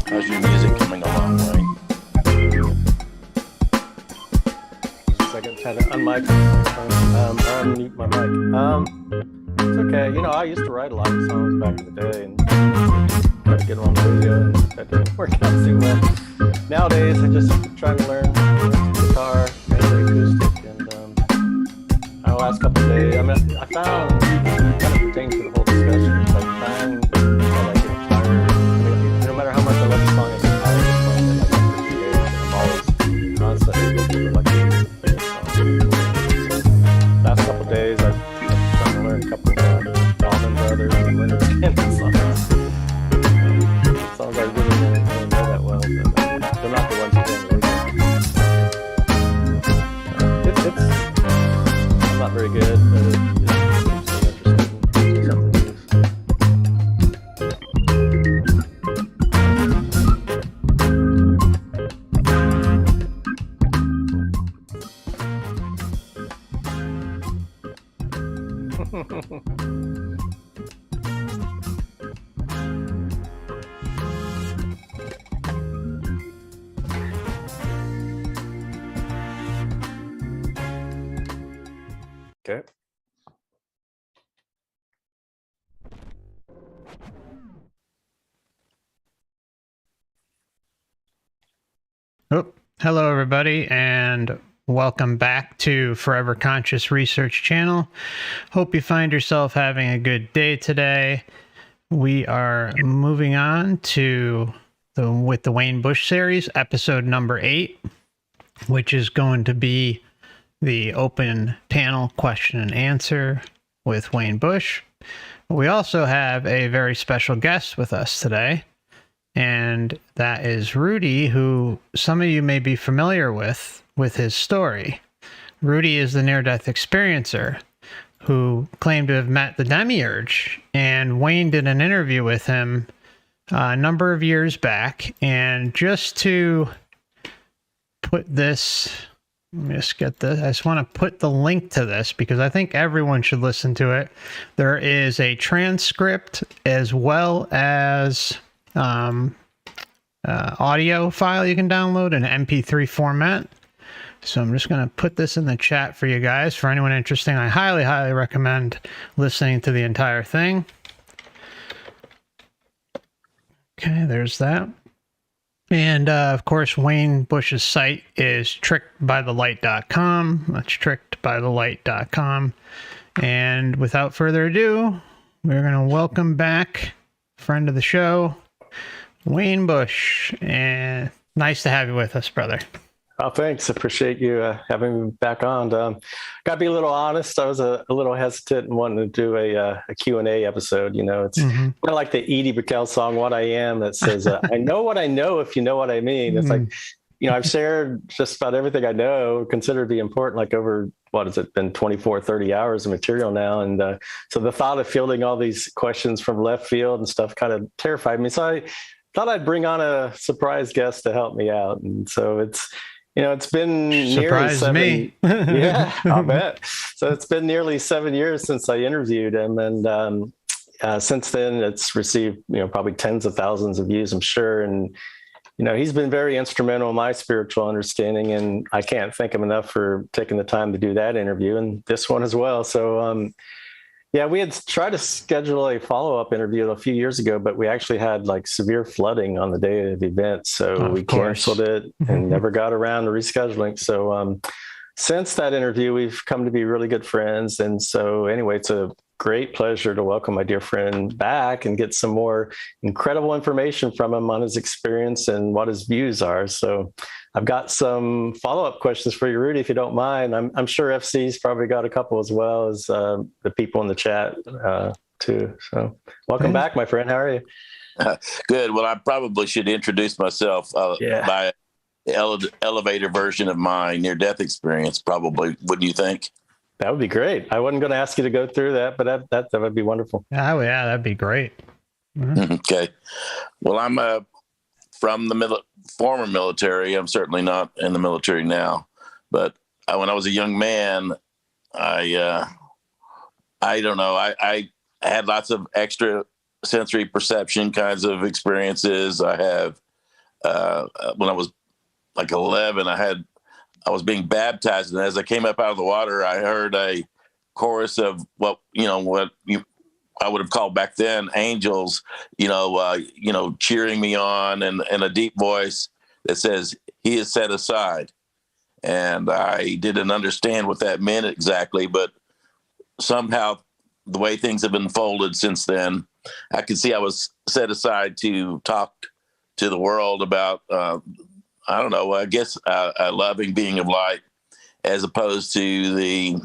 How's your music coming along, Wayne? Just a second, trying to unmute my mic. It's okay. You know, I used to write a lot of songs back in the day and try to get them on the radio, and that didn't work out too well. Nowadays, I just try to learn guitar and the acoustic, and the last couple of days, I mean, I found kind of pertains to the whole discussion. It's like time that I get tired. I mean, no matter how much I love the song, I get tired of playing it like for 2 days. I'm always constantly looking for like a song. Last couple of days, I've trying to learn a couple of Allman Brothers and Leonard Skinner songs. Songs I really don't know that well, but they're not the ones who did I'm not very good, but it seems so interesting. Something new. Okay. Oh, hello everybody, and welcome back to Forever Conscious Research Channel. Hope you find yourself having a good day today. We are moving on to with the Wayne Bush series, episode number 8, which is going to be the open panel question and answer with Wayne Bush. We also have a very special guest with us today, and that is Rudy, who some of you may be familiar with his story. Rudy is the near-death experiencer who claimed to have met the Demiurge, and Wayne did an interview with him a number of years back. And just to put this, let me just get this. I just want to put the link to this because I think everyone should listen to it. There is a transcript as well as audio file you can download in an MP3 format. So I'm just going to put this in the chat for you guys. For anyone interested, I highly, highly recommend listening to the entire thing. Okay, there's that. And, of course, Wayne Bush's site is trickedbythelight.com. That's trickedbythelight.com. And without further ado, we're going to welcome back friend of the show, Wayne Bush. And nice to have you with us, brother. Oh, thanks. Appreciate you having me back on. Got to be a little honest. I was a little hesitant and wanting to do a Q&A episode. You know, it's kind of like the Edie Brickell song, What I Am, that says, I know what I know, if you know what I mean. It's like, you know, I've shared just about everything I know, considered to be important, like over, what has it been, 24, 30 hours of material now. And so the thought of fielding all these questions from left field and stuff kind of terrified me. So I thought I'd bring on a surprise guest to help me out. And so it's, you know, it's been nearly 7. Yeah, I'll bet. So it's been nearly 7 years since I interviewed him. And since then, it's received, you know, probably tens of thousands of views, I'm sure. And, you know, he's been very instrumental in my spiritual understanding. And I can't thank him enough for taking the time to do that interview and this one as well. So, yeah, we had tried to schedule a follow-up interview a few years ago, but we actually had like severe flooding on the day of the event. So we canceled it and never got around to rescheduling. So since that interview, we've come to be really good friends. And so anyway, to great pleasure to welcome my dear friend back and get some more incredible information from him on his experience and what his views are. So I've got some follow-up questions for you, Rudy, if you don't mind. I'm sure FC's probably got a couple as well as the people in the chat too. So welcome back, my friend. How are you? Good. Well, I probably should introduce myself by the elevator version of my near-death experience, probably. Wouldn't you think? That would be great. I wasn't going to ask you to go through that, but that would be wonderful. Oh, yeah, that'd be great. Mm-hmm. Okay. Well, I'm from the former military. I'm certainly not in the military now. But when I was a young man, I don't know. I had lots of extra sensory perception kinds of experiences. I have, when I was like 11, I was being baptized, and as I came up out of the water, I heard a chorus of what I would have called back then angels, cheering me on, and a deep voice that says, "He is set aside." And I didn't understand what that meant exactly, but somehow the way things have unfolded since then, I could see I was set aside to talk to the world about I guess a loving being of light, as opposed to the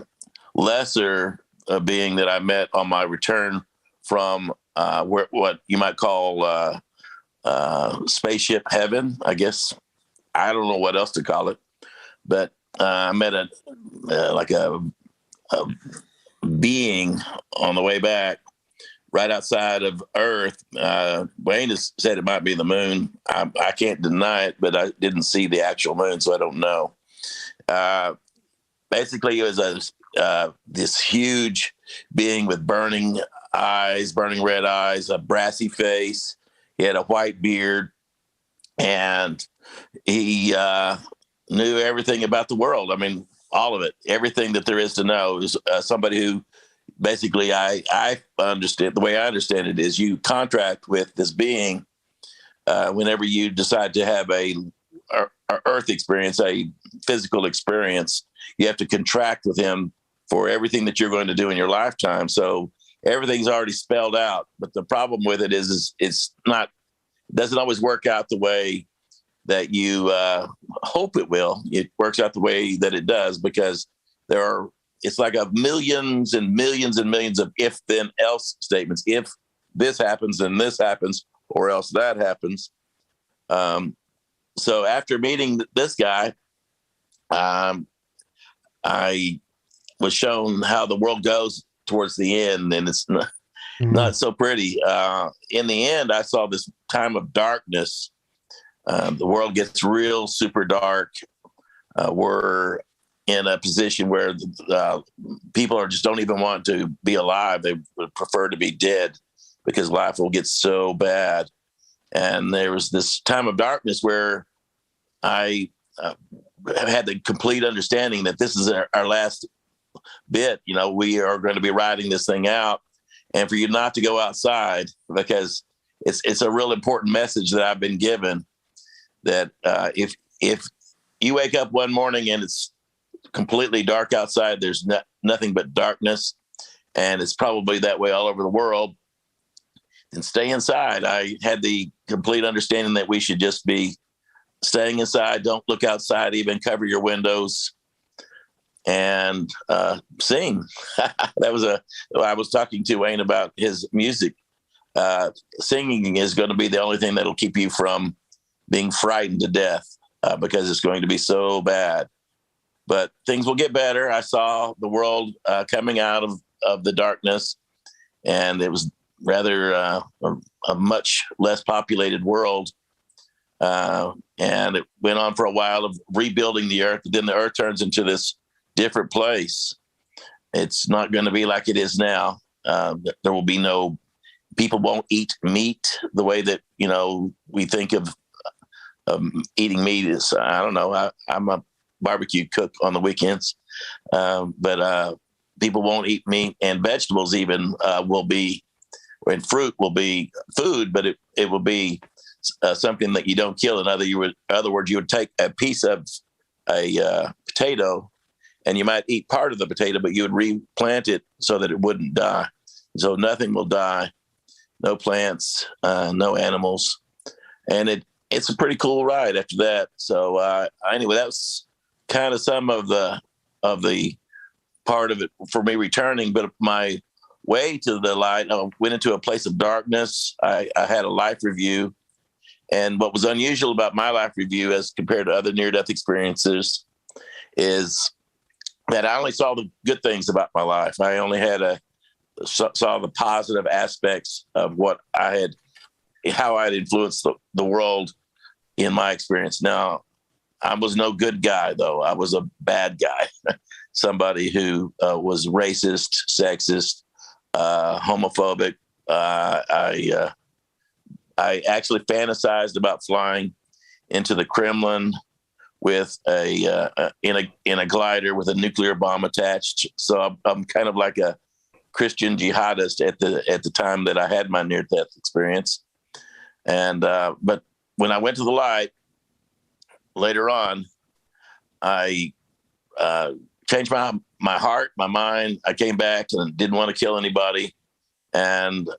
lesser being that I met on my return from what you might call spaceship heaven, I guess. I don't know what else to call it, but I met a being on the way back right outside of Earth. Wayne has said it might be the moon. I can't deny it, but I didn't see the actual moon, so I don't know. Basically, it was this huge being with burning red eyes, a brassy face. He had a white beard, and he knew everything about the world. I mean, all of it, everything that there is to know. Is somebody who basically, I understand, the way I understand it is you contract with this being whenever you decide to have a earth experience, a physical experience. You have to contract with him for everything that you're going to do in your lifetime. So everything's already spelled out. But the problem with it is it doesn't always work out the way that you hope it will. It works out the way that it does, because it's like millions and millions and millions of if then else statements. If this happens, then this happens, or else that happens. So after meeting this guy, I was shown how the world goes towards the end, and it's not so pretty. In the end, I saw this time of darkness. The world gets real super dark. We're in a position where people just don't even want to be alive. They would prefer to be dead because life will get so bad. And there was this time of darkness where I had the complete understanding that this is our last bit. We are going to be riding this thing out, and for you not to go outside, because it's a real important message that I've been given, that if you wake up one morning and it's completely dark outside, there's nothing but darkness, and it's probably that way all over the world, and stay inside. I had the complete understanding that we should just be staying inside. Don't look outside, even cover your windows, and sing. I was talking to Wayne about his music. Singing is going to be the only thing that'll keep you from being frightened to death, because it's going to be so bad. But things will get better. I saw the world coming out of the darkness, and it was rather a much less populated world. And it went on for a while of rebuilding the earth. But then the earth turns into this different place. It's not going to be like it is now. There will be people won't eat meat the way that, we think of eating meat is. I don't know. I'm a barbecue cook on the weekends. But people won't eat meat, and vegetables even will be, and fruit will be food, but it will be something that you don't kill. In other words, you would take a piece of a potato, and you might eat part of the potato, but you would replant it so that it wouldn't die. so nothing will die, no plants, no animals, and it's a pretty cool ride after that. So anyway, that was kind of some of the part of it for me returning. But my way to the light, I went into a place of darkness. I had a life review, and what was unusual about my life review as compared to other near-death experiences is that I only saw the good things about my life. I only saw the positive aspects of what how I had influenced the world in my experience. Now, I was no good guy, though. I was a bad guy, somebody who was racist, sexist, homophobic. I actually fantasized about flying into the Kremlin with in a glider with a nuclear bomb attached. So I'm kind of like a Christian jihadist at the time that I had my near-death experience. And but when I went to the light later on, I changed my heart, my mind. I came back and didn't want to kill anybody, and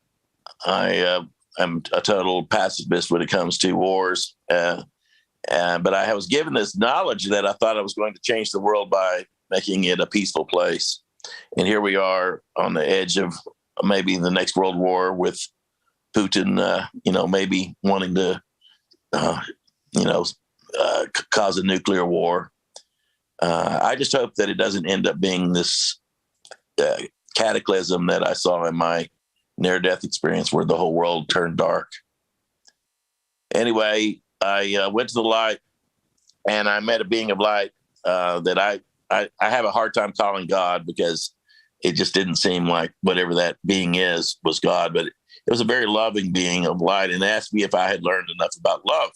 I am a total pacifist when it comes to wars. But I was given this knowledge that I thought I was going to change the world by making it a peaceful place. And here we are on the edge of maybe the next world war with Putin, maybe wanting to, cause a nuclear war. I just hope that it doesn't end up being this cataclysm that I saw in my near-death experience where the whole world turned dark. Anyway, I went to the light and I met a being of light that I have a hard time calling God, because it just didn't seem like whatever that being was God, but it was a very loving being of light, and asked me if I had learned enough about love.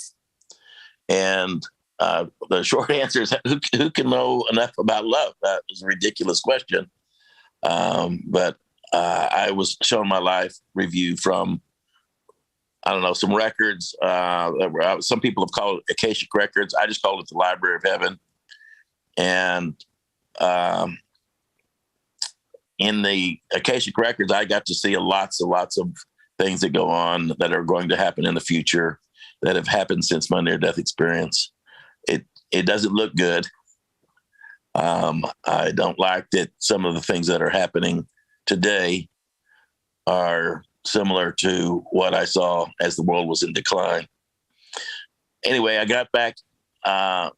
And the short answer is, who can know enough about love? That was a ridiculous question. But I was shown my life review from, I don't know, some records. Some people have called it Akashic Records. I just called it the Library of Heaven. And in the Akashic Records, I got to see lots of things that go on that are going to happen in the future that have happened since my near-death experience. It doesn't look good. I don't like that some of the things that are happening today are similar to what I saw as the world was in decline. Anyway, I got back. I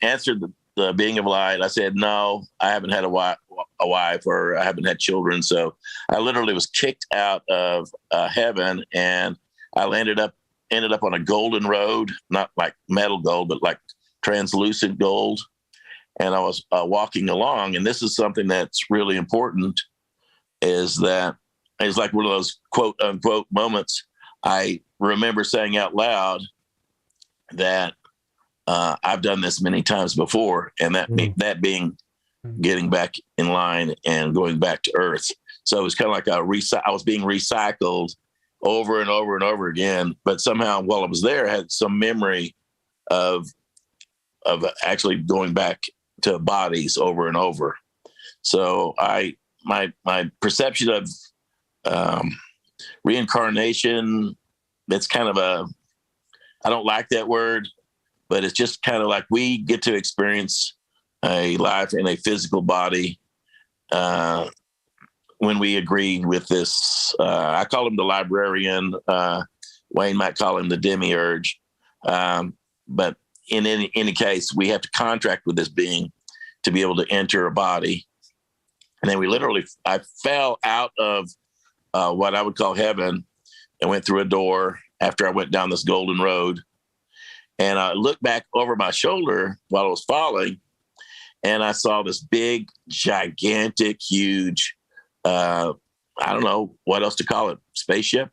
answered the being of light. I said, no, I haven't had a wife, or I haven't had children. So I literally was kicked out of heaven, and I ended up on a golden road, not like metal gold, but like translucent gold. And I was walking along, and this is something that's really important, is that it's like one of those quote unquote moments. I remember saying out loud that I've done this many times before, and that being getting back in line and going back to Earth. So it was kind of like I was being recycled over and over and over again. But somehow, while I was there, I had some memory of actually going back to bodies over and over. So my perception of reincarnation, that's kind of I don't like that word, but it's just kind of like we get to experience a life in a physical body when we agreed with this. I call him the librarian. Wayne might call him the Demiurge. But in any case, we have to contract with this being to be able to enter a body. And then I fell out of what I would call heaven and went through a door after I went down this golden road. And I looked back over my shoulder while I was falling, and I saw this big, gigantic, huge, I don't know what else to call it, spaceship.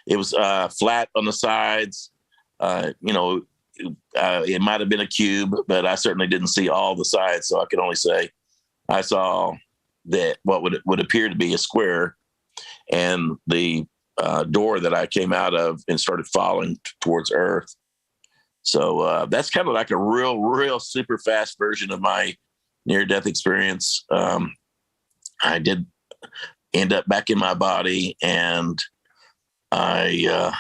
It was flat on the sides. It might have been a cube, but I certainly didn't see all the sides. So I could only say I saw that what would appear to be a square, and the door that I came out of and started falling towards Earth. So that's kind of like a real super fast version of my near-death experience. I did end up back in my body, and I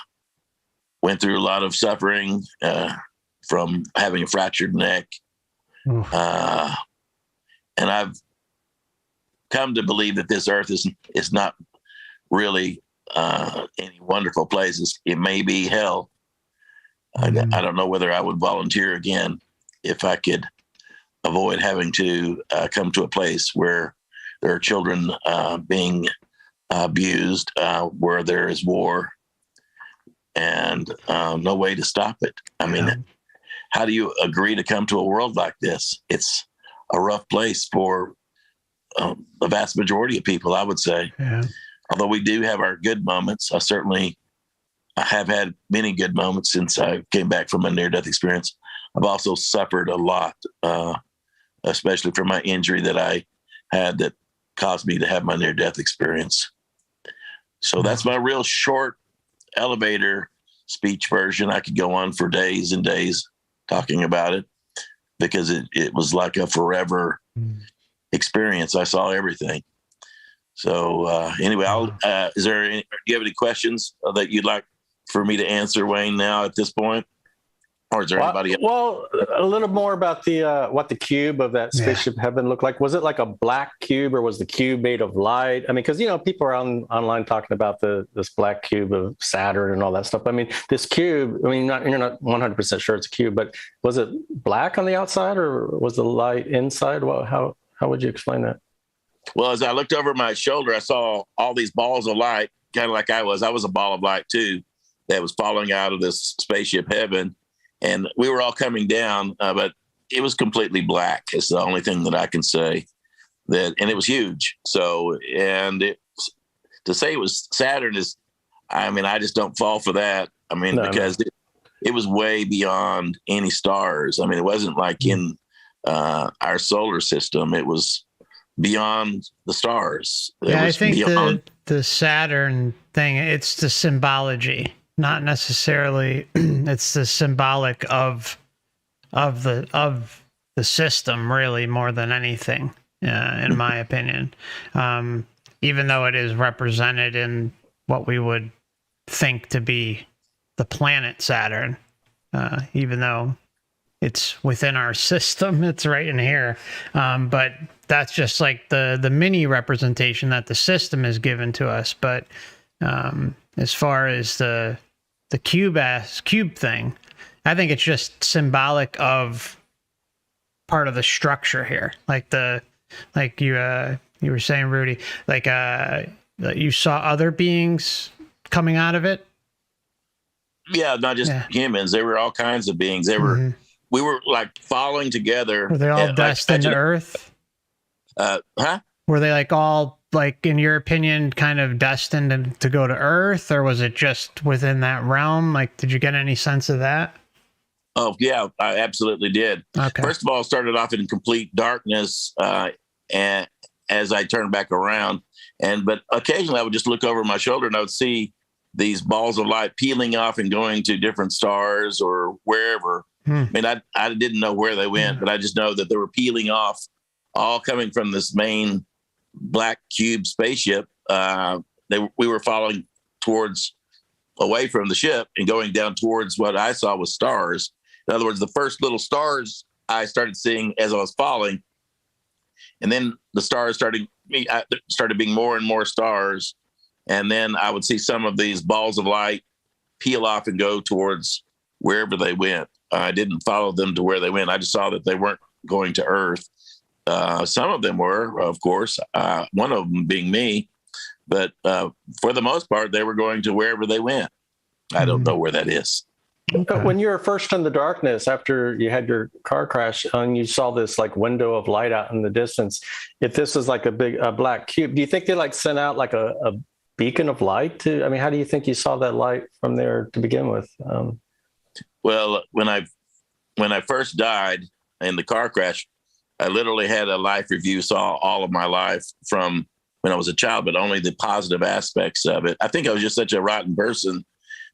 went through a lot of suffering from having a fractured neck. And I've come to believe that this earth is not really any wonderful place. It may be hell. I don't know whether I would volunteer again if I could avoid having to come to a place where there are children being abused, where there is war, and no way to stop it. I mean, how do you agree to come to a world like this? It's a rough place for the vast majority of people, I would say. Yeah. Although we do have our good moments. I have had many good moments since I came back from a near-death experience. I've also suffered a lot, especially from my injury that I had that caused me to have my near-death experience. So that's my real short elevator speech version. I could go on for days and days talking about it because it was like a forever experience. I saw everything. So anyway, do you have any questions that you'd like for me to answer, Wayne, now at this point? Or is there anybody else? Well, a little more about the what the cube of that spaceship heaven looked like. Was it like a black cube, or was the cube made of light? I mean, because people are online talking about this black cube of Saturn and all that stuff. I mean, this cube. I mean, you're not 100% sure it's a cube, but was it black on the outside, or was the light inside? Well, how would you explain that? Well, as I looked over my shoulder, I saw all these balls of light, kind of like I was. I was a ball of light too, that was falling out of this spaceship heaven. And we were all coming down, but it was completely black. It's the only thing that I can say. And it was huge. So, to say it was Saturn is, I mean, I just don't fall for that. I mean, because it was way beyond any stars. I mean, it wasn't like in our solar system. It was beyond the stars. I think the Saturn thing, it's the symbology. Not necessarily. It's the symbolic of the system, really, more than anything, in my opinion. Even though it is represented in what we would think to be the planet Saturn, even though it's within our system, it's right in here. But that's just like the mini representation that the system is given to us. But as far as the cube thing, I think it's just symbolic of part of the structure here. Like you were saying, Rudy, like you saw other beings coming out of it. Yeah, not just humans. There were all kinds of beings. We were like following together. Were they all destined to Earth? Were they like all, like, in your opinion, kind of destined to go to Earth, or was it just within that realm? Like, did you get any sense of that? Oh, yeah, I absolutely did. Okay. First of all, it started off in complete darkness, and as I turned back around, but occasionally I would just look over my shoulder and I would see these balls of light peeling off and going to different stars or wherever. I mean, I didn't know where they went, but I just know that they were peeling off, all coming from this main black cube spaceship. We were following away from the ship and going down towards what I saw was stars. In other words, the first little stars I started seeing as I was falling, and then the stars started being more and more stars, and then I would see some of these balls of light peel off and go towards wherever they went. I didn't follow them to where they went. I just saw that they weren't going to Earth. Some of them were, of course, one of them being me, but for the most part, they were going to wherever they went. I don't know where that is. But when you were first in the darkness after you had your car crash and you saw this like window of light out in the distance, if this was like a black cube, do you think they like sent out like a beacon of light how do you think you saw that light from there to begin with? Well, when I first died in the car crash, I literally had a life review, saw all of my life from when I was a child, but only the positive aspects of it. I think I was just such a rotten person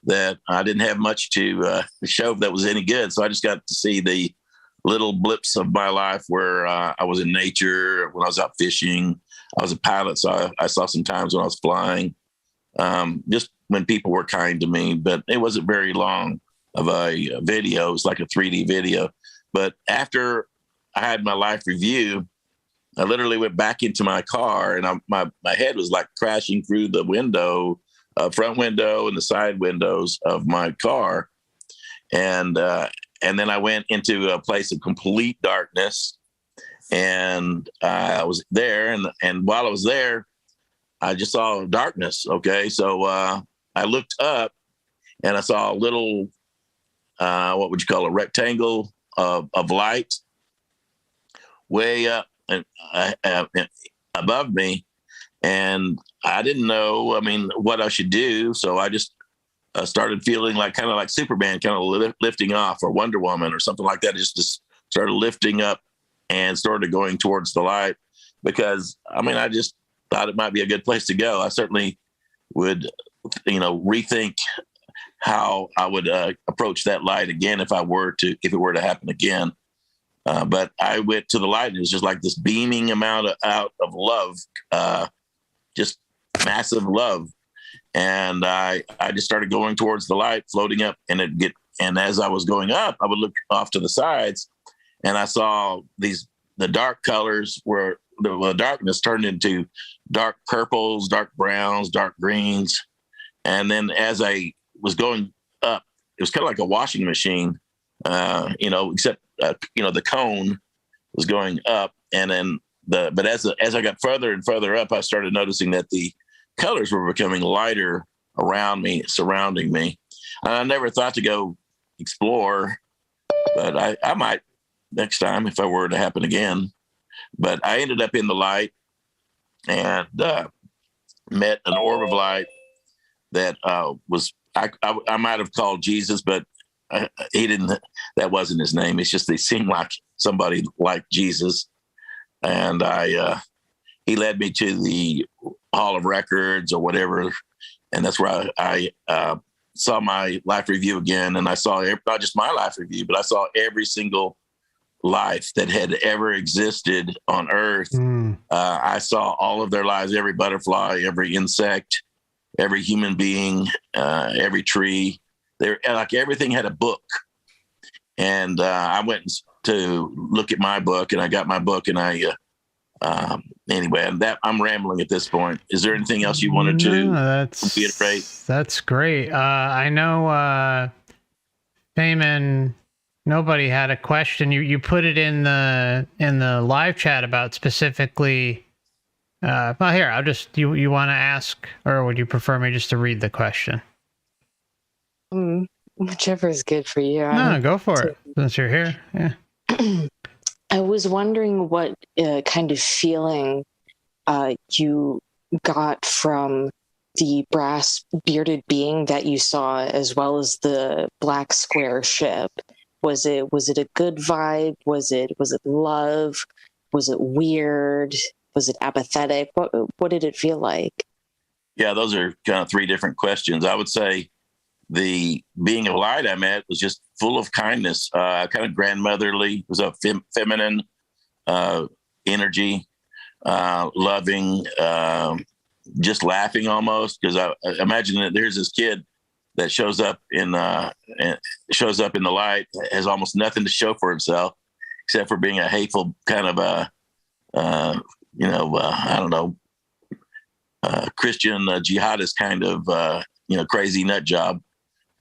that I didn't have much to show that was any good. So I just got to see the little blips of my life where I was in nature, when I was out fishing. I was a pilot, so I saw some times when I was flying, just when people were kind to me, but it wasn't very long of a video. It was like a 3D video. But after I had my life review, I literally went back into my car, and my head was like crashing through the window, front window and the side windows of my car. And then I went into a place of complete darkness, and I was there. And while I was there, I just saw darkness. Okay. So I looked up, and I saw a little, what would you call a rectangle of light way up and above me. And I didn't know, what I should do. So I just started feeling kind of like Superman, kind of lifting off, or Wonder Woman or something like that. Just started lifting up and started going towards the light, because I just thought it might be a good place to go. I certainly would, rethink how I would approach that light again if it were to happen again. But I went to the light, and it was just like this beaming amount of love, just massive love. And I just started going towards the light, floating up, and as I was going up, I would look off to the sides, and I saw the dark colors where the darkness turned into dark purples, dark browns, dark greens. And then as I was going up, it was kind of like a washing machine, except, the cone was going up. And then but as I got further and further up, I started noticing that the colors were becoming lighter around me, surrounding me. And I never thought to go explore, but I might next time if I were to happen again. But I ended up in the light and met an orb of light that was, I might have called Jesus, but he didn't, that wasn't his name. It's just, they seemed like somebody like Jesus. And he led me to the Hall of Records or whatever. And that's where I saw my life review again. And I saw not just my life review, but I saw every single life that had ever existed on Earth. I saw all of their lives, every butterfly, every insect, every human being, every tree. Like everything had a book. And I went to look at my book, and I got my book, and anyway, I'm rambling at this point. Is there anything else you wanted to reiterate? That's great. I know Feynman, nobody had a question. You put it in the live chat about specifically. Well, here, I'll just, you want to ask, or would you prefer me just to read the question? Whichever is good for you. No, go for it, since you're here. Yeah. I was wondering what kind of feeling you got from the brass bearded being that you saw, as well as the black square ship. Was it a good vibe? Was it love? Was it weird? Was it apathetic? What did it feel like? Yeah, those are kind of three different questions. I would say the being of light I met was just full of kindness, kind of grandmotherly. It was a feminine energy, loving, just laughing almost. Because I imagine that there's this kid that shows up in the light, has almost nothing to show for himself except for being a hateful kind of I don't know, Christian jihadist kind of crazy nut job.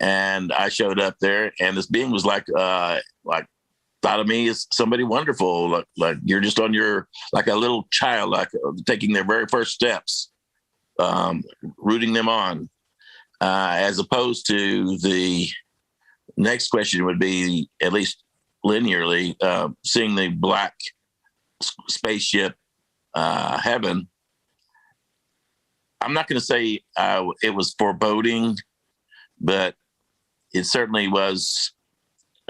And I showed up there, and this being was like thought of me as somebody wonderful, like you're just on your, like a little child, like taking their very first steps, rooting them on, as opposed to the next question would be, at least linearly, seeing the black spaceship heaven. I'm not going to say it was foreboding, but it certainly was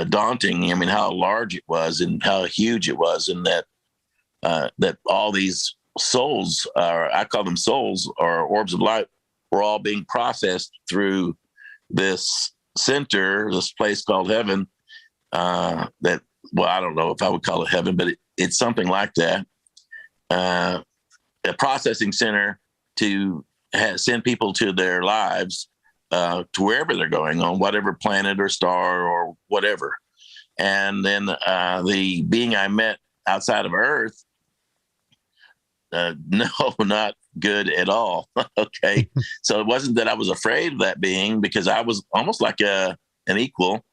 daunting. I mean, how large it was and how huge it was, and that all these souls, or I call them souls or orbs of light, were all being processed through this center, this place called heaven. That, well, I don't know if I would call it heaven, but it's something like that. a processing center to send people to their lives, to wherever they're going, on whatever planet or star or whatever. And then the being I met outside of Earth, no, not good at all. Okay. So it wasn't that I was afraid of that being, because I was almost like an equal.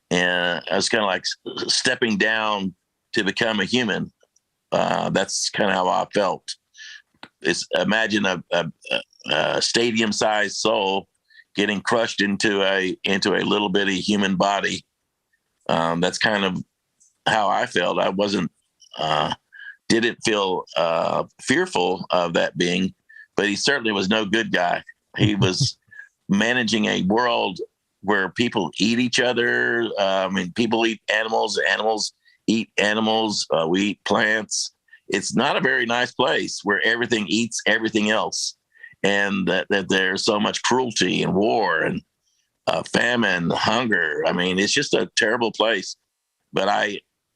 And I was kind of like stepping down to become a human. That's kind of how I felt. Imagine a stadium-sized soul getting crushed into a little bitty human body. That's kind of how I felt. I didn't feel fearful of that being, but he certainly was no good guy. He was managing a world where people eat each other. People eat animals, animals eat animals, we eat plants. It's not a very nice place where everything eats everything else, and that there's so much cruelty and war and famine, hunger. It's just a terrible place. But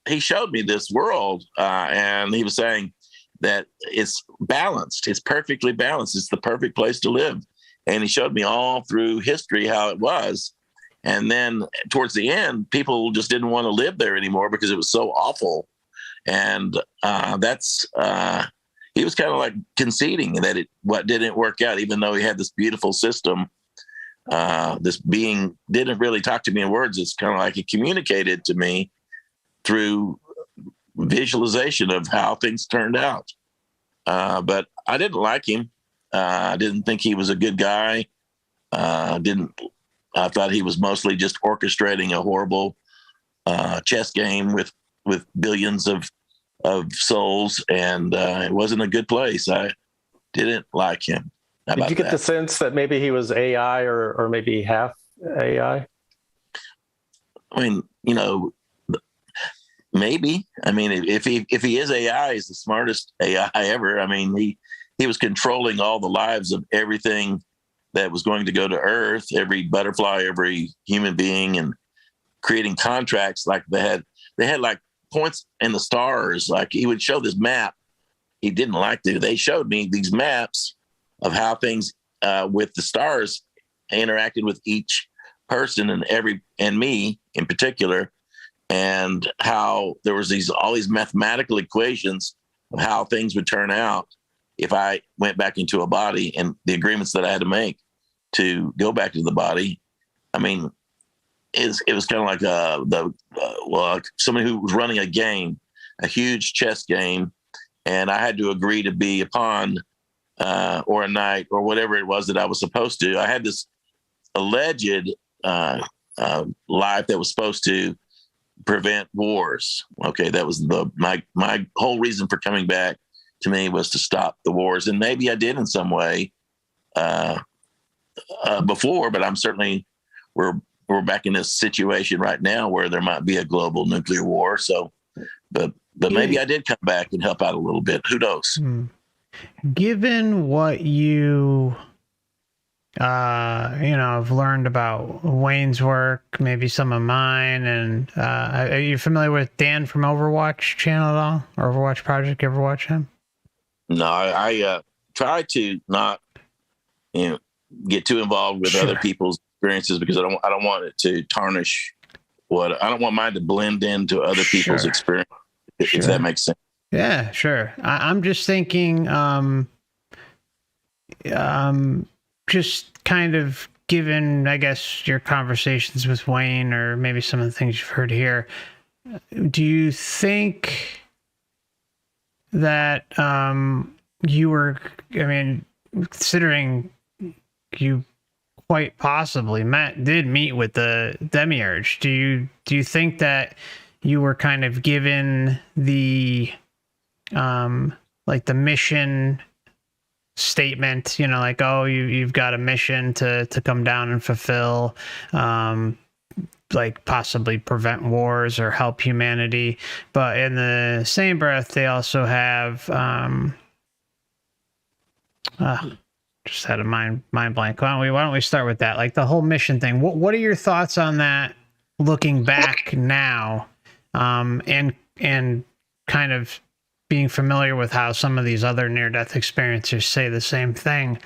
he showed me this world, and he was saying that it's balanced. It's perfectly balanced. It's the perfect place to live. And he showed me all through history how it was. And then towards the end, people just didn't want to live there anymore because it was so awful. And he was kind of like conceding that what didn't work out, even though he had this beautiful system. This being didn't really talk to me in words. It's kind of like he communicated to me through visualization of how things turned out. But I didn't like him. I didn't think he was a good guy. I thought he was mostly just orchestrating a horrible chess game with billions of souls, and it wasn't a good place. I didn't like him. Did you get the sense that maybe he was AI or maybe half AI? Maybe. If he is AI, he's the smartest AI ever. He was controlling all the lives of everything that was going to go to Earth, every butterfly, every human being, and creating contracts. Like they had like points in the stars. Like he would show this map. He didn't like to. They showed me these maps of how things with the stars interacted with each person and me in particular, and how there was all these mathematical equations of how things would turn out if I went back into a body, and the agreements that I had to make to go back to the body. It was kind of like somebody who was running a game, a huge chess game, and I had to agree to be a pawn or a knight or whatever it was that I was supposed to. I had this alleged life that was supposed to prevent wars. Okay, that was my whole reason for coming back to me, was to stop the wars, and maybe I did in some way before, but I'm certainly we're back in this situation right now where there might be a global nuclear war. So, but maybe I did come back and help out a little bit. Who knows? Given what you have learned about Wayne's work, maybe some of mine, and are you familiar with Dan from Overwatch channel at all, or Overwatch Project? You ever watch him? No, I try to not get too involved with other people's experiences, because I don't want it to tarnish I don't want mine to blend into other people's experience, if that makes sense. Yeah, sure. I'm just thinking, just kind of given, I guess, your conversations with Wayne, or maybe some of the things you've heard here, do you think that you were, considering you quite possibly did meet with the Demiurge, do you think that you were kind of given the the mission statement, like, oh, you've got a mission to come down and fulfill, like possibly prevent wars or help humanity, but in the same breath they also have just had a mind blank. Why don't we start with that, like the whole mission thing? What are your thoughts on that, looking back now, and kind of being familiar with how some of these other near-death experiencers say the same thing,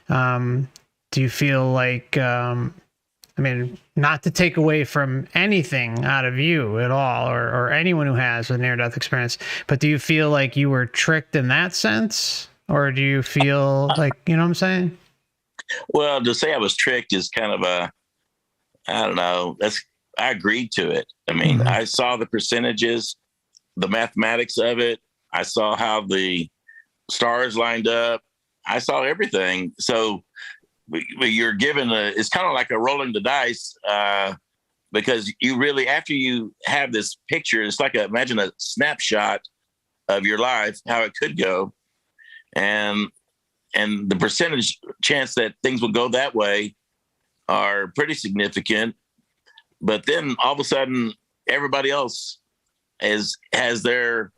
do you feel like, I mean, not to take away from anything out of you at all, or anyone who has a near-death experience, but do you feel like you were tricked in that sense? Or do you feel like, you know what I'm saying? Well, to say I was tricked is kind of I don't know. I agreed to it. I mean, I saw the percentages, the mathematics of it. I saw how the stars lined up. I saw everything. So you're given it's kind of like a rolling the dice, because you really, after you have this picture, it's like imagine a snapshot of your life, how it could go. And the percentage chance that things will go that way are pretty significant. But then all of a sudden, everybody else has their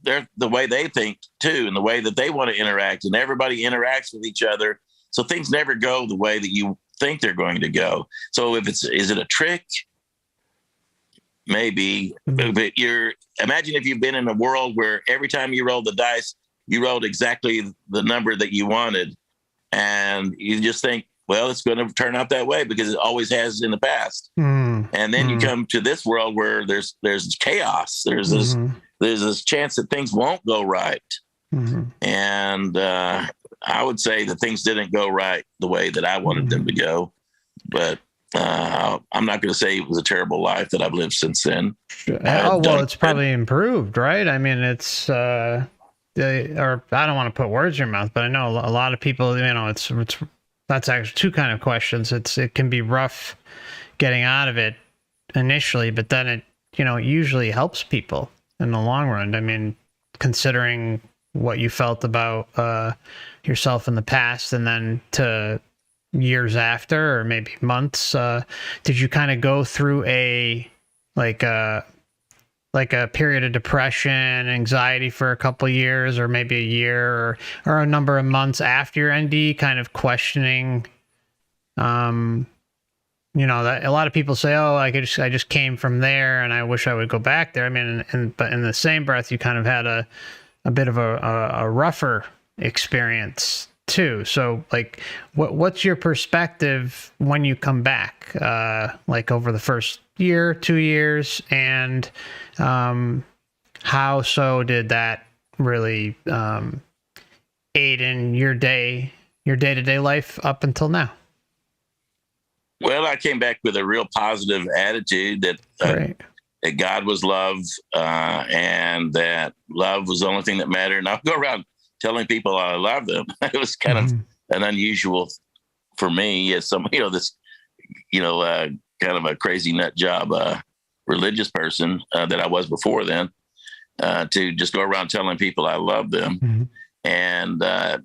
the way they think too, and the way that they want to interact, and everybody interacts with each other. So things never go the way that you think they're going to go. So is it a trick? Maybe, but imagine if you've been in a world where every time you roll the dice, you rolled exactly the number that you wanted, and you just think, well, it's going to turn out that way because it always has in the past. And then you come to this world where there's chaos. There's this chance that things won't go right. And I would say that things didn't go right the way that I wanted them to go. But I'm not going to say it was a terrible life that I've lived since then. It's probably improved, right? I mean, it's or I don't want to put words in your mouth, but I know a lot of people, you know, it's that's actually two kind of questions. It can be rough getting out of it initially, but then it, you know, usually helps people in the long run. I mean, considering what you felt about yourself in the past, and then to years after, or maybe months, did you kind of go through a period of depression, anxiety for a couple of years, or maybe a year, or a number of months after your ND, kind of questioning, you know, that a lot of people say, oh, I just came from there and I wish I would go back there. I mean, but in the same breath, you kind of had a bit of a rougher experience too. So like, what's your perspective when you come back, like over the first year, 2 years, and how so did that really aid in your day-to-day life up until now? Well, I came back with a real positive attitude that God was love, and that love was the only thing that mattered. And I'll go around telling people I love them. It was kind of an unusual for me as some, kind of a crazy nut job, religious person that I was before then, to just go around telling people I love them. And, I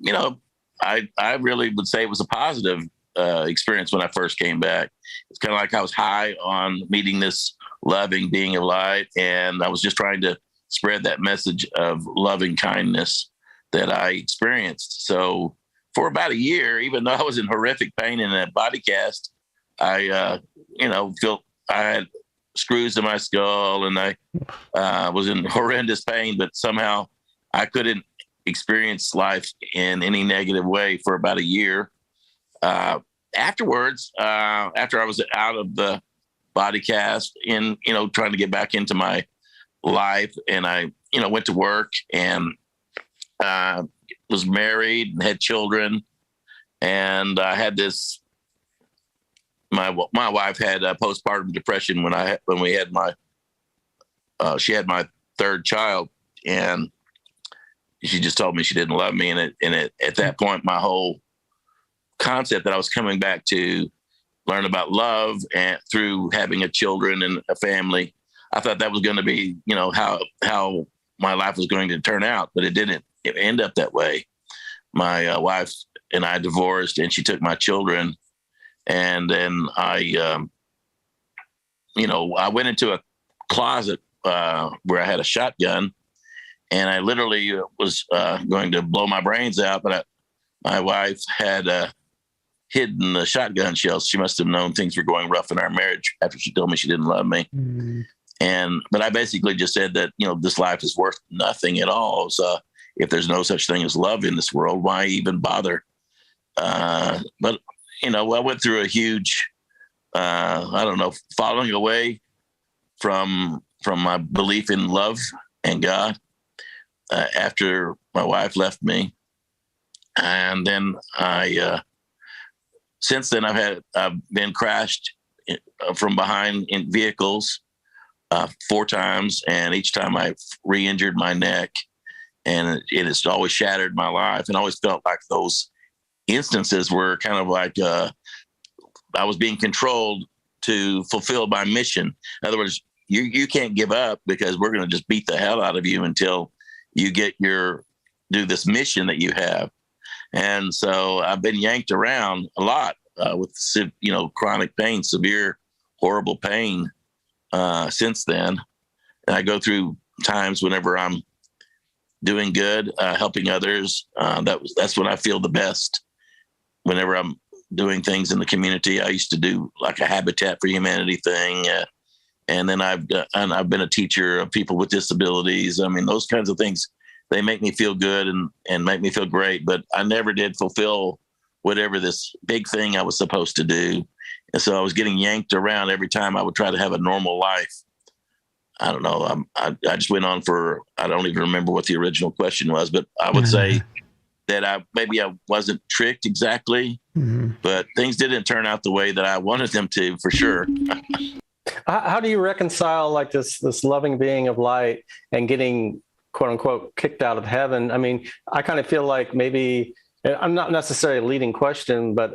really would say it was a positive experience when I first came back. It's kind of like I was high on meeting this loving being of light, and I was just trying to spread that message of loving kindness that I experienced. So for about a year, even though I was in horrific pain in a body cast, I, felt I had screws in my skull, and I was in horrendous pain, but somehow I couldn't experience life in any negative way for about a year. Afterwards, after I was out of the body cast and, trying to get back into my life, and I, went to work and was married and had children. And I had this, my wife had postpartum depression when we had she had my third child, and she just told me she didn't love me. And at that point, my whole concept that I was coming back to learn about love and through having a children and a family, I thought that was going to be, how my life was going to turn out, but it didn't end up that way. My wife and I divorced, and she took my children. And then I went into a closet where I had a shotgun, and I literally was going to blow my brains out, but my wife had hidden the shotgun shells. She must have known things were going rough in our marriage after she told me she didn't love me. But I basically just said that, this life is worth nothing at all. So if there's no such thing as love in this world, why even bother? But I went through a huge, falling away from my belief in love and God after my wife left me. And then since then I've been crashed from behind in vehicles 4 times, and each time I re-injured my neck, and it has always shattered my life, and always felt like those instances were kind of like I was being controlled to fulfill my mission. In other words, you can't give up, because we're going to just beat the hell out of you until you do this mission that you have. And so I've been yanked around a lot with chronic pain, severe, horrible pain since then. And I go through times whenever I'm doing good, helping others. That's when I feel the best. Whenever I'm doing things in the community, I used to do like a Habitat for Humanity thing. And then I've been a teacher of people with disabilities. I mean, those kinds of things, they make me feel good and make me feel great. But I never did fulfill whatever this big thing I was supposed to do. And so I was getting yanked around every time I would try to have a normal life. I don't know. I just went on for, I don't even remember what the original question was, but I would say that I wasn't tricked exactly, but things didn't turn out the way that I wanted them to, for sure. How do you reconcile like this loving being of light and getting, quote unquote, kicked out of heaven? I mean, I kind of feel like maybe, I'm not necessarily a leading question, but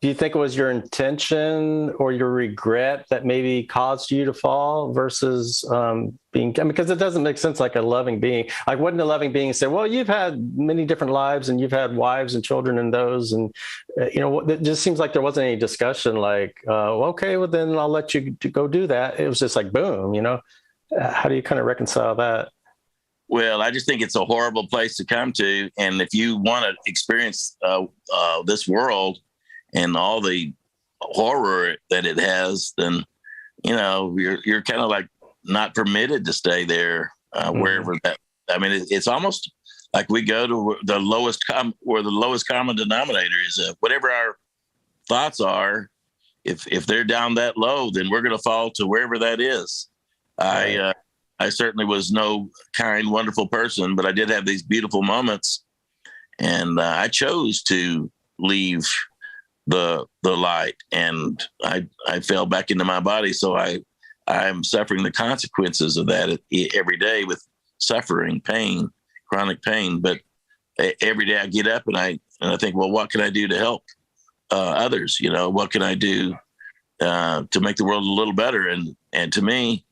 do you think it was your intention or your regret that maybe caused you to fall versus because it doesn't make sense like a loving being. Like, wouldn't a loving being say, well, you've had many different lives and you've had wives and children in those. And, it just seems like there wasn't any discussion like, okay, well, then I'll let you go do that. It was just like, boom, how do you kind of reconcile that? Well, I just think it's a horrible place to come to. And if you want to experience this world and all the horror that it has, then, you're kind of like not permitted to stay there wherever that, I mean, it's almost like we go to the lowest common denominator is whatever our thoughts are. If they're down that low, then we're going to fall to wherever that is. Right. I certainly was no kind, wonderful person, but I did have these beautiful moments, and I chose to leave the light, and I fell back into my body. So I'm suffering the consequences of that every day with suffering, pain, chronic pain. But every day I get up and I think, well, what can I do to help others? What can I do to make the world a little better? And to me,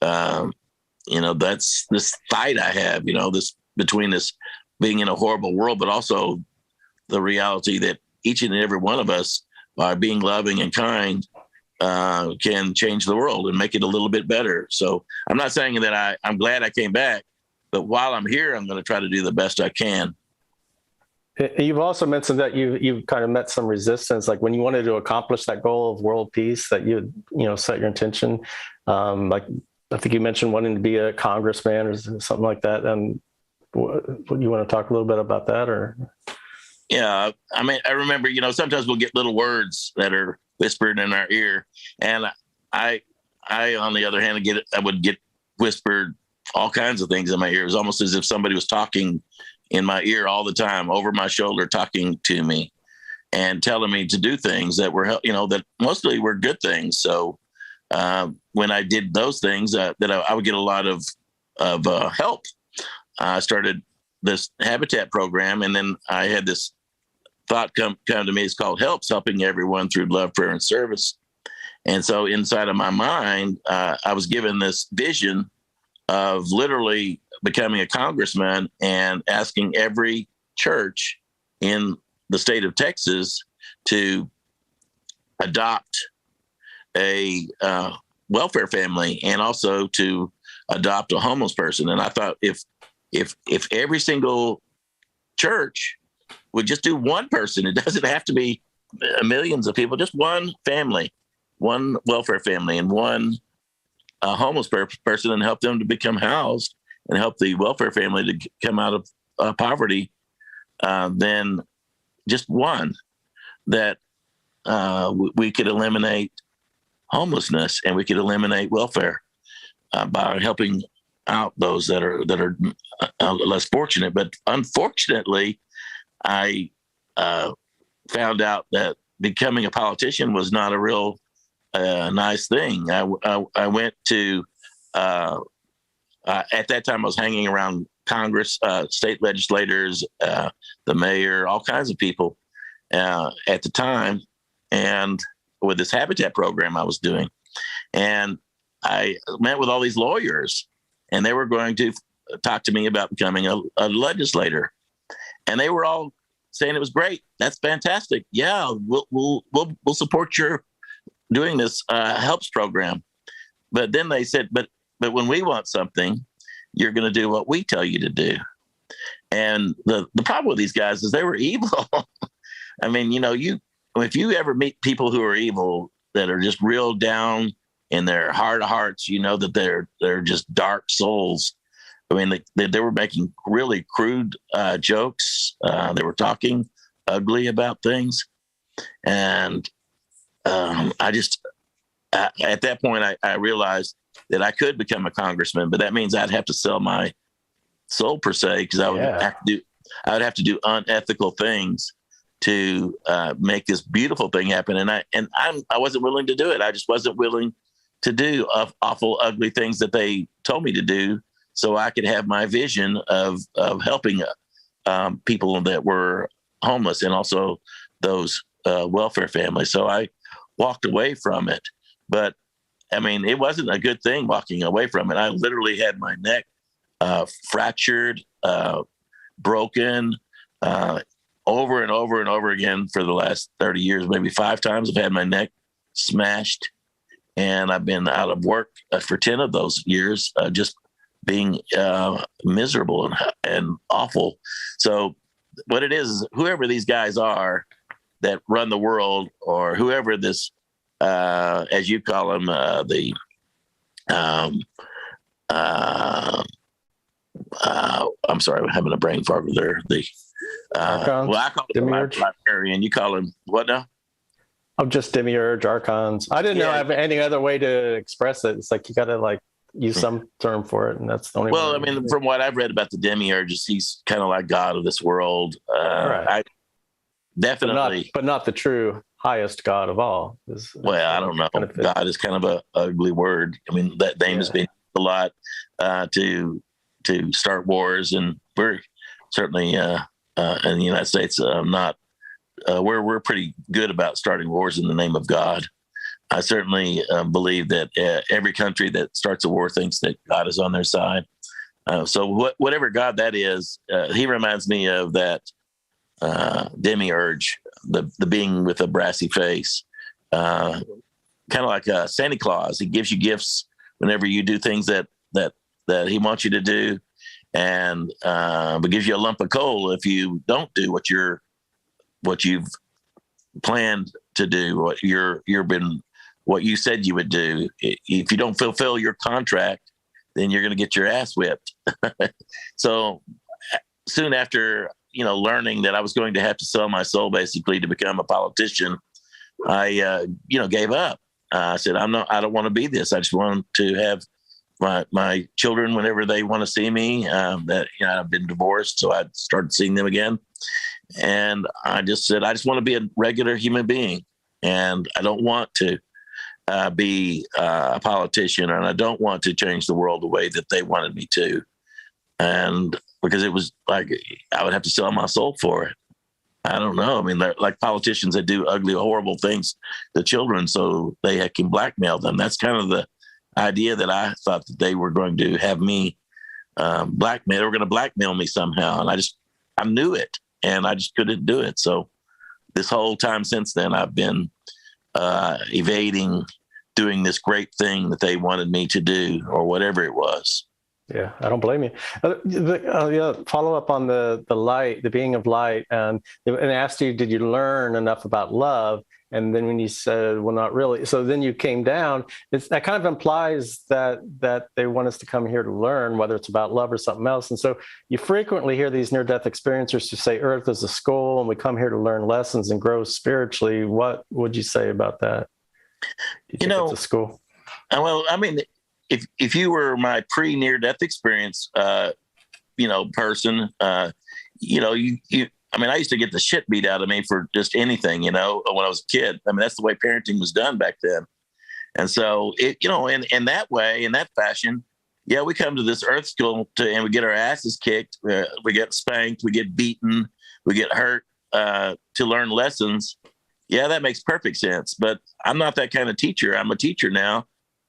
that's this fight I have, this between this being in a horrible world, but also the reality that each and every one of us, by being loving and kind, can change the world and make it a little bit better. So I'm not saying that I'm glad I came back, but while I'm here, I'm going to try to do the best I can. You've also mentioned that you've kind of met some resistance, like when you wanted to accomplish that goal of world peace, that you set your intention. Like I think you mentioned wanting to be a congressman or something like that. What you want to talk a little bit about that, or? Yeah, I mean, I remember, sometimes we'll get little words that are whispered in our ear, and I on the other hand, I would get whispered all kinds of things in my ear. It was almost as if somebody was talking in my ear all the time, over my shoulder, talking to me and telling me to do things that were, that mostly were good things. So when I did those things, that I would get a lot of help. I started this Habitat program, and then I had this thought come to me. It's called HELPS, helping everyone through love, prayer, and service. And so inside of my mind, I was given this vision of literally becoming a congressman and asking every church in the state of Texas to adopt a welfare family and also to adopt a homeless person. And I thought if every single church would just do one person, it doesn't have to be millions of people, just one family, one welfare family, and one a homeless person and help them to become housed and help the welfare family to come out of poverty than just one, that we could eliminate homelessness and we could eliminate welfare by helping out those that are less fortunate. But unfortunately, I found out that becoming a politician was not a real nice thing. I went to at that time I was hanging around Congress, state legislators, the mayor, all kinds of people at the time, and with this habitat program I was doing. And I met with all these lawyers, and they were going to talk to me about becoming a legislator. And they were all saying it was great. That's fantastic. Yeah, we'll support your doing this helps program. But then they said, but when we want something, you're going to do what we tell you to do. And the problem with these guys is they were evil. I mean, if you ever meet people who are evil, that are just real down in their heart of hearts, you know that they're just dark souls. I mean, they were making really crude jokes. They were talking ugly about things. And at that point, I realized that I could become a congressman, but that means I'd have to sell my soul per se, because I would have to do unethical things to make this beautiful thing happen. And I wasn't willing to do it. I just wasn't willing to do awful, ugly things that they told me to do, so I could have my vision of helping people that were homeless and also those welfare families. So I walked away from it. But I mean, it wasn't a good thing walking away from it. I literally had my neck fractured, broken, over and over and over again for the last 30 years, maybe 5 times. I've had my neck smashed, and I've been out of work for 10 of those years, just being miserable and awful. So what it is, whoever these guys are that run the world, or whoever this, as you call them, I'm sorry, I'm having a brain fart there. Well, I call him librarian. You call him what now? I'm just Demiurge, archons. I didn't know I have any other way to express it. It's like you got to use some term for it, and that's the only. Well, I mean, from what I've read about the Demiurge, he's kind of like God of this world. Right. I definitely, but not the true highest God of all. Well, I don't know. God is kind of a ugly word. I mean, that name has been a lot to start wars, and we're certainly in the United States not. We're pretty good about starting wars in the name of God. I certainly believe that every country that starts a war thinks that God is on their side. So whatever God that is, he reminds me of that Demiurge, the being with a brassy face, kind of like Santa Claus. He gives you gifts whenever you do things that he wants you to do, and but gives you a lump of coal if you don't do what you've planned to do, what you said you would do. If you don't fulfill your contract, then you're going to get your ass whipped. So soon after, learning that I was going to have to sell my soul basically to become a politician, I, gave up. I said, I don't want to be this. I just want to have my children whenever they want to see me. I've been divorced, so I started seeing them again. And I just said, I just want to be a regular human being, and I don't want to be a politician, and I don't want to change the world the way that they wanted me to. And because it was like, I would have to sell my soul for it. I don't know. I mean, they're like politicians that do ugly, horrible things to children so they can blackmail them. That's kind of the idea that I thought that they were going to have me blackmail. They were going to blackmail me somehow. And I knew it, and I just couldn't do it. So this whole time since then, I've been evading doing this great thing that they wanted me to do, or whatever it was. Yeah, I don't blame you. Follow up on the light, the being of light, and asked you, did you learn enough about love? And then when you said, well, not really. So then you came down. That kind of implies that they want us to come here to learn, whether it's about love or something else. And so you frequently hear these near-death experiencers who say Earth is a school and we come here to learn lessons and grow spiritually. What would you say about that? Do you think it's a school? Well, I mean, if you were my pre-near-death experience, person, I used to get the shit beat out of me for just anything, when I was a kid. I mean, that's the way parenting was done back then. And so in that way, in that fashion, yeah, we come to this earth school and we get our asses kicked. We get spanked, we get beaten, we get hurt to learn lessons. Yeah, that makes perfect sense. But I'm not that kind of teacher. I'm a teacher now,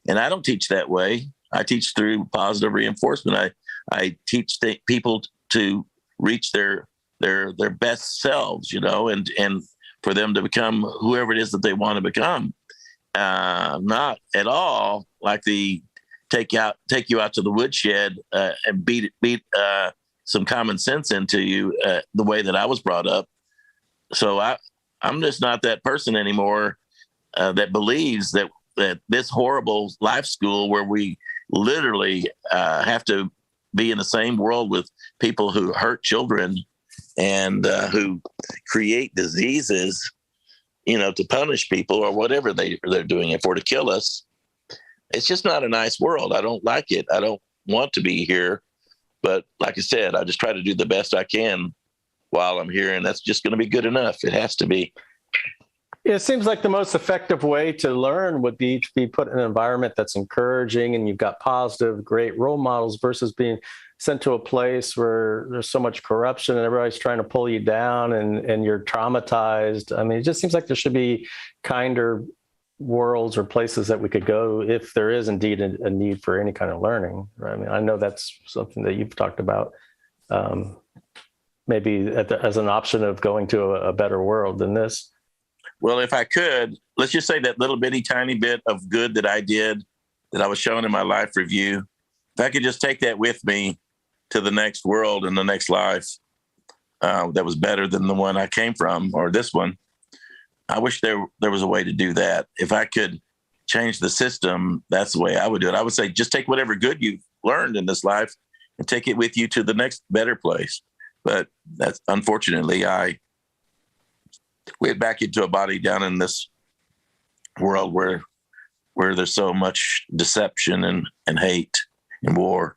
and I don't teach that way. I teach through positive reinforcement. I teach people to reach their best selves, and for them to become whoever it is that they want to become. Not at all like the take you out to the woodshed and beat some common sense into you the way that I was brought up. So I'm just not that person anymore that believes that this horrible life school where we literally have to be in the same world with people who hurt children and who create diseases, to punish people or whatever they're doing it for, to kill us. It's just not a nice world. I don't like it. I don't want to be here. But like I said, I just try to do the best I can while I'm here, and that's just going to be good enough. It has to be. It seems like the most effective way to learn would be to be put in an environment that's encouraging and you've got positive, great role models versus being sent to a place where there's so much corruption and everybody's trying to pull you down and you're traumatized. I mean, it just seems like there should be kinder worlds or places that we could go if there is indeed a need for any kind of learning. Right? I mean, I know that's something that you've talked about, maybe as an option of going to a better world than this. Well, if I could, let's just say that little bitty tiny bit of good that I did, that I was showing in my life review, if I could just take that with me to the next world and the next life that was better than the one I came from, or this one, I wish there was a way to do that. If I could change the system, that's the way I would do it. I would say, just take whatever good you've learned in this life and take it with you to the next better place. But that's unfortunately, we had back into a body down in this world where there's so much deception and hate and war.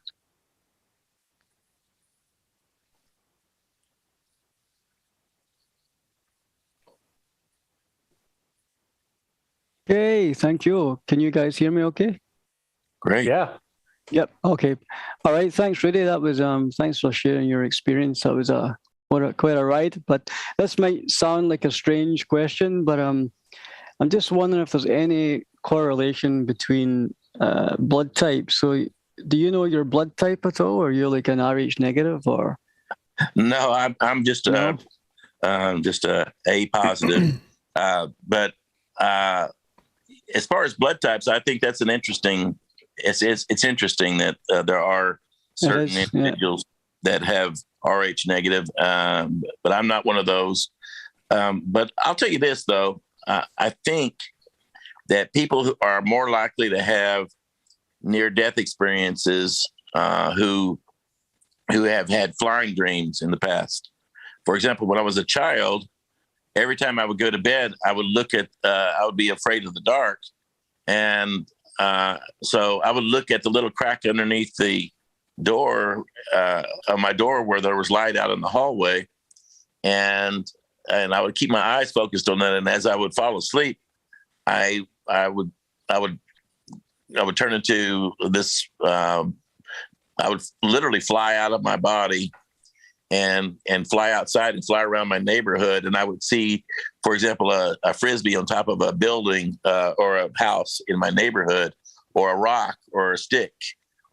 Okay, thank you. Can you guys hear me okay? Great. Yeah. Yep. Okay. All right. Thanks, Rudy. That was thanks for sharing your experience. That was quite a ride. But this might sound like a strange question, but I'm just wondering if there's any correlation between blood types. So, do you know your blood type at all, or you're like an Rh negative, or? No, I'm just A positive. But as far as blood types, I think that's an interesting. It's interesting that there are certain individuals that have Rh negative, but I'm not one of those. But I'll tell you this, though. I think that people who are more likely to have near-death experiences who have had flying dreams in the past. For example, when I was a child, every time I would go to bed, I would be afraid of the dark. And so I would look at the little crack underneath the door of my door where there was light out in the hallway. And I would keep my eyes focused on that. And as I would fall asleep, I would turn into this, I would literally fly out of my body and fly outside and fly around my neighborhood. And I would see, for example, a Frisbee on top of a building or a house in my neighborhood, or a rock or a stick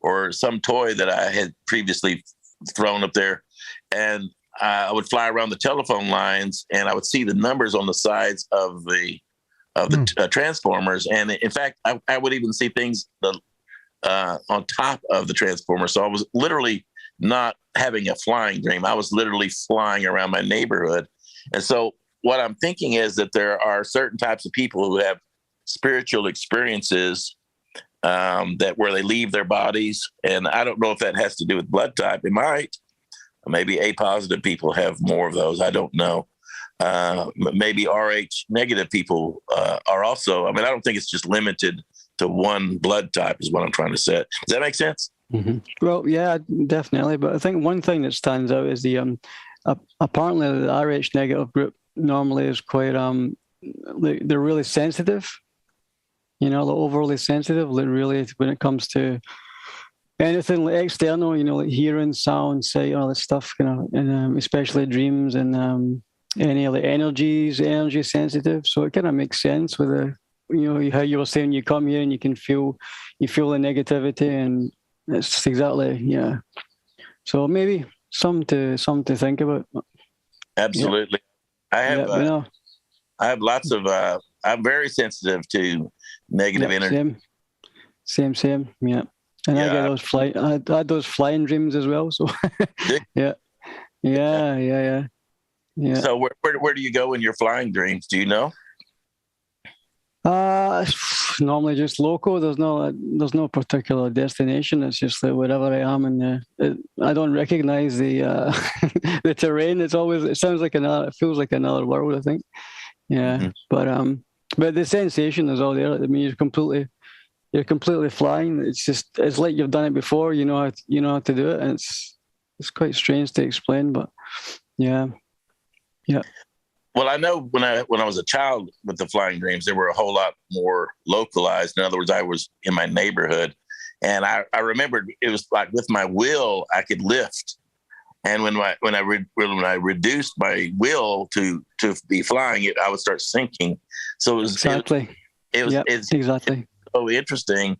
or some toy that I had previously thrown up there. And I would fly around the telephone lines and I would see the numbers on the sides of the transformers. And in fact, I would even see things, on top of the transformer. So I was literally not having a flying dream. I was literally flying around my neighborhood. And so what I'm thinking is that there are certain types of people who have spiritual experiences that where they leave their bodies. And I don't know if that has to do with blood type. It might. Maybe A positive people have more of those. I don't know. Maybe RH negative people are also, I mean, I don't think it's just limited to one blood type is what I'm trying to say. Does that make sense? Mm-hmm. Well, yeah, definitely. But I think one thing that stands out is the apparently the RH negative group normally is quite they're really sensitive. You know, they're overly sensitive. Like really, when it comes to anything like external, you know, like hearing, sound, sight, all this stuff. You know, and especially dreams and any of the energy sensitive. So it kind of makes sense with the, you know, how you were saying you come here and you feel the negativity, and it's exactly, yeah. So maybe something to think about. Absolutely. Yeah. I have lots of I'm very sensitive to negative energy. Same. Yeah. And I get I had those flying dreams as well. So yeah. So where do you go in your flying dreams? Do you know? Normally just local. There's no particular destination. It's just like wherever I am, and I don't recognize the the terrain. It feels like another world, I think. Yeah, mm-hmm. But the sensation is all there. I mean, you're completely flying. It's like you've done it before. You know how to do it, and it's quite strange to explain, but yeah. Well, I know when I was a child with the flying dreams, they were a whole lot more localized. In other words, I was in my neighborhood, and I remembered it was like with my will, I could lift. And when I reduced my will to be flying, I would start sinking. So it was exactly. It's so interesting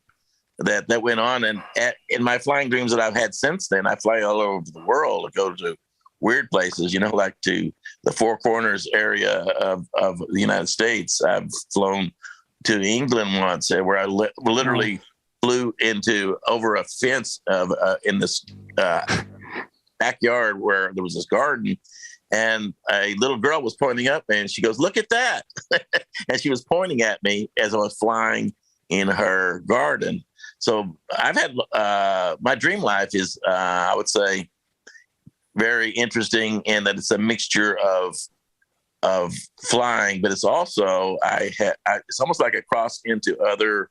that went on. And in my flying dreams that I've had since then, I fly all over the world. I go to weird places, you know, like to the Four Corners area of the United States. I've flown to England once, where I literally flew over a fence in this backyard where there was this garden, and a little girl was pointing up, and she goes, "Look at that!" And she was pointing at me as I was flying in her garden. So I've had my dream life is, I would say, very interesting in that it's a mixture of flying, but it's also it's almost like I cross into other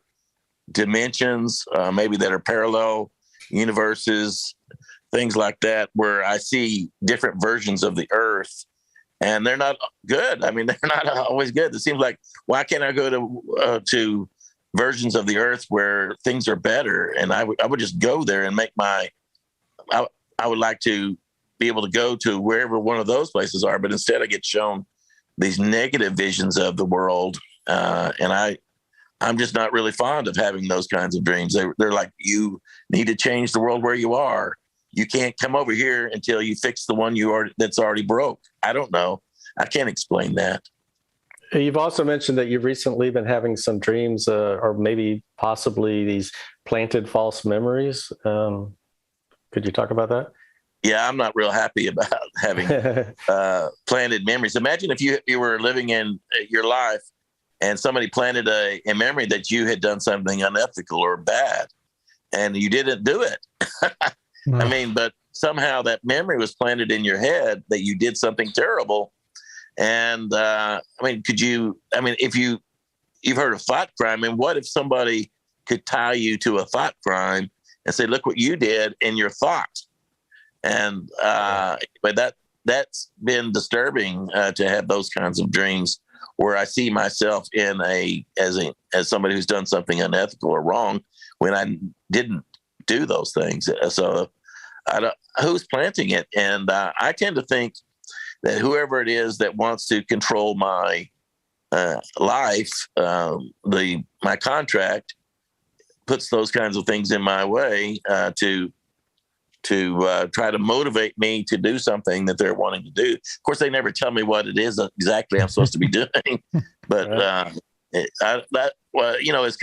dimensions, maybe that are parallel universes, things like that, where I see different versions of the Earth, and they're not good. I mean, they're not always good. It seems like, why can't I go to versions of the Earth where things are better? And I would just go there and make I would like to be able to go to wherever one of those places are, but instead I get shown these negative visions of the world, and I'm just not really fond of having those kinds of dreams. They're like, you need to change the world where you are. You can't come over here until you fix the one that's already broke. I don't know. I can't explain that. You've also mentioned that you've recently been having some dreams, or maybe possibly these planted false memories. Could you talk about that? Yeah, I'm not real happy about having planted memories. Imagine if you were living in your life and somebody planted a memory that you had done something unethical or bad, and you didn't do it. I mean, but somehow that memory was planted in your head that you did something terrible. And if you've heard of thought crime, and what if somebody could tie you to a thought crime and say, look what you did in your thought? And but that's been disturbing to have those kinds of dreams where I see myself as somebody who's done something unethical or wrong when I didn't do those things. So who's planting it? And I tend to think that whoever it is that wants to control my life, my contract, puts those kinds of things in my way to try to motivate me to do something that they're wanting to do. Of course, they never tell me what it is exactly I'm supposed to be doing, but it's kind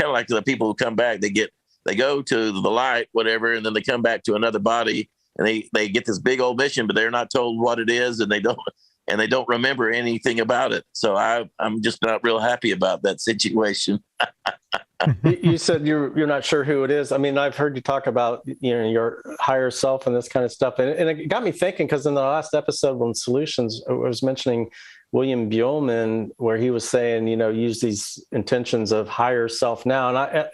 of like the people who come back. They get they go to the light, whatever, and then they come back to another body, and they get this big old mission, but they're not told what it is, and they don't remember anything about it. So I'm just not real happy about that situation. You said you're not sure who it is. I mean, I've heard you talk about, your higher self and this kind of stuff, and it got me thinking, because in the last episode on Solutions, I was mentioning William Buellman, where he was saying, use these intentions of higher self now, and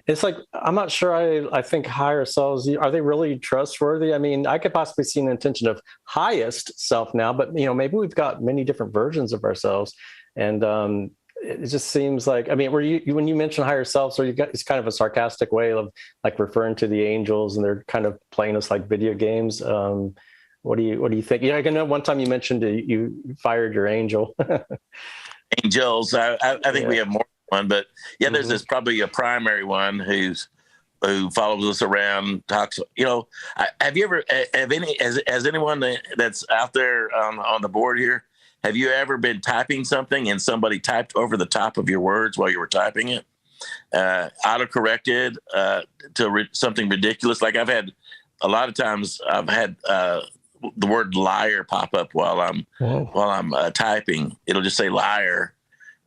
it's like, I'm not sure. I think higher selves, are they really trustworthy? I mean, I could possibly see an intention of highest self now, but maybe we've got many different versions of ourselves, and it just seems like, I mean, when you mention higher selves, or it's kind of a sarcastic way of like referring to the angels, and they're kind of playing us like video games. What do you think? I know one time you mentioned you fired your angel. Angels. I think we have more than one, but there's this probably a primary one who follows us around, talks. Have you ever has anyone that's out there on the board here? Have you ever been typing something and somebody typed over the top of your words while you were typing it? Auto-corrected to something ridiculous. Like a lot of times I've had the word liar pop up while I'm typing. It'll just say liar,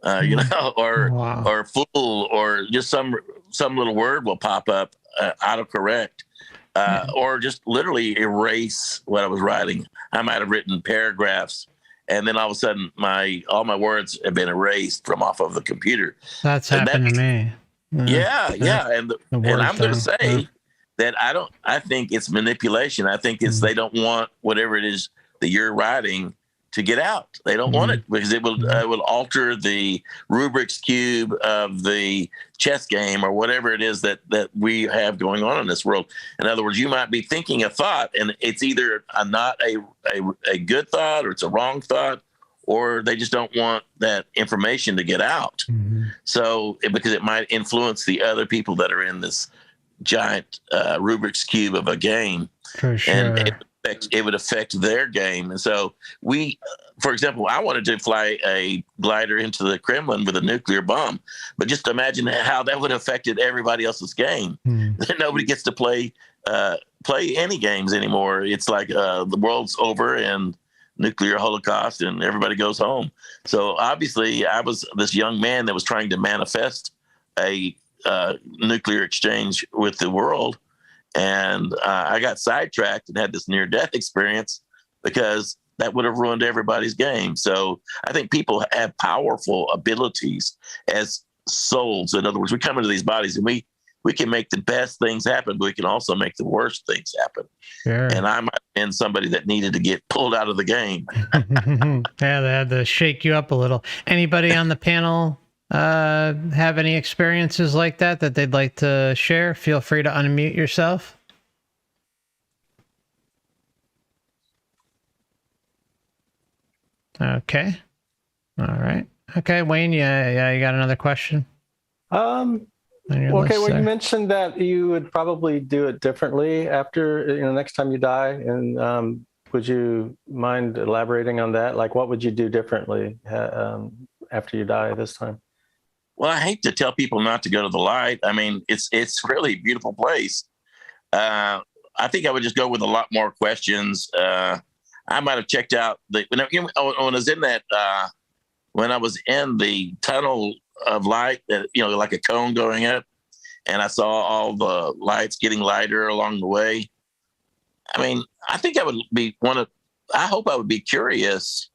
or fool, or just some little word will pop up, auto-correct, or just literally erase what I was writing. I might have written paragraphs, and then all of a sudden all my words have been erased from off of the computer. That's happened to me. Yeah. And I'm going to say that I think it's manipulation. I think it's they don't want whatever it is that you're writing to get out. They don't want it, because it will alter the Rubik's Cube of the chess game, or whatever it is that we have going on in this world. In other words, you might be thinking a thought, and it's either not a good thought, or it's a wrong thought, or they just don't want that information to get out. So because it might influence the other people that are in this giant Rubik's Cube of a game. For sure. And it would affect their game. And so for example, I wanted to fly a glider into the Kremlin with a nuclear bomb, but just imagine how that would have affected everybody else's game. Nobody gets to play any games anymore. It's like the world's over and nuclear holocaust, and everybody goes home. So obviously I was this young man that was trying to manifest a nuclear exchange with the world. And I got sidetracked and had this near-death experience, because that would have ruined everybody's game. So I think people have powerful abilities as souls. In other words, we come into these bodies and we can make the best things happen, but we can also make the worst things happen. Sure. And I might have been somebody that needed to get pulled out of the game. Yeah, they had to shake you up a little. Anybody on the panel have any experiences like that they'd like to share? Feel free to unmute yourself. Okay. All right. Okay, Wayne, yeah, you got another question? Okay, well, you mentioned that you would probably do it differently after, next time you die, and would you mind elaborating on that? Like, what would you do differently after you die this time? Well, I hate to tell people not to go to the light. I mean, it's really a beautiful place. I think I would just go with a lot more questions. I might have checked out when I was in the tunnel of light, that like a cone going up, and I saw all the lights getting lighter along the way. I mean, I think I would I hope I would be curious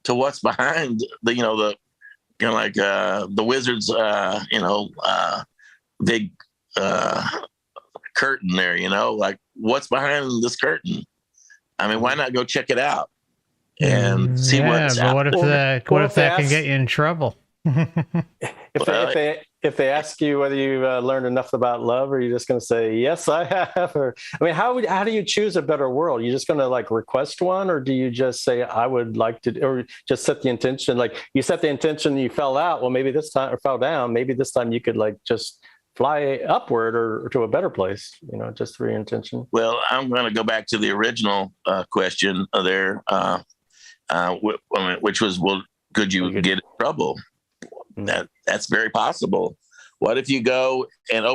to what's behind the wizard's, big curtain there, like what's behind this curtain? I mean, why not go check it out and see what's out? What if that can get you in trouble? If they ask you whether you learned enough about love, are you just going to say, yes, I have? Or, I mean, how do you choose a better world? You just going to request one, or do you just say, I would like to, or just set the intention? Like you set the intention, you fell out. Well, maybe this time, or fell down. Maybe this time you could just fly upward or to a better place, just through your intention. Well, I'm going to go back to the original question there, which was, well, could you get in trouble? That's very possible. What if you go and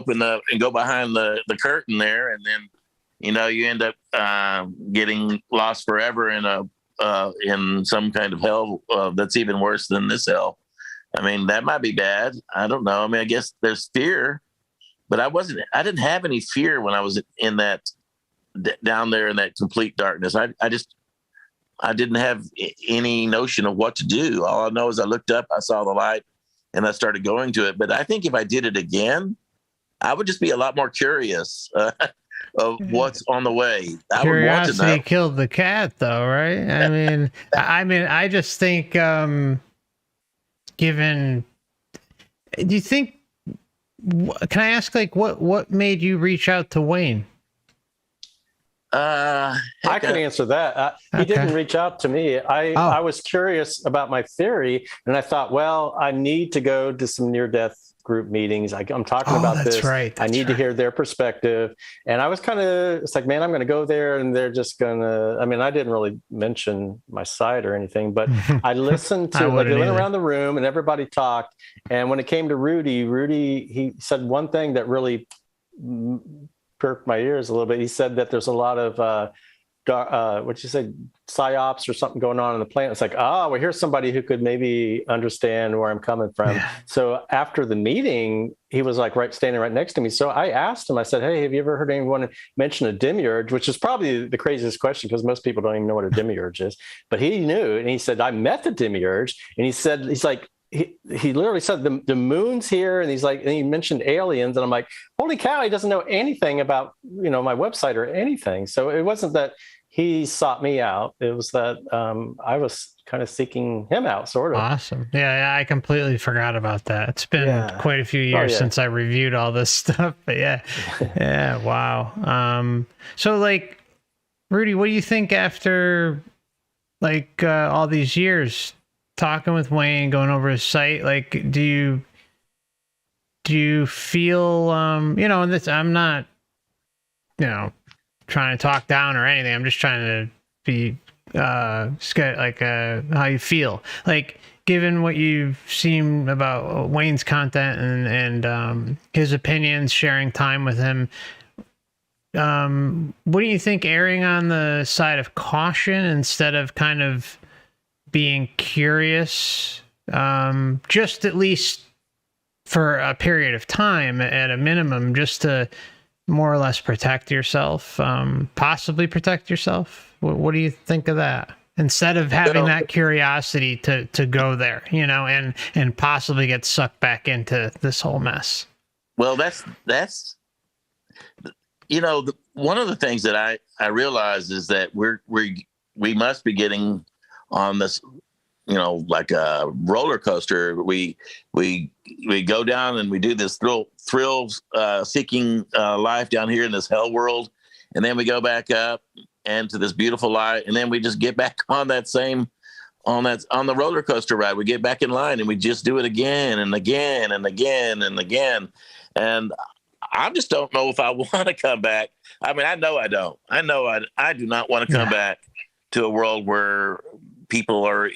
go behind the curtain there, and then, you end up getting lost forever in some kind of hell that's even worse than this hell. I mean, that might be bad. I don't know. I mean, I guess there's fear, but I didn't have any fear when I was in that down there in that complete darkness. I didn't have any notion of what to do. All I know is I looked up, I saw the light, and I started going to it. But I think if I did it again, I would just be a lot more curious of what's on the way. Curiosity would want to know. Killed the cat, though, right? I just think, do you think? Can I ask, like, what made you reach out to Wayne? I can answer that. He didn't reach out to me. I was curious about my theory, and I thought, well, I need to go to some near-death group meetings. I'm talking about this. I need to hear their perspective. And I was it's like, man, I'm going to go there, and they're just going to, I mean, I didn't really mention my site or anything, but I listened to, like, they went around the room and everybody talked. And when it came to Rudy, he said one thing that really perked my ears a little bit. He said that there's a lot of what'd you say, psyops or something going on the planet. It's like, well, here's somebody who could maybe understand where I'm coming from. Yeah. So after the meeting, he was like standing right next to me. So I asked him, I said, hey, have you ever heard anyone mention a demiurge? Which is probably the craziest question, because most people don't even know what a demiurge is. But he knew, and he said, I met the demiurge. And he said, he's like, he literally said the moon's here, and and he mentioned aliens, and I'm like, holy cow, he doesn't know anything about my website or anything. So it wasn't that he sought me out; it was that I was kind of seeking him out, sort of. Awesome, yeah, I completely forgot about that. It's been quite a few years since I reviewed all this stuff, but yeah, wow. So, like, Rudy, what do you think after all these years? Talking with Wayne, going over his site, like, do you feel, and this, I'm not, trying to talk down or anything. I'm just trying to be, how you feel, like, given what you've seen about Wayne's content and his opinions, sharing time with him. What do you think, erring on the side of caution instead of kind of being curious, just at least for a period of time at a minimum, just to more or less protect yourself, possibly protect yourself? What do you think of that? Instead of having that curiosity to go there, and possibly get sucked back into this whole mess. Well, that's one of the things that I realize is that we must be getting on this, like a roller coaster. We go down and we do this thrill seeking life down here in this hell world, and then we go back up and to this beautiful light, and then we just get back on the roller coaster ride. We get back in line and we just do it again and again and again and again. And I just don't know if I want to come back. I mean, I know I don't. I know I do not want to come back to a world where people are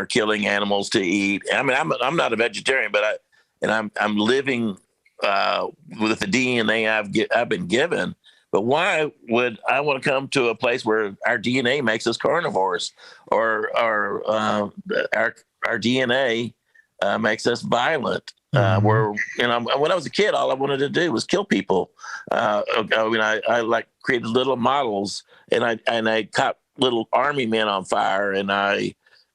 killing animals to eat. I mean, I'm not a vegetarian, but I'm living with the DNA I've been given. But why would I want to come to a place where our DNA makes us carnivores, or our DNA makes us violent? Where when I was a kid, all I wanted to do was kill people. I created little models, and I caught little army men on fire, and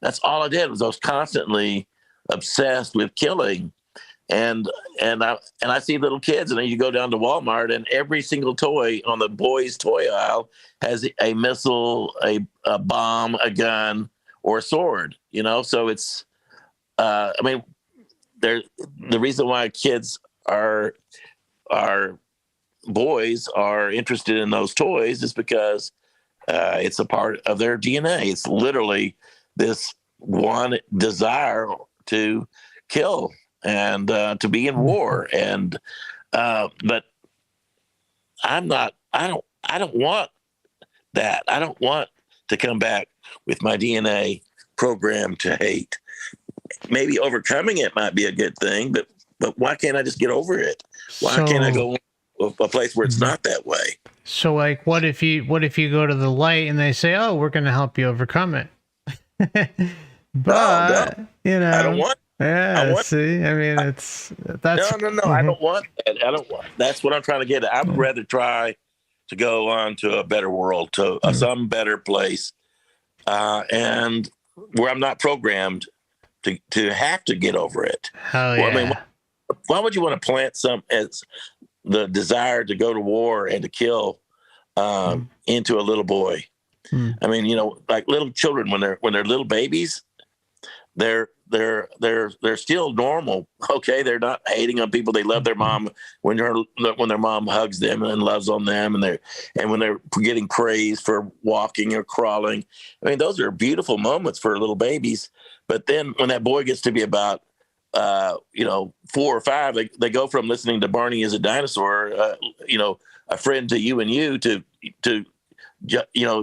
that's all I did. I was constantly obsessed with killing. And I see little kids, and then you go down to Walmart, and every single toy on the boys' toy aisle has a missile, a bomb, a gun, or a sword. So it's the reason why kids are boys are interested in those toys is because it's a part of their DNA. It's literally this one desire to kill and to be in war. And but I don't want that. I don't want to come back with my DNA programmed to hate. Maybe overcoming it might be a good thing, but but why can't I just get over it? Why can't I go to a place where it's not that way? So like, what if you go to the light and they say, oh, we're going to help you overcome it? But no, you know, I don't want. Yeah, see, I mean, that's no. I don't want that. I don't want. That's what I'm trying to get at. I would rather try to go on to a better world, to some better place, and where I'm not programmed to have to get over it. Hell yeah. Well, I mean, why would you want to plant the desire to go to war and to kill into a little boy? I mean, you know, like little children when they're little babies, they're still normal. Okay, they're not hating on people. They love their mom when their mom hugs them and loves on them, and when they're getting praised for walking or crawling. I mean, those are beautiful moments for little babies. But then when that boy gets to be about 4 or 5, they go from listening to Barney as a dinosaur, a friend to you and you, to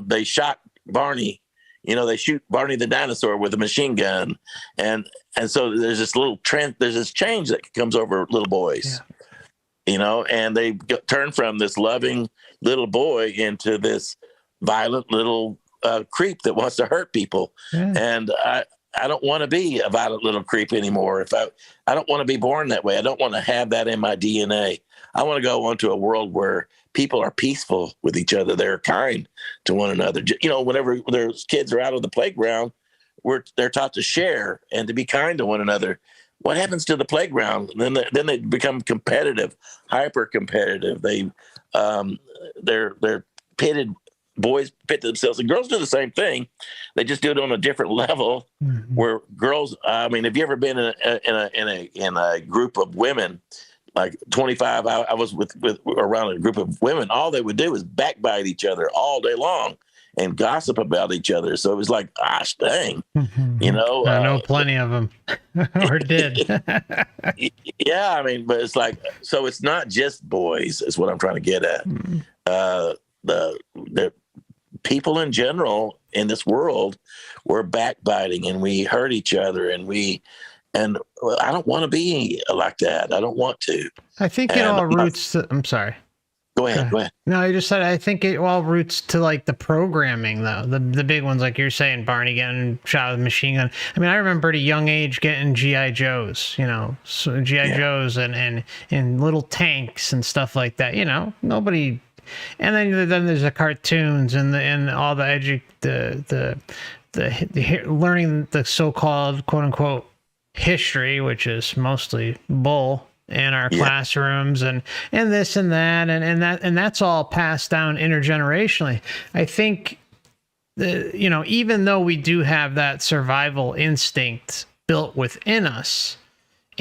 they shot Barney. They shoot Barney the dinosaur with a machine gun, and so there's this little trend. There's this change that comes over little boys, and they turn from this loving little boy into this violent little creep that wants to hurt people. Yeah. And I don't want to be a violent little creep anymore. I don't want to be born that way. I don't want to have that in my DNA. I want to go on to a world where people are peaceful with each other. They're kind to one another. Whenever there's kids are out of the playground, they're taught to share and to be kind to one another. What happens to the playground? Then they become competitive, hyper competitive. They're pitted. Boys pit themselves, and girls do the same thing. They just do it on a different level. Mm-hmm. Where girls, I mean, have you ever been in a group of women? Like 25, I was with around a group of women. All they would do is backbite each other all day long and gossip about each other. So it was like, gosh, dang, I know plenty of them, or did. Yeah, I mean, but it's like, so it's not just boys, is what I'm trying to get at. The people in general in this world, we're backbiting and we hurt each other, and I don't want to be like that. I don't want to. I think it all roots to, I'm sorry. Go ahead. No, I just said, I think it all roots to like the programming though. The big ones, like you're saying, Barney getting shot with a machine gun. I mean, I remember at a young age getting G.I. Joes, so G.I. Joes and little tanks and stuff like that, nobody. And then there's the cartoons and all the learning the so-called quote unquote history, which is mostly bull in our classrooms and this and that and that's all passed down intergenerationally. I think even though we do have that survival instinct built within us,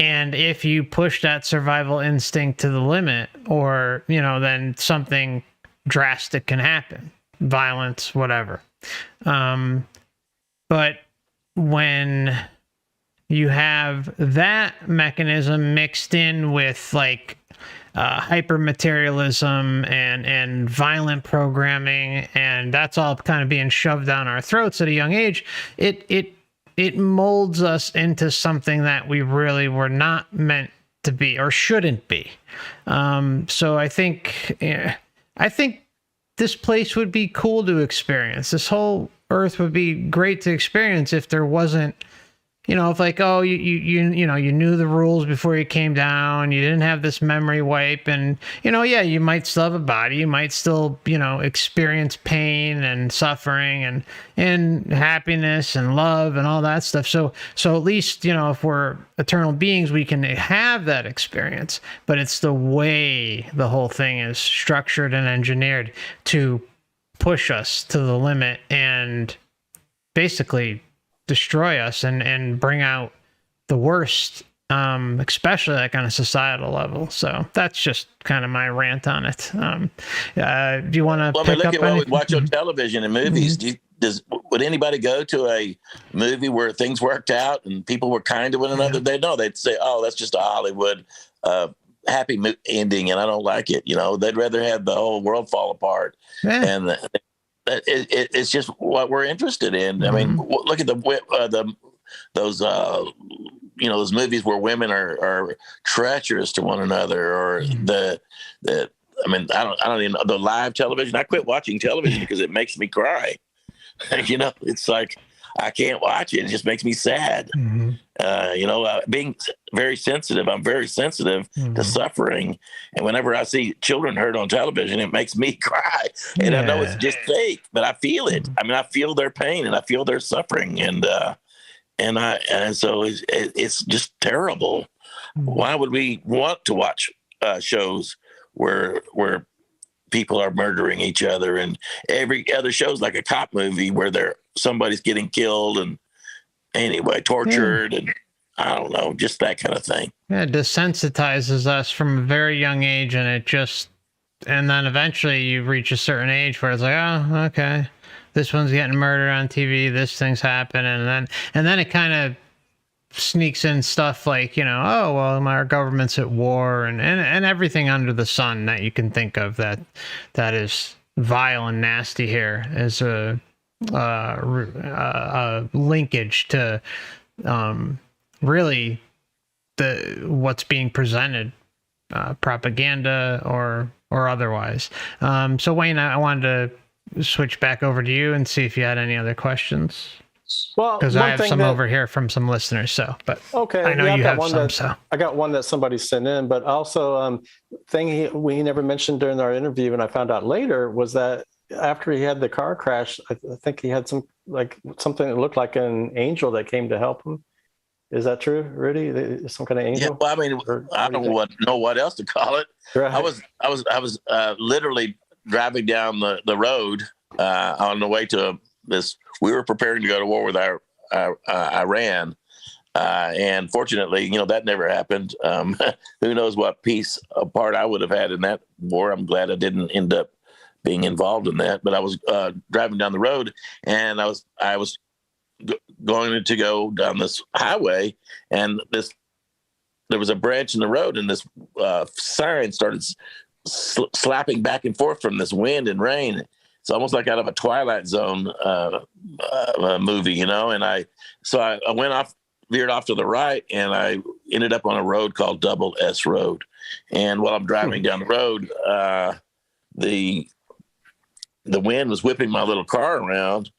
and if you push that survival instinct to the limit, or, then something drastic can happen, violence, whatever. But when you have that mechanism mixed in with like hypermaterialism and violent programming, and that's all kind of being shoved down our throats at a young age, it molds us into something that we really were not meant to be or shouldn't be. So I think this place would be cool to experience. This whole earth would be great to experience if there wasn't, if like, oh, you knew the rules before you came down, you didn't have this memory wipe, and you might still have a body, you might still experience pain and suffering and happiness and love and all that stuff. So at least if we're eternal beings, we can have that experience. But it's the way the whole thing is structured and engineered to push us to the limit and basically destroy us and bring out the worst, especially like on a societal level. So that's just kind of my rant on it. Do you want to pick up what we watch on television and movies? Would anybody go to a movie where things worked out and people were kind to one another? They'd say, oh, that's just a Hollywood happy ending, and I don't like it. They'd rather have the whole world fall apart. And it's just what we're interested in. I mean, look at those those movies where women are treacherous to one another, or I don't even know, the live television. I quit watching television because it makes me cry. It's like I can't watch it. It just makes me sad. Being very sensitive, I'm very sensitive to suffering. And whenever I see children hurt on television, it makes me cry. And I know it's just fake, but I feel it. I mean, I feel their pain and I feel their suffering. And so it's just terrible. Why would we want to watch shows where people are murdering each other, and every other show's like a cop movie where somebody's getting killed and tortured, and I don't know, just that kind of thing. Yeah, it desensitizes us from a very young age, and then eventually you reach a certain age where it's like, oh, okay, this one's getting murdered on TV, this thing's happening, and then it kind of sneaks in stuff like, oh, well, our government's at war, and everything under the sun that you can think of that is vile and nasty here is a linkage to really what's being presented, propaganda or otherwise. So Wayne, I wanted to switch back over to you and see if you had any other questions. Well, because I have some over here from some listeners. But okay, I know you have some. So I got one that somebody sent in, but also thing we never mentioned during our interview, and I found out later, was that after he had the car crash, I think he had something that looked like an angel that came to help him. Is that true, Rudy? Some kind of angel? Yeah, well, I mean, I don't know what else to call it. Right. I was literally driving down the road on the way to this. We were preparing to go to war with Iran, and fortunately, that never happened. Who knows what part I would have had in that war? I'm glad I didn't end up being involved in that. But I was driving down the road, and I was going to go down this highway, and there was a branch in the road, and this siren started slapping back and forth from this wind and rain. It's almost like out of a Twilight Zone movie, and I went off, veered off to the right, and I ended up on a road called Double S Road. And while I'm driving down the road, the wind was whipping my little car around,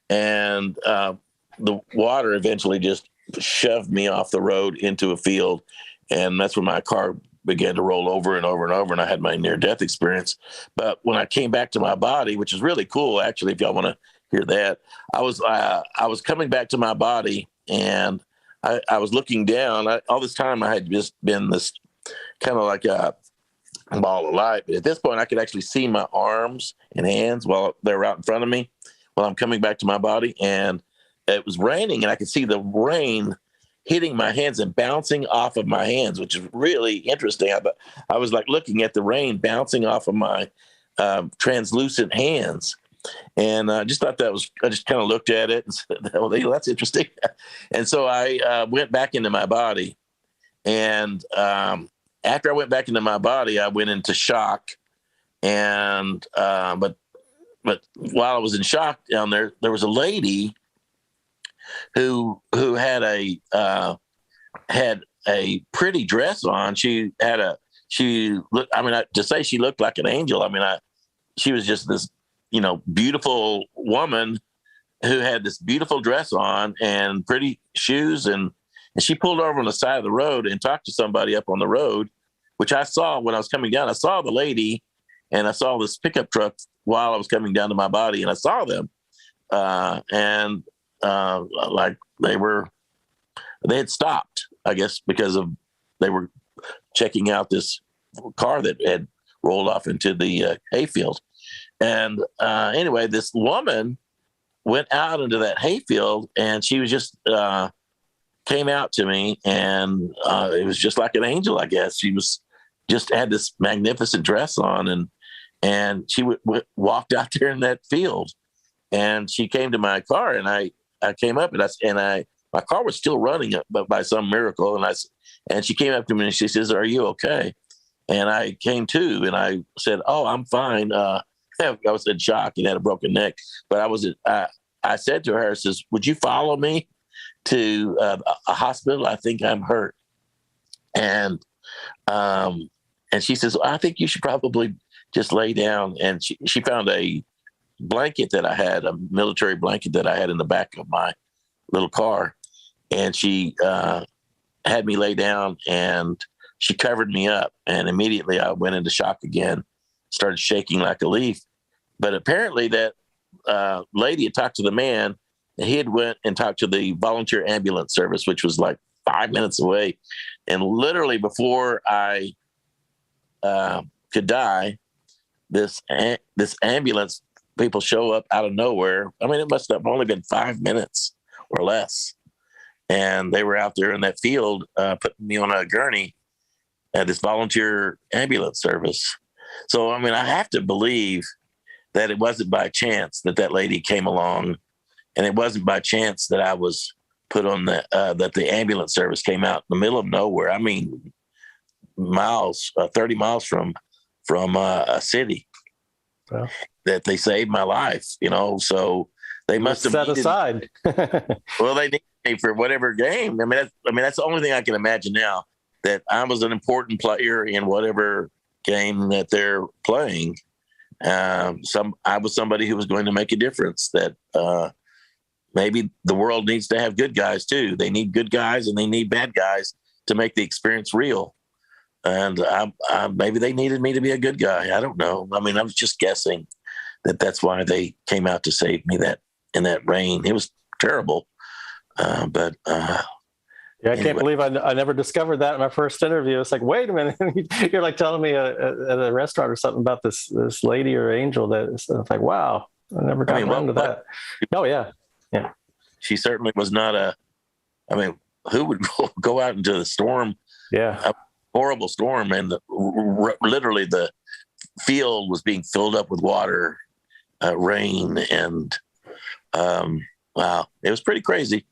and the water eventually just shoved me off the road into a field, and that's when my car began to roll over and over and over, and I had my near-death experience. But when I came back to my body, which is really cool, actually, if y'all want to hear that, I was coming back to my body, and I was looking down. All this time, I had just been this kind of like a ball of light. But at this point, I could actually see my arms and hands while they were out in front of me while I'm coming back to my body. And it was raining, and I could see the rain hitting my hands and bouncing off of my hands, which is really interesting. I was like looking at the rain bouncing off of my translucent hands. And I just thought I just kind of looked at it and said, well, that's interesting. And so I went back into my body. And after I went back into my body, I went into shock. And, but while I was in shock down there, there was a lady who had a pretty dress on. To say she looked like an angel. She was just this, beautiful woman who had this beautiful dress on and pretty shoes. And she pulled over on the side of the road and talked to somebody up on the road, which I saw when I was coming down. I saw the lady, and I saw this pickup truck while I was coming down to my body, and I saw them. Like they had stopped, I guess, because they were checking out this car that had rolled off into the hayfield. And anyway, this woman went out into that hayfield, and she was just came out to me, and it was just like an angel, I guess. She was just had this magnificent dress on, and she walked out there in that field, and she came to my car, and I came up, and my car was still running, but by some miracle. And she came up to me, and she says, "Are you okay?" And I came to, and I said, "Oh, I'm fine." I was in shock and had a broken neck, but I said to her, I says, "Would you follow me?" to a hospital. I think I'm hurt. And she says, I think you should probably just lay down. And she found a blanket that I had, a military blanket that I had in the back of my little car. And she had me lay down, and she covered me up. And immediately I went into shock again, started shaking like a leaf. But apparently that lady had talked to the man, and he had went and talked to the volunteer ambulance service, which was like 5 minutes away. And literally before I could die, this ambulance people show up out of nowhere. I mean, it must have only been 5 minutes or less. And they were out there in that field putting me on a gurney at this volunteer ambulance service. So, I mean, I have to believe that it wasn't by chance that lady came along, and it wasn't by chance that I was put on that the ambulance service came out in the middle of nowhere. I mean, miles, 30 miles from a city. Well, that they saved my life, so they must have set aside. Well, they need me for whatever game. I mean, that's the only thing I can imagine now, that I was an important player in whatever game that they're playing. I was somebody who was going to make a difference, that maybe the world needs to have good guys too. They need good guys and they need bad guys to make the experience real. And maybe they needed me to be a good guy. I don't know. I mean, I was just guessing that's why they came out to save me in that rain. It was terrible. I can't believe I never discovered that in my first interview. It's like, wait a minute, you're like telling me at a restaurant or something about this lady or angel. It's like, wow, I never got around to that. Oh yeah. She certainly was not who would go out into the storm? Yeah. A horrible storm, and literally the field was being filled up with water, rain, and wow, it was pretty crazy.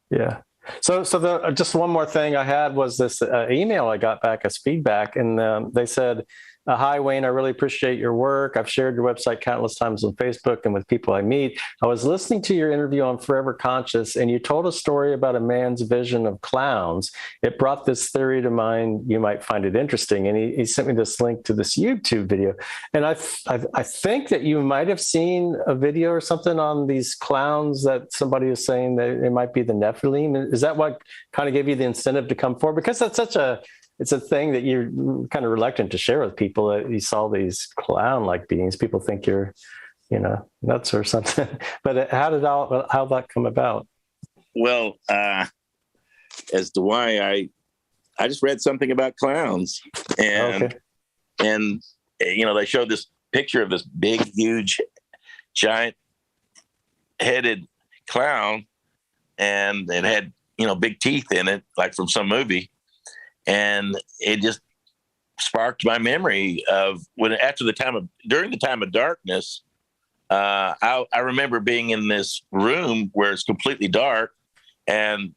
Yeah. So just one more thing I had was this email I got back as feedback, and they said, hi, Wayne, I really appreciate your work. I've shared your website countless times on Facebook and with people I meet. I was listening to your interview on Forever Conscious, and you told a story about a man's vision of clowns. It brought this theory to mind. You might find it interesting. And he sent me this link to this YouTube video. And I think that you might have seen a video or something on these clowns that somebody is saying that it might be the Nephilim. Is that what kind of gave you the incentive to come forward? Because that's it's a thing that you're kind of reluctant to share with people, that you saw these clown-like beings. People think you're, nuts or something. But how'd that come about? Well, as to why I just read something about clowns, and they showed this picture of this big, huge, giant-headed clown, and it had big teeth in it, like from some movie. And it just sparked my memory of during the time of darkness. I remember being in this room where it's completely dark, and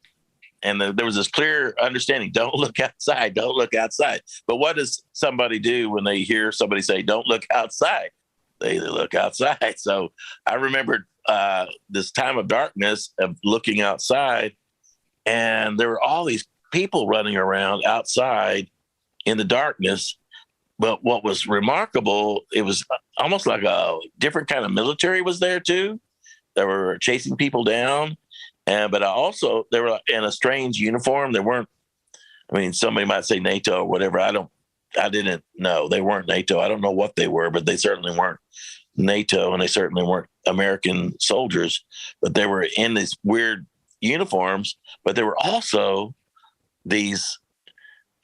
there was this clear understanding: don't look outside, don't look outside. But what does somebody do when they hear somebody say, "Don't look outside"? They look outside. So I remembered this time of darkness of looking outside, and there were all these people running around outside in the darkness. But what was remarkable, it was almost like a different kind of military was there too. They were chasing people down. But also they were in a strange uniform. They weren't, somebody might say NATO or whatever. I didn't know. They weren't NATO. I don't know what they were, but they certainly weren't NATO, and they certainly weren't American soldiers, but they were in these weird uniforms. But they were also these,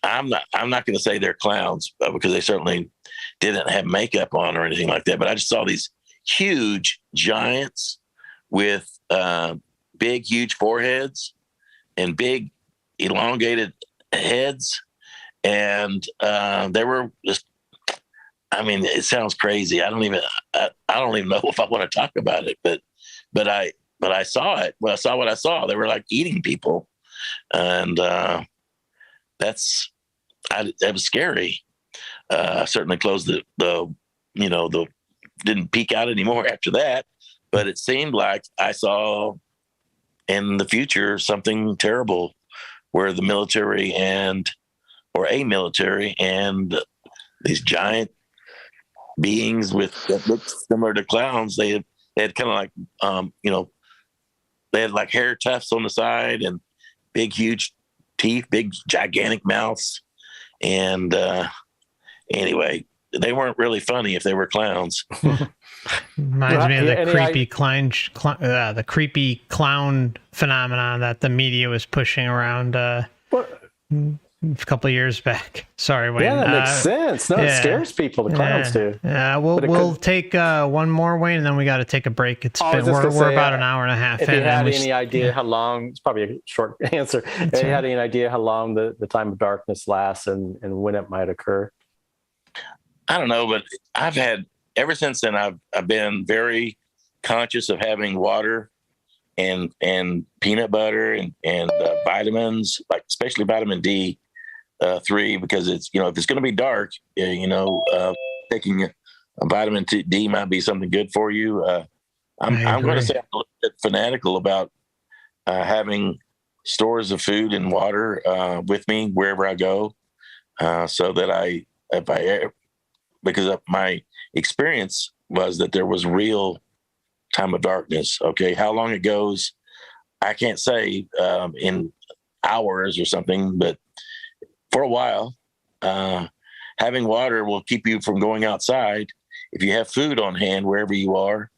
I'm not going to say they're clowns, because they certainly didn't have makeup on or anything like that. But I just saw these huge giants with big, huge foreheads and big, elongated heads. And they were just, it sounds crazy. I don't even know if I want to talk about it, but I saw it. When I saw what I saw, they were like eating people. And that was scary. Certainly closed didn't peek out anymore after that. But it seemed like I saw in the future something terrible where the military or a military and these giant beings that look similar to clowns. They had kind of like, they had like hair tufts on the side and big, huge teeth, big, gigantic mouths. And anyway, they weren't really funny if they were clowns. Reminds me of the creepy clown phenomenon that the media was pushing around a couple of years back. Sorry, Wayne. Yeah, that makes sense. No, it scares people. The clowns do. We'll take one more, Wayne, and then we got to take a break. We're about an hour and a half. If you had any idea how long, it's probably a short answer. If you had any idea how long the time of darkness lasts and when it might occur. I don't know, but I've had, ever since then, I've been very conscious of having water and peanut butter and vitamins, like especially vitamin D3, because it's, if it's going to be dark, taking a vitamin D might be something good for you. I'm going to say I'm a little bit fanatical about having stores of food and water with me wherever I go, so that because my experience was that there was real time of darkness. Okay. How long it goes, I can't say in hours or something, but for a while, having water will keep you from going outside. If you have food on hand, wherever you are,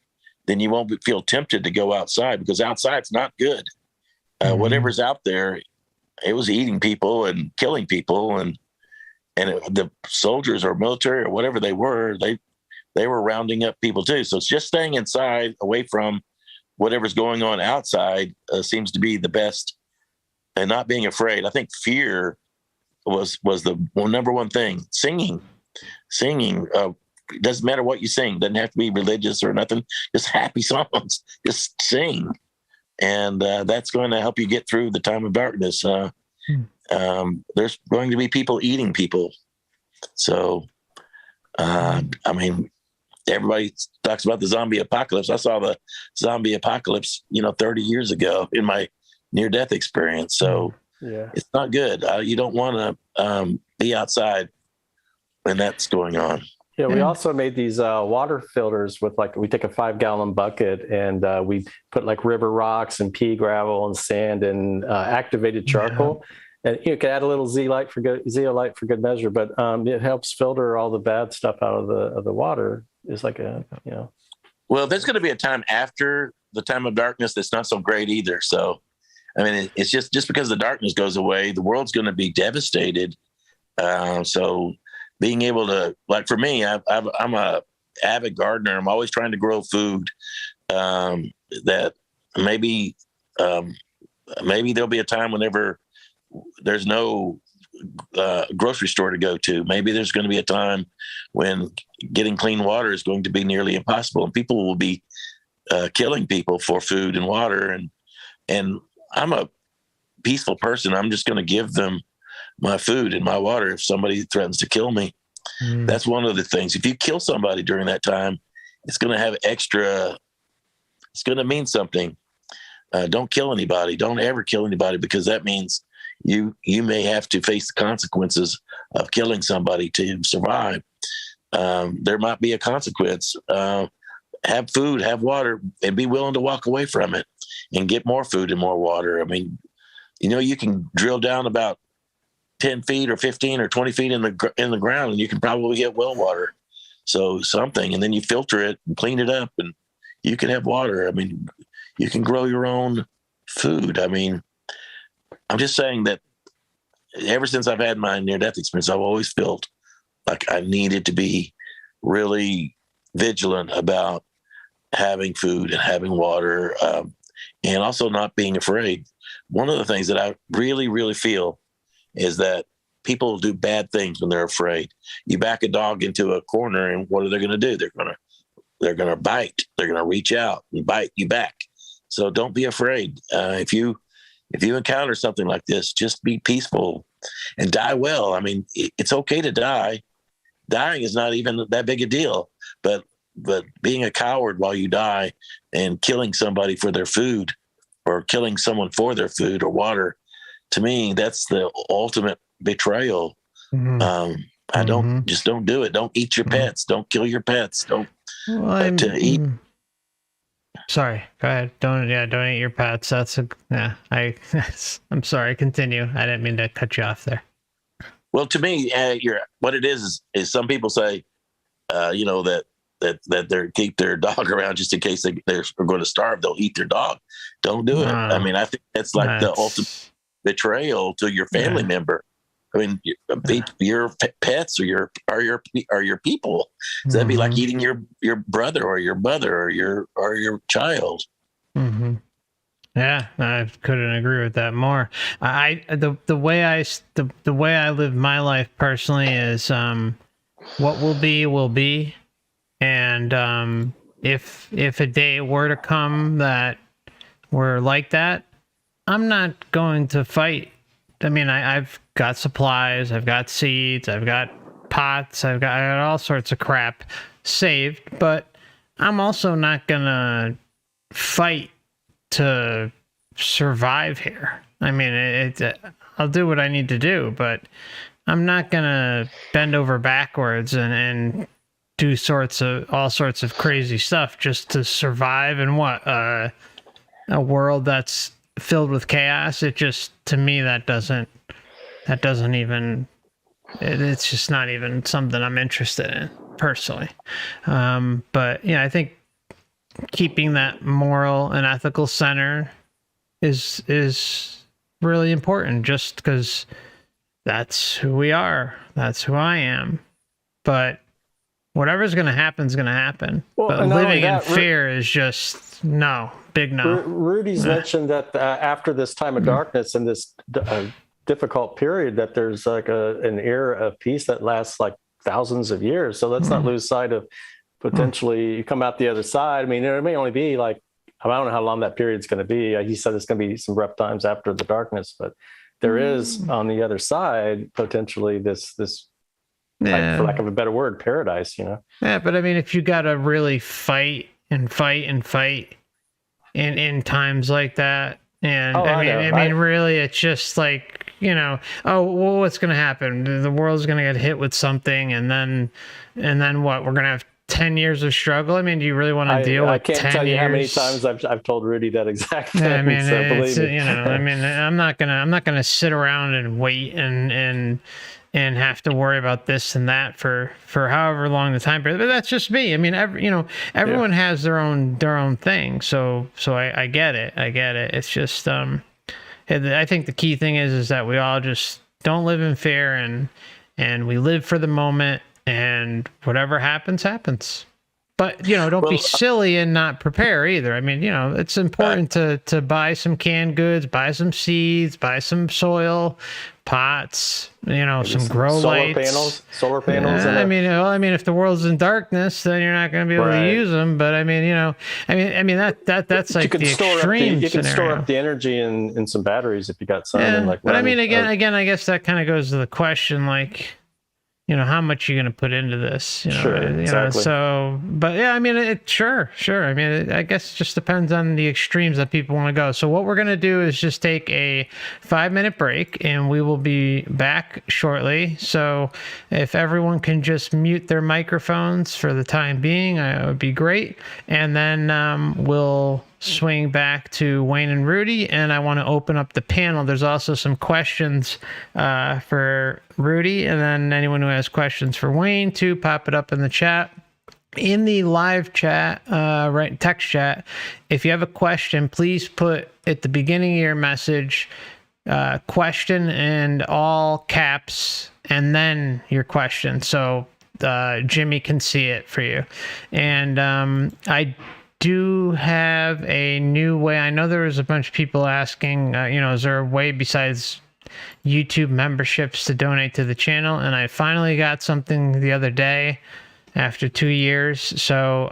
then you won't feel tempted to go outside, because outside's not good. Whatever's out there, it was eating people and killing people, and the soldiers or military or whatever they were rounding up people too. So it's just staying inside, away from whatever's going on outside, seems to be the best, and not being afraid. I think fear was the number one thing. Singing. It doesn't matter what you sing. Doesn't have to be religious or nothing. Just happy songs. Just sing, and that's going to help you get through the time of darkness. There's going to be people eating people. So, everybody talks about the zombie apocalypse. I saw the zombie apocalypse, 30 years ago in my near-death experience. So it's not good. You don't want to be outside when that's going on. Yeah, we also made these water filters with, we take a 5-gallon bucket and we put river rocks and pea gravel and sand and activated charcoal. And you can add a little zeolite for good measure, but it helps filter all the bad stuff out of the water. It's Well, there's going to be a time after the time of darkness that's not so great either. So, it's just because the darkness goes away, the world's going to be devastated. So being able to, for me, I'm a avid gardener. I'm always trying to grow food that maybe there'll be a time whenever there's no grocery store to go to. Maybe there's going to be a time when getting clean water is going to be nearly impossible, and people will be killing people for food and water. And I'm a peaceful person. I'm just going to give them my food and my water if somebody threatens to kill me. That's one of the things. If you kill somebody during that time, it's going to have it's going to mean something. Don't kill anybody. Don't ever kill anybody, because that means you may have to face the consequences of killing somebody to survive. There might be a consequence. Have food, have water, and be willing to walk away from it and get more food and more water. You can drill down about 10 feet or 15 or 20 feet in the ground, and you can probably get well water. So something, and then you filter it and clean it up, and you can have water. You can grow your own food. I'm just saying that ever since I've had my near-death experience, I've always felt like I needed to be really vigilant about having food and having water, and also not being afraid. One of the things that I really, really feel is that people do bad things when they're afraid. You back a dog into a corner, and what are they going to do? They're going to bite. They're going to reach out and bite you back. So don't be afraid. If you encounter something like this, just be peaceful and die well. It's okay to die. Dying is not even that big a deal, but being a coward while you die and killing somebody for their food or killing someone for their food or water, to me, that's the ultimate betrayal. I don't do it. Don't eat your pets. Don't kill your pets. Don't to eat. Sorry, go ahead. Don't eat your pets. I'm sorry. Continue. I didn't mean to cut you off there. Well, to me, what it is some people say, that they keep their dog around just in case they're going to starve. They'll eat their dog. Don't do it. I mean, I think that's like the ultimate betrayal to your family member. I mean, your pets or your people. So that'd be like eating your brother or your mother or your child. Yeah, I couldn't agree with that more. The way I live my life personally is what will be, and if a day were to come that were like that, I'm not going to fight. I mean, I've got supplies, I've got seeds, I've got pots, I've got all sorts of crap saved, but I'm also not gonna fight to survive here. I mean, I'll do what I need to do, but I'm not gonna bend over backwards and do all sorts of crazy stuff just to survive in a world that's filled with chaos. It just, to me, it's just not even something I'm interested in personally. But yeah, I think keeping that moral and ethical center is really important, just because that's who we are. That's who I am. But whatever's going to happen is going to happen. Well, but living in fear is just big no. Rudy's mentioned that after this time of darkness and this difficult period, that there's like an era of peace that lasts like thousands of years. So let's not lose sight of potentially you come out the other side. I mean, it may only be like, I don't know how long that period's going to be. He said it's going to be some rough times after the darkness, but there is on the other side potentially this for lack of a better word, paradise. Yeah, but I mean, if you got to really fight in times like that, and I mean, really, it's just like, what's going to happen? The world's going to get hit with something, and then what? We're going to have 10 years of struggle. I mean, do you really want to deal with 10 years? I can't tell you how many times I've told Rudy that exact thing. I mean, so believe me. I mean, I'm not gonna sit around and wait and have to worry about this and that for however long the time period. But that's just me. I mean, everyone has their own thing. So I get it. It's just I think the key thing is that we all just don't live in fear and we live for the moment, and whatever happens. But don't be silly and not prepare either. I mean, it's important to buy some canned goods, buy some seeds, buy some soil, pots, some grow lights, solar panels. I mean, if the world's in darkness, then you're not going to be able to use them. But I mean, that's like the extreme. You can store up the energy in some batteries if you got some. Yeah, but I mean, again, I guess that kind of goes to the question, like, how much you're going to put into this, Sure, exactly. So, but yeah, I mean, sure. I mean, I guess it just depends on the extremes that people want to go. So what we're going to do is just take a 5-minute break, and we will be back shortly. So if everyone can just mute their microphones for the time being, it would be great. And then we'll swing back to Wayne and Rudy, and I want to open up the panel. There's also some questions for Rudy, and then anyone who has questions for Wayne too, pop it up in the chat. In the live chat, text chat, if you have a question, please put at the beginning of your message question in all caps, and then your question, so Jimmy can see it for you. And I do have a new way. I know there was a bunch of people asking, is there a way besides YouTube memberships to donate to the channel? And I finally got something the other day after 2 years. So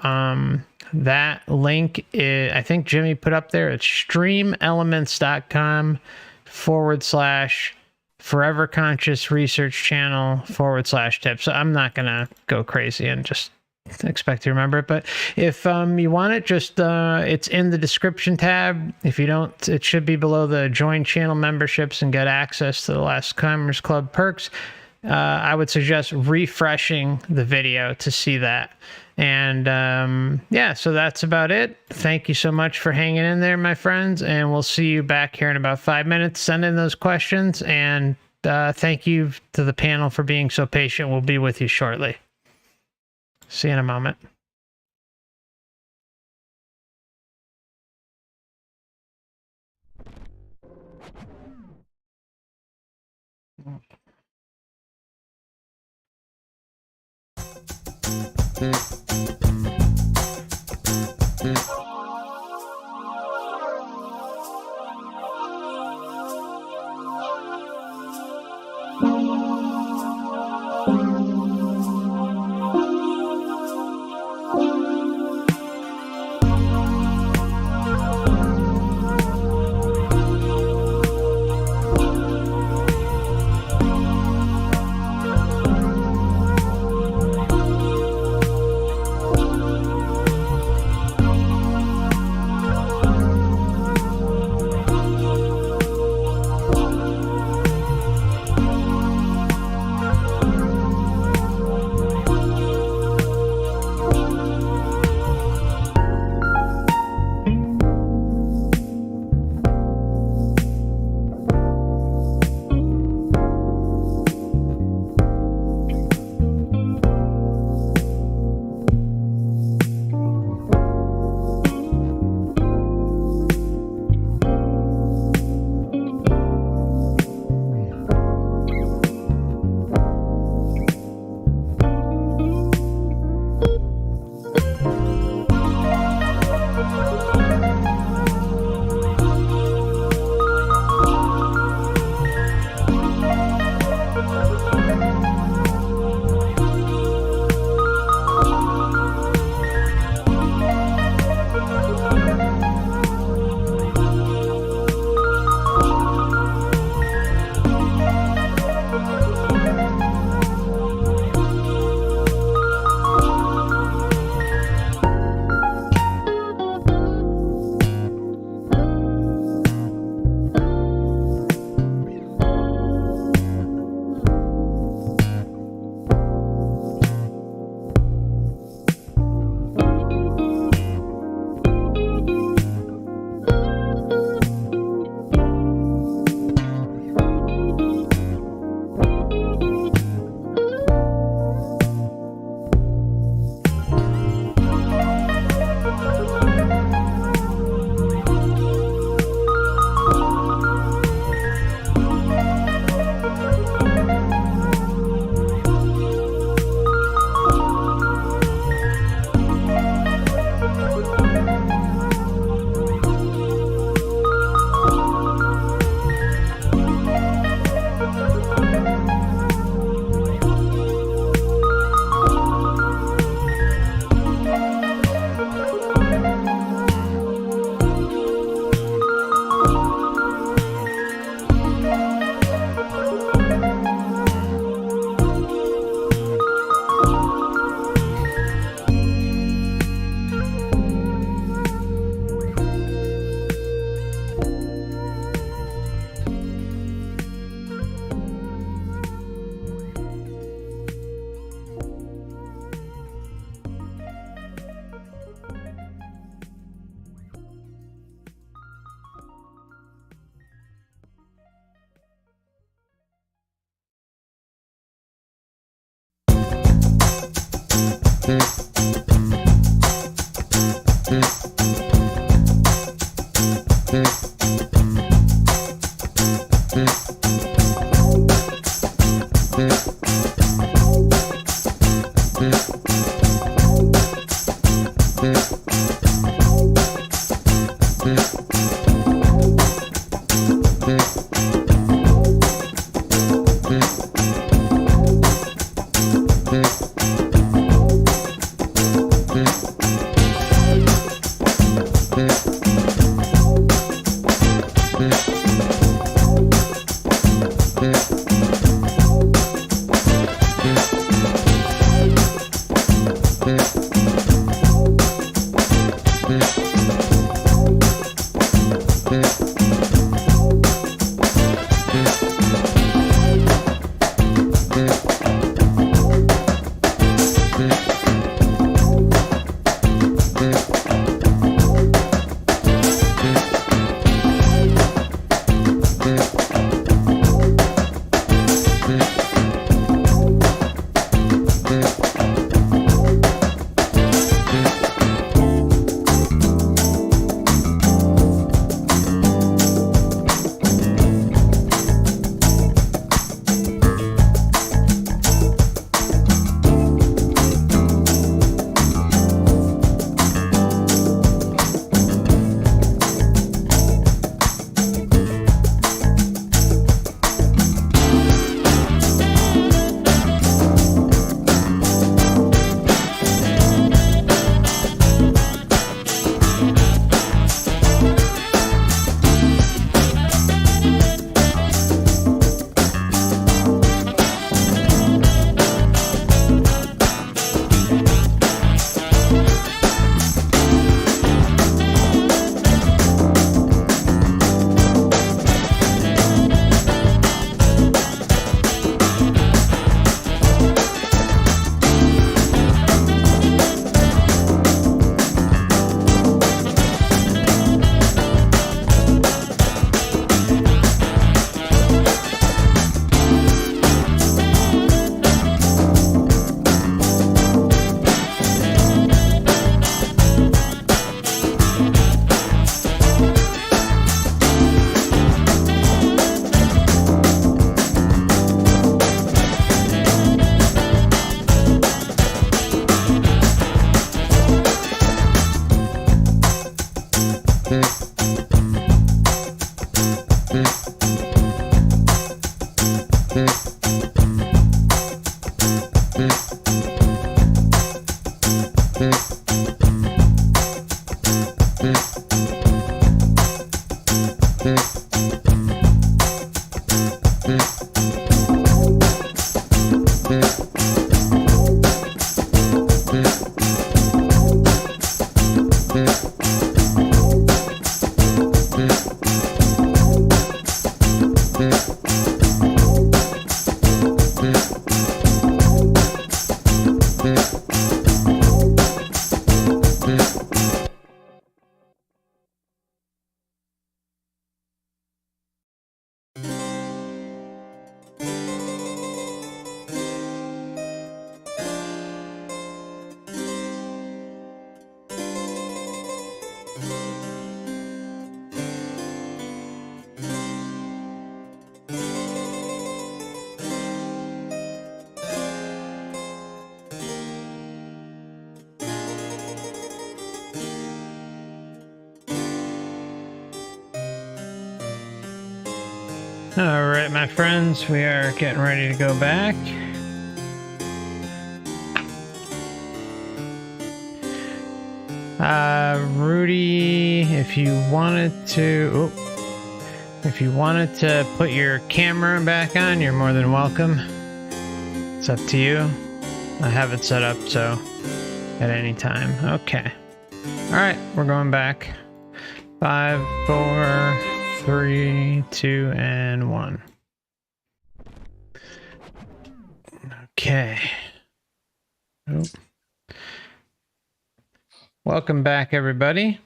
that link is, I think Jimmy put up there, it's streamelements.com/Forever Conscious Research Channel /tips. So I'm not going to go crazy and just expect to remember it. But if you want it, just it's in the description tab. If you don't, it should be below the join channel memberships and get access to the Last Climbers Club perks. I would suggest refreshing the video to see that. And yeah, so that's about it. Thank you so much for hanging in there, my friends, and we'll see you back here in about 5 minutes. Send in those questions, and thank you to the panel for being so patient. We'll be with you shortly. See you in a moment. Yeah. All right, my friends, we are getting ready to go back. Rudy, if you wanted to put your camera back on, you're more than welcome. It's up to you. I have it set up so at any time. Okay. All right, we're going back. 5, 4, 3, 2, and 1. Okay. Oh. Welcome back, everybody.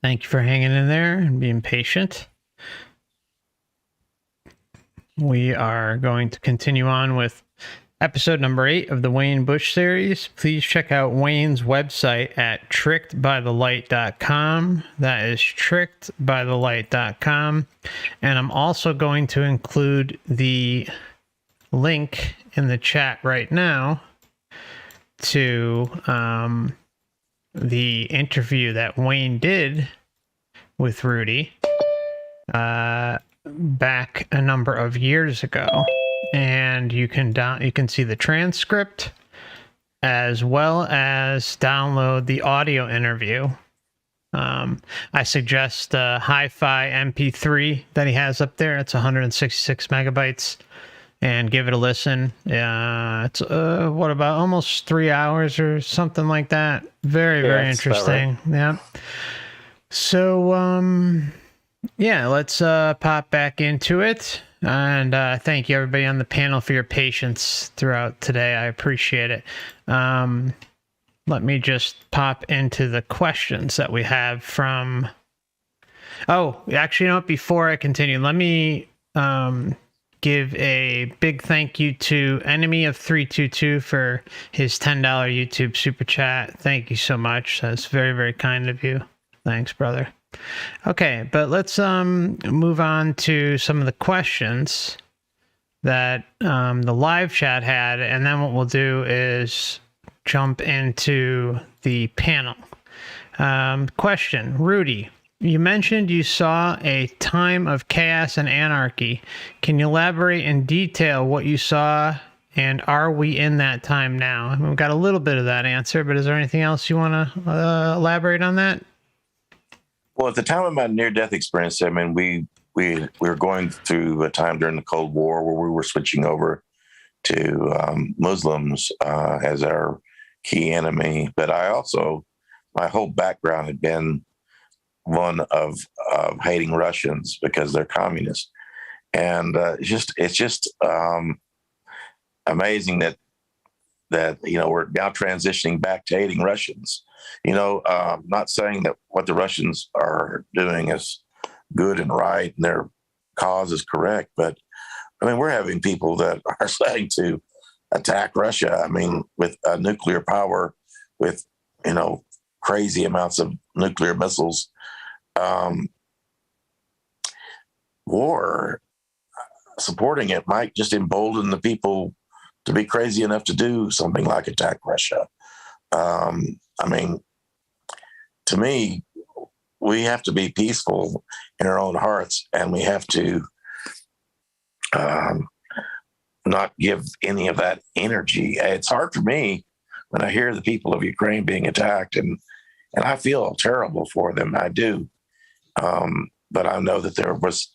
Thank you for hanging in there and being patient. We are going to continue on with episode number 8 of the Wayne Bush series. Please check out Wayne's website at trickedbythelight.com. That is trickedbythelight.com. And I'm also going to include the link in the chat right now to the interview that Wayne did with Rudy back a number of years ago. And you can see the transcript as well as download the audio interview. I suggest the hi-fi MP3 that he has up there. It's 166 megabytes, and give it a listen. It's what, about almost 3 hours or something like that. Very interesting. Right. Yeah. So yeah, let's pop back into it. And thank you, everybody on the panel, for your patience throughout today. I appreciate it. Let me just pop into the questions that we have from... Oh, actually, you know what? Before I continue, let me give a big thank you to Enemy of 322 for his $10 YouTube super chat. Thank you so much. That's very, very kind of you. Thanks, brother. Okay, but let's move on to some of the questions that the live chat had, and then what we'll do is jump into the panel. Question, Rudy, you mentioned you saw a time of chaos and anarchy. Can you elaborate in detail what you saw, and are we in that time now? I mean, we've got a little bit of that answer, but is there anything else you want to elaborate on that? Well, at the time of my near-death experience, I mean, we were going through a time during the Cold War where we were switching over to Muslims as our key enemy. But my whole background had been one of hating Russians because they're communists. And it's just amazing that we're now transitioning back to hating Russians. Not saying that what the Russians are doing is good and right and their cause is correct, but I mean, we're having people that are starting to attack Russia. I mean, with nuclear power, with, crazy amounts of nuclear missiles. War, supporting it might just embolden the people to be crazy enough to do something like attack Russia. I mean, to me, we have to be peaceful in our own hearts, and we have to not give any of that energy. It's hard for me when I hear the people of Ukraine being attacked, and I feel terrible for them. I do. But I know that there was,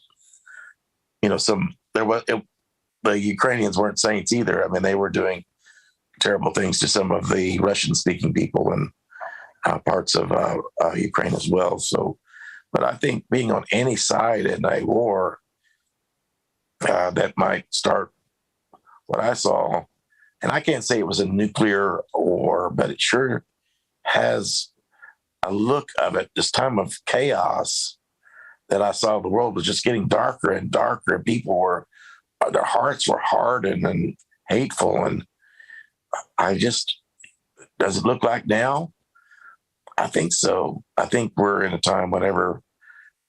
the Ukrainians weren't saints either. I mean, they were doing terrible things to some of the Russian-speaking people in parts of Ukraine as well. So, but I think being on any side in a war that might start what I saw, and I can't say it was a nuclear war, but it sure has a look of it. This time of chaos that I saw, the world was just getting darker and darker, and people were, their hearts were hardened and hateful. And does it look like now? I think so. I think we're in a time whenever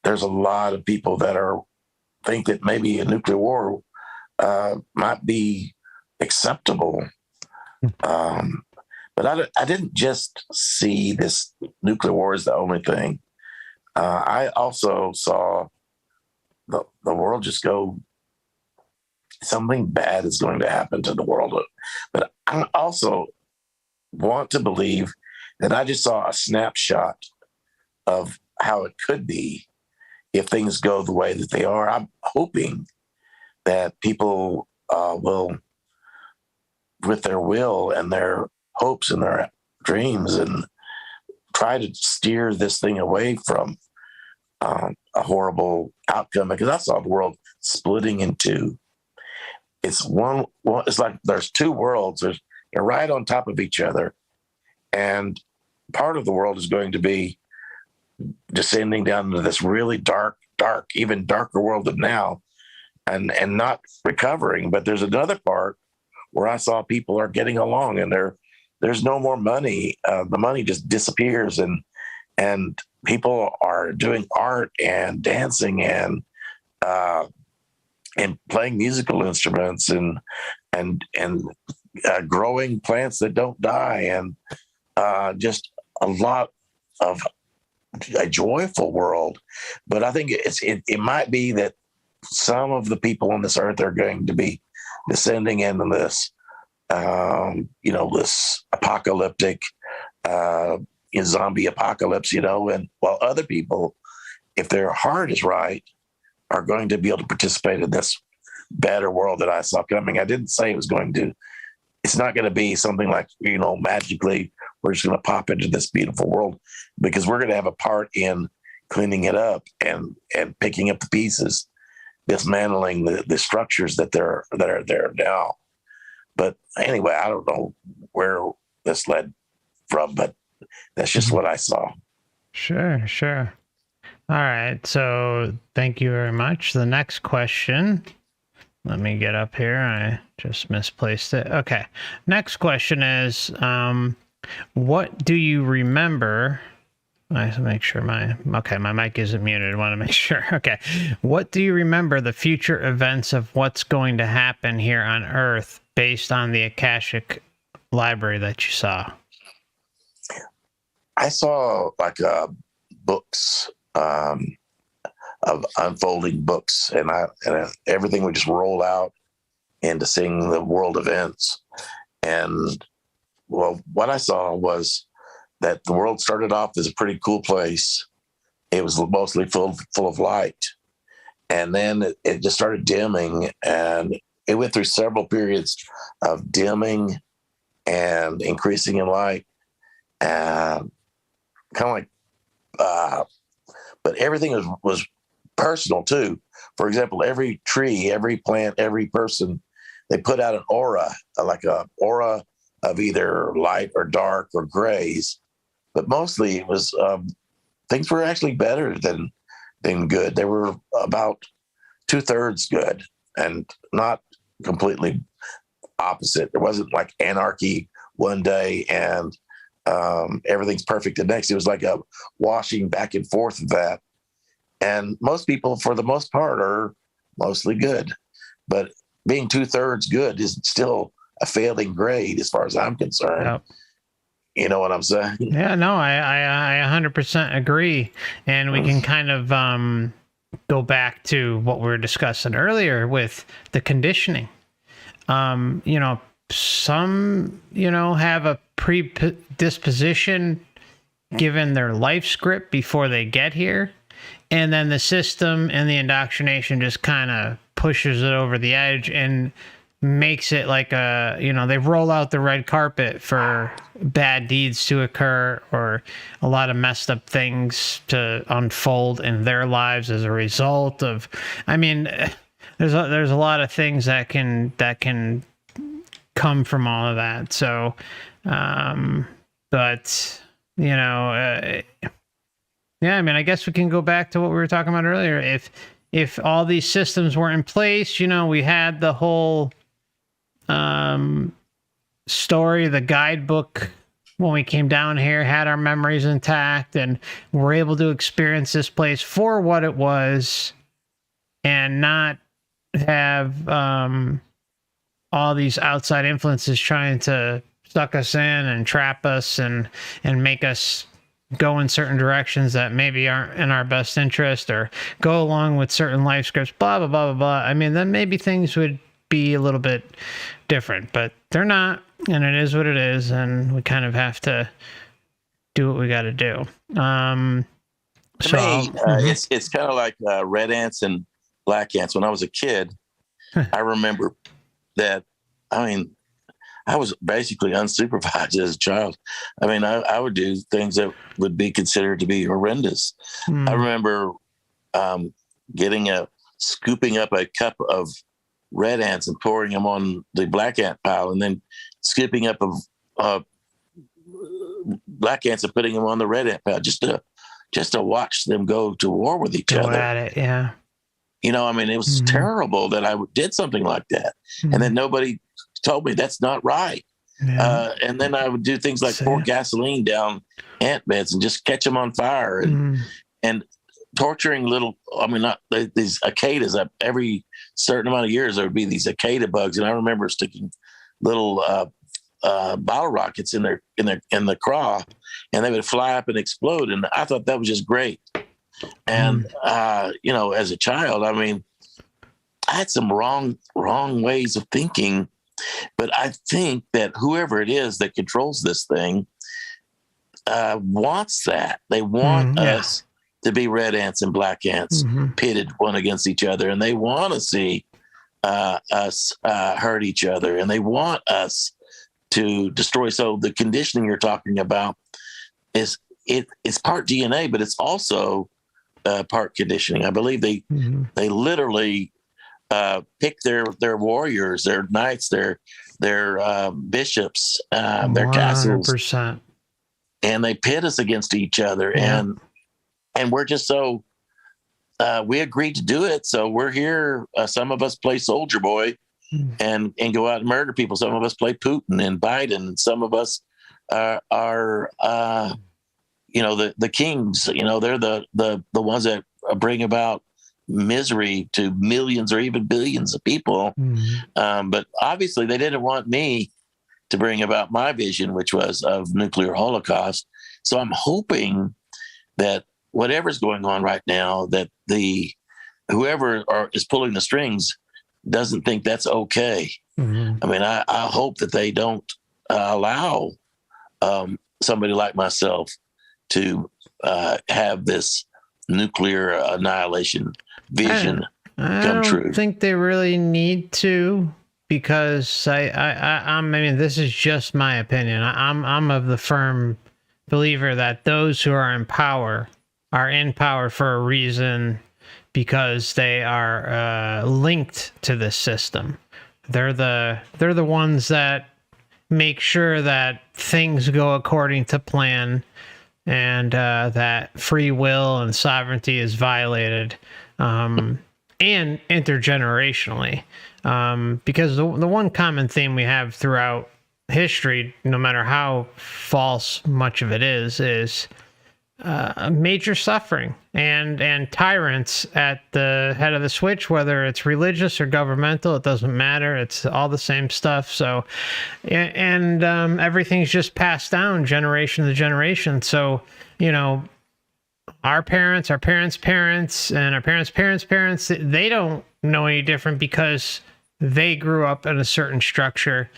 there's a lot of people that think that maybe a nuclear war might be acceptable. But I didn't just see this nuclear war as the only thing. I also saw the world just go, something bad is going to happen to the world. But I also want to believe that I just saw a snapshot of how it could be if things go the way that they are. I'm hoping that people will, with their will and their hopes and their dreams, and try to steer this thing away from a horrible outcome, because I saw the world splitting in two. It's like there's two worlds. They're right on top of each other, and part of the world is going to be descending down into this really dark, even darker world than now, and not recovering. But there's another part where I saw people are getting along, and there's no more money. The money just disappears, and people are doing art and dancing and playing musical instruments and growing plants that don't die, and just a lot of a joyful world. But I think it might be that some of the people on this earth are going to be descending into this, this apocalyptic, zombie apocalypse, and while other people, if their heart is right, are going to be able to participate in this better world that I saw coming. I didn't say it's not going to be something like, magically we're just going to pop into this beautiful world, because we're going to have a part in cleaning it up and picking up the pieces, dismantling the structures that are there now. But anyway, I don't know where this led from, but that's just what I saw. Sure. All right. So thank you very much. The next question, let me get up here. I just misplaced it. Okay. Next question is, what do you remember? I have to make sure my mic isn't muted. I want to make sure. Okay. What do you remember the future events of what's going to happen here on Earth based on the Akashic library that you saw? I saw books of unfolding books, and everything would just roll out into seeing the world events. And what I saw was that the world started off as a pretty cool place. It was mostly full of light, and then it just started dimming, and it went through several periods of dimming and increasing in light, and kind of but everything was personal too. For example, every tree, every plant, every person, they put out an aura, like a aura of either light or dark or grays. But mostly it was, things were actually better than good. They were about 2/3 good and not completely opposite. There wasn't like anarchy one day and everything's perfect the next. It was like a washing back and forth of that. And most people, for the most part, are mostly good. But being 2/3 good is still a failing grade as far as I'm concerned. Yep. You know what I'm saying? Yeah, no, I 100% agree. And we can kind of go back to what we were discussing earlier with the conditioning. You know, some, you know, have a predisposition given their life script before they get here. And then the system and the indoctrination just kind of pushes it over the edge and makes it like a, you know, they roll out the red carpet for bad deeds to occur or a lot of messed up things to unfold in their lives as a result of, I mean, there's a lot of things that can come from all of that. So, but, you know, yeah, I mean, I guess we can go back to what we were talking about earlier. If all these systems were in place, you know, we had the whole story, the guidebook when we came down here, had our memories intact, and were able to experience this place for what it was and not have all these outside influences trying to suck us in and trap us and make us go in certain directions that maybe aren't in our best interest or go along with certain life scripts, blah, blah, blah, blah, blah. I mean, then maybe things would be a little bit different, but they're not, and it is what it is, and we kind of have to do what we got to do. To me, it's kind of like red ants and black ants. When I was a kid, I remember that, I mean, I was basically unsupervised as a child. I mean, I would do things that would be considered to be horrendous. I remember scooping up a cup of red ants and pouring them on the black ant pile, and then scooping up of black ants and putting them on the red ant pile just to watch them go to war with each other. At it, yeah. You know, I mean, it was terrible that I did something like that, and then nobody told me that's not right. Yeah. And then I would do things like pour gasoline down ant beds and just catch them on fire and torturing these cicadas. Every certain amount of years, there would be these cicada bugs. And I remember sticking little bottle rockets in the craw, and they would fly up and explode. And I thought that was just great. And, you know, as a child, I mean, I had some wrong ways of thinking. But I think that whoever it is that controls this thing wants that. They want us to be red ants and black ants pitted one against each other. And they want to see us hurt each other. And they want us to destroy. So the conditioning you're talking about it's part DNA, but it's also part conditioning. I believe they literally pick their warriors, their knights, their bishops, their castles, 100%. And they pit us against each other. Yeah. And we're just so we agreed to do it. So we're here. Some of us play soldier boy and go out and murder people. Some of us play Putin and Biden. Some of us are you know, the kings. You know, they're the ones that bring about misery to millions or even billions of people. But obviously they didn't want me to bring about my vision, which was of nuclear holocaust. So I'm hoping that whatever's going on right now, that whoever is pulling the strings doesn't think that's okay. I mean, I hope that they don't allow somebody like myself to have this nuclear annihilation vision come true. I don't think they really need to, because I mean, this is just my opinion. I'm of the firm believer that those who are in power for a reason, because they are linked to this system. They're the ones that make sure that things go according to plan, and that free will and sovereignty is violated, and intergenerationally. Because the one common theme we have throughout history, no matter how false much of it is major suffering and tyrants at the head of the switch, whether it's religious or governmental, it doesn't matter. It's all the same stuff. So, and everything's just passed down generation to generation. So, you know, our parents, and our parents' parents, they don't know any different, because they grew up in a certain structure,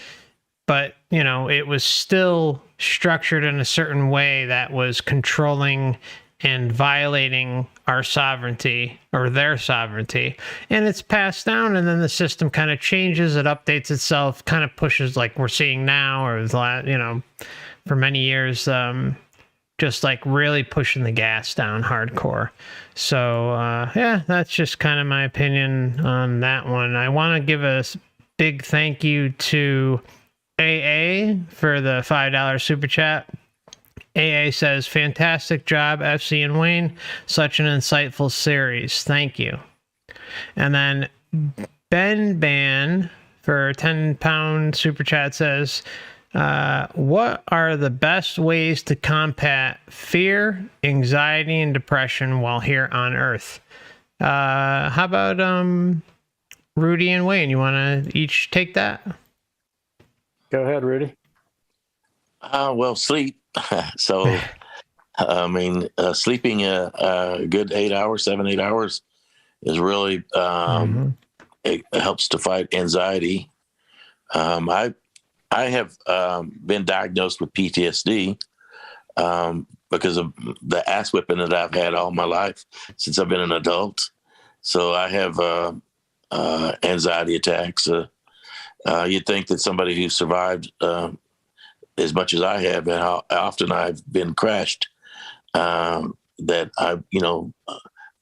but, you know, it was still structured in a certain way that was controlling and violating our sovereignty or their sovereignty. And it's passed down, and then the system kind of changes, it updates itself, kind of pushes like we're seeing now, or, you know, for many years, just like really pushing the gas down hardcore. So, yeah, that's just kind of my opinion on that one. I want to give a big thank you to AA for the $5 super chat. AA says, fantastic job, FC and Wayne. Such an insightful series. Thank you. And then Ben for a 10-pound super chat says, what are the best ways to combat fear, anxiety, and depression while here on Earth? How about Rudy and Wayne? You want to each take that? Go ahead, Rudy. Well, sleep. So, I mean, sleeping a good 8 hours, 7-8 hours is really, it helps to fight anxiety. I have been diagnosed with PTSD because of the ass whipping that I've had all my life since I've been an adult. So I have anxiety attacks. You'd think that somebody who survived as much as I have and how often I've been crashed, that I, you know,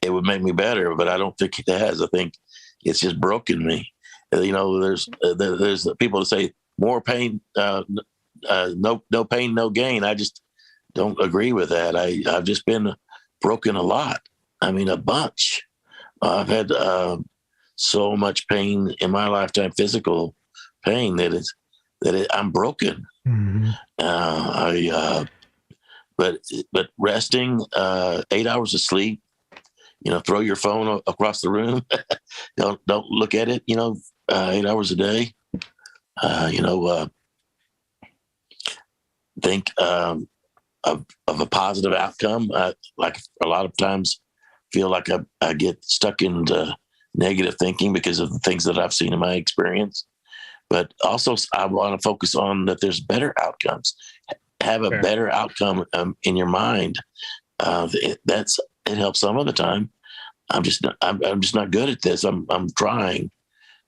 it would make me better, but I don't think it has. I think it's just broken me. You know, there's people that say more pain, no pain, no gain. I just don't agree with that. I've just been broken a lot. I mean, a bunch. I've had so much pain in my lifetime, physical pain, that I'm broken. Mm-hmm. But resting, 8 hours of sleep, you know, throw your phone across the room. don't look at it, you know, 8 hours a day. You know, think of a positive outcome. Like a lot of times feel like I get stuck into negative thinking because of the things that I've seen in my experience. But also, I want to focus on that there's better outcomes. Have a better outcome in your mind. It helps some of the time. I'm just not good at this. I'm trying,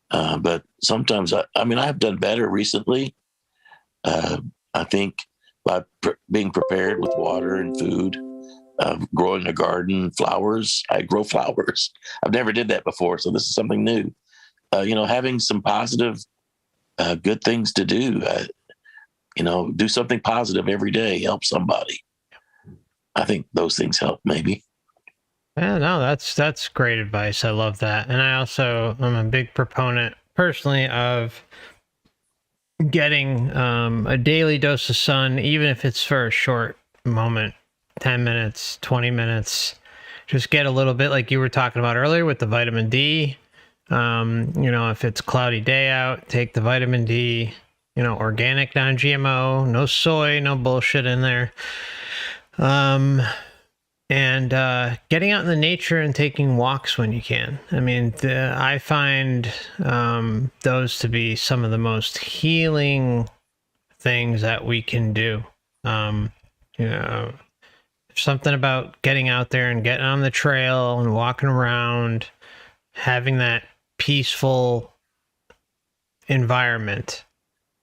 but sometimes I mean I have done better recently. I think by being prepared with water and food, growing a garden, flowers. I grow flowers. I've never did that before, so this is something new. You know, having some positive. Good things to do. You know, do something positive every day. Help somebody. I think those things help. Maybe. Yeah, no, that's great advice. I love that, and I'm a big proponent personally of getting a daily dose of sun, even if it's for a short moment, 10 minutes, 20 minutes. Just get a little bit, like you were talking about earlier with the vitamin D. You know, if it's a cloudy day out, take the vitamin D, you know, organic, non-GMO, no soy, no bullshit in there. And getting out in the nature and taking walks when you can. I mean, I find those to be some of the most healing things that we can do. You know, something about getting out there and getting on the trail and walking around, having that peaceful environment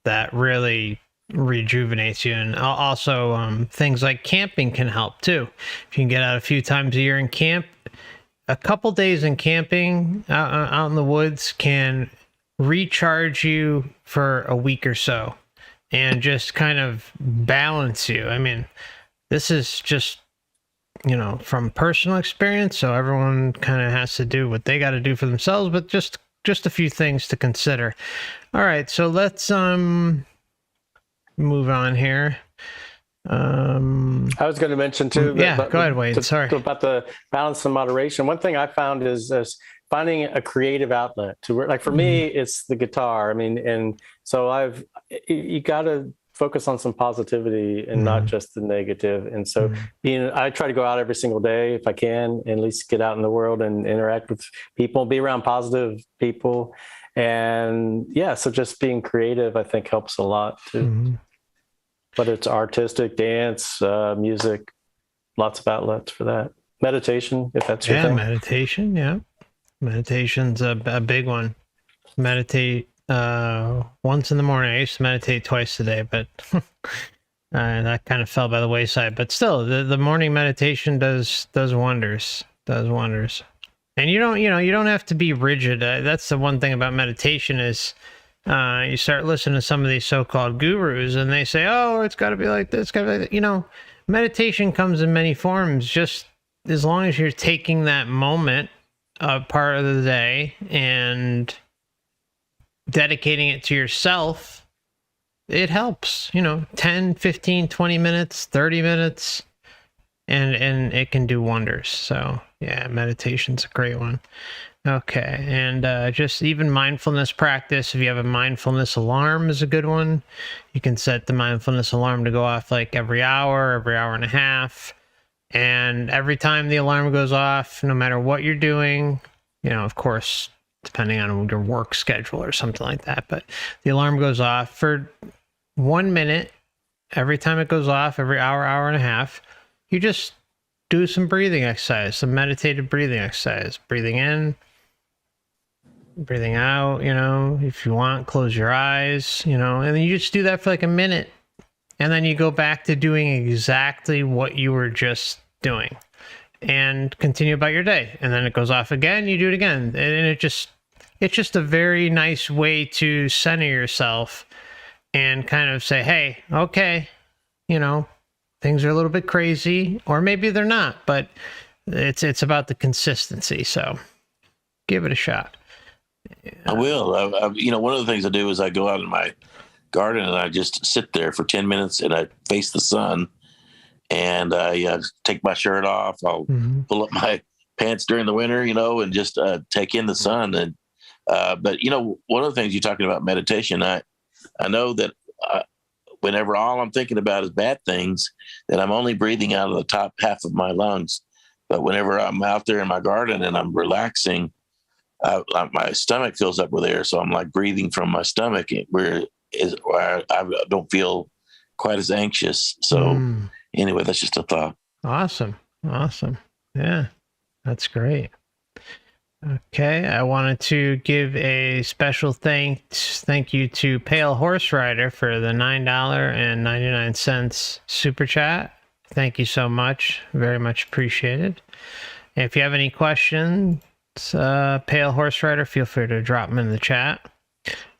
that really rejuvenates you. And also things like camping can help too. If you can get out a few times a year and camp, a couple days in camping out in the woods can recharge you for a week or so and just kind of balance you. I mean, this is just, you know, from personal experience, so everyone kind of has to do what they got to do for themselves, but just a few things to consider. All right, so let's move on here. I was going to mention too. Yeah, go ahead, Wade. Sorry about the balance and moderation. One thing I found is finding a creative outlet to work. Like for me, it's the guitar. I mean, and so you got to focus on some positivity and not just the negative. And so I try to go out every single day if I can, and at least get out in the world and interact with people, be around positive people. And yeah, so just being creative, I think, helps a lot too. Whether it's artistic, dance, music, lots of outlets for that. Meditation, if that's your thing. Meditation, yeah. Meditation's a big one. Meditate once in the morning. I used to meditate twice a day, but that kind of fell by the wayside. But still, the morning meditation does wonders. Does wonders. And you don't have to be rigid. That's the one thing about meditation is you start listening to some of these so-called gurus, and they say, "Oh, it's got to be like this, it's got to be like that." Meditation comes in many forms. Just as long as you're taking that moment, part of the day, and dedicating it to yourself, it helps. 10, 15, 20 minutes, 30 minutes, and it can do wonders. So yeah, meditation's a great one. Okay, and just even mindfulness practice. If you have a mindfulness alarm, is a good one. You can set the mindfulness alarm to go off like every hour and a half. And every time the alarm goes off, no matter what you're doing, of course, depending on your work schedule or something like that, but the alarm goes off for 1 minute. Every time it goes off, every hour and a half, you just do some breathing exercise, some meditative breathing exercise. Breathing in, breathing out, if you want, close your eyes, and then you just do that for like a minute. And then you go back to doing exactly what you were just doing and continue about your day. And then it goes off again, you do it again. And it's just a very nice way to center yourself and kind of say, hey, okay, things are a little bit crazy, or maybe they're not, but it's about the consistency. So give it a shot. I will. One of the things I do is I go out in my garden and I just sit there for 10 minutes and I face the sun, and I take my shirt off. I'll pull up my pants during the winter, and just take in the sun. And but one of the things you're talking about meditation, I know that whenever all I'm thinking about is bad things, that I'm only breathing out of the top half of my lungs. But whenever I'm out there in my garden and I'm relaxing, my stomach fills up with air, so I'm like breathing from my stomach, where I don't feel quite as anxious. So anyway, that's just a thought. Awesome. Yeah, that's great. Okay, I wanted to give a special thank you to Pale Horse Rider for the $9.99 super chat. Thank you so much. Very much appreciated. If you have any questions, Pale Horse Rider, feel free to drop them in the chat.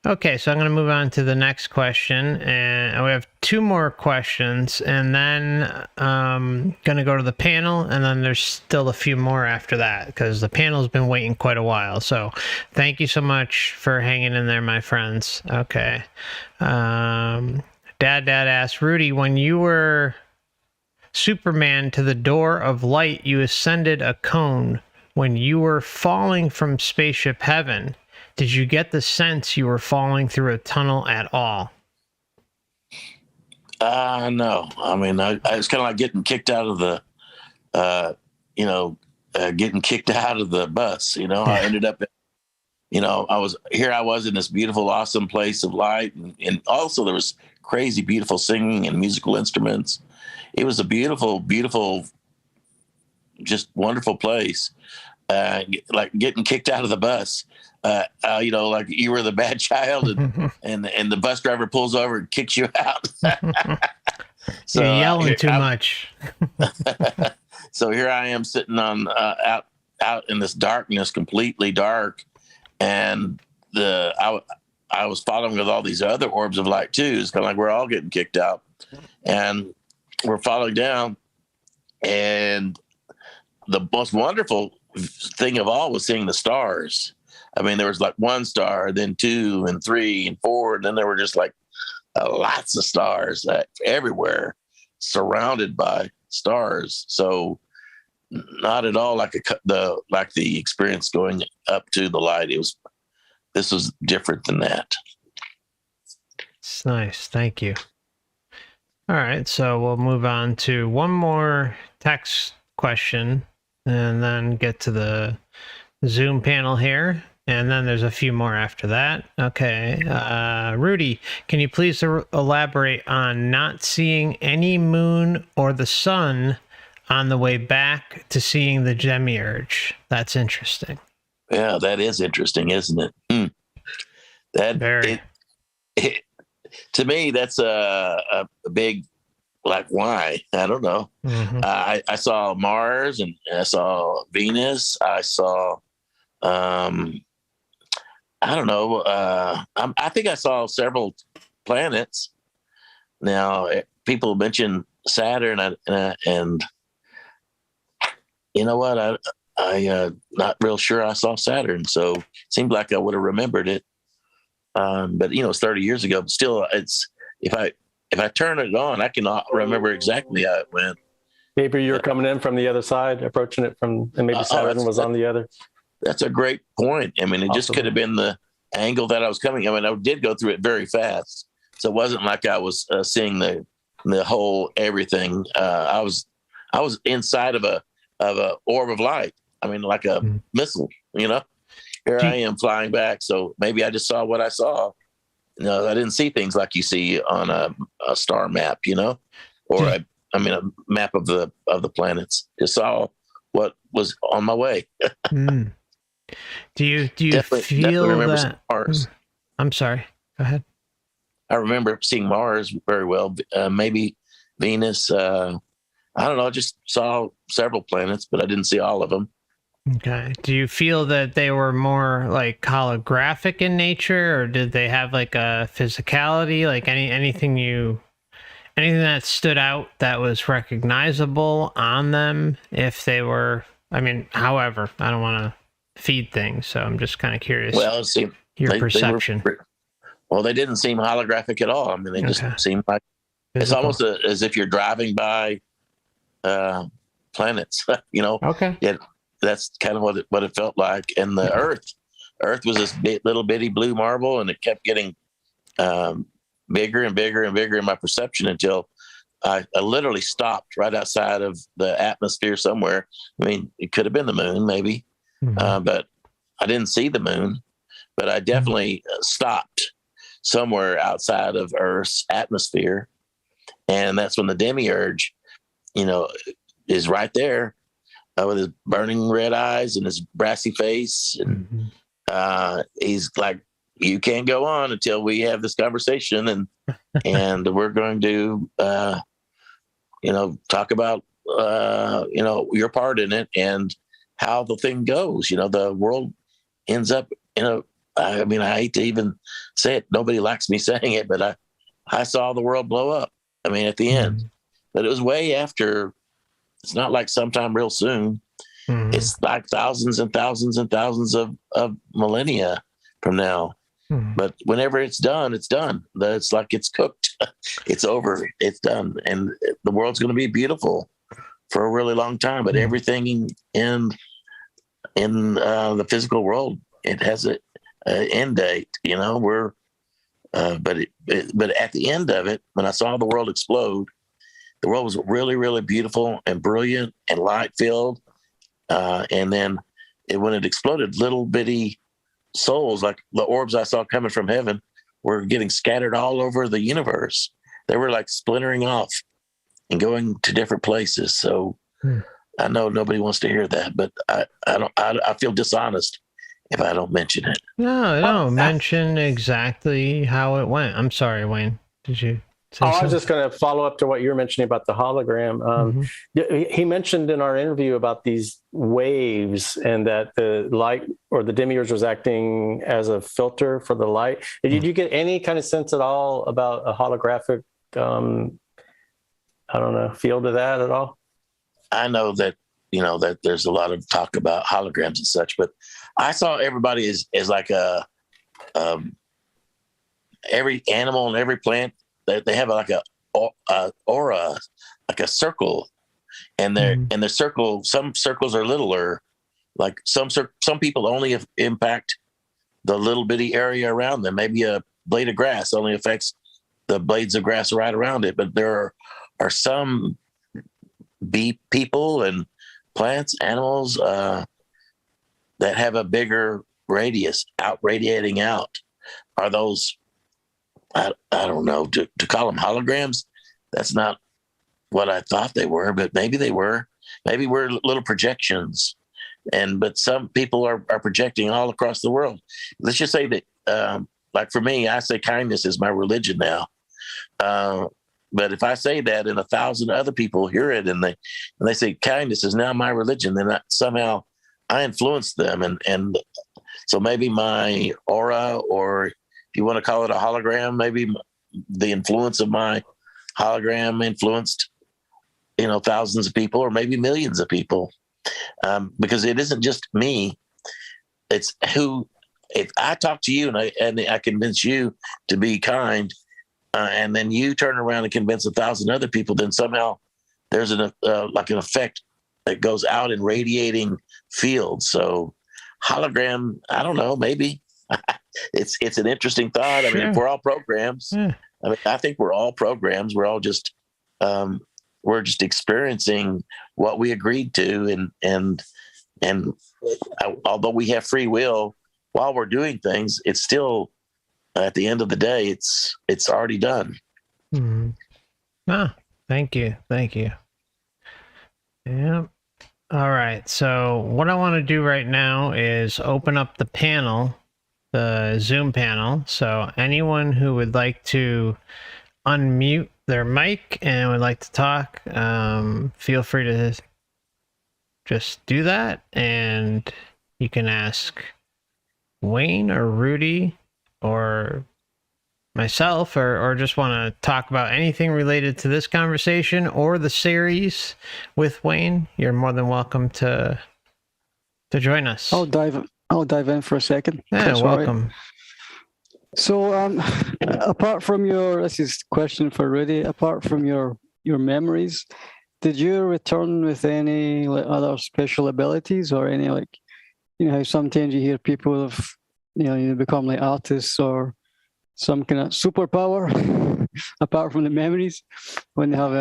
Okay, so I'm going to move on to the next question, and we have 2 more questions, and then going to go to the panel, and then there's still a few more after that, because the panel's been waiting quite a while. So thank you so much for hanging in there, my friends. Okay. Dad asked, Rudy, when you were Superman to the door of light, you ascended a cone. When you were falling from spaceship heaven, did you get the sense you were falling through a tunnel at all? No. I mean, I was kind of like getting kicked out of the, getting kicked out of the bus. I ended up, I was in this beautiful, awesome place of light. And also there was crazy, beautiful singing and musical instruments. It was a beautiful, beautiful, just wonderful place. Like getting kicked out of the bus. Like you were the bad child, and the bus driver pulls over and kicks you out. So you're yelling too much. So here I am sitting on out in this darkness, completely dark, and I was following with all these other orbs of light too. It's kind of like we're all getting kicked out, and we're falling down. And the most wonderful thing of all was seeing the stars. I mean, there was like 1 star, then 2 and 3 and 4. And then there were just like lots of stars everywhere, surrounded by stars. So not at all like the experience going up to the light. This was different than that. It's nice. Thank you. All right. So we'll move on to one more text question and then get to the Zoom panel here. And then there's a few more after that. Okay. Rudy, can you please elaborate on not seeing any moon or the sun on the way back to seeing the Demiurge? That's interesting. Yeah, that is interesting, isn't it? That Very. To me, that's a big, like, why? I don't know. Mm-hmm. I saw Mars, and I saw Venus. I saw, I don't know. I think I saw several planets. Now, people mention Saturn, and you know what? I not real sure I saw Saturn, so it seemed like I would have remembered it. But it's 30 years ago. But still, it's if I turn it on, I cannot remember exactly how it went. Maybe you're coming in from the other side, approaching it from, and maybe Saturn was on the other. That's a great point. I mean, it just could have been the angle that I was coming. I mean, I did go through it very fast, so it wasn't like I was seeing the whole everything. I was inside of a orb of light. I mean, like a missile. Here I am flying back. So maybe I just saw what I saw. No, I didn't see things like you see on a star map, or a map of the planets. Just saw what was on my way. Do you definitely remember that? Mars. I'm sorry. Go ahead. I remember seeing Mars very well. Maybe Venus. I don't know. I just saw several planets, but I didn't see all of them. Okay. Do you feel that they were more like holographic in nature, or did they have like a physicality, like anything that stood out that was recognizable on them? If they were, however, I don't want to feed things, so I'm just kind of curious. Well, see, your perception. They didn't seem holographic at all. I mean, they just seemed like it's almost as if you're driving by planets. Okay. Yeah, that's kind of what it felt like. And the Earth was this little bitty blue marble, and it kept getting bigger and bigger and bigger in my perception until I literally stopped right outside of the atmosphere somewhere. I mean, it could have been the moon, maybe, but I didn't see the moon. But I definitely stopped somewhere outside of Earth's atmosphere, and that's when the Demiurge, is right there with his burning red eyes and his brassy face, and he's like, "You can't go on until we have this conversation, and we're going to, talk about, your part in it and how the thing goes. The world ends up I hate to even say it. Nobody likes me saying it, but I saw the world blow up. I mean, at the end, but it was way after. It's not like sometime real soon. It's like thousands and thousands and thousands of millennia from now. But whenever it's done, it's done. It's like it's cooked. It's over. It's done. And the world's going to be beautiful for a really long time. But everything in the physical world, it has an end date. But at the end of it, when I saw the world explode, the world was really, really beautiful and brilliant and light filled. And then when it exploded, little bitty souls, like the orbs I saw coming from heaven, were getting scattered all over the universe. They were like splintering off and going to different places. So I know nobody wants to hear that, but I feel dishonest if I don't mention it. No, mention exactly how it went. I'm sorry, Wayne. Did you? I was just going to follow up to what you were mentioning about the hologram. He mentioned in our interview about these waves and that the light or the Demiurge was acting as a filter for the light. Did you get any kind of sense at all about a holographic, feel to that at all? I know that, that there's a lot of talk about holograms and such, but I saw everybody as like every animal and every plant. They have like a aura, like a circle, and their circle. Some circles are littler, like some people only impact the little bitty area around them. Maybe a blade of grass only affects the blades of grass right around it, but there are some people and plants, animals that have a bigger radius, out radiating out. Are those, I don't know, to call them holograms? That's not what I thought they were, but maybe they were. Maybe we're little projections. But some people are projecting all across the world. Let's just say that, like for me, I say kindness is my religion now. But if I say that and 1,000 other people hear it and they say kindness is now my religion, then somehow I influence them. And so maybe my aura, or if you want to call it a hologram, maybe the influence of my hologram influenced, thousands of people or maybe millions of people. Because it isn't just me. It's who, if I talk to you and I convince you to be kind, and then you turn around and convince 1,000 other people, then somehow there's an effect that goes out in radiating fields. So hologram, I don't know, maybe it's an interesting thought. Sure. I mean, if we're all programs, I think we're all programs. We're all just, we're just experiencing what we agreed to. And although we have free will while we're doing things, it's still, at the end of the day, it's already done. Mm-hmm. Thank you. Yeah. All right. So what I want to do right now is open up the panel, the Zoom panel. So anyone who would like to unmute their mic and would like to talk, feel free to just do that. And you can ask Wayne or Rudy or myself, or just want to talk about anything related to this conversation or the series with Wayne. You're more than welcome to join us. I'll dive in for a second. Yeah, welcome. Right. So apart from this is a question for Rudy, apart from your memories, did you return with any other special abilities or any, how sometimes you hear people have, you become like artists or some kind of superpower apart from the memories when they have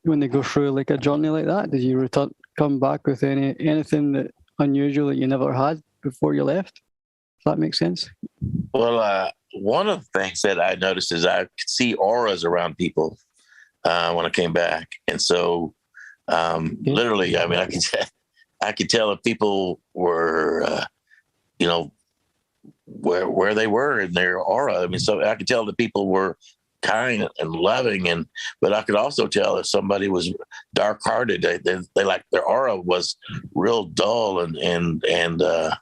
when they go through like a journey like that? Did you come back with anything that unusual that you never had before you left? Does that make sense? Well, one of the things that I noticed is I could see auras around people when I came back, and so literally, I mean, I could tell if people were, where they were in their aura. I mean, so I could tell that people were kind and loving, but I could also tell if somebody was dark-hearted. They like their aura was real dull, and the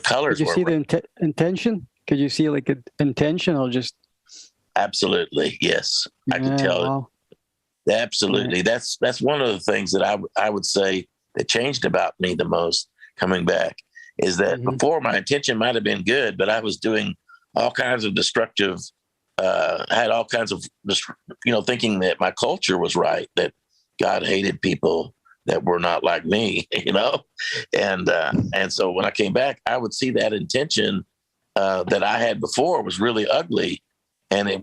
colors. Did you see the intention? Could you see like an intention or just? Absolutely, yes. I could tell wow. it. Absolutely, yeah. That's one of the things that I would say that changed about me the most coming back. Is that before my intention might have been good, but I was doing all kinds of destructive, had all kinds of, thinking that my culture was right, that God hated people that were not like me, and so when I came back, I would see that intention that I had before was really ugly, and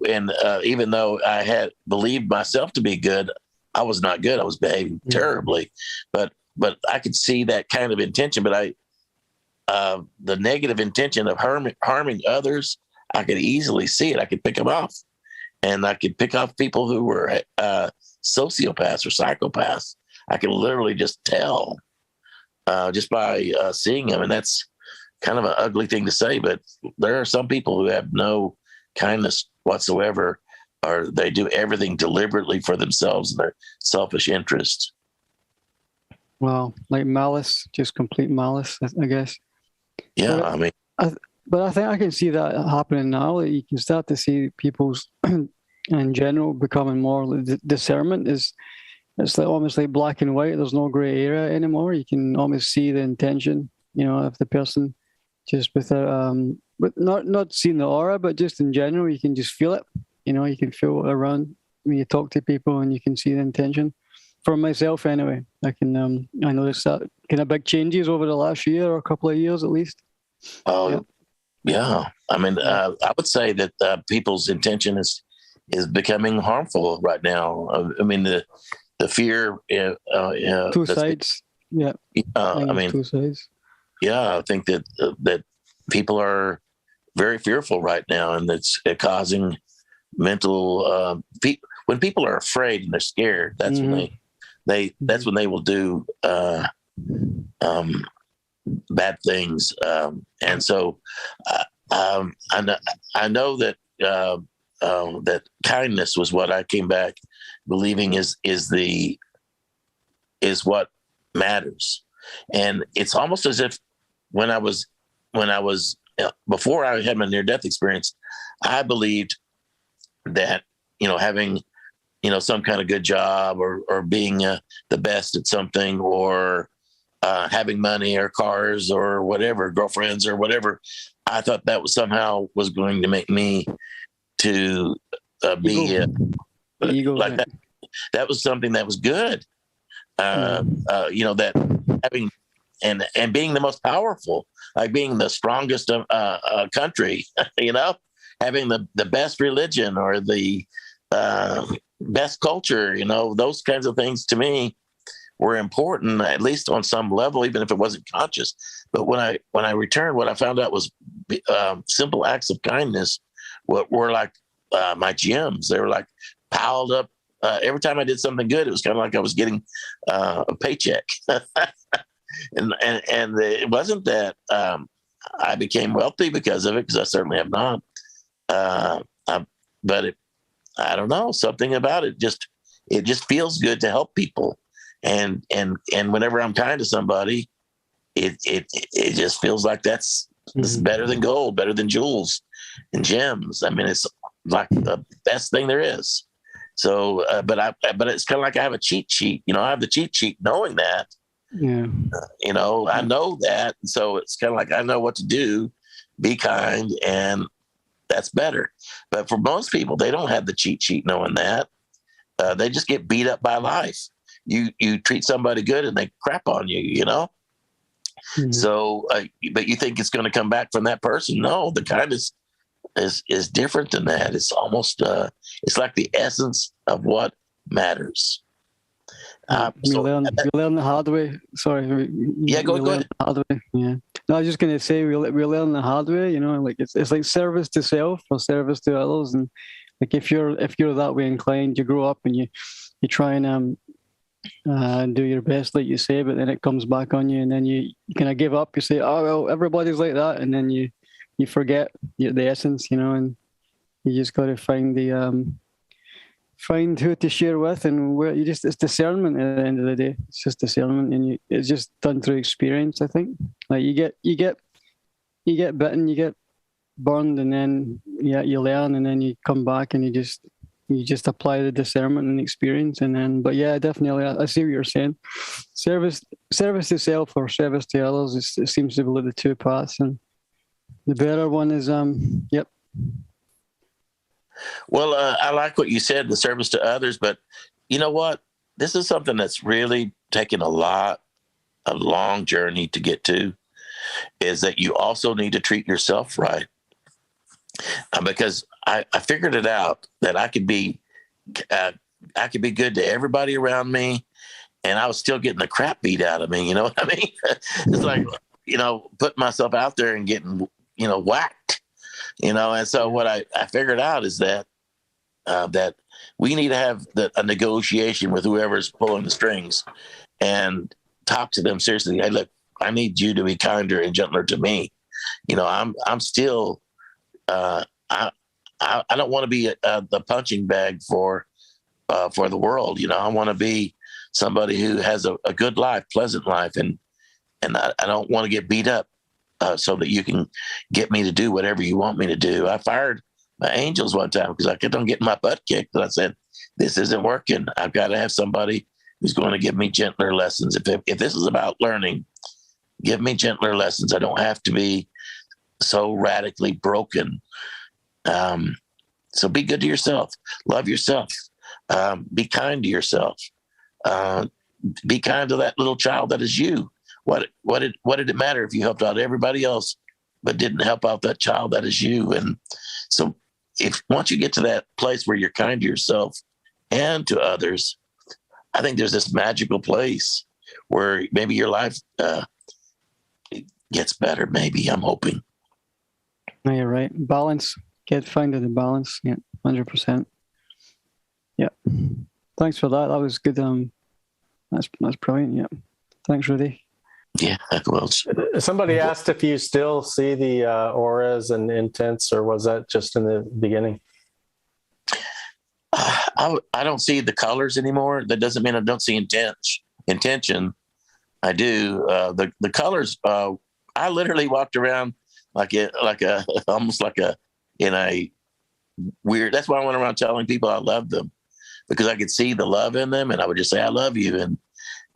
even though I had believed myself to be good, I was not good. I was behaving terribly, but I could see that kind of intention, but the negative intention of harming others, I could easily see it. I could pick them off, and I could pick off people who were sociopaths or psychopaths. I could literally just tell just by seeing them, and that's kind of an ugly thing to say, but there are some people who have no kindness whatsoever, or they do everything deliberately for themselves and their selfish interests. Wow, like malice, just complete malice, I guess. Yeah, but I think I can see that happening now. You can start to see people's, in general, becoming more discernment. It's like almost like black and white. There's no gray area anymore. You can almost see the intention, of the person, just without, but not seeing the aura, but just in general, you can just feel it. You can feel it around when you talk to people, and you can see the intention. For myself, anyway, I noticed that kind of big changes over the last year or a couple of years at least. Oh, yeah. I mean, I would say that people's intention is becoming harmful right now. I mean, the fear. Two sides. Yeah. I mean, two sides. Yeah, I think that people are very fearful right now, and it's causing mental. When people are afraid and they're scared, that's when that's when they will do bad things. And so I know that that kindness was what I came back believing is what matters. And it's almost as if when I was before I had my near-death experience, I believed that, having, some kind of good job or being the best at something, or having money or cars or whatever, girlfriends or whatever, I thought that was somehow was going to make me to be like that. That was something that was good. That having and being the most powerful, like being the strongest country, having the best religion or the best culture, those kinds of things to me were important, at least on some level, even if it wasn't conscious. But when I returned, what I found out was simple acts of kindness were like my gems. They were like piled up. Every time I did something good, it was kind of like I was getting a paycheck. and it wasn't that I became wealthy because of it, because I certainly have not. But I don't know, something about it just feels good to help people. And whenever I'm kind to somebody, it just feels like it's better than gold, better than jewels and gems. I mean, it's like the best thing there is. So, but it's kind of like I have a cheat sheet. I have the cheat sheet, knowing that. Yeah. I know that, so it's kind of like I know what to do. Be kind, and that's better. But for most people, they don't have the cheat sheet, knowing that. They just get beat up by life. You treat somebody good and they crap on you. So, but you think it's going to come back from that person? No, the kindness is different than that. It's almost it's like the essence of what matters. You learn the hard way. Sorry. Yeah, go ahead. The hard way. Yeah. No, I was just going to say we learn the hard way. Like it's like service to self or service to others, and like if you're that way inclined, you grow up and you try and do your best, like you say, but then it comes back on you, and then you kind of give up. You say, "Oh well, everybody's like that," and then you forget the essence, and you just got to find who to share with, and where it's discernment at the end of the day. It's just discernment, and it's just done through experience. I think, like you get bitten, you get burned, and then you learn, and then you come back and you just apply the discernment and experience, and then. But yeah, definitely, I see what you're saying. Service to self or service to others. It seems to be the two paths, and the better one is yep. Well, I like what you said, the service to others, but you know what? This is something that's really taken a long journey to get to, is that you also need to treat yourself right. Because I figured it out that I could be good to everybody around me, and I was still getting the crap beat out of me. You know what I mean? It's like, putting myself out there and getting, whacked. And so what I figured out is that that we need to have a negotiation with whoever's pulling the strings, and talk to them seriously. Hey, look, I need you to be kinder and gentler to me. I'm still I don't want to be the punching bag for the world. I want to be somebody who has a good life, pleasant life, and I don't want to get beat up. So that you can get me to do whatever you want me to do. I fired my angels one time because I kept on getting my butt kicked. And I said, this isn't working. I've got to have somebody who's going to give me gentler lessons. If this is about learning, give me gentler lessons. I don't have to be so radically broken. So be good to yourself. Love yourself. Be kind to yourself. Be kind to that little child that is you. What did it matter if you helped out everybody else, but didn't help out that child that is you? And so once you get to that place where you're kind to yourself and to others, I think there's this magical place where maybe your life gets better. Maybe, I'm hoping. No, you're right. Balance. Find the balance. Yeah, 100%. Yeah. Thanks for that. That was good. That's brilliant. Yeah. Thanks, Rudy. Yeah, well, somebody asked if you still see the auras and intents, or was that just in the beginning? I don't see the colors anymore. That doesn't mean I don't see intention. I do. The colors. I literally walked around almost like in a weird. That's why I went around telling people I love them, because I could see the love in them, and I would just say I love you,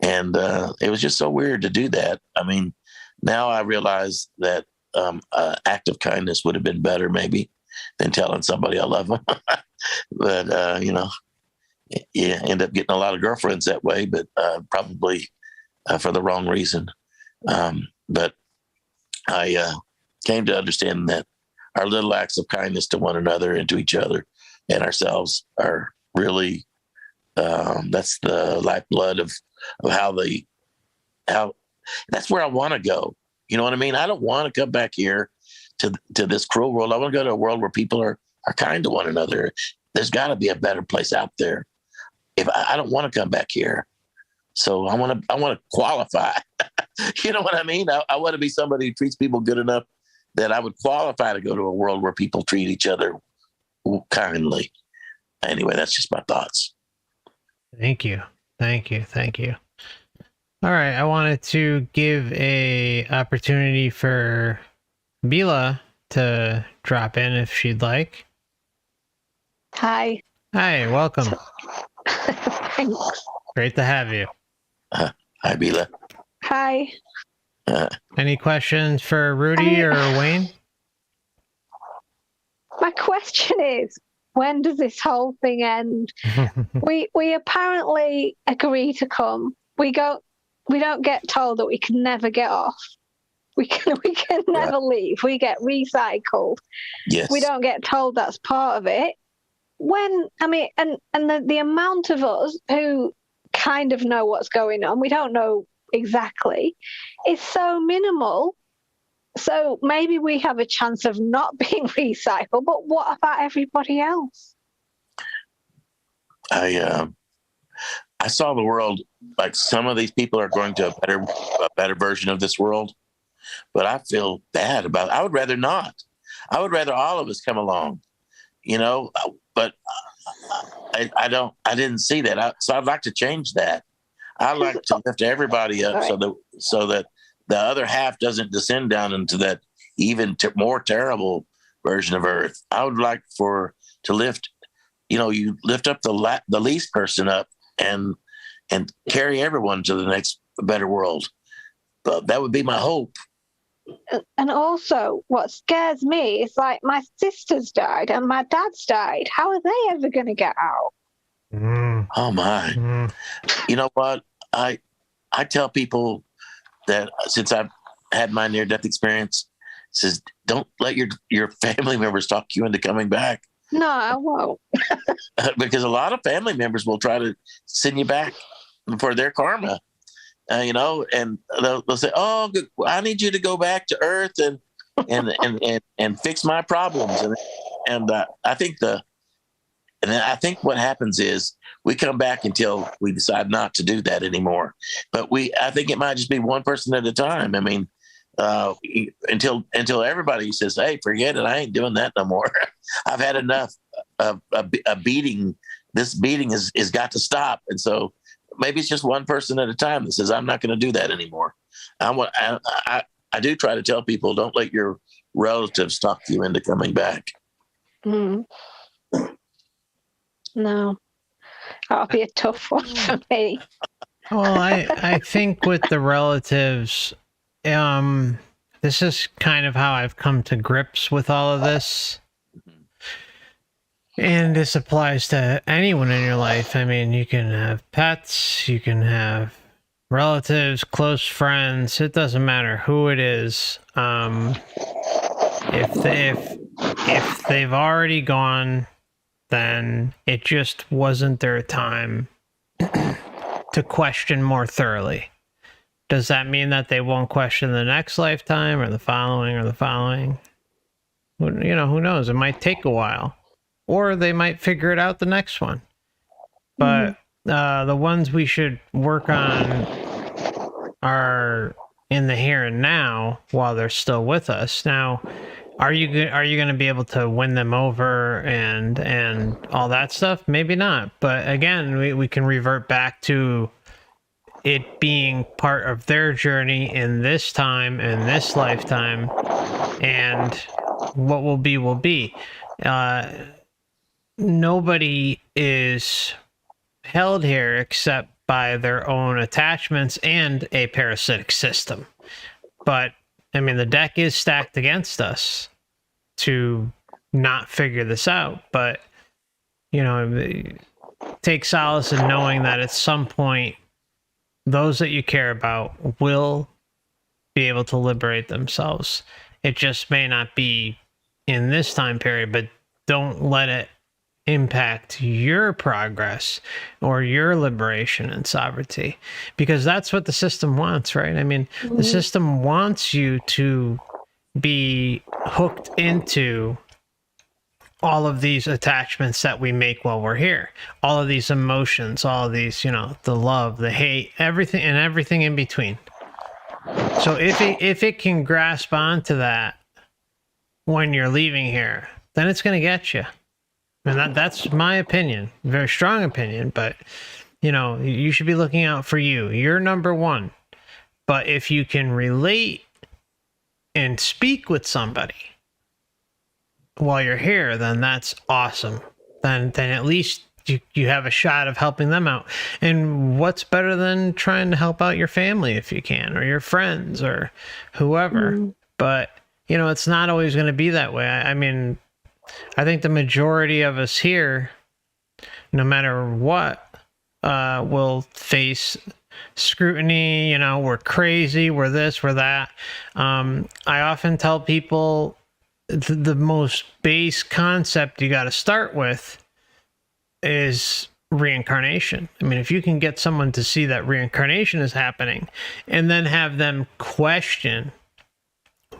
and it was just so weird to do that. I mean, now I realize that act of kindness would have been better maybe than telling somebody I love them. But you end up getting a lot of girlfriends that way, but probably for the wrong reason. But I came to understand that our little acts of kindness to one another and to each other and ourselves are really that's the lifeblood of how that's where I want to go. You know what I mean? I don't want to come back here to this cruel world. I want to go to a world where people are kind to one another. There's got to be a better place out there. If I don't want to come back here, so I want to qualify. You know what I mean? I want to be somebody who treats people good enough that I would qualify to go to a world where people treat each other kindly. Anyway, that's just my thoughts. Thank you. All right, I wanted to give a opportunity for Bila to drop in if she'd like. Hi. Hi, welcome. Thanks. Great to have you. Hi, Bila. Hi. Any questions for Rudy or Wayne? My question is, when does this whole thing end? we apparently agree to come. We don't get told that we can never get off. We can never leave. We get recycled. Yes. We don't get told that's part of it. The amount of us who kind of know what's going on, we don't know exactly, is so minimal. So maybe we have a chance of not being recycled, but what about everybody else? I saw the world like some of these people are going to a better version of this world, but I feel bad about it. I would rather not. I would rather all of us come along, but I didn't see that. So I'd like to change that. I'd like to lift everybody up so that the other half doesn't descend down into that even more terrible version of Earth. I would like to lift, you lift up the least person up and carry everyone to the next better world. But that would be my hope. And also, what scares me is like my sister's died and my dad's died. How are they ever going to get out? Oh my! You know what? I tell people that since I've had my near-death experience, says don't let your family members talk you into coming back. No, I won't. Because a lot of family members will try to send you back for their karma, and they'll say, "Oh, I need you to go back to Earth and fix my problems." And I think what happens is we come back until we decide not to do that anymore. But I think it might just be one person at a time. I mean, until everybody says, "Hey, forget it, I ain't doing that no more. I've had enough of a beating. This beating has got to stop." And so maybe it's just one person at a time that says, "I'm not going to do that anymore." I do try to tell people, don't let your relatives talk you into coming back. No, that'll be a tough one for me. Well, I think with the relatives, this is kind of how I've come to grips with all of this. And this applies to anyone in your life. I mean, you can have pets, you can have relatives, close friends. It doesn't matter who it is. If they've already gone, then it just wasn't their time to question more thoroughly. Does that mean that they won't question the next lifetime or the following or the following? Who knows? It might take a while, or they might figure it out the next one. But the ones we should work on are in the here and now while they're still with us. Now, are you going to be able to win them over and all that stuff? Maybe not. But again, we can revert back to it being part of their journey in this time, in this lifetime, and what will be will be. Nobody is held here except by their own attachments and a parasitic system. But I mean, the deck is stacked against us to not figure this out. But take solace in knowing that at some point those that you care about will be able to liberate themselves. It just may not be in this time period, but don't let it impact your progress or your liberation and sovereignty, because that's what the system wants, right? I mean, the system wants you to be hooked into all of these attachments that we make while we're here, all of these emotions, all of these, the love, the hate, everything in between. So if it can grasp onto that when you're leaving here, then it's going to get you. And that's my opinion, very strong opinion, but you should be looking out for you. You're number one. But if you can relate and speak with somebody while you're here, then that's awesome. Then at least you have a shot of helping them out. And what's better than trying to help out your family if you can, or your friends, or whoever. But it's not always going to be that way. I mean, I think the majority of us here, no matter what, will face scrutiny. We're crazy, we're this, we're that. I often tell people the most base concept you got to start with is reincarnation. I mean, if you can get someone to see that reincarnation is happening and then have them question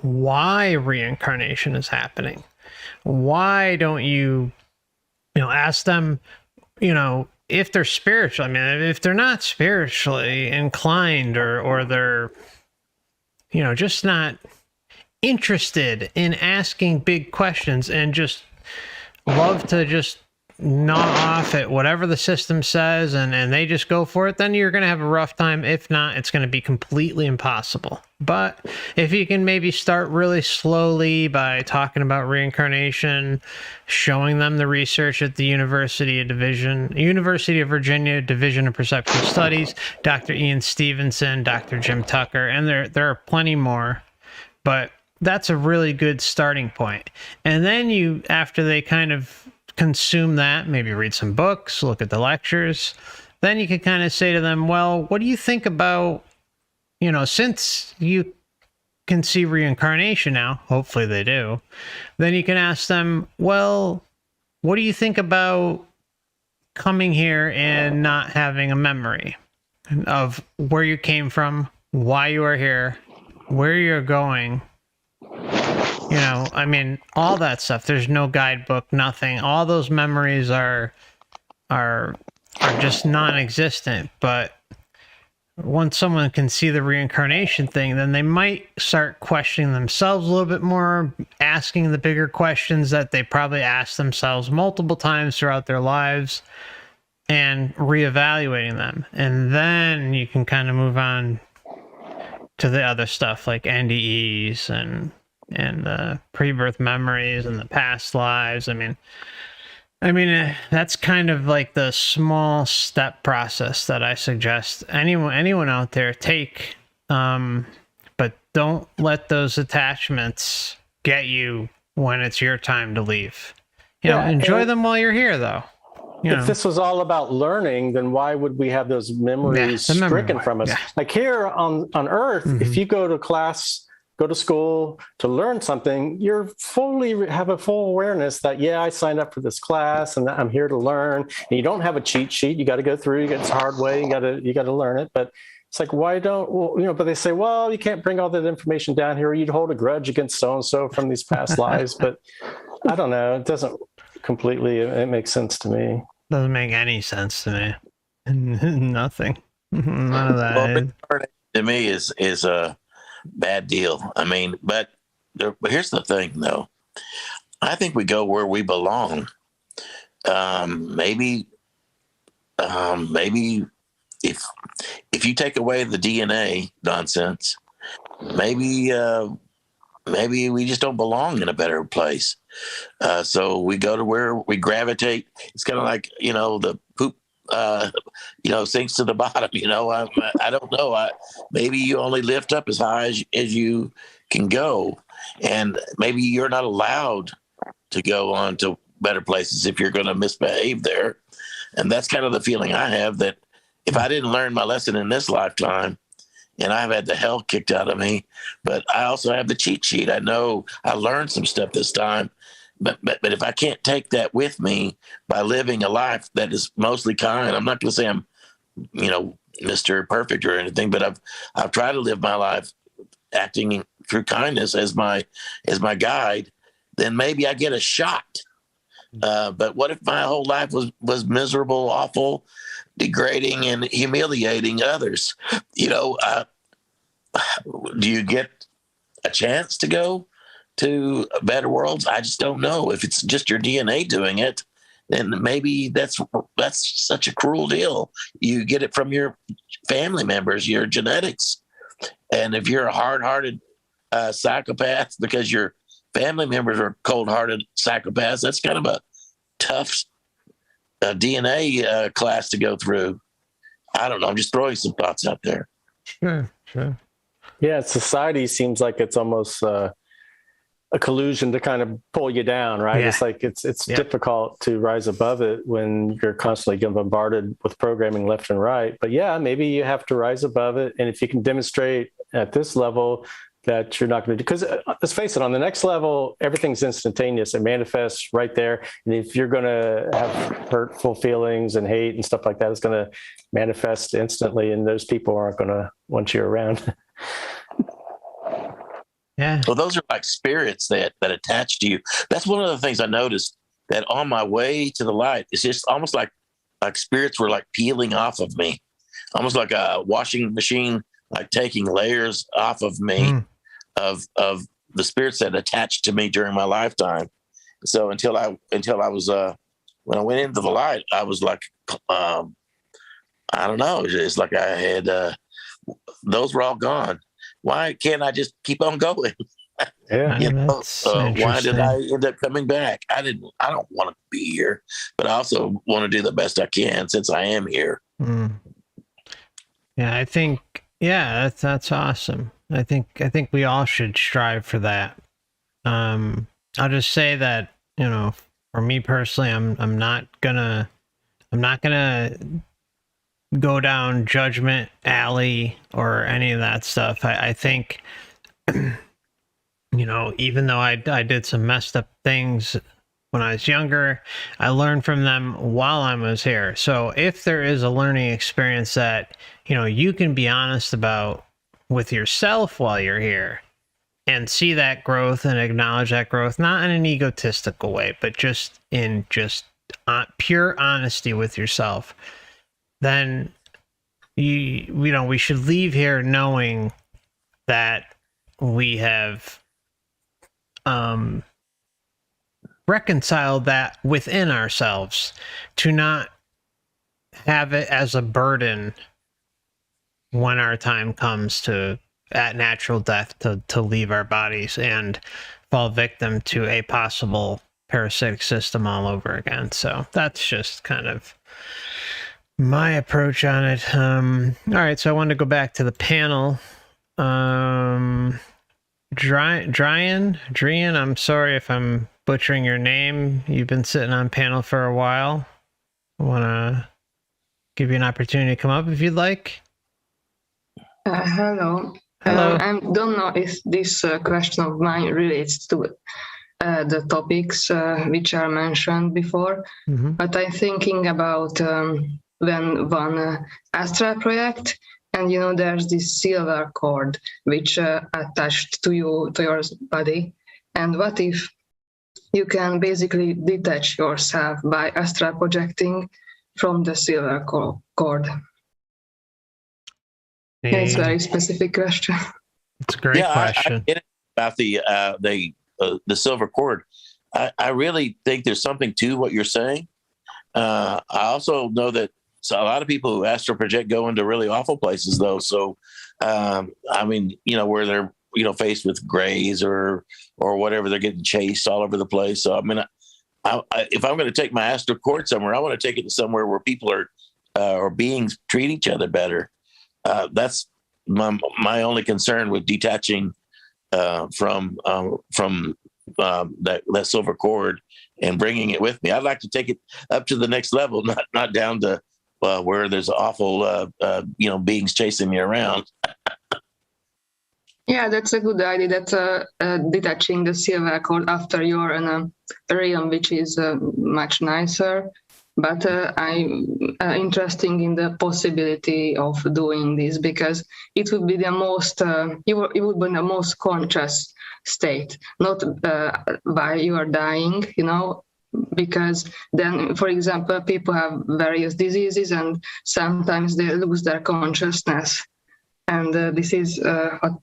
why reincarnation is happening, why don't you ask them, if they're spiritual. I mean, if they're not spiritually inclined, or they're, just not interested in asking big questions and just love to just gnaw off at whatever the system says and they just go for it, then you're going to have a rough time. If not, it's going to be completely impossible. But if you can maybe start really slowly by talking about reincarnation, showing them the research at the University of Virginia Division of Perceptual Studies, Dr. Ian Stevenson, Dr. Jim Tucker, and there are plenty more, but that's a really good starting point. And then after they kind of consume that, maybe read some books, look at the lectures, then you can kind of say to them, well, what do you think about, since you can see reincarnation now, hopefully they do, then you can ask them, well, what do you think about coming here and not having a memory of where you came from, why you are here, where you're going? I mean, all that stuff. There's no guidebook, nothing. All those memories are just non-existent. But once someone can see the reincarnation thing, then they might start questioning themselves a little bit more, asking the bigger questions that they probably asked themselves multiple times throughout their lives, and reevaluating them. And then you can kind of move on to the other stuff like NDEs and pre-birth memories and the past lives. I mean, that's kind of like the small step process that I suggest anyone out there take. But don't let those attachments get you when it's your time to leave. Enjoy them while you're here, though. If this was all about learning, then why would we have those memories stricken from us? Yeah. Like here on Earth, if you go to class, go to school to learn something, you're have a full awareness that, I signed up for this class and I'm here to learn. And you don't have a cheat sheet. You got to go through. It's a hard way. You got to learn it. But It's like, why don't, well, you know, but they say, well, you can't bring all that information down here. You'd hold a grudge against so-and-so from these past lives. But I don't know. It doesn't completely, it makes sense to me. Doesn't make any sense to me. Nothing. None of that. Well, reincarnation to me is a bad deal. I mean, but here's the thing, though. I think we go where we belong. Maybe if you take away the DNA nonsense, maybe we just don't belong in a better place. So we go to where we gravitate. It's kind of like, you know, the poop, you know, sinks to the bottom. You know, I don't know. Maybe you only lift up as high as you can go, and maybe you're not allowed to go on to better places if you're going to misbehave there. And that's kind of the feeling I have, that if I didn't learn my lesson in this lifetime, and I've had the hell kicked out of me, but I also have the cheat sheet. I know I learned some stuff this time, but if I can't take that with me by living a life that is mostly kind, I'm not going to say I'm, you know, Mr. Perfect or anything, but I've tried to live my life acting through kindness as my guide, then maybe I get a shot. But what if my whole life was miserable, awful, degrading, and humiliating others? You know, do you get a chance to go to better worlds? I just don't know. If it's just your DNA doing it, then maybe that's such a cruel deal. You get it from your family members, your genetics. And if you're a hard-hearted psychopath because your family members are cold-hearted psychopaths, that's kind of a tough DNA class to go through. I don't know. I'm just throwing some thoughts out there. Sure. Yeah, society seems like it's almost a collusion to kind of pull you down, right? Yeah. It's like it's difficult to rise above it when you're constantly getting bombarded with programming left and right. But yeah, maybe you have to rise above it. And if you can demonstrate at this level that you're not going to do, because let's face it, on the next level, everything's instantaneous. It manifests right there. And if you're going to have hurtful feelings and hate and stuff like that, it's going to manifest instantly. And those people aren't going to want you around. Yeah. Well, those are like spirits that attach to you. That's one of the things I noticed, that on my way to the light, it's just almost like spirits were like peeling off of me, almost like a washing machine, like taking layers off of me of the spirits that attached to me during my lifetime. So until I was when I went into the light, I was like, I don't know. It's like I had those were all gone. Why can't I just keep on going? Yeah. You know, why did I end up coming back? I don't want to be here, but I also want to do the best I can since I am here. Yeah, I think, that's awesome. I think we all should strive for that. I'll just say that, you know, for me personally, I'm not gonna go down judgment alley or any of that stuff. I think, you know, even though I did some messed up things when I was younger, I learned from them while I was here. So if there is a learning experience that, you know, you can be honest about with yourself while you're here and see that growth and acknowledge that growth, not in an egotistical way, but just in pure honesty with yourself, then you know, we should leave here knowing that we have reconciled that within ourselves, to not have it as a burden when our time comes to, at natural death, to leave our bodies and fall victim to a possible parasitic system all over again. So that's just kind of my approach on it. All right, so I wanted to go back to the panel. Drian, I'm sorry if I'm butchering your name. You've been sitting on panel for a while. I want to give you an opportunity to come up if you'd like. Hello. Hello. I don't know if this question of mine relates to the topics which are mentioned before, but I'm thinking about when one astral project And there's this silver cord which attached to your body. And what if you can basically detach yourself by astral projecting from the silver cord? Yeah, it's a very specific question. It's a great question. I get it about the silver cord. I really think there's something to what you're saying. I also know that a lot of people who astral project go into really awful places, though. So, I mean, where they're faced with grays or whatever, they're getting chased all over the place. So, I mean, if I'm going to take my astral cord somewhere, I want to take it to somewhere where people or beings treat each other better. That's my only concern with detaching from that silver cord and bringing it with me. I'd like to take it up to the next level, not down to where there's awful beings chasing me around. Yeah, that's a good idea. That's detaching the silver cord after you're in a realm which is much nicer. But I'm interested in the possibility of doing this, because it would be the most, it would be the most conscious state, not while you are dying, because then, for example, people have various diseases and sometimes they lose their consciousness. And this is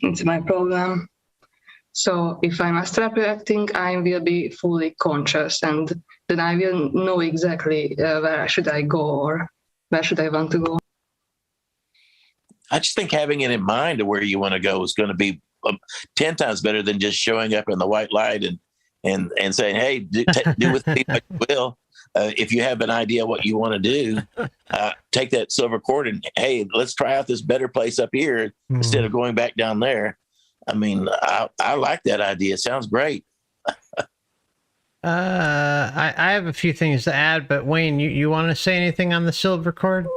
it's my problem. So if I'm astral projecting, I will be fully conscious, and then I will know exactly where should I go or where should I want to go. I just think having it in mind of where you want to go is going to be 10 times better than just showing up in the white light and saying, hey, do with me what you will. If you have an idea what you want to do, take that silver cord and, hey, let's try out this better place up here instead of going back down there. I mean, I like that idea. It sounds great. I have a few things to add, but Wayne, you want to say anything on the silver cord?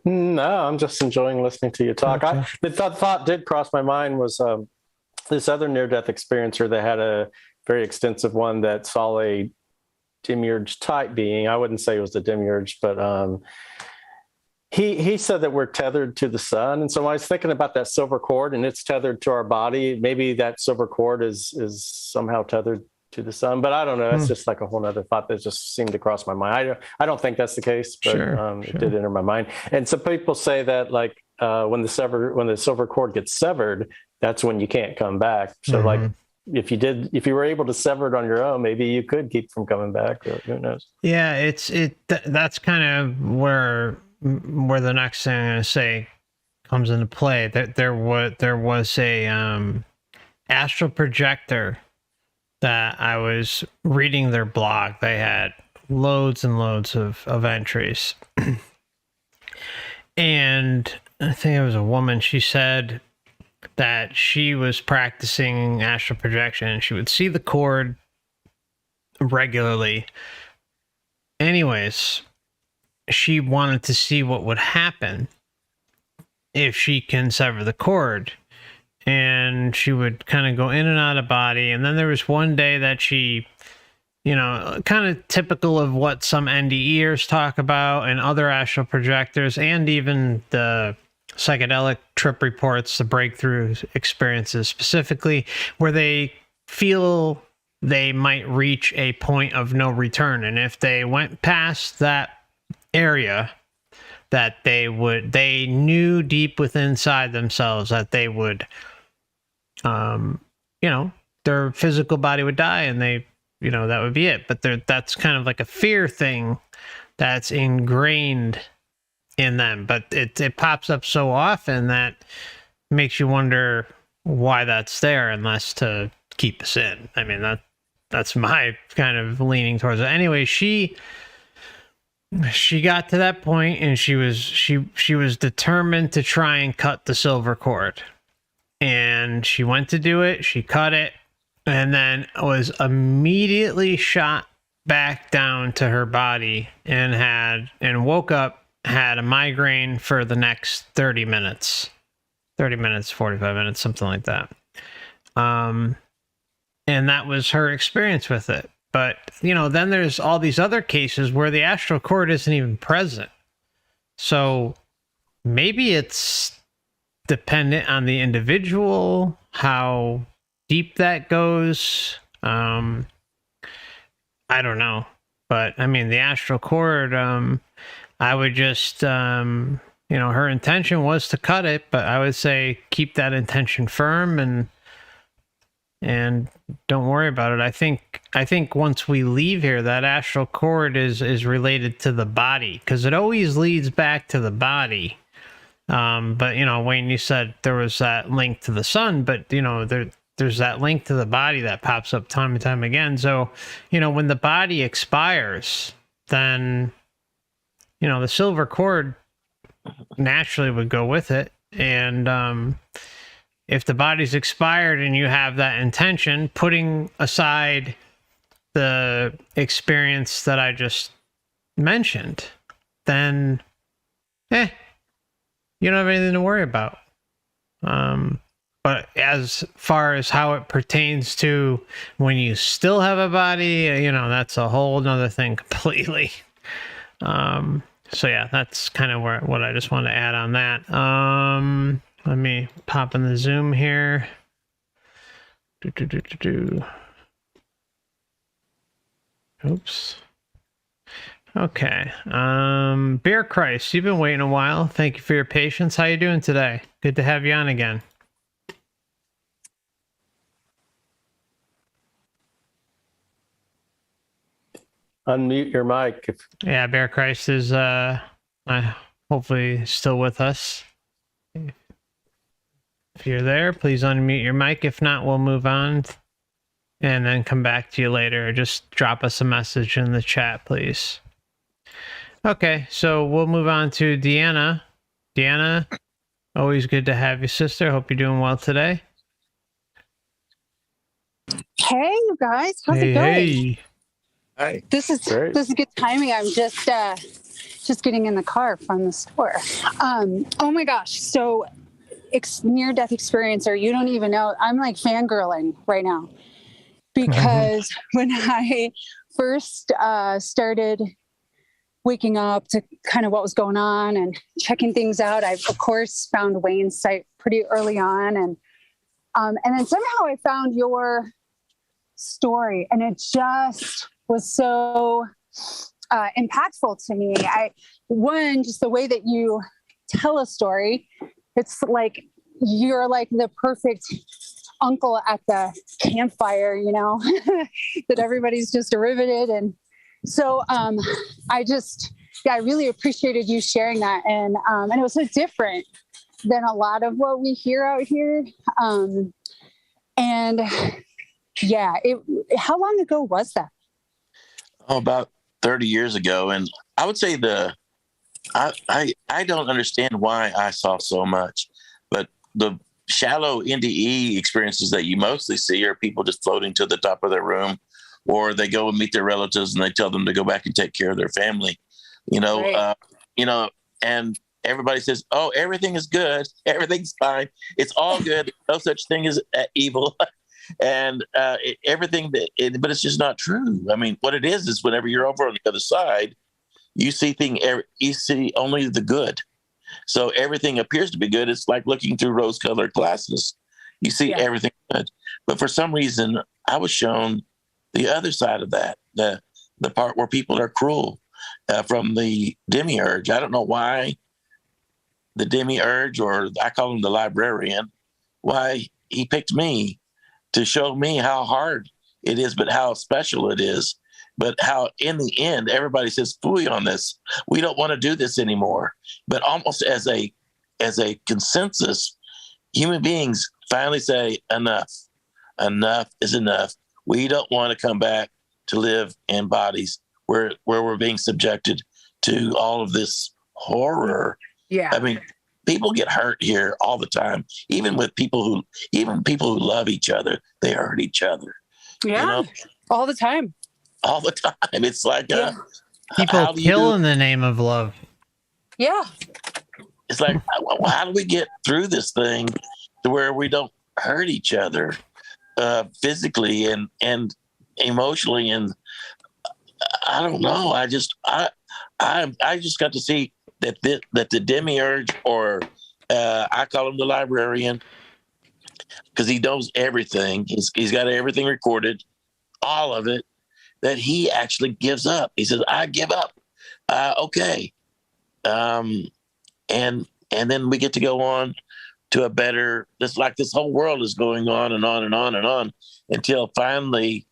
No, I'm just enjoying listening to you talk. Okay. The thought did cross my mind was this other near-death experiencer that had a very extensive one that saw a Demiurge type being. I wouldn't say it was the Demiurge, but he said that we're tethered to the sun. And so I was thinking about that silver cord, and it's tethered to our body. Maybe that silver cord is somehow tethered to the sun, but I don't know. It's just like a whole other thought that just seemed to cross my mind. I don't think that's the case, but Sure. It did enter my mind. And some people say that like when the silver cord gets severed, that's when you can't come back. So like if you were able to sever it on your own, maybe you could keep from coming back, or who knows? Yeah, that's kind of where the next thing I'm going to say comes into play. That there was a astral projector that I was reading their blog. They had loads and loads of entries. And I think it was a woman. She said that she was practicing astral projection and she would see the cord regularly. Anyways, she wanted to see what would happen if she can sever the cord. And she would kind of go in and out of body. And then there was one day that she, kind of typical of what some NDEers talk about and other astral projectors, and even the psychedelic trip reports, the breakthrough experiences specifically, where they feel they might reach a point of no return. And if they went past that area, that they knew deep within inside themselves that they would, their physical body would die and they, that would be it. But that's kind of like a fear thing that's ingrained in them. But it pops up so often that makes you wonder why that's there, unless to keep us in. I mean, that's my kind of leaning towards it. Anyway, she got to that point and she was determined to try and cut the silver cord. And she went to do it, she cut it, and then was immediately shot back down to her body and woke up, had a migraine for the next 30 minutes, 45 minutes, something like that. And that was her experience with it. But, then there's all these other cases where the astral cord isn't even present. So maybe it's dependent on the individual, how deep that goes. I don't know. But I mean, the astral cord, I would just, her intention was to cut it, but I would say keep that intention firm and don't worry about it. I think once we leave here, that astral cord is related to the body, because it always leads back to the body. But Wayne, you said there was that link to the sun, but there's that link to the body that pops up time and time again. So when the body expires, then the silver cord naturally would go with it. And if the body's expired and you have that intention, putting aside the experience that I just mentioned, then you don't have anything to worry about. But as far as how it pertains to when you still have a body, that's a whole nother thing completely. So yeah, that's kind of what I just want to add on that. Let me pop in the Zoom here. Oops. Okay. Beer Christ, you've been waiting a while. Thank you for your patience. How you doing today? Good to have you on again. Unmute your mic. Yeah, Bear Christ is hopefully still with us. If you're there, please unmute your mic. If not, we'll move on and then come back to you later. Just drop us a message in the chat, please. Okay, so we'll move on to Deanna. Deanna, always good to have you, sister. Hope you're doing well today. Hey, you guys, how's it going? Hey. Hi. This is good timing. I'm just getting in the car from the store. Oh my gosh! So, near-death experiencer, you don't even know. I'm like fangirling right now because when I first started waking up to kind of what was going on and checking things out, I of course found Wayne's site pretty early on, and then somehow I found your story, and it just was so impactful to me. Just the way that you tell a story, it's like you're like the perfect uncle at the campfire, that everybody's just riveted. And so I really appreciated you sharing that. And it was so different than a lot of what we hear out here. How long ago was that? About 30 years ago. And I would say I don't understand why I saw so much, but the shallow NDE experiences that you mostly see are people just floating to the top of their room, or they go and meet their relatives and they tell them to go back and take care of their family, Right. And everybody says, oh, everything is good. Everything's fine. It's all good. No such thing as evil. And everything, but it's just not true. I mean, what it is whenever you're over on the other side, you see only the good. So everything appears to be good. It's like looking through rose-colored glasses. You see everything good. But for some reason, I was shown the other side of that, the part where people are cruel from the Demiurge. I don't know why the Demiurge, or I call him the librarian, why he picked me to show me how hard it is, but how special it is. But how in the end, everybody says, "Phooey on this. We don't want to do this anymore." But almost as a consensus, human beings finally say, enough. Enough is enough. We don't want to come back to live in bodies where we're being subjected to all of this horror. Yeah. I mean, people get hurt here all the time. Even people who love each other, they hurt each other. Yeah. All the time. All the time. It's like people kill in the name of love. Yeah. It's like, how do we get through this thing to where we don't hurt each other physically and emotionally? And I don't know. I just got to see that the Demiurge, or I call him the librarian, because he knows everything. He's got everything recorded, all of it, that he actually gives up. He says, I give up. Okay. And then we get to go on to a better, it's like this whole world is going on and on and on and on until finally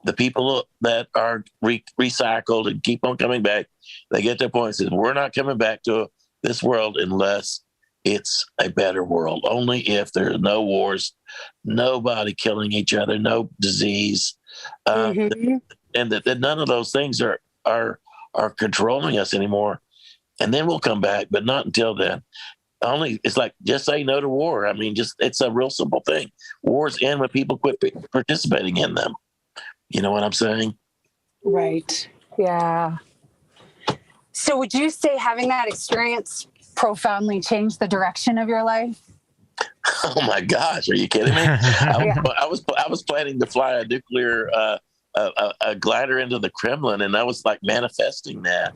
the people that are recycled and keep on coming back, they get to a point and says, we're not coming back to this world unless it's a better world. Only if there's no wars, nobody killing each other, no disease, and that none of those things are controlling us anymore. And then we'll come back, but not until then. It's like, just say no to war. I mean, it's a real simple thing. Wars end when people quit participating in them. You know what I'm saying? Right. Yeah. So would you say having that experience profoundly changed the direction of your life? Oh my gosh, are you kidding me? I was planning to fly a nuclear a glider into the Kremlin, and I was like manifesting that.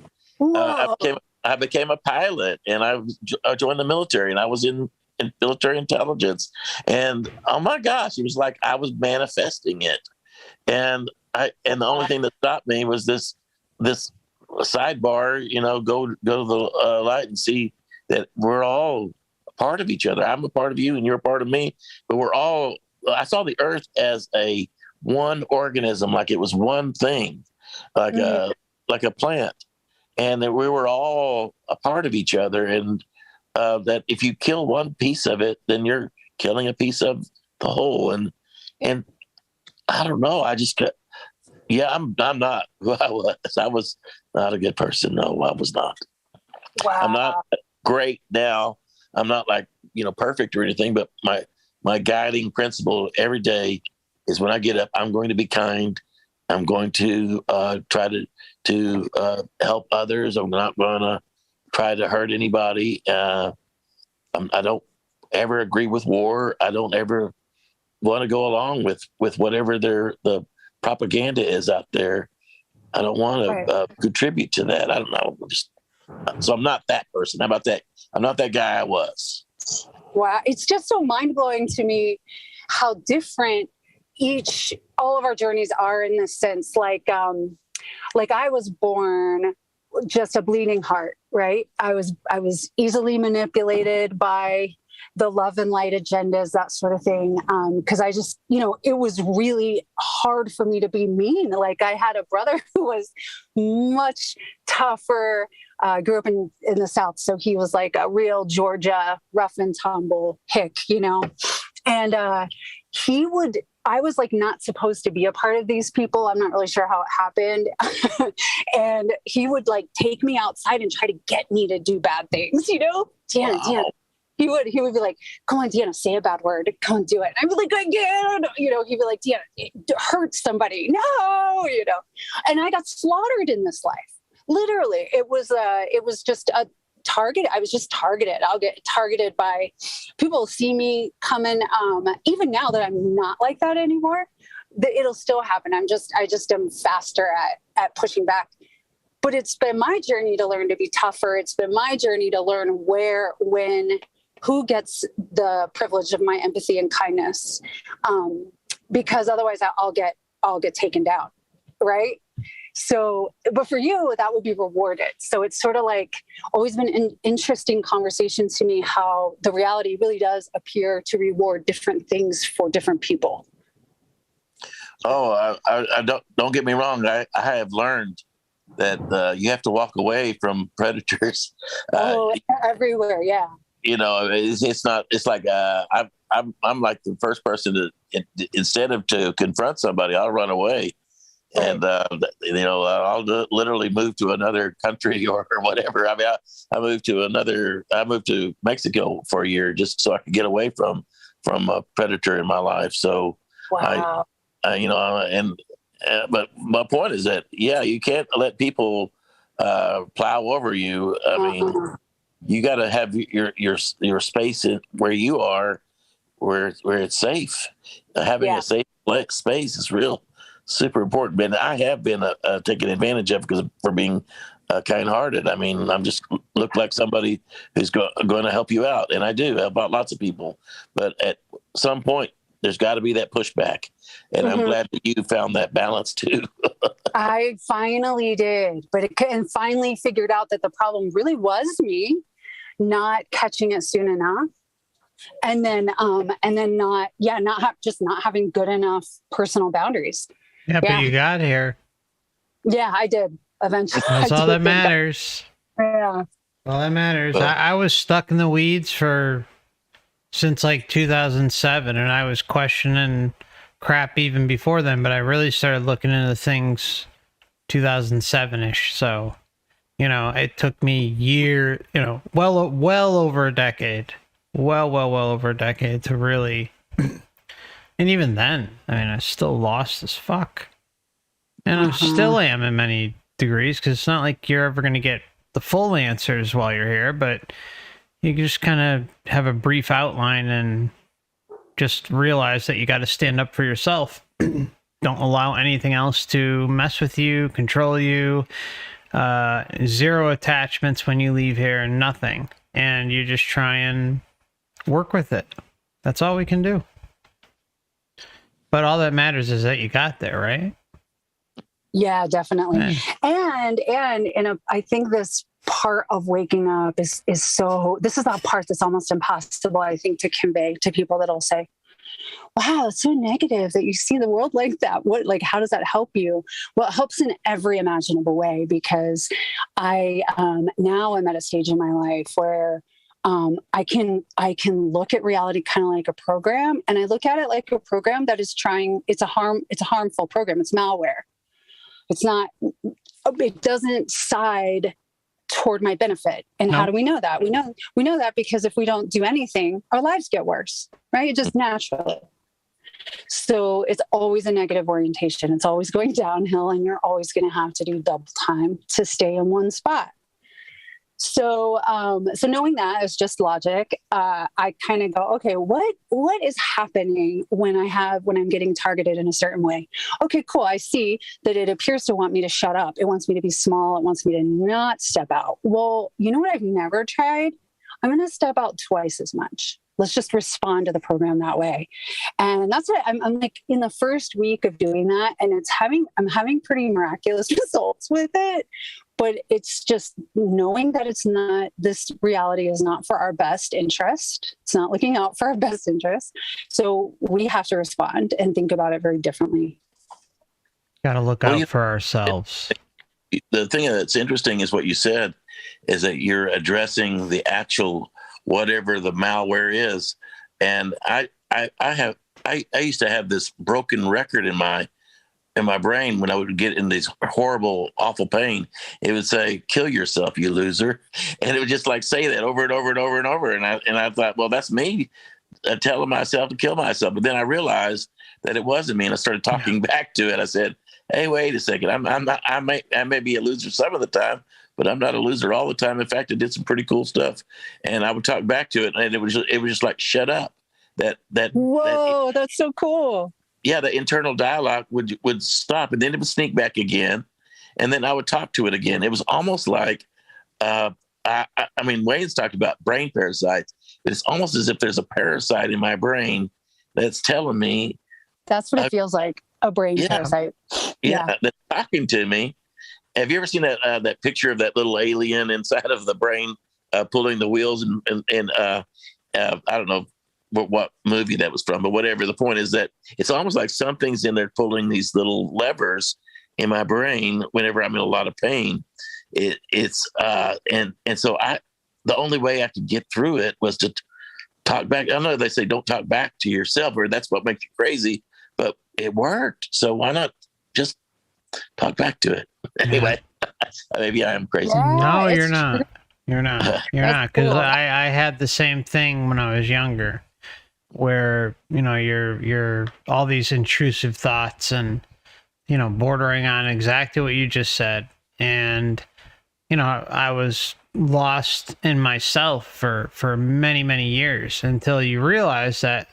I became a pilot, and I joined the military, and I was in military intelligence. And oh my gosh, it was like I was manifesting it. And the only thing that stopped me was this sidebar, go to the light and see that we're all a part of each other. I'm a part of you and you're a part of me, but I saw the earth as a one organism, like it was one thing, like a plant. And that we were all a part of each other, and that if you kill one piece of it, then you're killing a piece of the whole. And I don't know. I'm not who I was. I was not a good person. No, I was not. Wow. I'm not great now. I'm not like, perfect or anything, but my guiding principle every day is when I get up, I'm going to be kind. I'm going to try to help others. I'm not going to try to hurt anybody. I don't ever agree with war. I don't ever want to go along with whatever the propaganda is out there. I don't want to contribute to that. I don't know. So I'm not that person. How about that? I'm not that guy I was. Wow. It's just so mind-blowing to me how different all of our journeys are in this sense. Like I was born just a bleeding heart, right? I was easily manipulated by the love and light agendas, that sort of thing. Cause I just, it was really hard for me to be mean. Like I had a brother who was much tougher, grew up in the South. So he was like a real Georgia rough and tumble hick, and I was like not supposed to be a part of these people. I'm not really sure how it happened. And he would like take me outside and try to get me to do bad things, Deanna. He would be like, come on, Deanna, say a bad word. Come on, do it. I'd be like, again, he'd be like, Deanna, it hurts somebody. No, and I got slaughtered in this life. Literally. It was just a target. I was just targeted. I'll get targeted by people see me coming. Even now that I'm not like that anymore, it'll still happen. I just am faster at pushing back. But it's been my journey to learn to be tougher. It's been my journey to learn where, when, who gets the privilege of my empathy and kindness. Because otherwise I'll get taken down. Right. So, but for you, that would be rewarded. So it's sort of like always been an interesting conversation to me how the reality really does appear to reward different things for different people. Oh, I don't get me wrong. I have learned that you have to walk away from predators. Everywhere. Yeah. It's not, it's like, I'm like the first person to, instead of to confront somebody, I'll run away. And, I'll literally move to another country or whatever. I mean, I moved to Mexico for a year just so I could get away from a predator in my life. So, wow. But my point is that, you can't let people plow over you. I mean, you got to have your space where you are, where it's safe. Having a safe space is super important. And I have been taken advantage of for being kind-hearted. I mean, I'm just look like somebody who's going to help you out, and I do help out lots of people. But at some point, there's got to be that pushback, and I'm glad that you found that balance too. I finally did, and finally figured out that the problem really was me not catching it soon enough, and then not having good enough personal boundaries. Yeah, but you got here. Yeah, I did eventually. That's all that matters. Yeah, all that matters. I was stuck in the weeds since like 2007, and I was questioning crap even before then, but I really started looking into things 2007-ish. So, it took me well over a decade, well over a decade to really, and even then, I mean, I still lost as fuck, and I still am in many degrees, because it's not like you're ever going to get the full answers while you're here, but you just kind of have a brief outline and just realize that you got to stand up for yourself. Don't allow anything else to mess with you, control you. Zero attachments when you leave here, nothing. And you just try and work with it. That's all we can do. But all that matters is that you got there, right? Yeah, definitely. And I think this part of waking up is so, this is that part that's almost impossible, I think, to convey to people that'll say, wow, it's so negative that you see the world like that. How does that help you? Well, it helps in every imaginable way, because I now I'm at a stage in my life where I can look at reality kind of like a program, and I look at it like a program that is it's a harmful program. It's malware. It doesn't side toward my benefit. And how do we know that? We know that because if we don't do anything, our lives get worse, right? Just naturally. So it's always a negative orientation. It's always going downhill, and you're always going to have to do double time to stay in one spot. So knowing that is just logic. I kind of go, okay, what is happening when I'm getting targeted in a certain way? Okay, cool. I see that it appears to want me to shut up. It wants me to be small. It wants me to not step out. Well, you know what I've never tried? I'm going to step out twice as much. Let's just respond to the program that way. And that's what I'm like in the first week of doing that. And I'm having pretty miraculous results with it. But it's just knowing that this reality is not for our best interest. It's not looking out for our best interest. So we have to respond and think about it very differently. Got to look out for ourselves. The thing that's interesting is what you said, is that you're addressing the actual whatever the malware is. And I used to have this broken record in my brain when I would get in this horrible, awful pain. It would say, "Kill yourself, you loser," and it would just like say that over and over and over and over. And I thought, well, that's me telling myself to kill myself. But then I realized that it wasn't me, and I started talking back to it. I said, "Hey, wait a second. I may be a loser some of the time, but I'm not a loser all the time. In fact, I did some pretty cool stuff." And I would talk back to it, and it was just like, "Shut up." Whoa, that's so cool. Yeah, the internal dialogue would stop, and then it would sneak back again, and then I would talk to it again. It was almost like, I mean, Wayne's talked about brain parasites, but it's almost as if there's a parasite in my brain that's telling me. That's what it feels like, a brain parasite. Yeah, that's talking to me. Have you ever seen that picture of that little alien inside of the brain pulling the wheels? And I don't know what movie that was from, but whatever. The point is that it's almost like something's in there pulling these little levers in my brain whenever I'm in a lot of pain. And so the only way I could get through it was to talk back. I know they say don't talk back to yourself, or that's what makes you crazy, but it worked. So why not just talk back to it? Anyway, maybe I am crazy. Yeah, no, you're not. You're not. You're not. Because I had the same thing when I was younger, where you're all these intrusive thoughts and bordering on exactly what you just said, and I was lost in myself for many years, until you realize that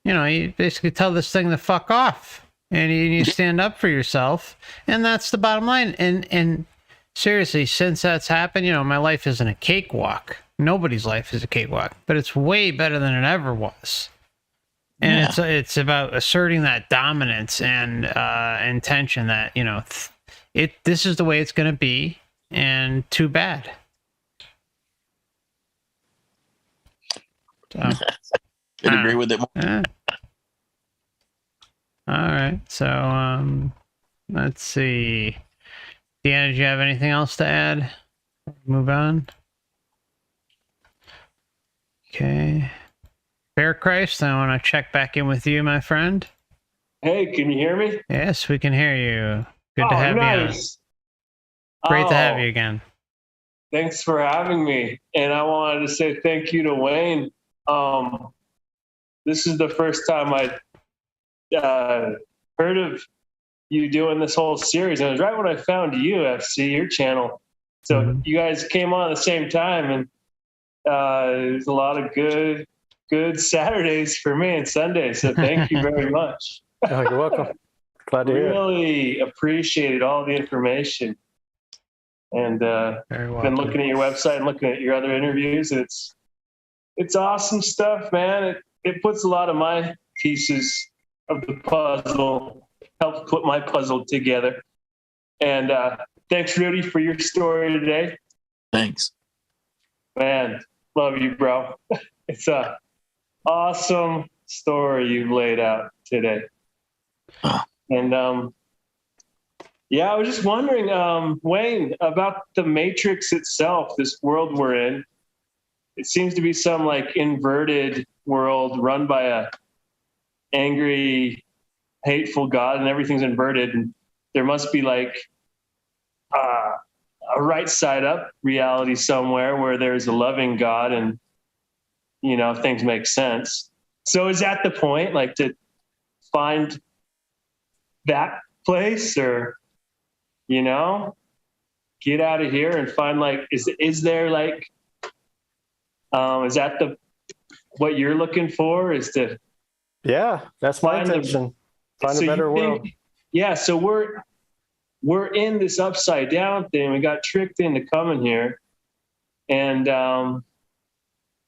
you basically tell this thing to fuck off, and you stand up for yourself, and that's the bottom line. And seriously, since that's happened, my life isn't a cakewalk. Nobody's life is a cakewalk, but it's way better than it ever was. And it's about asserting that dominance and intention that this is the way it's going to be, and too bad. So, I'd agree with it. All right, so let's see. Deanna, did you have anything else to add? Move on. Okay. Bear Christ, I want to check back in with you, my friend. Hey, can you hear me? Yes, we can hear you. Good to have you on. Great to have you again. Thanks for having me. And I wanted to say thank you to Wayne. This is the first time I heard of you doing this whole series. And it was right when I found you, FC, your channel. So you guys came on at the same time, and there's a lot of good Saturdays for me and Sundays. So thank you very much. Oh, you're welcome. Glad to hear it. Really appreciated all the information. And been looking at your website and looking at your other interviews. It's awesome stuff, man. It puts a lot of my pieces of the puzzle, helps put my puzzle together. And thanks, Rudy, for your story today. Thanks. Man, love you, bro. It's a awesome story you've laid out today. And I was just wondering, Wayne, about the Matrix itself, this world we're in. It seems to be some like inverted world run by a angry, hateful God, and everything's inverted. And there must be like a right side up reality somewhere where there's a loving God and, things make sense. So is that the point, like to find that place, or, get out of here and find like, is there like, is that what you're looking for, is to that's my intention. Find a better world. Yeah. So we're in this upside down thing. We got tricked into coming here, and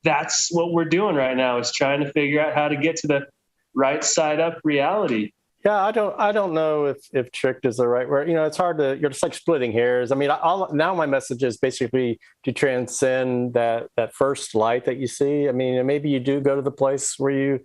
that's what we're doing right now, is trying to figure out how to get to the right side up reality. Yeah, I don't know if tricked is the right word. It's hard to, you're just like splitting hairs. I mean, now my message is basically to transcend that first light that you see. I mean, maybe you do go to the place where you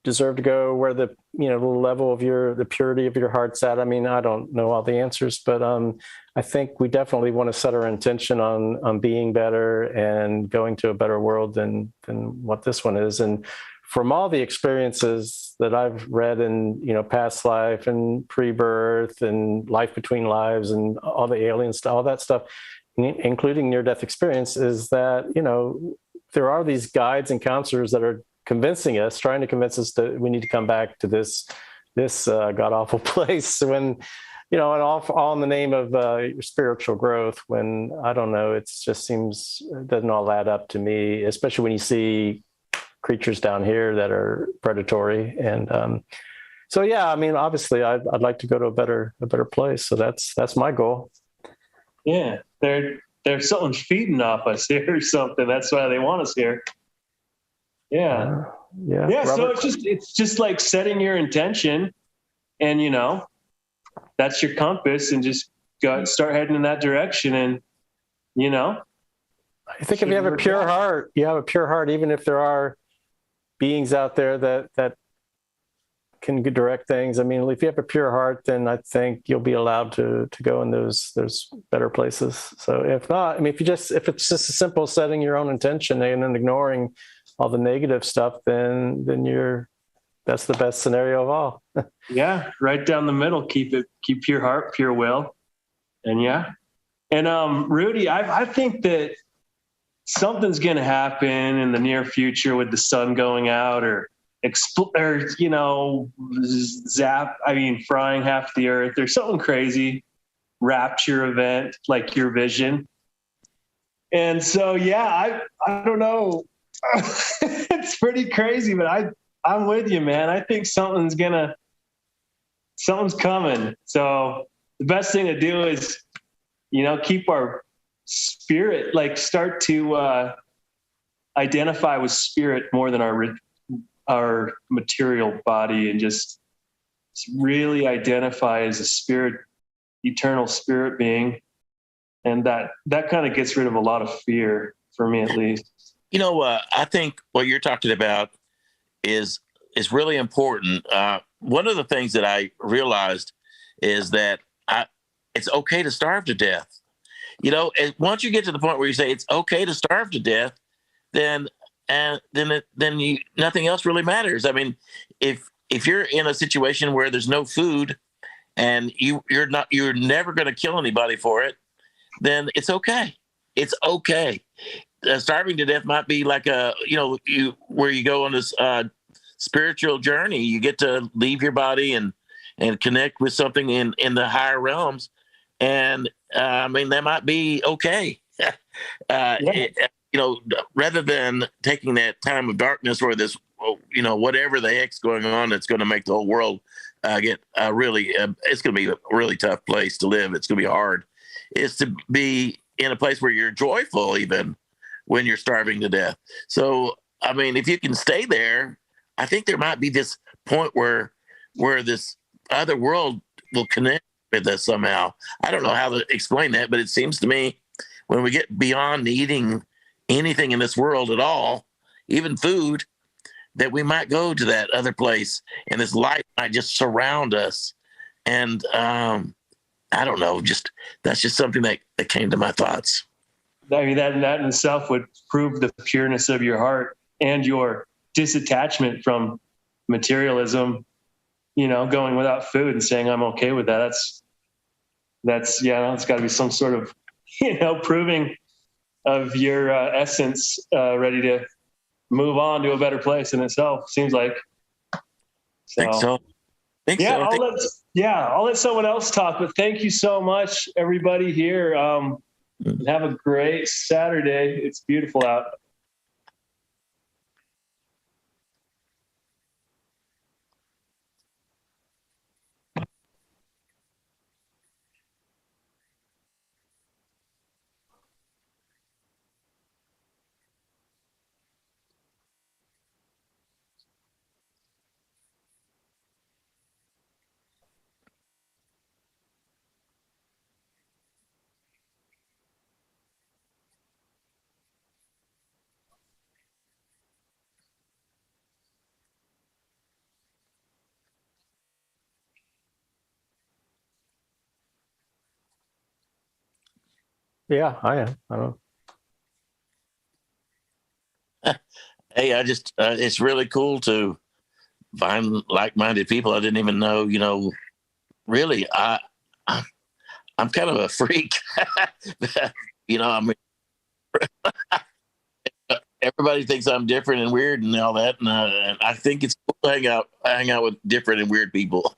deserve to go, where the level of the purity of your heart's at. I mean, I don't know all the answers, but I think we definitely want to set our intention on being better and going to a better world than what this one is. And from all the experiences that I've read in, past life and pre-birth and life between lives and all the alien stuff, all that stuff, including near-death experience, is that, there are these guides and counselors that are trying to convince us that we need to come back to this god-awful place when, and all in the name of spiritual growth, when, I don't know, it doesn't all add up to me, especially when you see creatures down here that are predatory. And obviously I'd like to go to a better place. So that's my goal. Yeah. There's something feeding off us here or something. That's why they want us here. Yeah. Yeah. So it's just like setting your intention, and that's your compass, and just start heading in that direction. And I think if you have a pure heart, even if there are beings out there that can direct things. I mean, if you have a pure heart, then I think you'll be allowed to go in those better places. So if not, I mean, if it's just a simple setting your own intention and then ignoring all the negative stuff, then that's the best scenario of all. Yeah, right down the middle. Keep your heart, pure will, and Rudy, I think that something's going to happen in the near future with the sun going out, or frying half the earth. There's something crazy, rapture event, like your vision. And so, I don't know. It's pretty crazy, but I'm with you, man. I think something's coming. So the best thing to do is keep our spirit, like start to identify with spirit more than our material body, and just really identify as a spirit, eternal spirit being. And that kind of gets rid of a lot of fear, for me at least. I think what you're talking about is really important. One of the things that I realized is that it's okay to starve to death. Once you get to the point where you say it's okay to starve to death, then nothing else really matters. I mean, if you're in a situation where there's no food and you're never going to kill anybody for it, then it's okay. It's okay. Starving to death might be like where you go on this spiritual journey. You get to leave your body and connect with something in the higher realms. And that might be okay. Rather than taking that time of darkness or this, whatever the heck's going on, that's going to make the whole world get it's going to be a really tough place to live. It's going to be hard. It's to be in a place where you're joyful, even when you're starving to death. So, if you can stay there, I think there might be this point where this other world will connect with us somehow. I don't know how to explain that, but it seems to me when we get beyond eating anything in this world at all, even food, that we might go to that other place and this light might just surround us. And I don't know, that's just something that came to my thoughts. That in itself would prove the pureness of your heart and your disattachment from materialism, going without food and saying, I'm okay with that. It's got to be some sort of, proving of your essence, ready to move on to a better place in itself, seems like. Think so. I'll let someone else talk, but thank you so much, everybody here. Have a great Saturday. It's beautiful out. Yeah, I am. I don't know. Hey, I just, it's really cool to find like-minded people I didn't even know, really, I'm kind of a freak. Everybody thinks I'm different and weird and all that. And I think it's cool to hang out with different and weird people.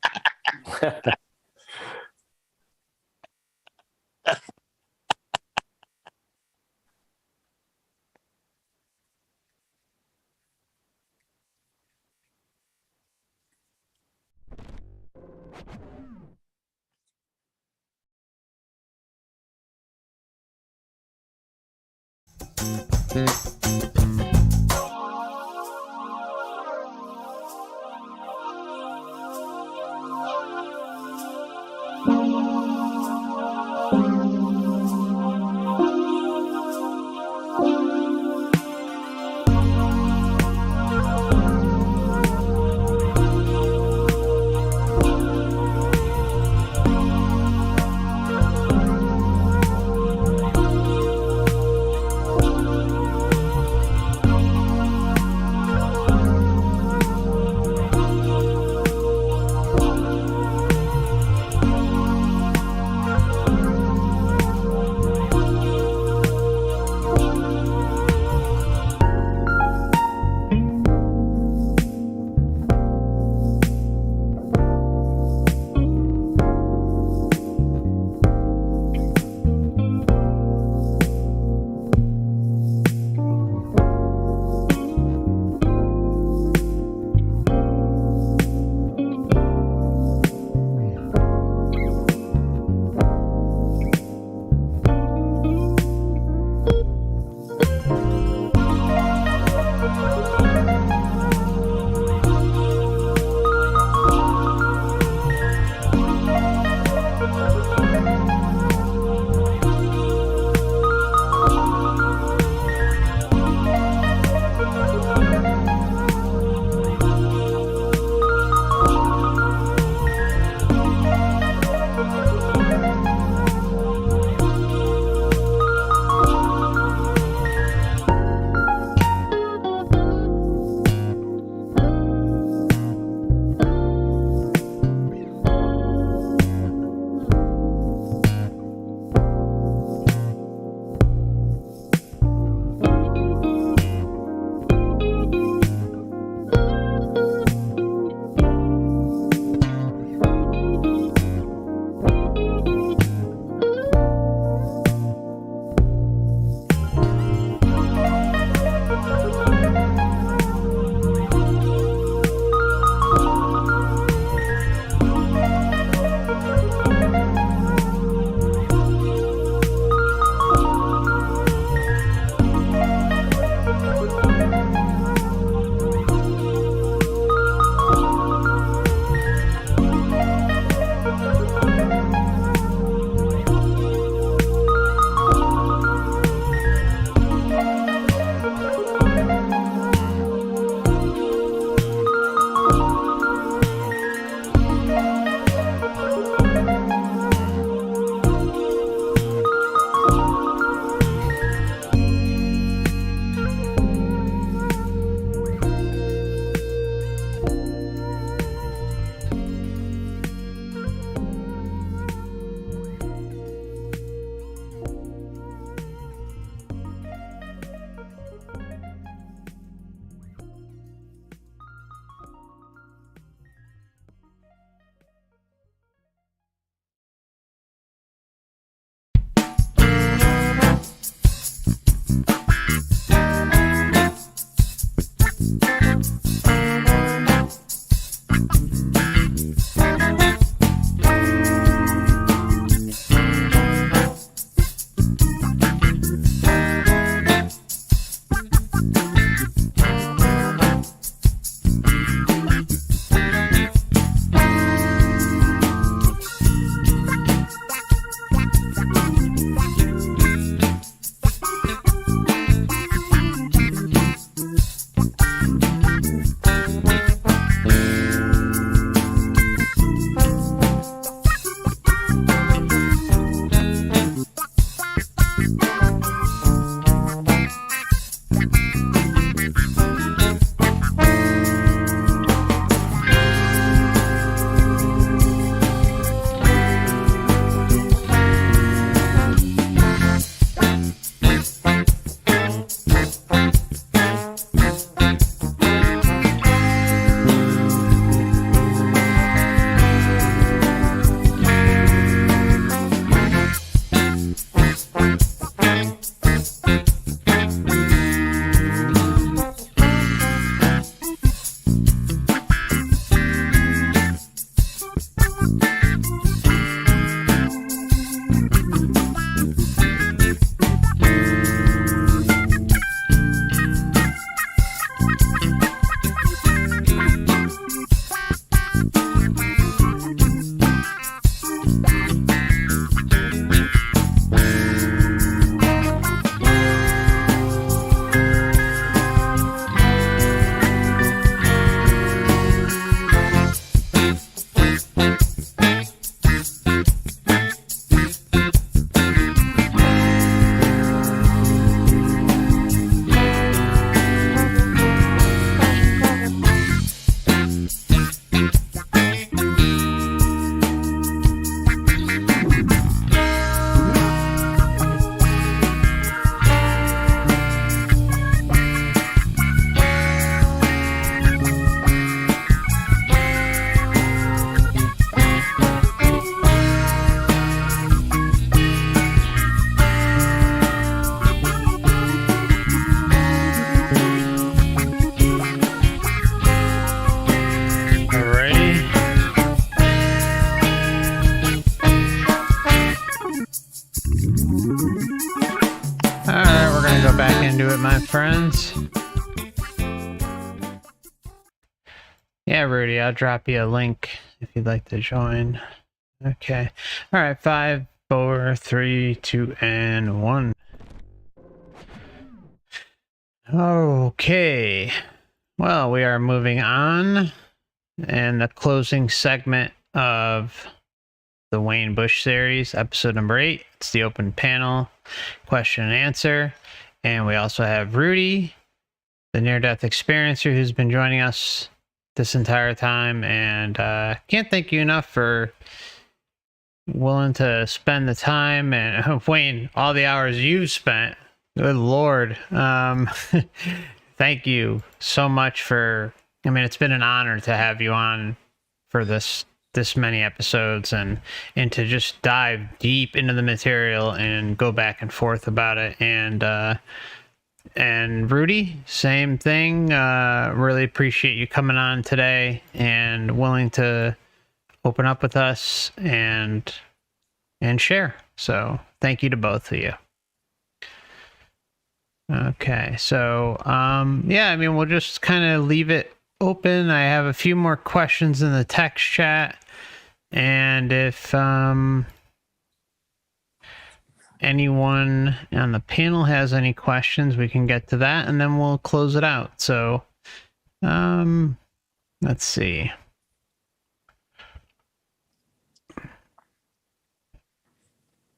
gonna go back into it, my friends. Yeah, Rudy, I'll drop you a link if you'd like to join. Okay. All right, 5, 4, 3, 2, and 1. Okay. Well, we are moving on, and the closing segment of the Wayne Bush series, episode number 8. It's the open panel question and answer. And we also have Rudy, the near-death experiencer, who's been joining us this entire time. And can't thank you enough for willing to spend the time. And Wayne, all the hours you've spent, good Lord. Thank you so much for, I mean, it's been an honor to have you on for this many episodes and to just dive deep into the material and go back and forth about it. And Rudy, same thing. Really appreciate you coming on today and willing to open up with us and share. So thank you to both of you. Okay, so yeah, I mean, we'll just kind of leave it open. I have a few more questions in the text chat, and if anyone on the panel has any questions, we can get to that, and then we'll close it out. So let's see.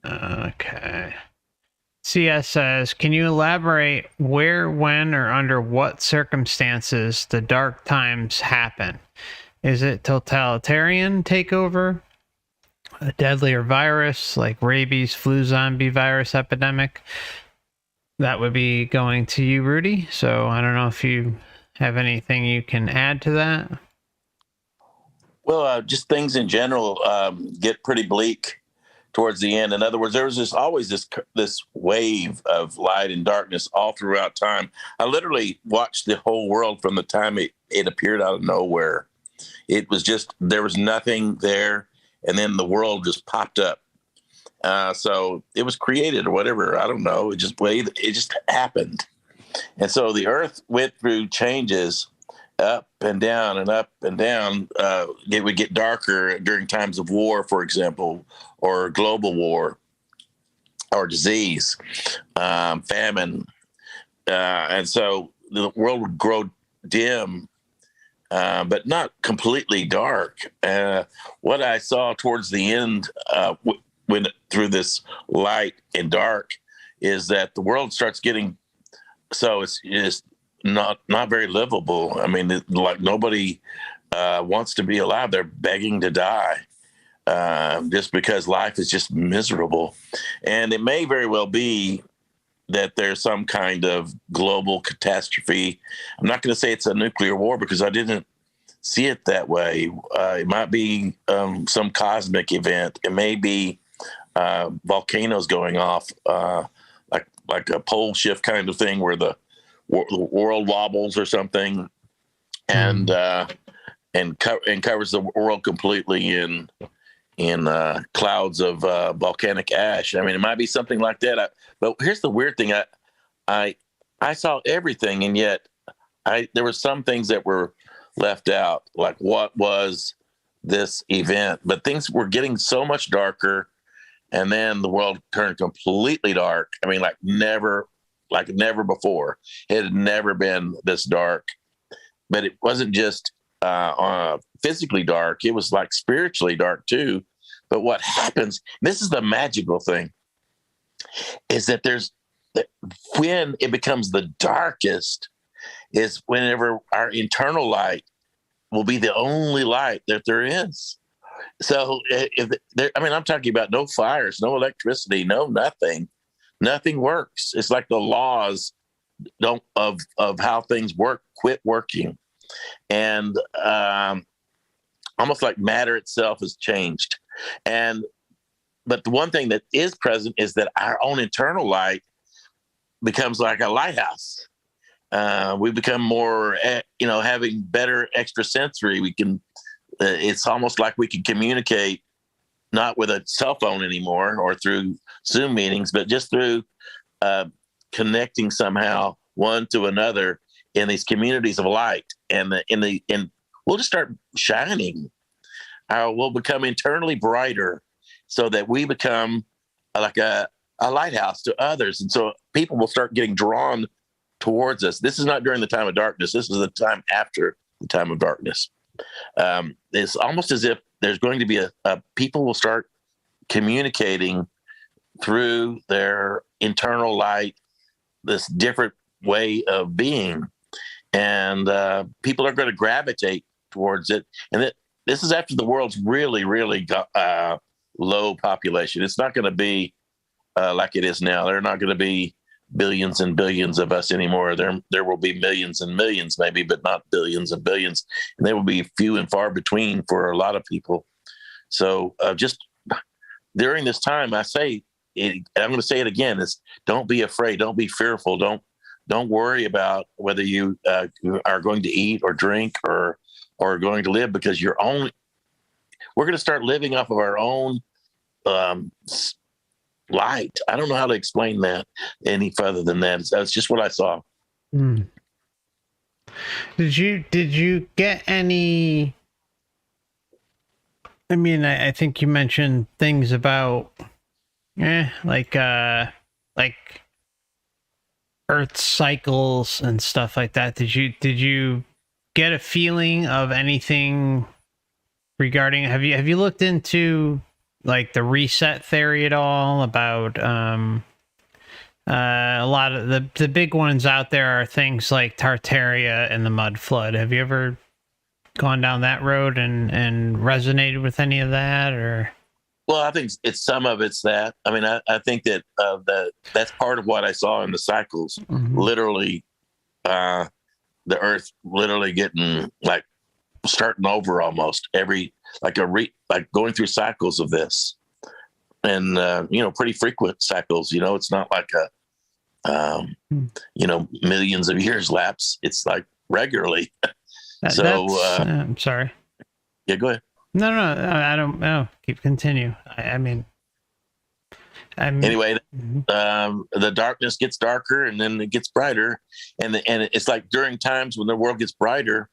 Okay. CS says, can you elaborate where, when, or under what circumstances the dark times happen? Is it totalitarian takeover? A deadlier virus like rabies, flu zombie virus epidemic? That would be going to you, Rudy. So I don't know if you have anything you can add to that. Well, just things in general get pretty bleak towards the end. In other words, there was always this wave of light and darkness all throughout time. I literally watched the whole world from the time it appeared out of nowhere. It was just, there was nothing there, and then the world just popped up. So it was created or whatever. I don't know. It just happened. And so the earth went through changes up and down and up and down. It would get darker during times of war, for example, or global war, or disease, famine. And so the world would grow dim, but not completely dark. What I saw towards the end, when through this light and dark, is that the world starts getting, so it's not very livable. I mean, like nobody wants to be alive. They're begging to die just because life is just miserable. And it may very well be that there's some kind of global catastrophe. I'm not going to say it's a nuclear war because I didn't see it that way. It might be some cosmic event. It may be volcanoes going off, like a pole shift kind of thing where the world wobbles or something, and covers the world completely in clouds of volcanic ash. I mean, it might be something like that. But here's the weird thing: I saw everything, and yet there were some things that were left out. Like, what was this event? But things were getting so much darker, and then the world turned completely dark. I mean, like never before. It had never been this dark. But it wasn't just physically dark. It was like spiritually dark too. But what happens, this is the magical thing, is that when it becomes the darkest is whenever our internal light will be the only light that there is. So I'm talking about no fires, no electricity, no nothing. Nothing works. It's like the laws of how things work quit working, and almost like matter itself has changed. But the one thing that is present is that our own internal light becomes like a lighthouse. We become more, having better extrasensory. We can. It's almost like we can communicate not with a cell phone anymore or through Zoom meetings, but just through connecting somehow one to another in these communities of light, and we'll just start shining. We'll become internally brighter, so that we become like a lighthouse to others, and so people will start getting drawn towards us. This is not during the time of darkness. This is the time after the time of darkness. It's almost as if there's going to be a people will start communicating through their internal light, this different way of being, and people are going to gravitate towards it. And this is after the world's really, really low population. It's not going to be like it is now. There are not going to be billions and billions of us anymore. There will be millions and millions maybe, but not billions and billions. And they will be few and far between for a lot of people. So just during this time, I say, I'm going to say it again, is don't be afraid. Don't be fearful. Don't worry about whether you are going to eat or drink or going to live, because we're going to start living off of our own light. I don't know how to explain that any further than that. That's just what I saw. Mm. Did you get any? I mean, I think you mentioned things about, like Earth cycles and stuff like that. Did you get a feeling of anything regarding? Have you looked into like the reset theory at all? About a lot of the big ones out there are things like Tartaria and the mud flood. Have you ever gone down that road and resonated with any of that? Or well, I think some of it's that. I mean, I think that that's part of what I saw in the cycles. Mm-hmm. Literally, the Earth literally getting like starting over almost every like going through cycles of this, and pretty frequent cycles. It's not like millions of years lapse. It's like regularly. I'm sorry. Yeah, go ahead. No, I don't know. Continue. I mean, anyway, the darkness gets darker and then it gets brighter, and it's like during times when the world gets brighter,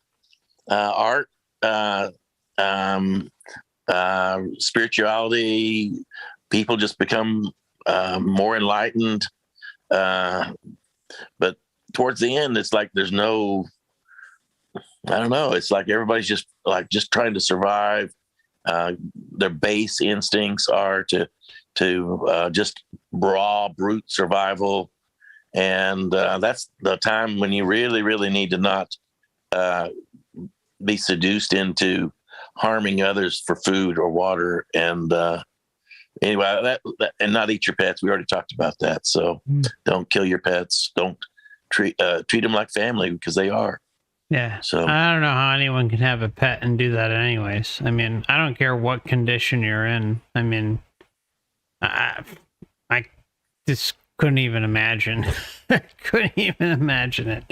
art, spirituality, people just become more enlightened. But towards the end, it's like there's no. I don't know. It's like everybody's just trying to survive. Their base instincts are to just raw, brute survival, and that's the time when you really, really need to not be seduced into harming others for food or water. And anyway, that and not eat your pets. We already talked about that. So don't kill your pets. Don't treat them like family, because they are. Yeah. So I don't know how anyone can have a pet and do that anyways. I mean, I don't care what condition you're in. I mean, I just couldn't even imagine. I couldn't even imagine it.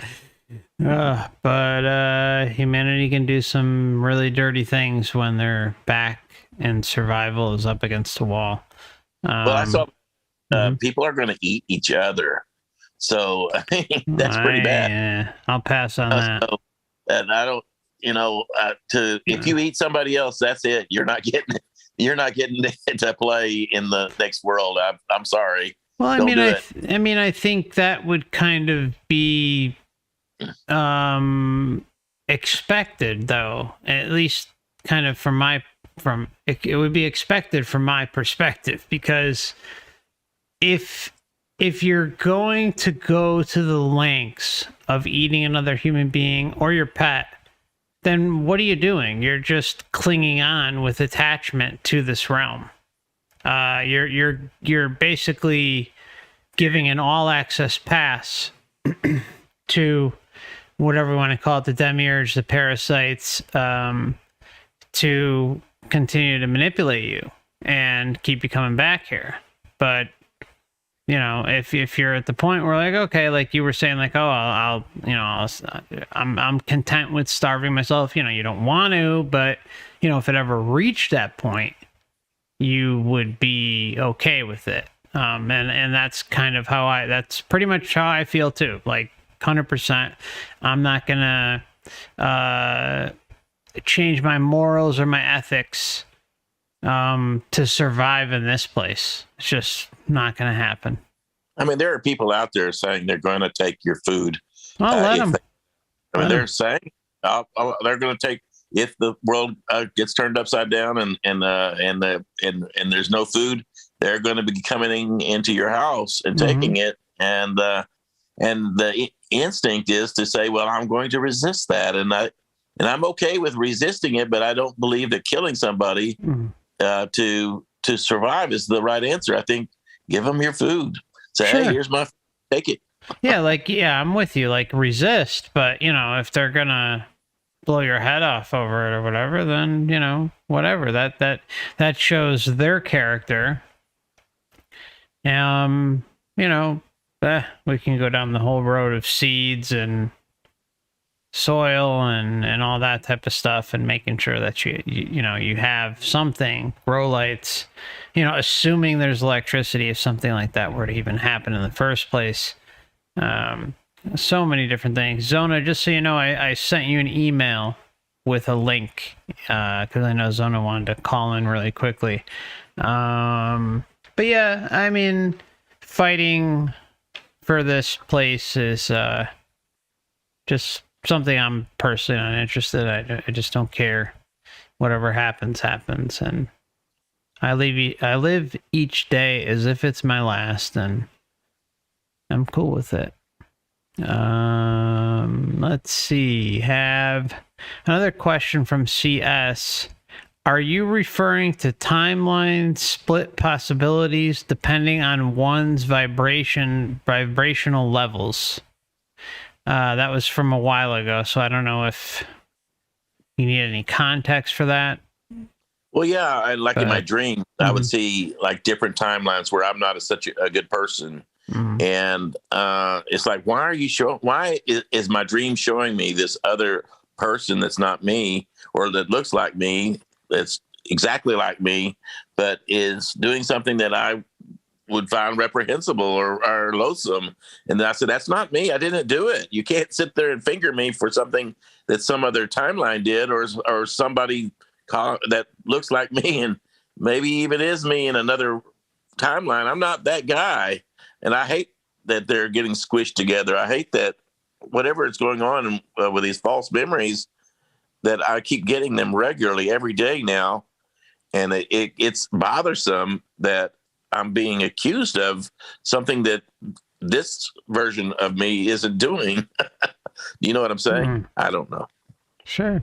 But humanity can do some really dirty things when their back and survival is up against the wall. Well, I saw people are going to eat each other. So I mean, that's pretty bad. Yeah, I'll pass on that. So, and I don't, if you eat somebody else, that's it. You're not getting to play in the next world. I'm sorry. Well, I think that would kind of be expected, though. At least, kind of it would be expected from my perspective, because if you're going to go to the lengths of eating another human being or your pet, then what are you doing? You're clinging on with attachment to this realm. You're basically giving an all-access pass to whatever you want to call it, the Demiurge, the parasites, to continue to manipulate you and keep you coming back here. But if you're at the point where, like, okay, like you were saying, like, oh, I'm content with starving myself. You don't want to, but if it ever reached that point, you would be okay with it. And that's kind of that's pretty much how I feel too. Like 100%. I'm not gonna change my morals or my ethics to survive in this place. It's just not gonna happen. I mean, there are people out there saying they're going to take your food. I'll let them. They're saying they're going to take, if the world gets turned upside down and there's no food, they're going to be coming into your house and taking it. And the instinct is to say, well, I'm going to resist that. And I'm okay with resisting it, but I don't believe that killing somebody to survive is the right answer. I think give them your food. Say, hey, here's my, take it. I'm with you. Like, resist, but if they're gonna blow your head off over it or whatever, then whatever. That shows their character. We can go down the whole road of seeds and soil and all that type of stuff, and making sure that you have something, grow lights, assuming there's electricity if something like that were to even happen in the first place. So many different things. Zona, just so you know, I sent you an email with a link because I know Zona wanted to call in really quickly. But yeah, I mean, fighting for this place is just something I'm personally uninterested in. I just don't care. Whatever happens, happens. And I live each day as if it's my last, and I'm cool with it. Let's see. Have another question from CS. Are you referring to timeline split possibilities depending on one's vibrational levels? That was from a while ago, so I don't know if you need any context for that. Well, yeah, in my dream, I would see like different timelines where I'm not such a good person. And it's like, why is my dream showing me this other person that's not me, or that looks like me, that's exactly like me, but is doing something that I would find reprehensible or loathsome? And I said, that's not me. I didn't do it. You can't sit there and finger me for something that some other timeline did, or somebody that looks like me and maybe even is me in another timeline. I'm not that guy. And I hate that they're getting squished together. I hate that whatever is going on with these false memories, that I keep getting them regularly every day now. And it's bothersome that I'm being accused of something that this version of me isn't doing. You know what I'm saying? I don't know. Sure.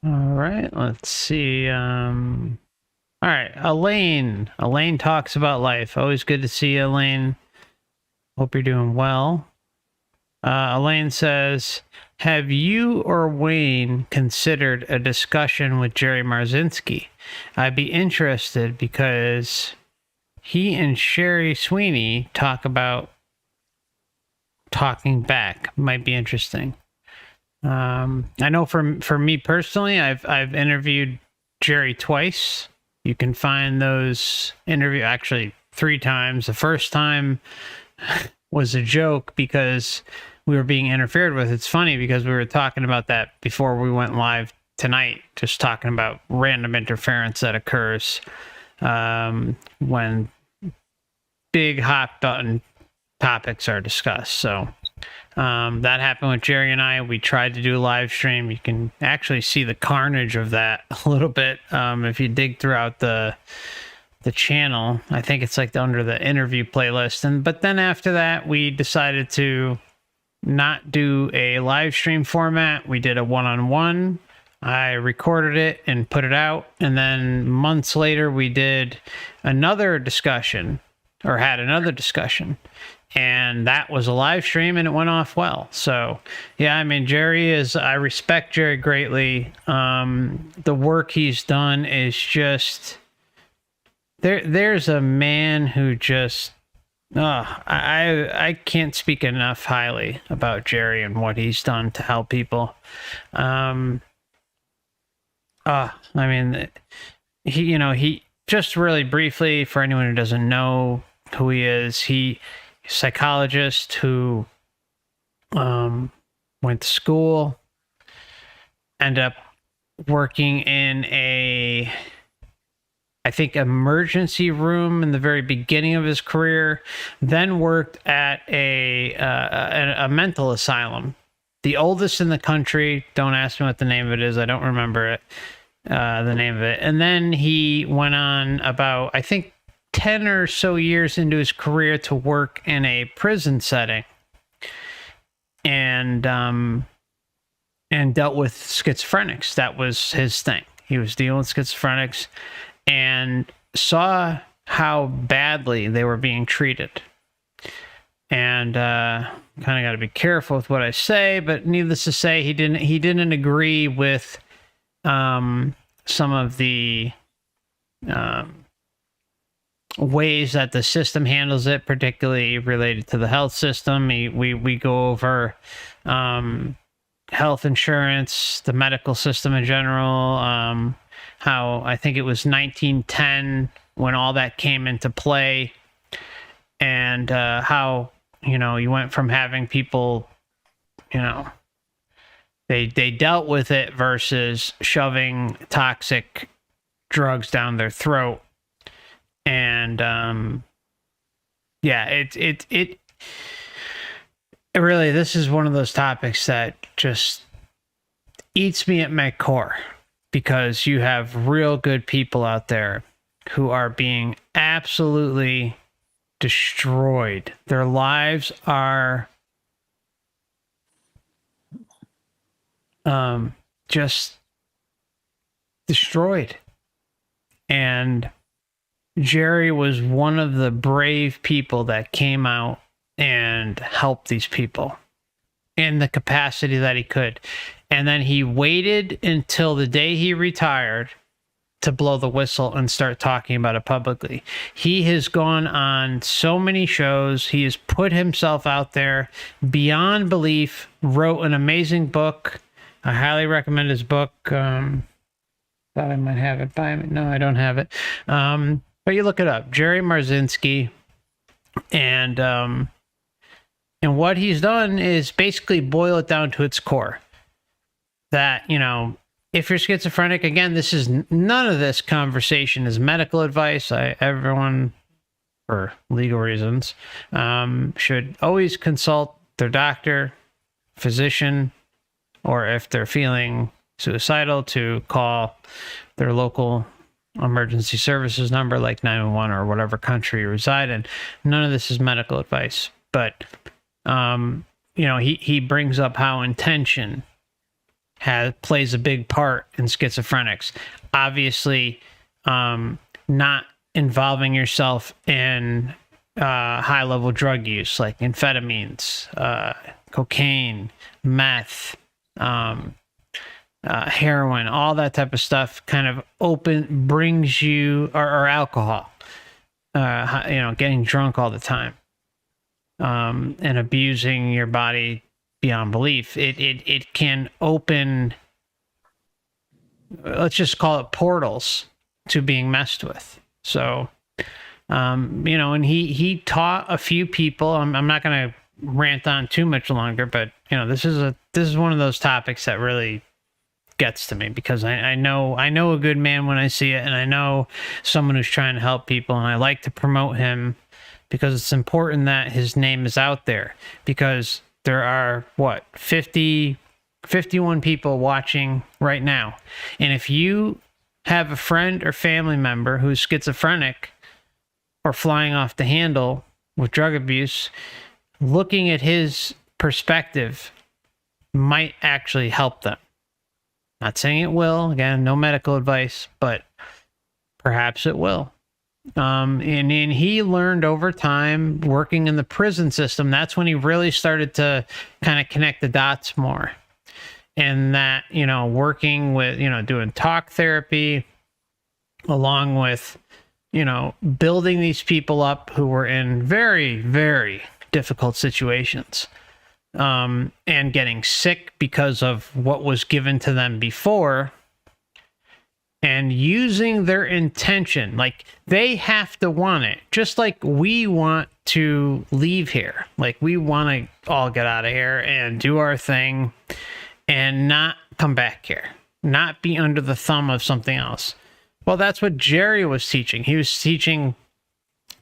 All right, let's see. All right, Elaine. Elaine talks about life. Always good to see you, Elaine. Hope you're doing well. Elaine says, have you or Wayne considered a discussion with Jerry Marzinski? I'd be interested because he and Sherry Sweeney talk about talking back. Might be interesting. I know for me personally, I've interviewed Jerry twice. You can find those interviews, actually 3 times. The first time was a joke because we were being interfered with. It's funny because we were talking about that before we went live tonight, just talking about random interference that occurs when big hot button topics are discussed. So that happened with Jerry and I. We tried to do a live stream. You can actually see the carnage of that a little bit if you dig throughout the channel. I think it's like under the interview playlist. But then after that, we decided to not do a live stream format. We did a one-on-one. I recorded it and put it out. And then months later, we did another discussion, or had another discussion. And that was a live stream, and it went off well. So, yeah, I mean, I respect Jerry greatly. The work he's done is just, there's a man who just, I can't speak enough highly about Jerry and what he's done to help people. I mean, he just really briefly, for anyone who doesn't know who he is, he's a psychologist who went to school, ended up working in I think, emergency room in the very beginning of his career, then worked at a mental asylum, the oldest in the country. Don't ask me what the name of it is. I don't remember it, the name of it. And then he went on about, I think, 10 or so years into his career to work in a prison setting, and dealt with schizophrenics. That was his thing. He was dealing with schizophrenics and saw how badly they were being treated. And kind of got to be careful with what I say, but needless to say, he didn't agree with some of the ways that the system handles it, particularly related to the health system. We go over health insurance, the medical system in general, how I think it was 1910 when all that came into play, and how, you went from having people, they dealt with it versus shoving toxic drugs down their throat. And it really, this is one of those topics that just eats me at my core, because you have real good people out there who are being absolutely destroyed. Their lives are just destroyed. And Jerry was one of the brave people that came out and helped these people in the capacity that he could. And then he waited until the day he retired to blow the whistle and start talking about it publicly. He has gone on so many shows. He has put himself out there beyond belief, wrote an amazing book. I highly recommend his book. Thought I might have it by me. No, I don't have it. But you look it up, Jerry Marzinski, and what he's done is basically boil it down to its core. That, if you're schizophrenic, again, none of this conversation is medical advice. Everyone, for legal reasons, should always consult their doctor, physician, or if they're feeling suicidal, to call their local emergency services number, like 911 or whatever country you reside in. None of this is medical advice, but he brings up how intention plays a big part in schizophrenics. Obviously, not involving yourself in high-level drug use like amphetamines, cocaine, meth, heroin, all that type of stuff kind of brings you, or alcohol, getting drunk all the time, and abusing your body beyond belief. It can open, let's just call it portals to being messed with. So, and he taught a few people. I'm not going to rant on too much longer, but this is one of those topics that really gets to me, because I know a good man when I see it, and I know someone who's trying to help people, and I like to promote him because it's important that his name is out there, because there are 51 people watching right now. And if you have a friend or family member who's schizophrenic or flying off the handle with drug abuse, looking at his perspective might actually help them. Not saying it will, again, no medical advice, but perhaps it will. And he learned over time working in the prison system. That's when he really started to kind of connect the dots more. And that, working with, doing talk therapy, along with, building these people up who were in very, very difficult situations, and getting sick because of what was given to them before, and using their intention. Like, they have to want it, just like we want to leave here. Like, we want to all get out of here and do our thing and not come back here, not be under the thumb of something else. Well, that's what Jerry was teaching. He was teaching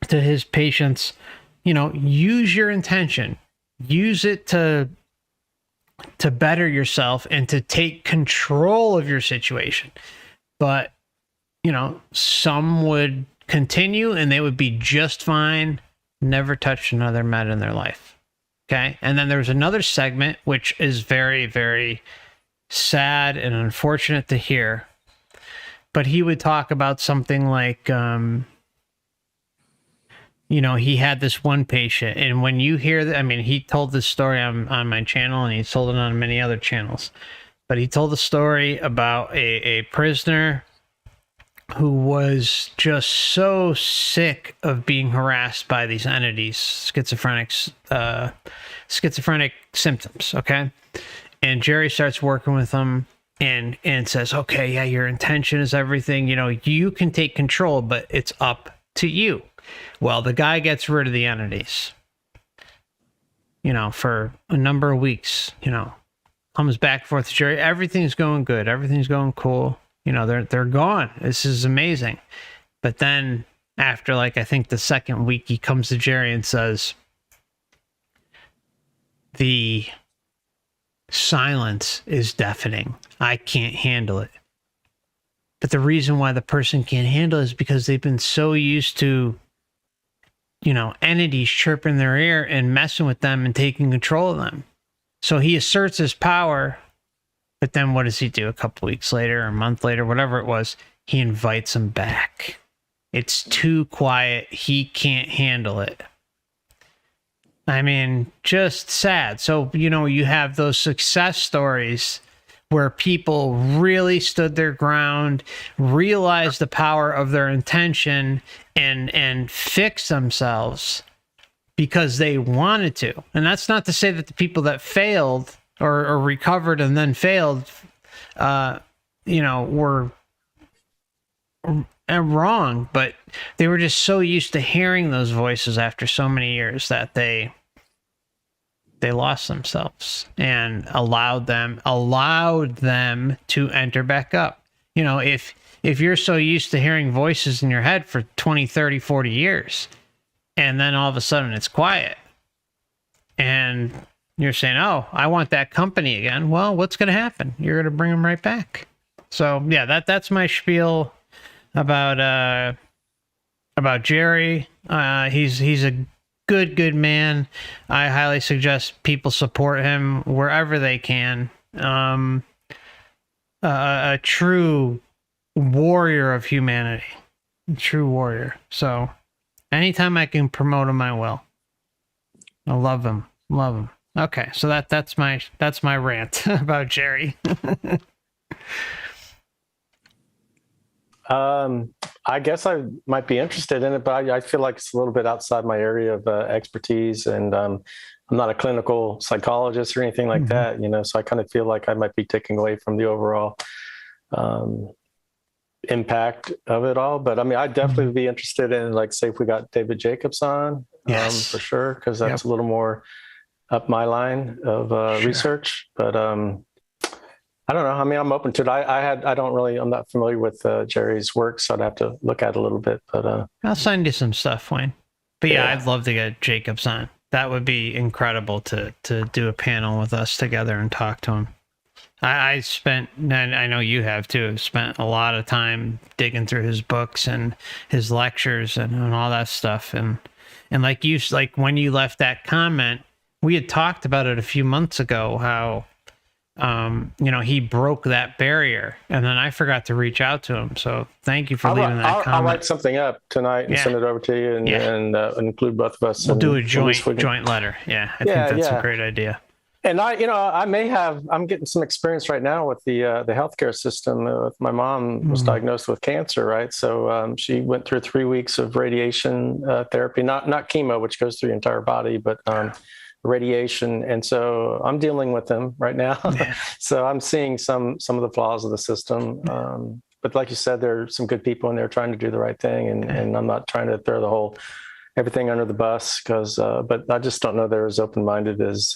to his patients, you know, use your intention, use it to better yourself and to take control of your situation. But, you know, some would continue and they would be just fine, never touched another med in their life. Okay. And then there's another segment, which is very, very sad and unfortunate to hear. But he would talk about something like, you know, he had this one patient, and when you hear that, I mean, he told this story on my channel, and he's told it on many other channels. But he told a story about a prisoner who was just so sick of being harassed by these entities, schizophrenic symptoms, okay? And Jerry starts working with him and says, okay, yeah, your intention is everything. You know, you can take control, but it's up to you. Well, the guy gets rid of the entities, you know, for a number of weeks, you know, comes back and forth to Jerry. Everything's going good. Everything's going cool. You know, they're gone. This is amazing. But then after, like, I think the second week, he comes to Jerry and says, the silence is deafening. I can't handle it. But the reason why the person can't handle it is because they've been so used to, you know, entities chirping their ear and messing with them and taking control of them. So he asserts his power, but then what does he do? A couple weeks later, or a month later, whatever it was, he invites them back. It's too quiet. He can't handle it. I mean, just sad. So, you know, you have those success stories where people really stood their ground, realized the power of their intention, and fixed themselves because they wanted to. And that's not to say that the people that failed or recovered and then failed, you know, were wrong, but they were just so used to hearing those voices after so many years that they lost themselves and allowed them to enter back up. You know, if you're so used to hearing voices in your head for 20, 30, 40 years, and then all of a sudden it's quiet, and you're saying, oh, I want that company again. Well, what's going to happen? You're going to bring them right back. So yeah, that's my spiel about Jerry. He's a good man. I highly suggest people support him wherever they can. A true warrior of humanity. A true warrior. So anytime I can promote him, I will. I love him. Love him. Okay, so that's my rant about Jerry. I guess I might be interested in it, but I feel like it's a little bit outside my area of expertise, and I'm not a clinical psychologist or anything like that, you know, so I kind of feel like I might be taking away from the overall impact of it all. But I mean, I'd definitely be interested in, like, say, if we got David Jacobs on, yes, for sure, because that's a little more up my line of research. But I don't know. I mean, I'm open to it. I'm not familiar with Jerry's work, so I'd have to look at it a little bit. But I'll send you some stuff, Wayne. But yeah, I'd love to get Jacobs on. That would be incredible to do a panel with us together and talk to him. I spent, and I know you have too, spent a lot of time digging through his books and his lectures and all that stuff. And like when you left that comment, we had talked about it a few months ago, how you know, he broke that barrier, and then I forgot to reach out to him. So thank you for leaving that comment. I'll write something up tonight and send it over to you, and include both of us. We'll do a joint letter. Yeah, I think that's a great idea. And I'm getting some experience right now with the healthcare system. My mom was diagnosed with cancer, right? So she went through 3 weeks of radiation therapy, not chemo, which goes through your entire body, but radiation. And so I'm dealing with them right now. So I'm seeing some of the flaws of the system. But but like you said, there are some good people in there trying to do the right thing, and I'm not trying to throw everything under the bus, because but I just don't know they're as open-minded as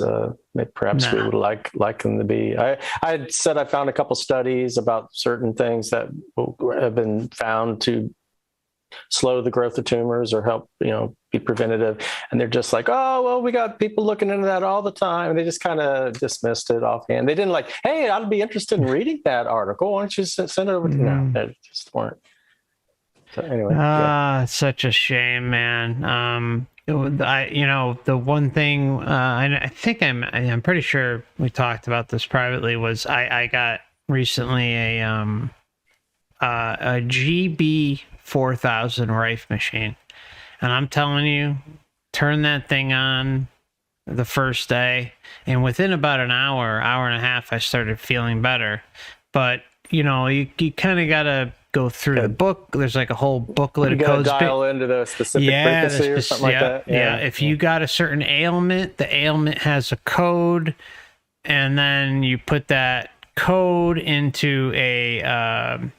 perhaps we would like them to be. I said I found a couple studies about certain things that have been found to slow the growth of tumors or help, be preventative, and they're just like, oh well, we got people looking into that all the time, and they just kind of dismissed it offhand. They didn't like, hey, I'd be interested in reading that article, why don't you send it over to me? No, they just weren't. So anyway, such a shame, man. The one thing, I think I'm pretty sure we talked about this privately, was I got recently a GB 4000 Rife machine, and I'm telling you, turn that thing on the first day, and within about an hour and a half, I started feeling better. But you kind of gotta go through the book. There's like a whole booklet. You gotta dial into the specific frequency or something like that. Yeah. If you got a certain ailment, the ailment has a code, and then you put that code into a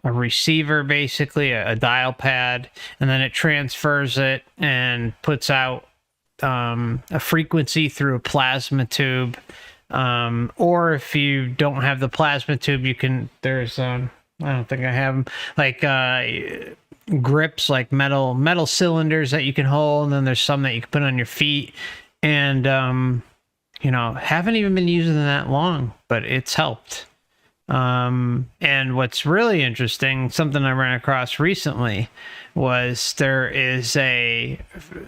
receiver, basically a dial pad, and then it transfers it and puts out a frequency through a plasma tube. Or if you don't have the plasma tube, you can, there's I don't think I have them, like grips, like metal cylinders that you can hold, and then there's some that you can put on your feet, and haven't even been using them that long, but it's helped. And what's really interesting, something I ran across recently, was there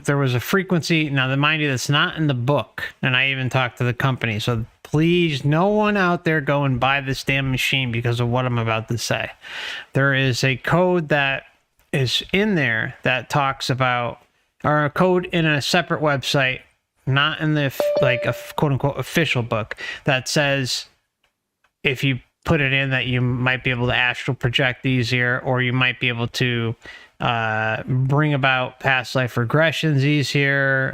was a frequency. Now, mind you, that's not in the book, and I even talked to the company. So please, no one out there go and buy this damn machine because of what I'm about to say. There is a code that is in there that talks about, or a code in a separate website, not in the like a quote unquote official book, that says if you put it in that you might be able to astral project easier, or you might be able to bring about past life regressions easier,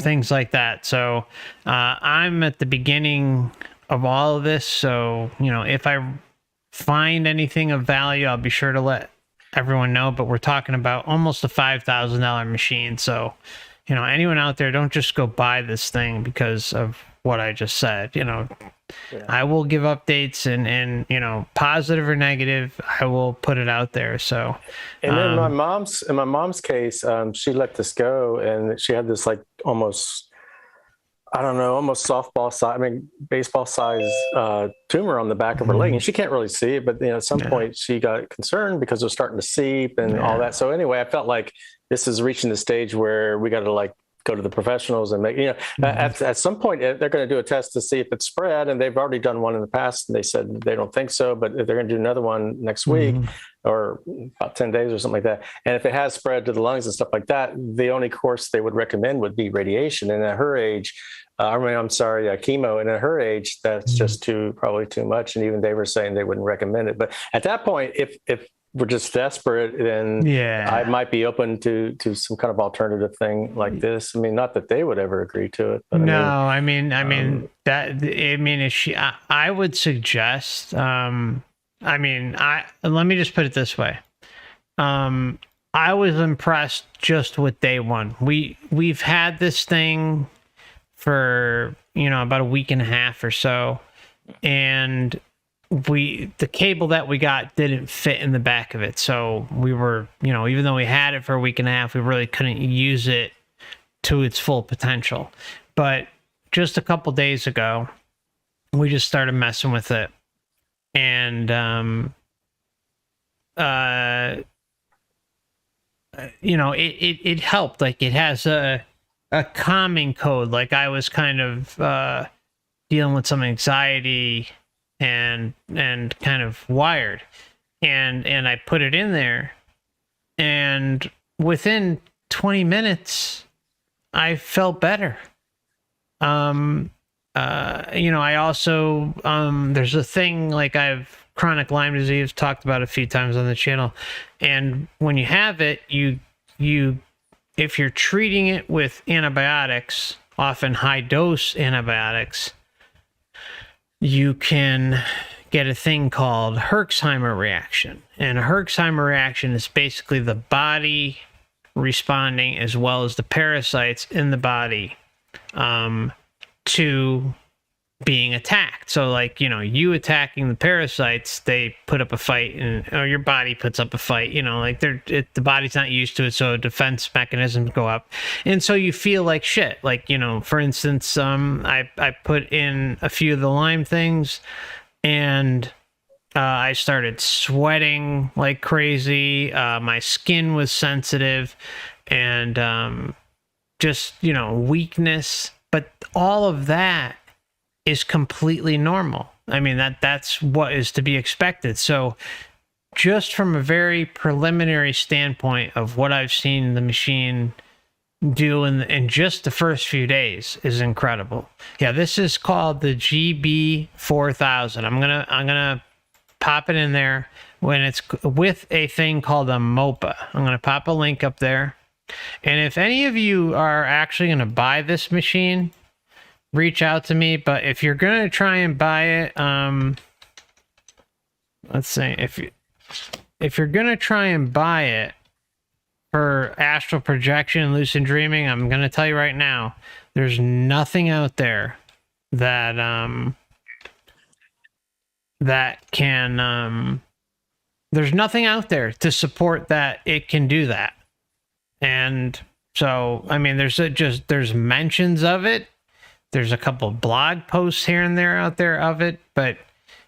things like that. So I'm at the beginning of all of this. So, if I find anything of value, I'll be sure to let everyone know. But we're talking about almost a $5,000 machine. So, anyone out there, don't just go buy this thing because of what I just said. I will give updates, and positive or negative, I will put it out there. So, and in my mom's case, she let this go, and she had this like almost softball size, baseball size tumor on the back of her leg, and she can't really see it, but at some point she got concerned because it was starting to seep and all that. So anyway, I felt like this is reaching the stage where we got to like go to the professionals and make, at some point they're going to do a test to see if it's spread, and they've already done one in the past and they said they don't think so, but they're going to do another one next week or about 10 days or something like that. And if it has spread to the lungs and stuff like that, the only course they would recommend would be radiation. And at her age, chemo. And at her age, that's just probably too much. And even they were saying they wouldn't recommend it. But at that point, if we're just desperate, then I might be open to some kind of alternative thing like this. Not that they would ever agree to it. But I would suggest, let me just put it this way. I was impressed just with day one. We've had this thing for, about a week and a half or so. And the cable that we got didn't fit in the back of it. So we were, even though we had it for a week and a half, we really couldn't use it to its full potential. But just a couple days ago, we just started messing with it. And, it helped. Like, it has a calming code. Like, I was kind of dealing with some anxiety and kind of wired, and I put it in there, and within 20 minutes I felt better. I also there's a thing, like, I've chronic Lyme disease, talked about a few times on the channel, and when you have it, you if you're treating it with antibiotics, often high dose antibiotics, you can get a thing called Herxheimer reaction. And a Herxheimer reaction is basically the body responding as well as the parasites in the body to being attacked. So like, you attacking the parasites, they put up a fight, or your body puts up a fight, like the body's not used to it, so defense mechanisms go up. And so you feel like shit. Like, for instance, I put in a few of the Lyme things, and I started sweating like crazy. My skin was sensitive, and just, weakness. But all of that is completely normal. I mean, that's what is to be expected. So just from a very preliminary standpoint of what I've seen the machine do in just the first few days is incredible. Yeah, this is called the GB4000. I'm gonna pop it in there when it's with a thing called a MOPA. I'm gonna pop a link up there. And if any of you are actually gonna buy this machine, reach out to me. But if you're gonna try and buy it, let's say if you're gonna try and buy it for astral projection and lucid dreaming, I'm gonna tell you right now, there's nothing out there that can there's nothing out there to support that it can do that. And so, I mean, there's mentions of it. There's a couple of blog posts here and there out there of it, but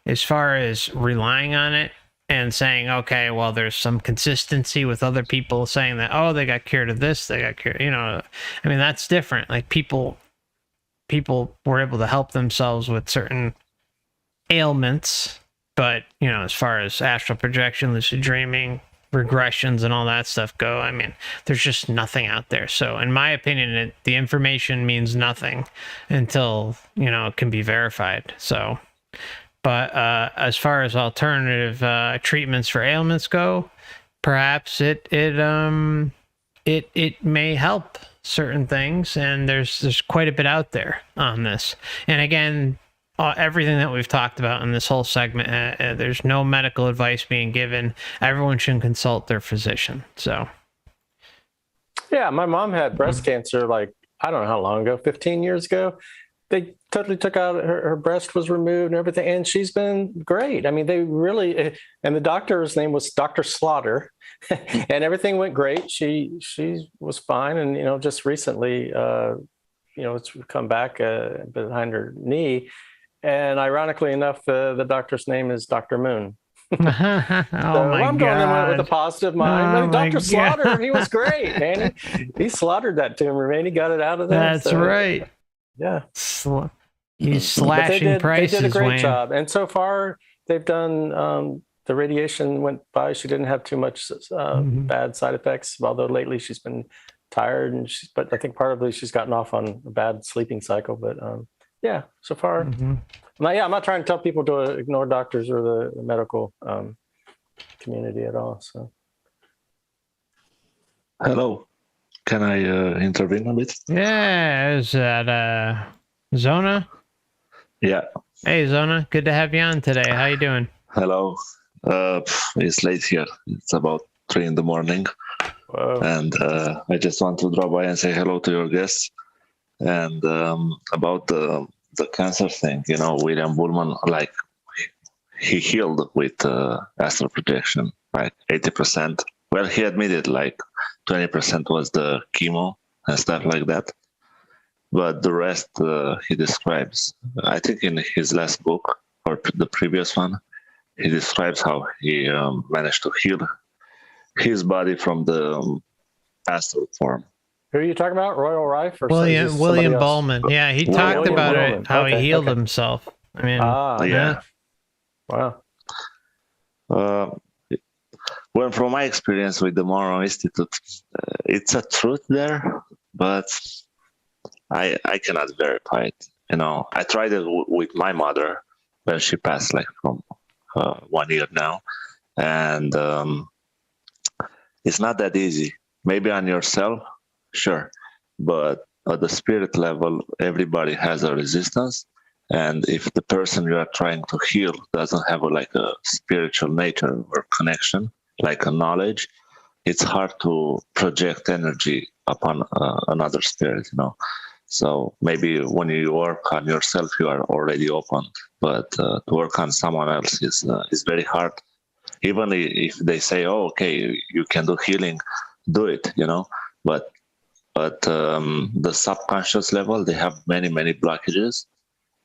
as far as relying on it and saying, okay, well, there's some consistency with other people saying that, oh, they got cured of this, they got cured, I mean, that's different. Like people were able to help themselves with certain ailments, but, as far as astral projection, lucid dreaming, regressions and all that stuff go, I mean, there's just nothing out there. So in my opinion, the information means nothing until, it can be verified. So, but as far as alternative treatments for ailments go, perhaps it may help certain things, and there's quite a bit out there on this. And again, everything that we've talked about in this whole segment, there's no medical advice being given. Everyone should consult their physician. So, yeah, my mom had breast cancer, like, I don't know how long ago, 15 years ago. They totally took out her breast was removed and everything, and she's been great. I mean, they really, and the doctor's name was Dr. Slaughter, and everything went great. She was fine, and just recently, it's come back behind her knee. And ironically enough, the doctor's name is Dr. Moon. Oh, I'm going in with a positive mind. Dr. Slaughter, he was great, man. He slaughtered that tumor, man. He got it out of there. That's right. Yeah. He's slashing prices. They did a great job. And so far, they've done, the radiation went by. She didn't have too much bad side effects, although lately she's been tired. But I think partly she's gotten off on a bad sleeping cycle. But yeah, so far, I'm not trying to tell people to ignore doctors or the medical community at all. So, hello, can I intervene a bit? Yeah, is that Zona? Yeah. Hey, Zona, good to have you on today. How you doing? Hello. It's late here. It's about 3 a.m. Whoa. And I just want to drop by and say hello to your guests. And about the cancer thing, William Buhlman, like, he healed with astral projection, like 80%. Well, he admitted like 20% was the chemo and stuff like that. But the rest he describes, I think in his last book or the previous one, he describes how he managed to heal his body from the astral form. Who are you talking about? Royal Rife or William Buhlman? Yeah, he talked about it, how he healed himself. I mean, yeah. Wow. Well, from my experience with the Morrow Institute, it's a truth there, but I cannot verify it. I tried it with my mother when she passed, like from 1 year now, and it's not that easy. Maybe on yourself, sure, but at the spirit level, everybody has a resistance, And if the person you are trying to heal doesn't have a spiritual nature or connection, like a knowledge, it's hard to project energy upon another spirit, So maybe when you work on yourself, you are already open, but to work on someone else is very hard. Even if they say, "Oh, okay, you can do healing, do it," But the subconscious level, they have many blockages,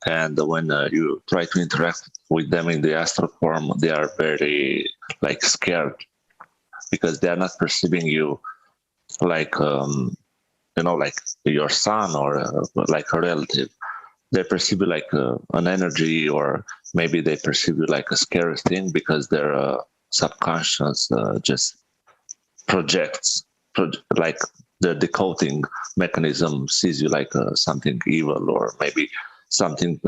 and when you try to interact with them in the astral form, they are very scared because they are not perceiving you like like your son or like a relative. They perceive you like an energy, or maybe they perceive you like a scary thing because their subconscious just projects, like the decoding mechanism sees you like something evil or maybe something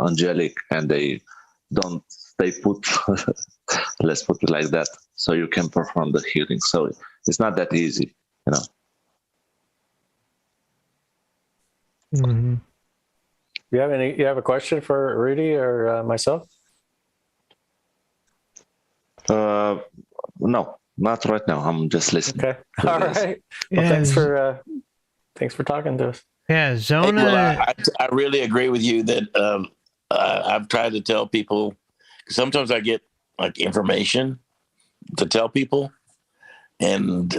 angelic, and they put let's put it like that, so you can perform the healing. So it's not that easy, Mm-hmm. You have a question for Rudy or myself? No, not right now. I'm just listening. Okay. All right. Well, thanks for talking to us. Yeah, Zona. Hey, well, I really agree with you that I've tried to tell people. Sometimes I get information to tell people, and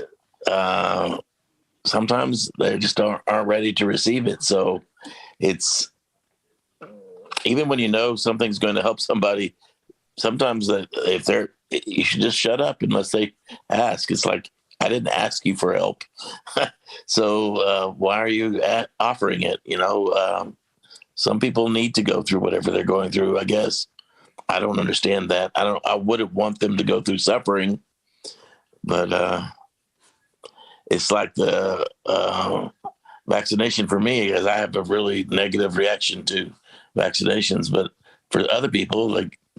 sometimes they just aren't ready to receive it. So it's, even when something's going to help somebody, sometimes you should just shut up unless they ask. It's like, I didn't ask you for help. So why are you offering it? Some people need to go through whatever they're going through, I guess. I don't understand that. I wouldn't want them to go through suffering, but it's like the vaccination for me, as I have a really negative reaction to vaccinations, but for other people,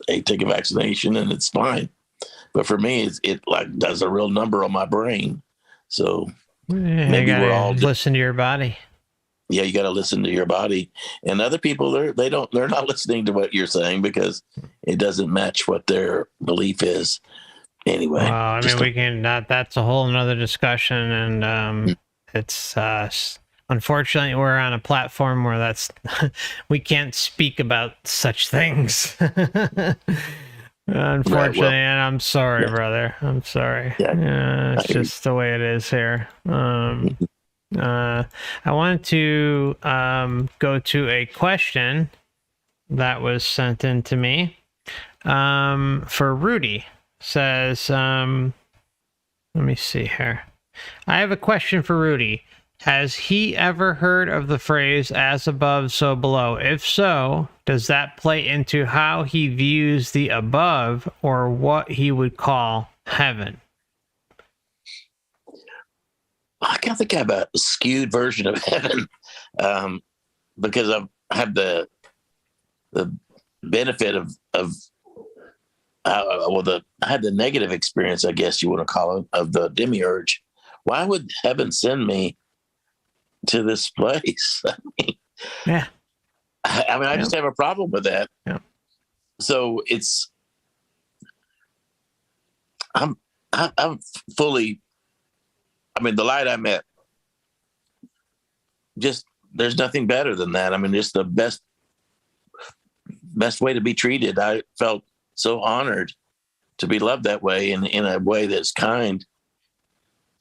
they take a vaccination and it's fine. But for me, it does a real number on my brain. So maybe we're all listen to your body. Yeah, you got to listen to your body. And other people, they're not listening to what you're saying because it doesn't match what their belief is. Anyway, well, I mean, we can. That's a whole nother discussion, and it's unfortunately we're on a platform where we can't speak about such things. Unfortunately, right, well, and I'm sorry, brother. I'm sorry. Yeah, it's just the way it is here. I wanted to go to a question that was sent in to me for Rudy. Says, let me see here. I have a question for Rudy. Has he ever heard of the phrase "as above, so below"? If so, does that play into how he views the above, or what he would call heaven? I think I have a skewed version of heaven, because I've had the benefit of I had the negative experience, I guess you want to call it, of the Demiurge. Why would heaven send me to this place? Yeah. I just have a problem with that. Yeah. So I'm fully, the light I met, just, there's nothing better than that. Just the best way to be treated. I felt so honored to be loved that way, and in a way that's kind.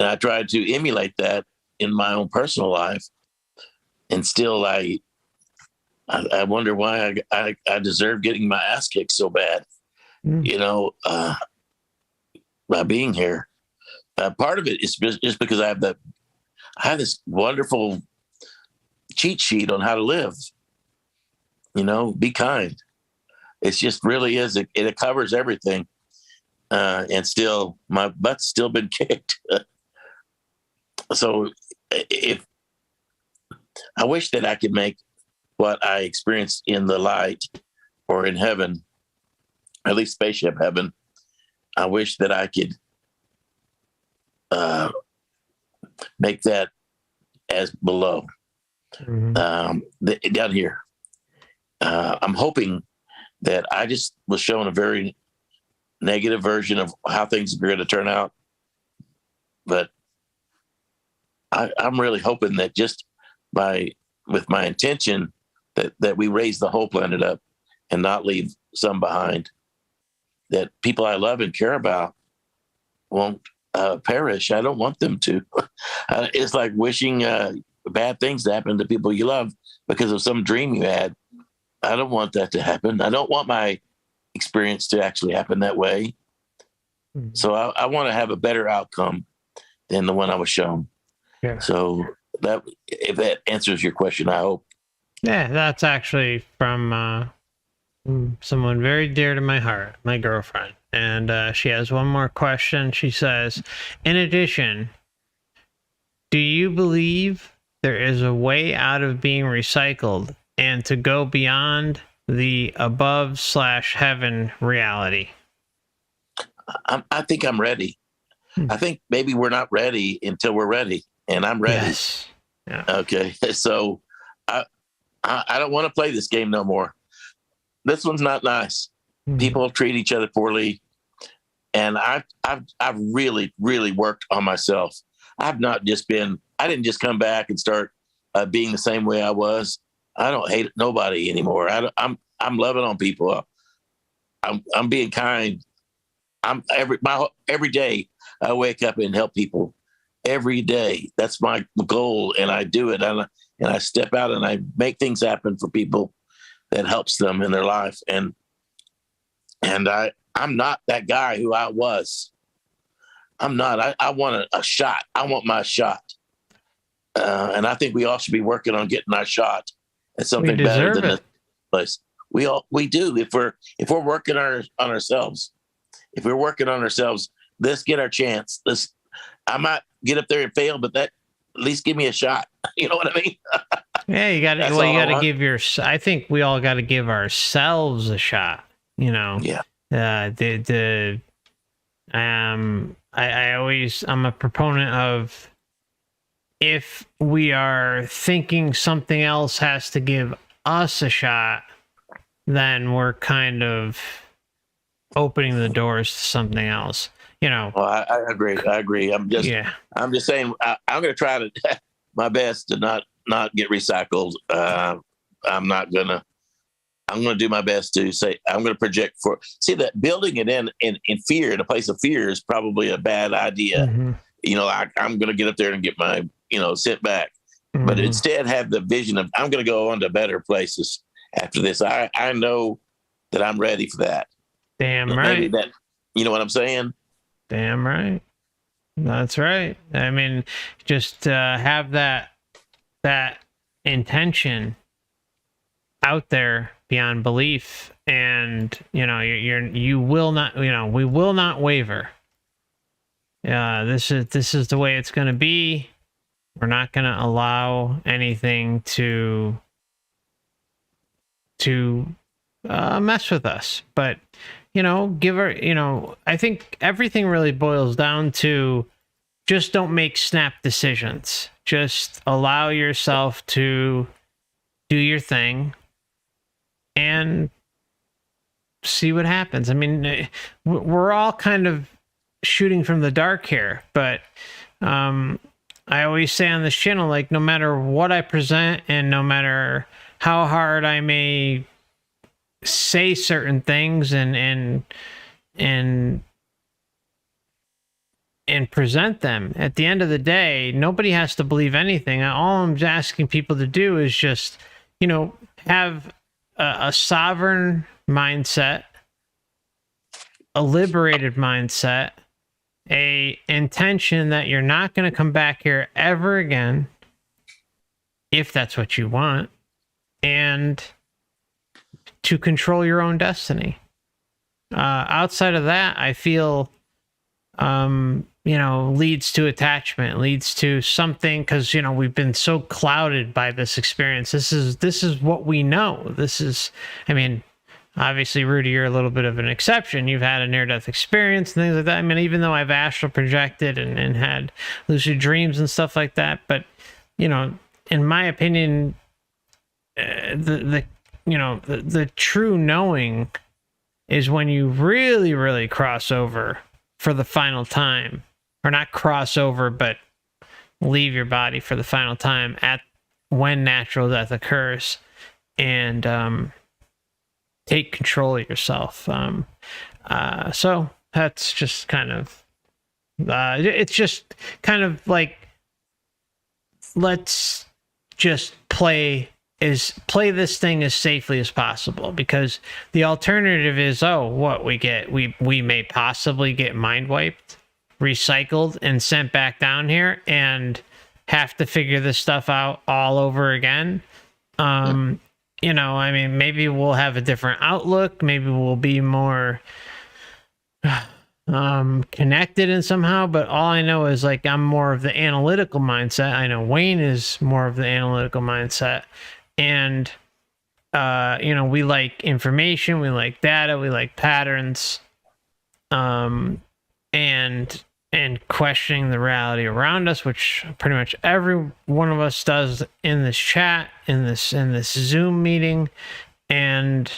And I tried to emulate that in my own personal life. And still, I wonder why I deserve getting my ass kicked so bad, by being here. Part of it is just because I have this wonderful cheat sheet on how to live. Be kind. It's just really is. It covers everything. And still, my butt's still been kicked. So if I wish that I could make what I experienced in the light or in heaven, at least spaceship heaven, I wish that I could make that as below. Mm-hmm. Down here. I'm hoping that I just was shown a very negative version of how things are going to turn out. But I'm really hoping that just with my intention that we raise the whole planet up and not leave some behind, that people I love and care about won't perish. I don't want them to. It's like wishing bad things to happen to people you love because of some dream you had. I don't want that to happen. I don't want my experience to actually happen that way. Mm-hmm. So I want to have a better outcome than the one I was shown. Yeah. So that, if that answers your question, I hope. Yeah, that's actually from someone very dear to my heart, my girlfriend. And she has one more question. She says, in addition, do you believe there is a way out of being recycled and to go beyond the above/heaven reality? I think I'm ready. I think maybe we're not ready until we're ready, and I'm ready. Yes. Yeah. Okay. So I don't want to play this game no more. This one's not nice. Mm-hmm. People treat each other poorly. And I've really, really worked on myself. I didn't just come back and start being the same way I was. I don't hate nobody anymore. I'm loving on people. I'm being kind. Every day I wake up and help people. Every day. That's my goal, and I do it. And I step out and I make things happen for people that helps them in their life. And I'm not that guy who I was. I'm not. I want a shot. I want my shot. And I think we all should be working on getting our shot at something better than this place. We do. If we're working on ourselves, let's get our chance. I might get up there and fail, but at least give me a shot. You know what I mean? Yeah, you got to. Well, you got to give I think we all got to give ourselves a shot. You know. Yeah. I'm a proponent of, if we are thinking something else has to give us a shot, then we're kind of opening the doors to something else. You know. Well, I agree. I'm just saying I'm going to try my best to not get recycled. I'm going to do my best to say, I'm going to project that building it in fear, in a place of fear, is probably a bad idea. Mm-hmm. You know, I'm going to get up there and get my, sit back, mm-hmm. but instead have the vision of, I'm going to go on to better places after this. I know that I'm ready for that. Damn right. You know what I'm saying? Damn right. That's right. I mean, just have that intention out there beyond belief, and you will not, we will not waver. This is the way it's going to be. We're not going to allow anything to mess with us. But I think everything really boils down to, just don't make snap decisions. Just allow yourself to do your thing and see what happens. I mean, we're all kind of shooting from the dark here, but I always say on this channel, like, no matter what I present and no matter how hard I may say certain things and present them, at the end of the day, nobody has to believe anything. All I'm asking people to do is just, have a sovereign mindset, a liberated mindset, a intention that you're not going to come back here ever again, if that's what you want, and to control your own destiny. Outside of that, I feel, leads to attachment, leads to something, because, we've been so clouded by this experience. This is what we know. Obviously, Rudy, you're a little bit of an exception. You've had a near-death experience and things like that. I mean, even though I've astral projected and had lucid dreams and stuff like that, but, in my opinion, the the true knowing is when you really, really cross over for the final time, or not cross over, but leave your body for the final time at when natural death occurs, and take control of yourself. So that's just kind of, it's just kind of like, let's just play this thing as safely as possible, because the alternative is, we may possibly get mind wiped, recycled, and sent back down here and have to figure this stuff out all over again. Maybe we'll have a different outlook. Maybe we'll be more connected in somehow, but all I know is, like, I'm more of the analytical mindset. I know Wayne is more of the analytical mindset, and we like information, we like data, we like patterns, and questioning the reality around us, which pretty much every one of us does in this chat, in this Zoom meeting. And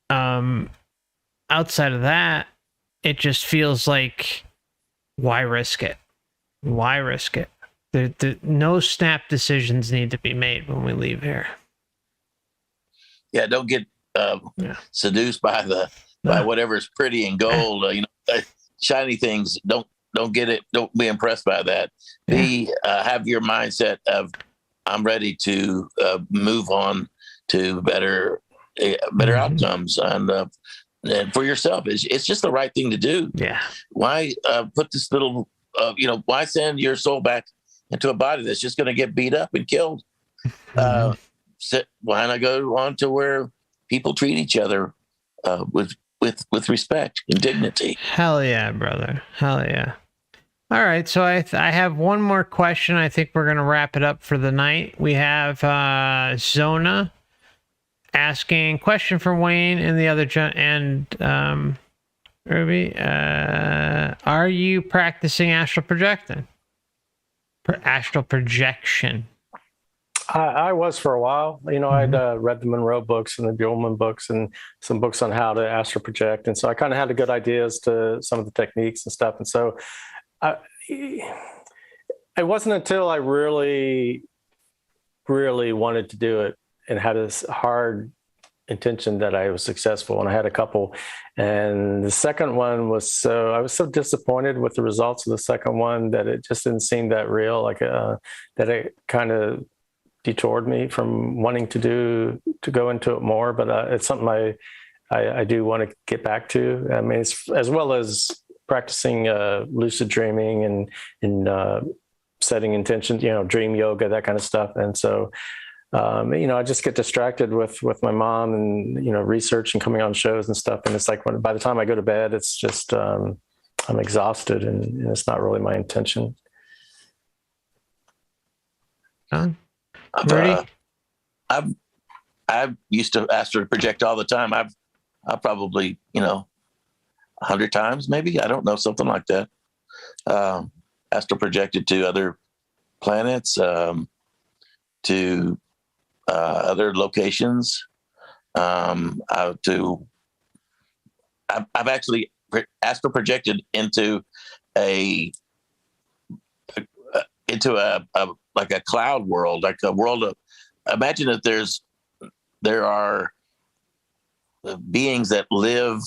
outside of that, it just feels like, why risk it? Why risk it? No snap decisions need to be made when we leave here. Yeah, don't get seduced by whatever's pretty and gold. Shiny things. Don't get it. Don't be impressed by that. Have your mindset of, I'm ready to move on to better outcomes, and for yourself. It's just the right thing to do. Yeah. Why put this little why send your soul back into a body that's just going to get beat up and killed? Why not go on to where people treat each other with respect and dignity? Hell yeah, brother. Hell yeah. All right, so I have one more question. I think we're going to wrap it up for the night. We have Zona asking, question for Wayne and the other, and Ruby, are you practicing astral projection? Astral projection. I was for a while. I'd read the Monroe books and the Buellman books and some books on how to astral project. And so I kind of had a good idea as to some of the techniques and stuff. And so it wasn't until I really, really wanted to do it and had this hard intention that I was successful. And I had a couple. And the second one was I was so disappointed with the results of the second one that it just didn't seem that real, that it kind of detoured me from wanting to go into it more. But it's something I do want to get back to. I mean, it's, as well as practicing lucid dreaming and setting intentions, dream yoga, that kind of stuff. And so I just get distracted with my mom and research and coming on shows and stuff. And it's like, by the time I go to bed, it's just I'm exhausted, and it's not really my intention. I used to astral project all the time. I've probably 100 times, maybe, I don't know, something like that. Astral projected to other planets, to other locations. I've actually astral projected into a like a cloud world, like a world of. Imagine that there are beings that live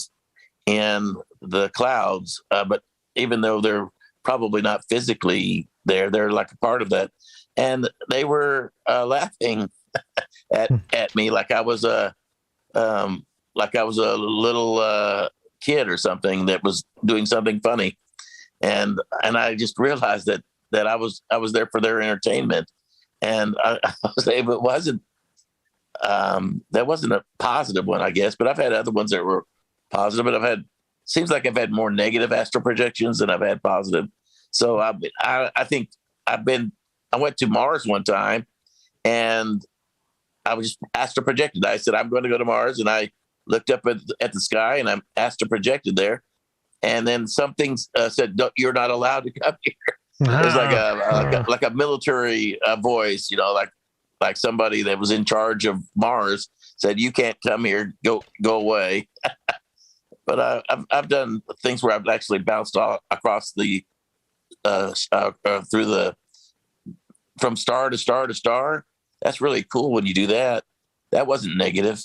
in the clouds, but even though they're probably not physically there, they're like a part of that. And they were laughing at me like I was a little kid or something that was doing something funny, and I just realized that I was there for their entertainment. And I was able, it wasn't, that wasn't a positive one, I guess, but I've had other ones that were positive, but seems like I've had more negative astral projections than I've had positive. So I think I went to Mars one time, and I was just astral projected. I said, I'm going to go to Mars, and I looked up at the sky, and I'm astral projected there. And then something said, you're not allowed to come here. It was like a military voice, like somebody that was in charge of Mars said, "You can't come here. Go away." But I've done things where I've actually bounced across the through the from star to star to star. That's really cool when you do that. That wasn't negative.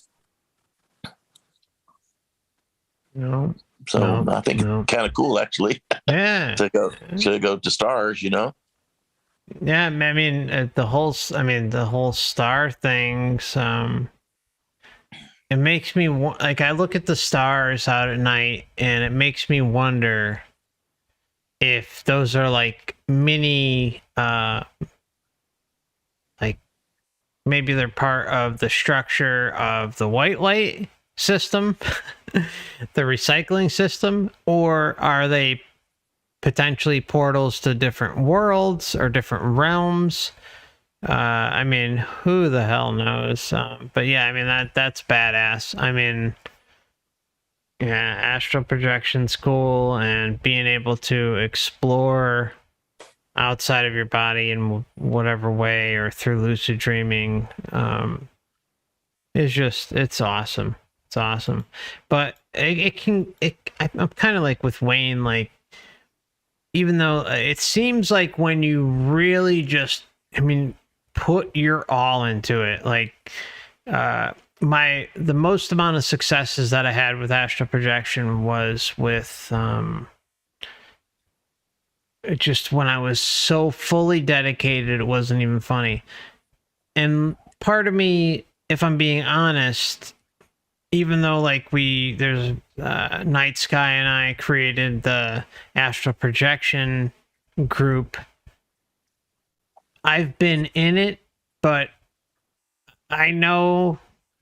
No. So I think it's kind of cool, actually. Yeah. to go to stars, Yeah, I mean the whole star things. It makes me like I look at the stars out at night, and it makes me wonder if those are like mini, like maybe they're part of the structure of the white light system, the recycling system, or are they potentially portals to different worlds or different realms? I mean, who the hell knows? But yeah, I mean that's badass. I mean, yeah, astral projection's cool, and being able to explore outside of your body in whatever way or through lucid dreaming is it's awesome. It's awesome. But I'm kind of like with Wayne, like, even though it seems like when you really just, I mean, put your all into it, like the most amount of successes that I had with astral projection was with just when I was so fully dedicated, it wasn't even funny. And part of me, if I'm being honest, even though like there's Night Sky and I created the astral projection group, I've been in it, but I know,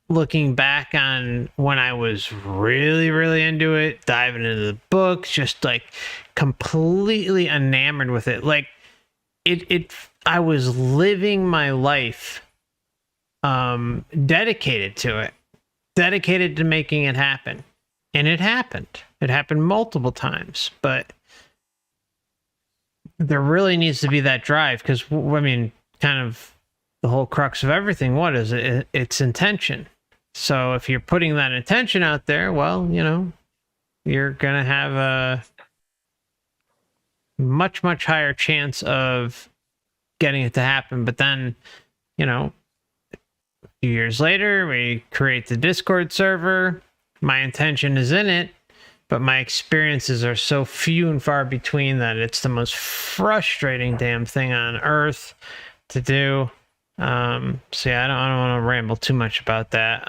looking back on when I was really, really into it, diving into the books, just like completely enamored with it. Like I was living my life dedicated to it, dedicated to making it happen. And it happened. It happened multiple times, but there really needs to be that drive, because, I mean, kind of the whole crux of everything, what is it? It's intention. So if you're putting that intention out there, well, you're going to have a much, much higher chance of getting it to happen. But then, a few years later, we create the Discord server. My intention is in it, but my experiences are so few and far between that it's the most frustrating damn thing on earth to do. So yeah, I don't want to ramble too much about that.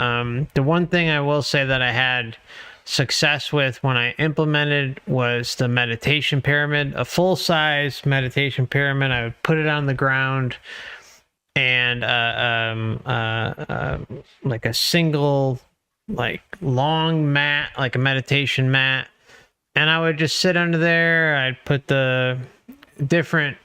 The one thing I will say that I had success with when I implemented was the meditation pyramid, a full-size meditation pyramid. I would put it on the ground, and like a single, like, long mat, like a meditation mat, and I would just sit under there. I'd put the different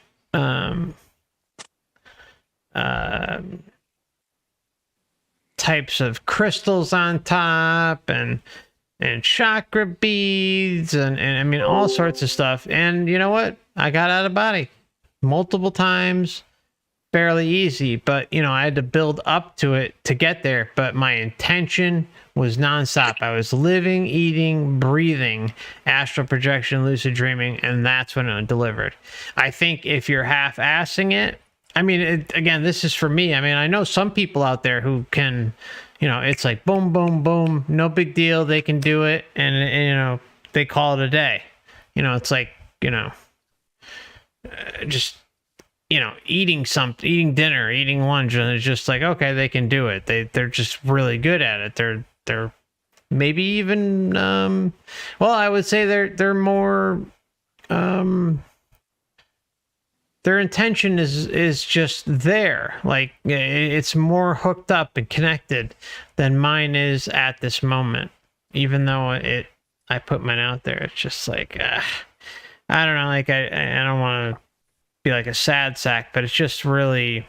types of crystals on top, and chakra beads, and I mean, all sorts of stuff. And you know what? I got out of body multiple times, fairly easy, but I had to build up to it to get there. But my intention was nonstop. I was living, eating, breathing astral projection, lucid dreaming, and that's when it delivered. I think if you're half-assing it, I mean, again, this is for me. I mean, I know some people out there who can, it's like boom, boom, boom, no big deal. They can do it, and they call it a day. It's like, just, eating dinner, eating lunch, and it's just like, okay, they can do it. They're just really good at it. They're maybe even, well, I would say they're more, their intention is just there. Like, it's more hooked up and connected than mine is at this moment. Even though I put mine out there, it's just like, I don't know. Like, I don't want to be like a sad sack, but it's just really,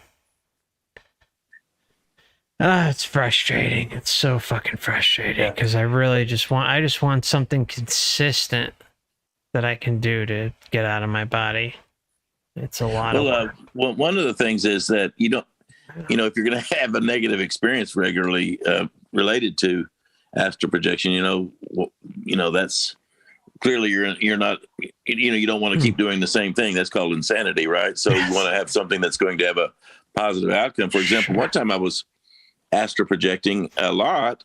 it's frustrating. It's so fucking frustrating, because I really just want something consistent that I can do to get out of my body. It's a lot of work. Well, one of the things is that if you're going to have a negative experience regularly related to astral projection, that's clearly you're not, you don't want to keep doing the same thing. That's called insanity, right? So you want to have something that's going to have a positive outcome. For example, one time I was astral projecting a lot,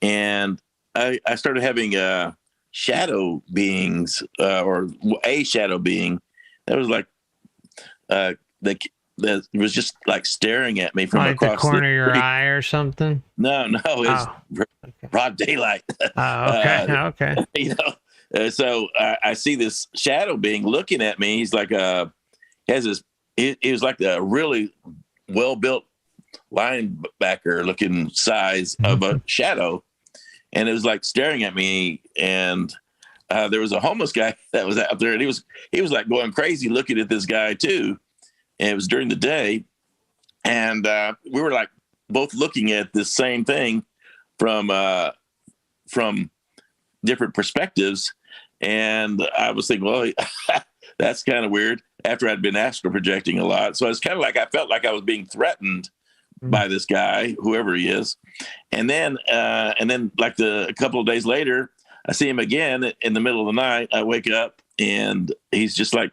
and I started having shadow beings, or a shadow being that was like that was just like staring at me from like across the corner of your eye or something. No, it's broad daylight. Okay. So I see this shadow being looking at me. He's like he was like a really well built linebacker looking size of a shadow, and it was like staring at me. And there was a homeless guy that was out there, and he was like going crazy looking at this guy too. And it was during the day, and we were like both looking at this same thing from different perspectives. And I was thinking, well, that's kind of weird, after I'd been astral projecting a lot. So it's kind of like I felt like I was being threatened by this guy, whoever he is. And then like a couple of days later, I see him again in the middle of the night. I wake up and he's just like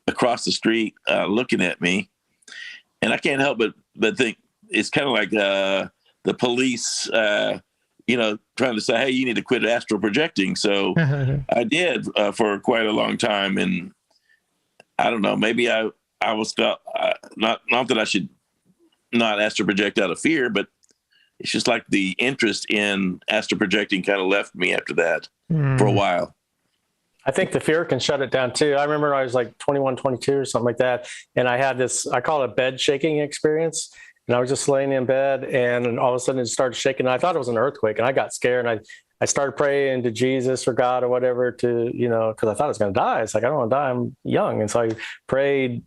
across the street looking at me. And I can't help but think it's kind of like the police, trying to say, hey, you need to quit astral projecting. So I did for quite a long time. And I don't know, maybe I was not that I should not astral project out of fear, but it's just like the interest in astral projecting kind of left me after that for a while. I think the fear can shut it down too. I remember I was like 21, 22 or something like that. And I had this, I call it bed shaking experience. And I was just laying in bed, and all of a sudden it started shaking. And I thought it was an earthquake, and I got scared. And I started praying to Jesus or God or whatever to, because I thought I was going to die. It's like, I don't want to die. I'm young. And so I prayed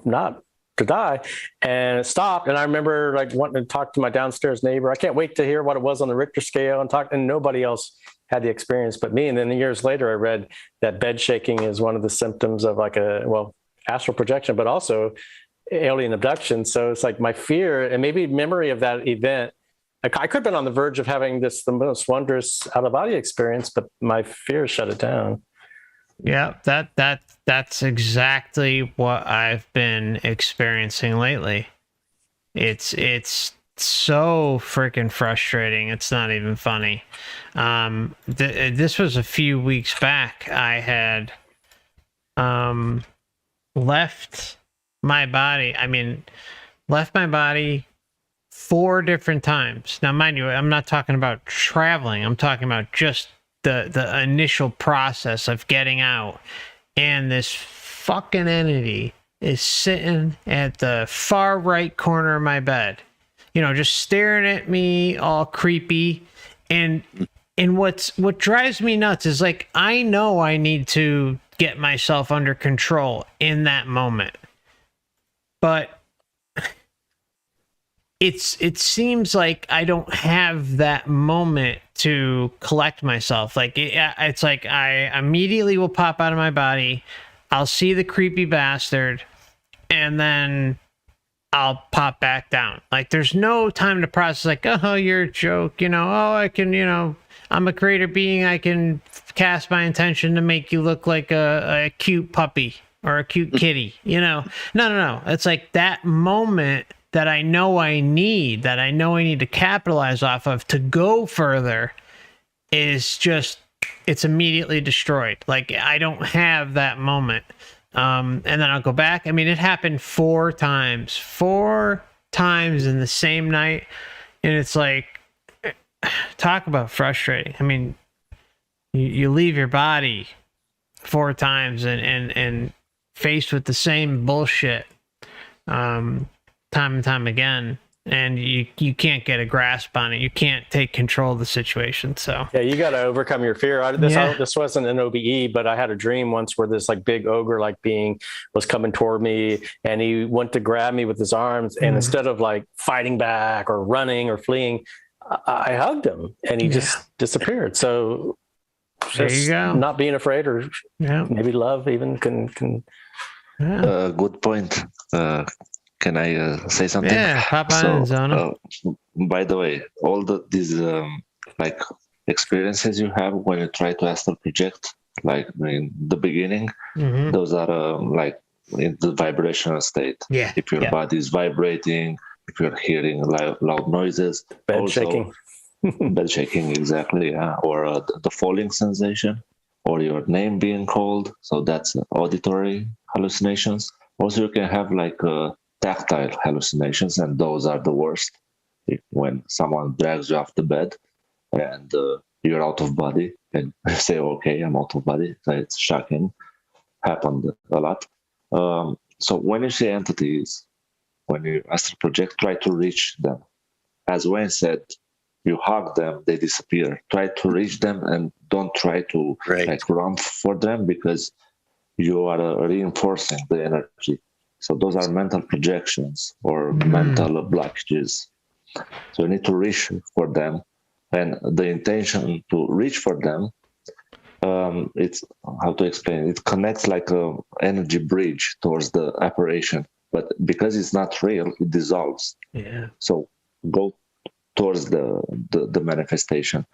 not to die, and it stopped. And I remember like wanting to talk to my downstairs neighbor. I can't wait to hear what it was on the Richter scale and nobody else had the experience but me. And then years later, I read that bed shaking is one of the symptoms of like astral projection, but also alien abduction. So it's like my fear and maybe memory of that event. Like I could have been on the verge of having the most wondrous out of body experience, but my fear shut it down. Yeah, that's exactly what I've been experiencing lately. It's so freaking frustrating. It's not even funny. This was a few weeks back. I had left my body 4 different times. Now, mind you, I'm not talking about traveling. I'm talking about just the initial process of getting out. And this fucking entity is sitting at the far right corner of my bed, just staring at me all creepy. And what drives me nuts is like, I know I need to get myself under control in that moment. But it seems like I don't have that moment to collect myself. Like it's like I immediately will pop out of my body. I'll see the creepy bastard, and then I'll pop back down. Like there's no time to process. Like, oh, you're a joke. Oh, I can. I'm a creator being. I can cast my intention to make you look like a cute puppy or a cute kitty. No. It's like that moment that I know I need to capitalize off of to go further is just, it's immediately destroyed. Like I don't have that moment. And then I'll go back. I mean, it happened 4 times in the same night. And it's like, talk about frustrating. I mean, you leave your body 4 times and faced with the same bullshit, time and time again, and you can't get a grasp on it. You can't take control of the situation. So yeah, you got to overcome your fear. This wasn't an OBE, but I had a dream once where this like big ogre like being was coming toward me, and he went to grab me with his arms, and instead of like fighting back or running or fleeing, I hugged him, and he just disappeared. So there you go. Not being afraid, or maybe love even can. Good point. Can I say something? Yeah, pop on, Zona. By the way, all these like experiences you have when you try to astral project, like in the beginning, those are like in the vibrational state. Yeah. If your body is vibrating, if you're hearing loud noises, Bed shaking. Bed shaking, exactly, yeah. Or the falling sensation, or your name being called. So that's auditory hallucinations. Also, you can have like tactile hallucinations, and those are the worst. When someone drags you off the bed and you're out of body, and you say, "Okay, I'm out of body." So it's shocking. Happened a lot. So when you see entities, when you astral project, try to reach them. As Wayne said, you hug them, they disappear. Try to reach them and don't try to like run for them, because you are reinforcing the energy. So those are mental projections or mental blockages. So you need to reach for them, and the intention to reach for them, it's how to explain. It connects like a energy bridge towards the apparition, but because it's not real, it dissolves. Yeah. So go towards the manifestation.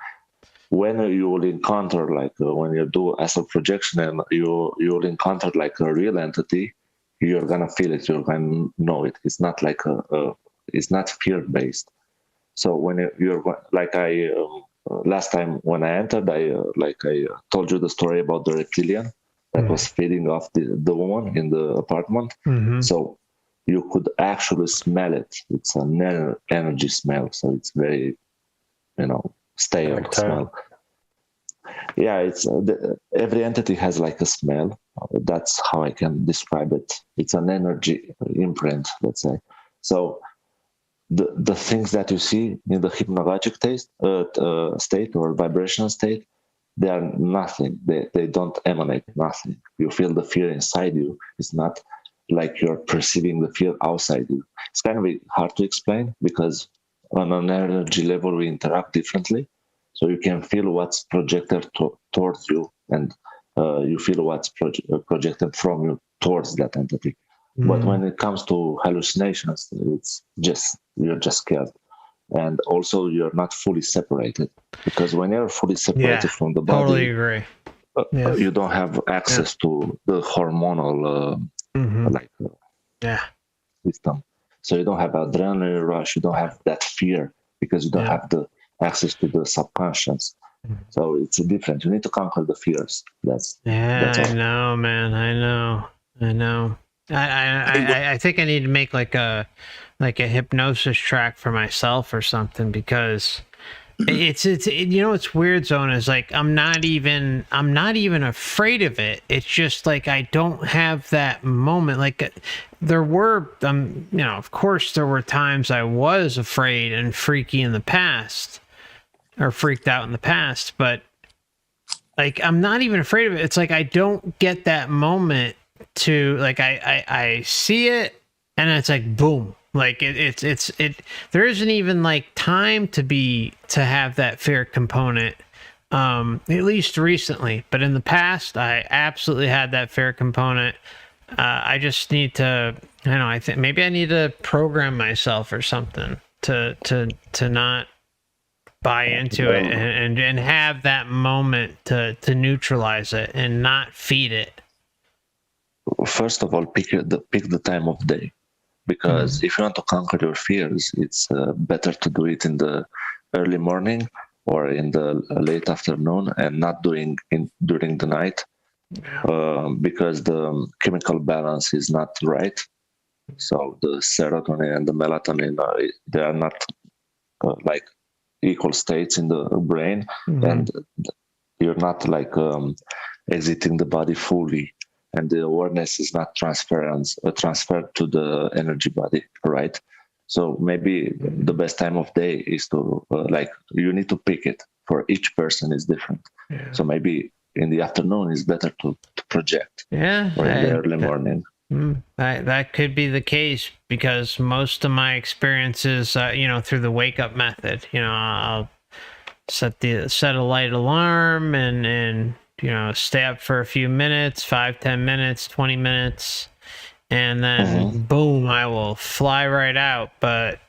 When you will encounter, like when you do astral projection and you will encounter like a real entity, you're gonna feel it, you're gonna know it. It's not like it's not fear based. So when you're like last time when I entered, I told you the story about the reptilian that was feeding off the woman in the apartment. So you could actually smell it. It's an energy smell, so it's very, stale smell. Yeah, it's every entity has like a smell. That's how I can describe it. It's an energy imprint, let's say. So the things that you see in the hypnagogic state or vibrational state, they are nothing. They don't emanate nothing. You feel the fear inside you. It's not like you're perceiving the fear outside you. It's kind of hard to explain, because on an energy level we interact differently. So you can feel what's projected towards you, and you feel what's projected from you towards that entity. But when it comes to hallucinations, it's just, you're just scared. And also you're not fully separated, because when you're fully separated from the body, totally agree. You don't have access to the hormonal system. So you don't have adrenaline rush, you don't have that fear, because you don't have the access to the subconscious. So it's different. You need to conquer the fears. That's all. I know, man. I know. I think I need to make like a hypnosis track for myself or something, because it's it's weird, Zona, is like I'm not even afraid of it. It's just like I don't have that moment. Like there were of course there were times I was afraid and freaky in the past, or freaked out in the past, but like I'm not even afraid of it. It's like I don't get that moment to like I see it and it's like boom. Like it's there isn't even like time to have that fear component, at least recently. But in the past, I absolutely had that fear component. I just need to, I think maybe I need to program myself or something to not buy into it and have that moment to neutralize it and not feed it. First of all, pick the time of day. Because if you want to conquer your fears, it's better to do it in the early morning or in the late afternoon, and not during the night, because the chemical balance is not right. So the serotonin and the melatonin, they are not like equal states in the brain, and you're not like exiting the body fully. And the awareness is not transferred to the energy body, right? So maybe the best time of day is to you need to pick it. For each person is different. Yeah. So maybe in the afternoon is better to project. Yeah. Or in the early morning. That could be the case, because most of my experiences, through the wake up method, I'll set a light alarm and stay up for a few minutes, 5-10 minutes, 20 minutes, and then boom, I will fly right out. But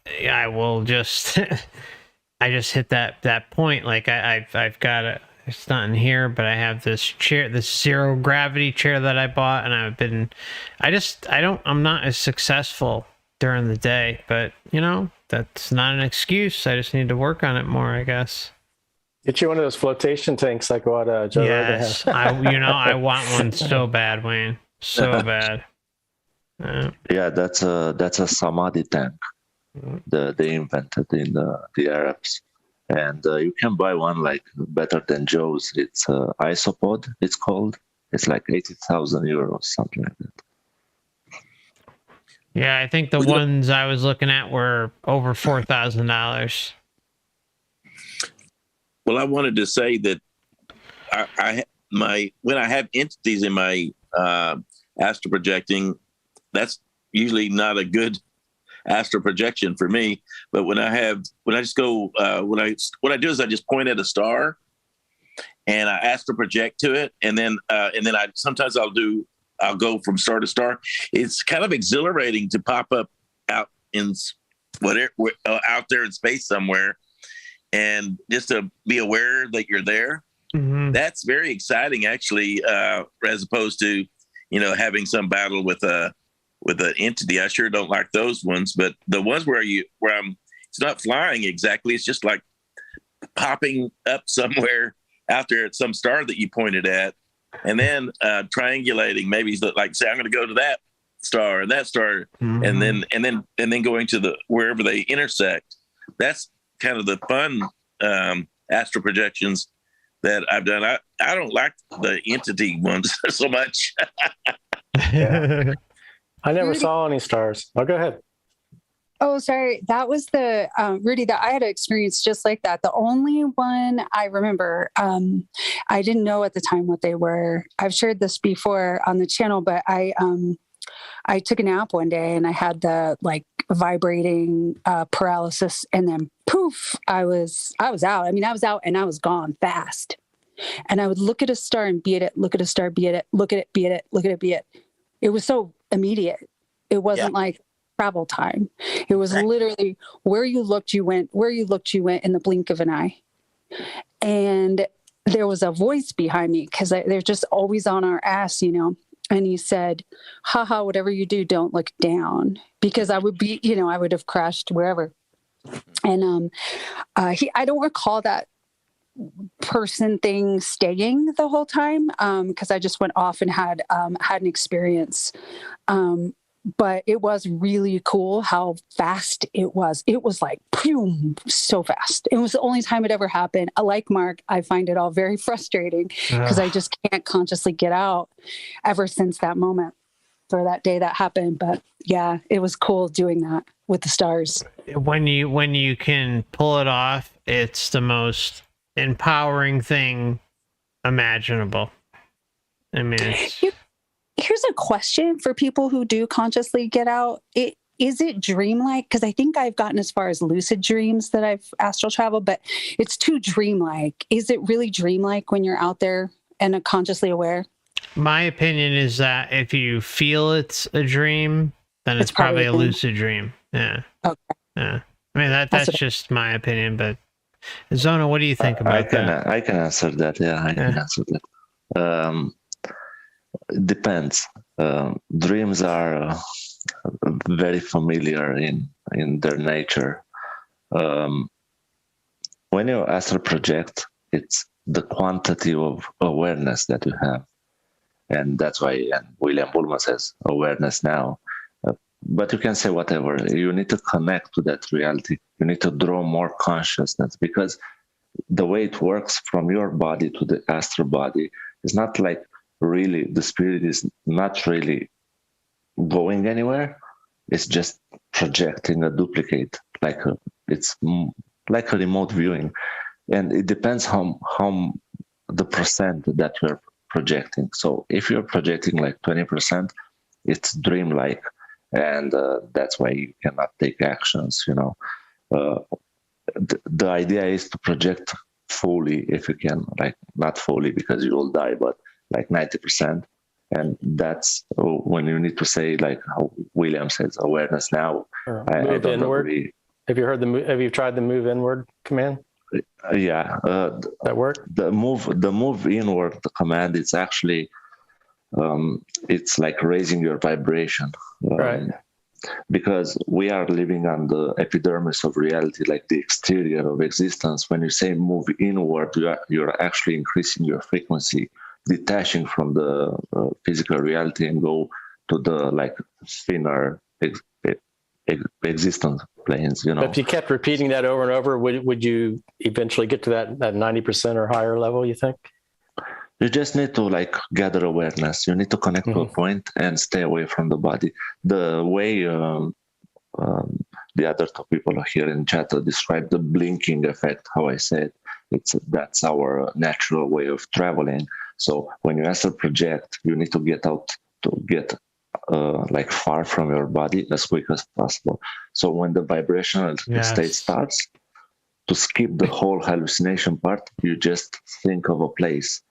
I will just, I just hit that point. Like I've got a, it's not in here, but I have this chair, this zero gravity chair that I bought, and I'm not as successful during the day, but you know, that's not an excuse. I just need to work on it more, I guess. Get you one of those flotation tanks like what Joe Rogan has. I want one so bad, Wayne. So bad. Yeah, that's a samadhi tank. They invented in the Arabs, and you can buy one like better than Joe's. It's Isopod. It's called. It's like 80,000 euros, something like that. Yeah, I think the ones I was looking at were over $4,000. Well, I wanted to say that when I have entities in my astral projecting, that's usually not a good astral projection for me. But what I do is I just point at a star and I astral project to it, and then sometimes I'll go from star to star. It's kind of exhilarating to pop up out in out there in space somewhere, and just to be aware that you're there. Mm-hmm. That's very exciting, actually, as opposed to, having some battle with an entity. I sure don't like those ones, but the ones where it's not flying exactly. It's just like popping up somewhere out there at some star that you pointed at, and then triangulating. Maybe like say I'm going to go to that star and that star, mm-hmm. and then going to wherever they intersect. That's kind of the fun astral projections that I've done. I don't like the entity ones so much. Yeah. I never saw any stars. Oh, go ahead. Oh, sorry. That was the Rudy, that I had an experience just like that. The only one I remember, I didn't know at the time what they were. I've shared this before on the channel, but I took a nap one day and I had the vibrating paralysis, and then poof, I was out. I mean, I was out and I was gone fast. And I would look at a star and be at it, look at a star, be at it, look at it, be at it, look at it, be it. It was so immediate. It wasn't like travel time. It was literally where you looked, you went, where you looked, you went in the blink of an eye. And there was a voice behind me because they're just always on our ass, And he said, haha, whatever you do, don't look down, because I would be, I would have crashed wherever. And I don't recall that person thing staying the whole time, because I just went off and had an experience. But it was really cool how fast it was. It was like, boom, so fast. It was the only time it ever happened. Like Mark, I find it all very frustrating because I just can't consciously get out ever since that moment for that day that happened. But yeah, it was cool doing that with the stars. When you can pull it off, it's the most empowering thing imaginable. I mean, here's a question for people who do consciously get out. Is it dreamlike? Because I think I've gotten as far as lucid dreams that I've astral traveled, but it's too dreamlike. Is it really dreamlike when you're out there and consciously aware? My opinion is that if you feel it's a dream, then it's probably a lucid dream. Yeah. Okay. Yeah. I mean, that's just my opinion, but Zona, what do you think about that? I can answer that. Yeah, I can answer that. It depends. Dreams are very familiar in their nature. When you astral project, it's the quantity of awareness that you have. And that's why William Buhlman says awareness now. But you can say whatever. You need to connect to that reality. You need to draw more consciousness, because the way it works from your body to the astral body is not like really, the spirit is not really going anywhere. It's just projecting a duplicate, it's like a remote viewing. And it depends how the percent that you're projecting. So if you're projecting like 20%, it's dreamlike. And that's why you cannot take actions, The idea is to project fully if you can, not fully because you will die, but like 90%. And that's when you need to say, like how William says, awareness now. I don't inward. agree. Have you tried the move inward command? Yeah, that work? The move inward command. It's actually it's like raising your vibration, right? Because we are living on the epidermis of reality, like the exterior of existence. When you say move inward, you're actually increasing your frequency, detaching from the physical reality and go to the like thinner existence planes. You know, if you kept repeating that over and over, would you eventually get to that 90% or higher level, you think? You just need to like gather awareness. You need to connect to a point and stay away from the body. The way the other two people here in chat described the blinking effect, how I said, that's our natural way of traveling. So when you astral project, you need to get out to get like far from your body as quick as possible. So when the vibrational state starts, to skip the whole hallucination part, you just think of a place.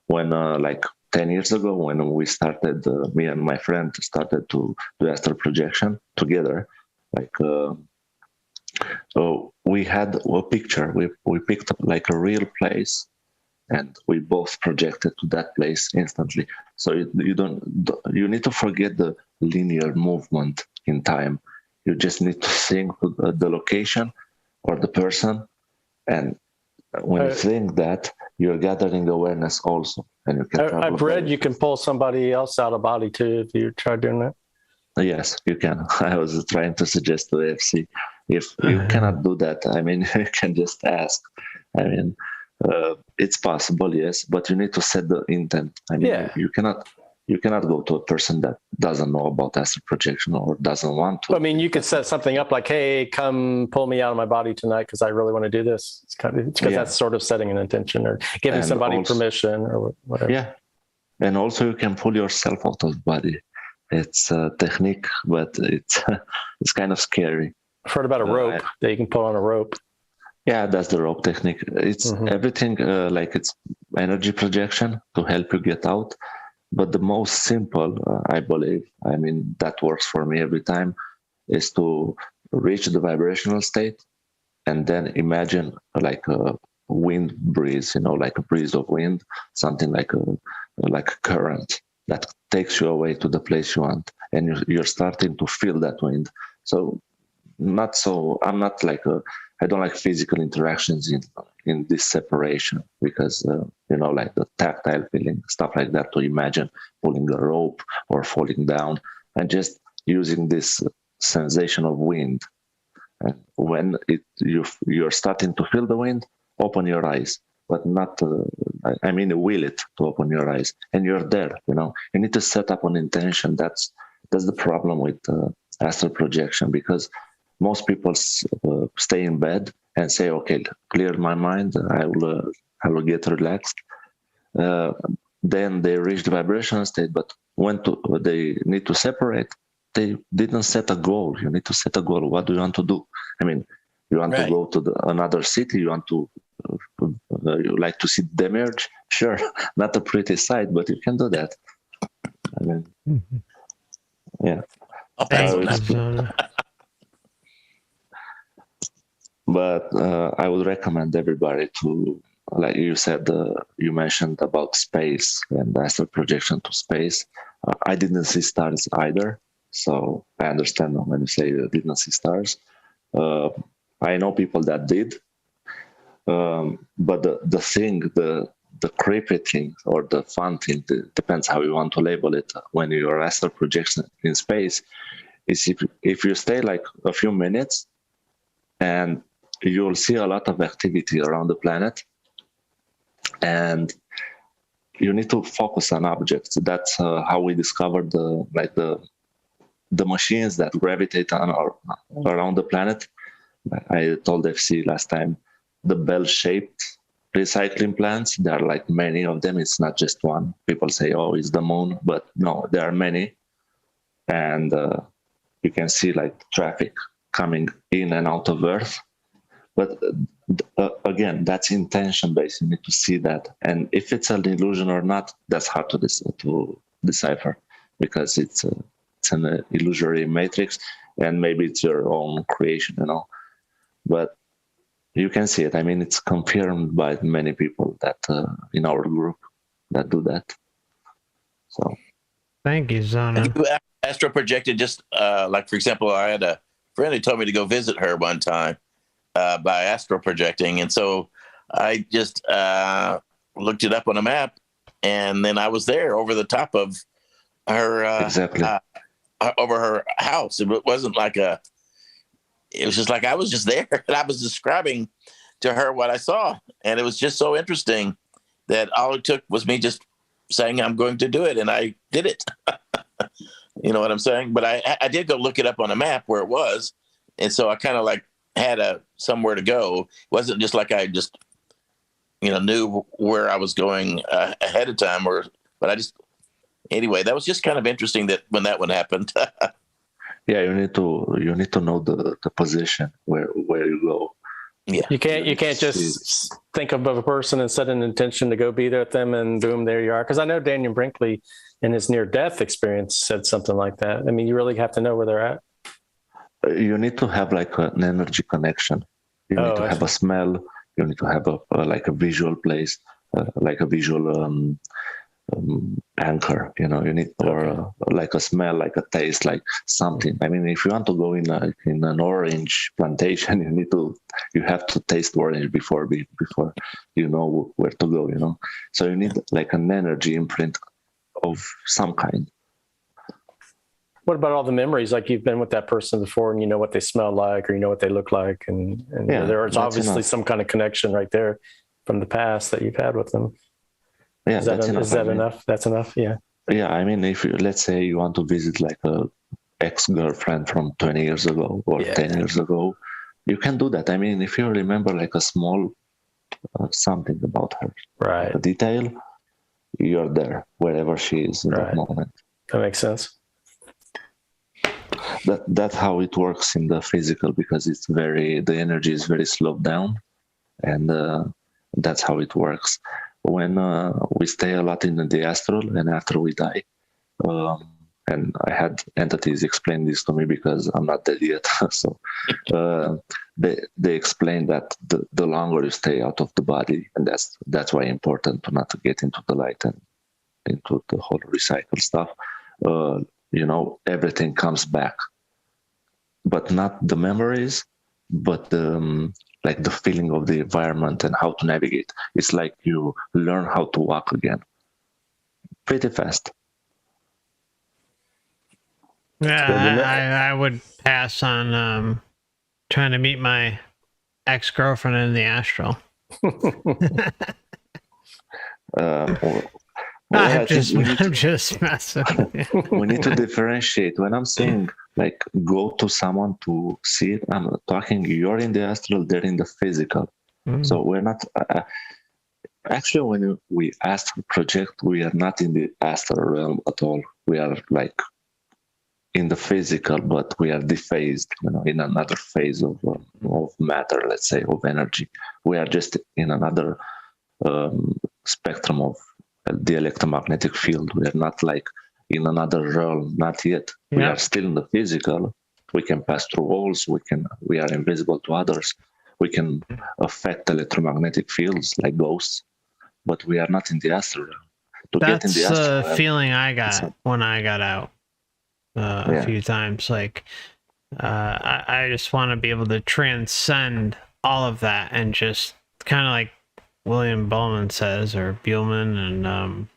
When like 10 years ago, when we started, me and my friend started to do astral projection together, like we had a picture. We picked up like a real place, and we both projected to that place instantly. So you need to forget the linear movement in time. You just need to think the location or the person, and when you think that, you're gathering awareness also, and you can. I've read you can pull somebody else out of body too if you try doing that. Yes, you can. I was trying to suggest to FC, if you cannot do that, I mean, you can just ask. I mean, it's possible, yes, but you need to set the intent. I mean, you cannot go to a person that doesn't know about astral projection or doesn't want to. I mean, you could set something up like, hey, come pull me out of my body tonight because I really want to do this. It's kind of because that's sort of setting an intention or giving somebody permission or whatever. Yeah. And also you can pull yourself out of the body. It's a technique, but it's kind of scary. I've heard about a rope that you can pull on a rope. Yeah, that's the rope technique. It's everything like it's energy projection to help you get out. But the most simple, I believe, I mean, that works for me every time, is to reach the vibrational state and then imagine like a wind breeze, you know, like a breeze of wind, something like a current that takes you away to the place you want. And you're starting to feel that wind. So I'm not like I don't like physical interactions in this separation because, you know, like the tactile feeling, stuff like that, to imagine pulling a rope or falling down and just using this sensation of wind. And when you're starting to feel the wind, open your eyes, but not, I mean, will it to open your eyes and you're there, you know, you need to set up an intention. That's the problem with astral projection, because most people stay in bed and say, okay, clear my mind, I will get relaxed. Then they reach the vibrational state, but when they need to separate, they didn't set a goal. You need to set a goal. What do you want to do? I mean, you want to go to another city? You want to, you like to see Demiurge? Sure, not a pretty sight, but you can do that. I mean, yeah. But I would recommend everybody to, like you said, you mentioned about space and astral projection to space. I didn't see stars either, so I understand when you say you didn't see stars. I know people that did, but the creepy thing or the fun thing, depends how you want to label it, when you're astral projection in space, is if you stay like a few minutes and you'll see a lot of activity around the planet, and you need to focus on objects. That's how we discovered the machines that gravitate around the planet. I told FC last time, the bell-shaped recycling plants, there are like many of them. It's not just one. People say, oh, it's the moon, but no, there are many. And you can see like traffic coming in and out of Earth. But again, that's intention based. You need to see that, and if it's an illusion or not, that's hard to decipher, because it's an illusory matrix, and maybe it's your own creation, but you can see it. I mean, it's confirmed by many people that in our group that do that. So thank you, Zona. Have you astral projected? Just like, for example, I had a friend who told me to go visit her one time by astral projecting, and so I just looked it up on a map, and then I was there over the top of her exactly over her house. It wasn't like it was just like I was just there, and I was describing to her what I saw, and it was just so interesting that all it took was me just saying I'm going to do it, and I did it. You know what I'm saying? But I did go look it up on a map where it was, and so I kind of like had somewhere to go. It wasn't just like I just knew where I was going ahead of time, but I just anyway. That was just kind of interesting that when that one happened. Yeah, you need to know the position where you go. Yeah, you can't just think of a person and set an intention to go be there with them, and boom, there you are. Because I know Daniel Brinkley in his near-death experience said something like that. I mean, you really have to know where they're at. You need to have like an energy connection. You need to have a smell. You need to have a visual place, like a visual anchor. You need like a smell, like a taste, like something. I mean, if you want to go in an orange plantation, you have to taste orange before you know where to go. So you need like an energy imprint of some kind. What about all the memories? Like, you've been with that person before, and you know what they smell like, or you know what they look like, and there's obviously some kind of connection right there from the past that you've had with them. Yeah, is that enough? That's enough. Yeah. Yeah, I mean, if let's say you want to visit like a ex-girlfriend from 20 years ago or 10 years ago, you can do that. I mean, if you remember like a small something about her, right, a detail, you're there wherever she is in that moment. That makes sense. That's how it works in the physical, because the energy is very slowed down, and that's how it works. When we stay a lot in the astral, and after we die, and I had entities explain this to me because I'm not dead yet. So they explain that the longer you stay out of the body, and that's why it's important to not get into the light and into the whole recycle stuff. Everything comes back, but not the memories, but like the feeling of the environment and how to navigate. It's like you learn how to walk again pretty fast. Yeah, I would pass on trying to meet my ex-girlfriend in the astral. I'm just messing with you. We need to differentiate. When I'm saying like go to someone to see it, I'm talking you're in the astral, they're in the physical. So we're not actually, when we astral project, we are not in the astral realm at all. We are like in the physical, but we are dephased, in another phase of matter, let's say, of energy. We are just in another spectrum of the electromagnetic field. We are not like in another realm, not yet. Yeah. We are still in the physical. We can pass through walls. We are invisible to others. We can affect electromagnetic fields like ghosts, but we are not in the astral realm. That's the feeling I got when I got out a few times. Like, I just want to be able to transcend all of that and just kind of like William Buhlman says, or Buhlman, and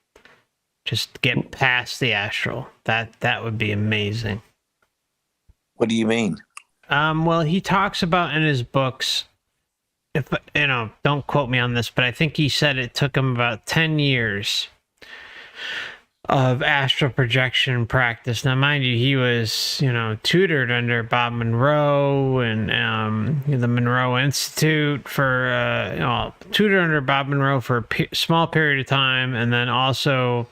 just get past the astral. That would be amazing. What do you mean? Well, he talks about in his books, if don't quote me on this, but I think he said it took him about 10 years of astral projection practice. Now, mind you, he was, tutored under Bob Monroe and the Monroe Institute for, tutored under Bob Monroe for a small period of time. And then also,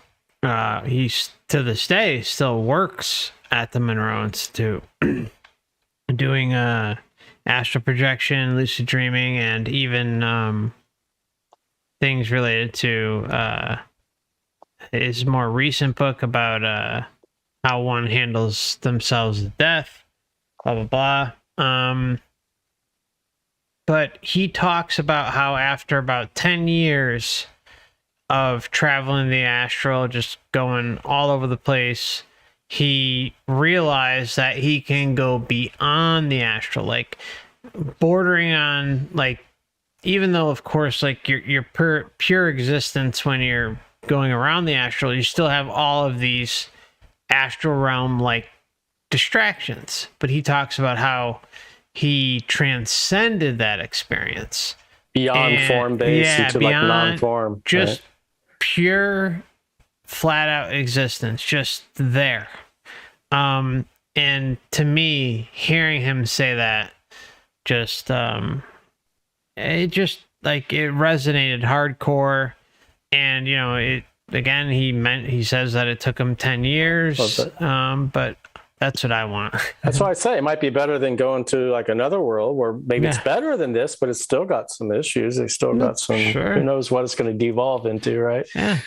he's to this day still works at the Monroe Institute doing astral projection, lucid dreaming, and even things related to his more recent book about how one handles themselves at death, blah blah blah. But he talks about how after about 10 years of traveling the astral, just going all over the place, he realized that he can go beyond the astral, like bordering on, like, even though of course like your pure existence when you're going around the astral, you still have all of these astral realm like distractions. But he talks about how he transcended that experience beyond form-based into like non-form, just pure flat out existence, just there. And to me, hearing him say that, just it just like it resonated hardcore. And you know, it again, he says that it took him 10 years, but that's what I want. That's why I say it might be better than going to like another world where maybe it's better than this, but it's still got some issues. They still got some, who knows what it's going to devolve into, right? Yeah.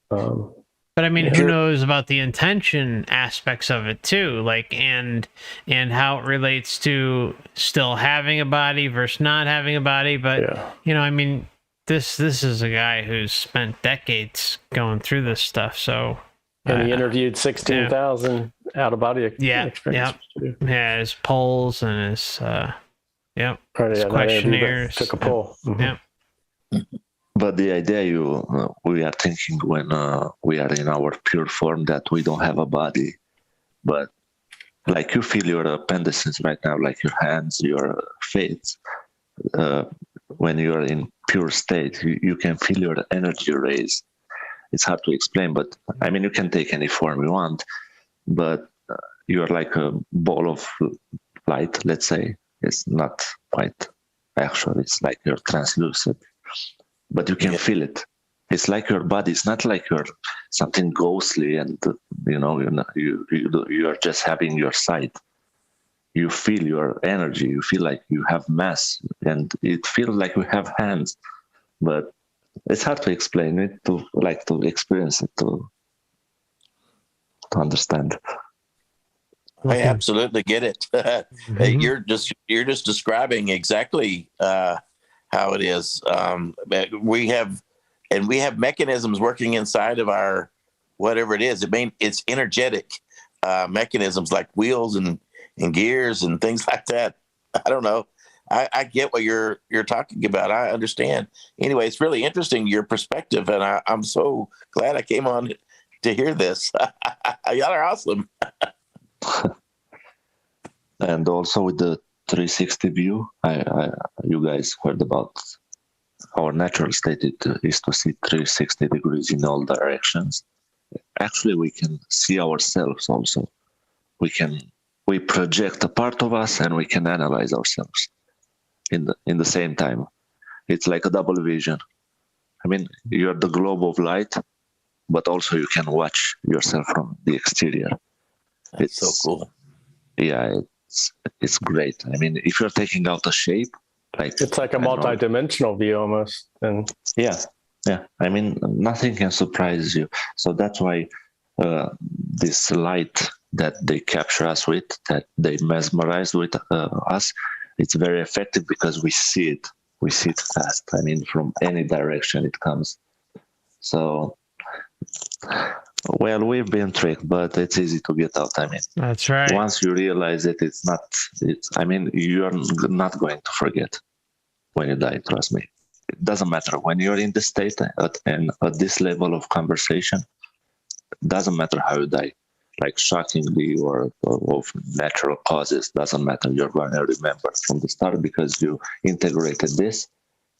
But I mean, who knows about the intention aspects of it too, like, and how it relates to still having a body versus not having a body. But you know, I mean, this is a guy who's spent decades going through this stuff. So, and he interviewed 16,000 out of body experiences. Yeah, his polls and his his questionnaires. Took a poll. But the idea we are thinking when we are in our pure form that we don't have a body, but like you feel your appendices right now, like your hands, your face. When you're in pure state, you can feel your energy raise. It's hard to explain, but I mean, you can take any form you want, but you're like a ball of light, let's say. It's not quite actual. It's like you're translucent, but you can feel it. It's like your body. It's not like you're something ghostly and, you're just having your sight. You feel your energy. You feel like you have mass, and it feels like you have hands, but it's hard to explain it, to experience it, to understand. I absolutely get it. You're just describing exactly how it is. We have mechanisms working inside of our whatever it is. It's energetic mechanisms like wheels and gears and things like that. I don't know. I get what you're talking about. I understand. Anyway, it's really interesting, your perspective, and I'm so glad I came on to hear this. Y'all are awesome. And also with the 360 view, you guys heard about our natural state is to see 360 degrees in all directions. Actually, we can see ourselves also. We project a part of us and we can analyze ourselves in the same time. It's like a double vision. I mean, you're the globe of light, but also you can watch yourself from the exterior. It's so cool. Yeah, it's great. I mean, if you're taking out a shape, like it's like a multi-dimensional view almost. And yeah. I mean, nothing can surprise you. So that's why this light that they capture us with, that they mesmerize with us, it's very effective because we see it. We see it fast. I mean, from any direction it comes. So, well, we've been tricked, but it's easy to get out. I mean, that's right. Once you realize it, you're not going to forget when you die. Trust me. It doesn't matter when you're in this state and at this level of conversation. It doesn't matter how you die, like shockingly or of natural causes. Doesn't matter. You're going to remember from the start because you integrated this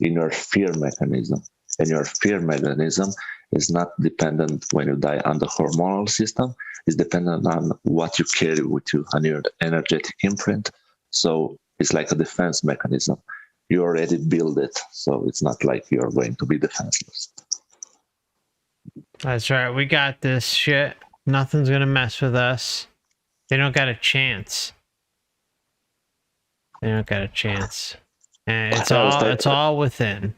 in your fear mechanism, and your fear mechanism is not dependent when you die on the hormonal system. It's dependent on what you carry with you, on your energetic imprint. So it's like a defense mechanism. You already build it, so it's not like you're going to be defenseless. That's right. We got this shit. Nothing's gonna mess with us. They don't got a chance. And it's all within.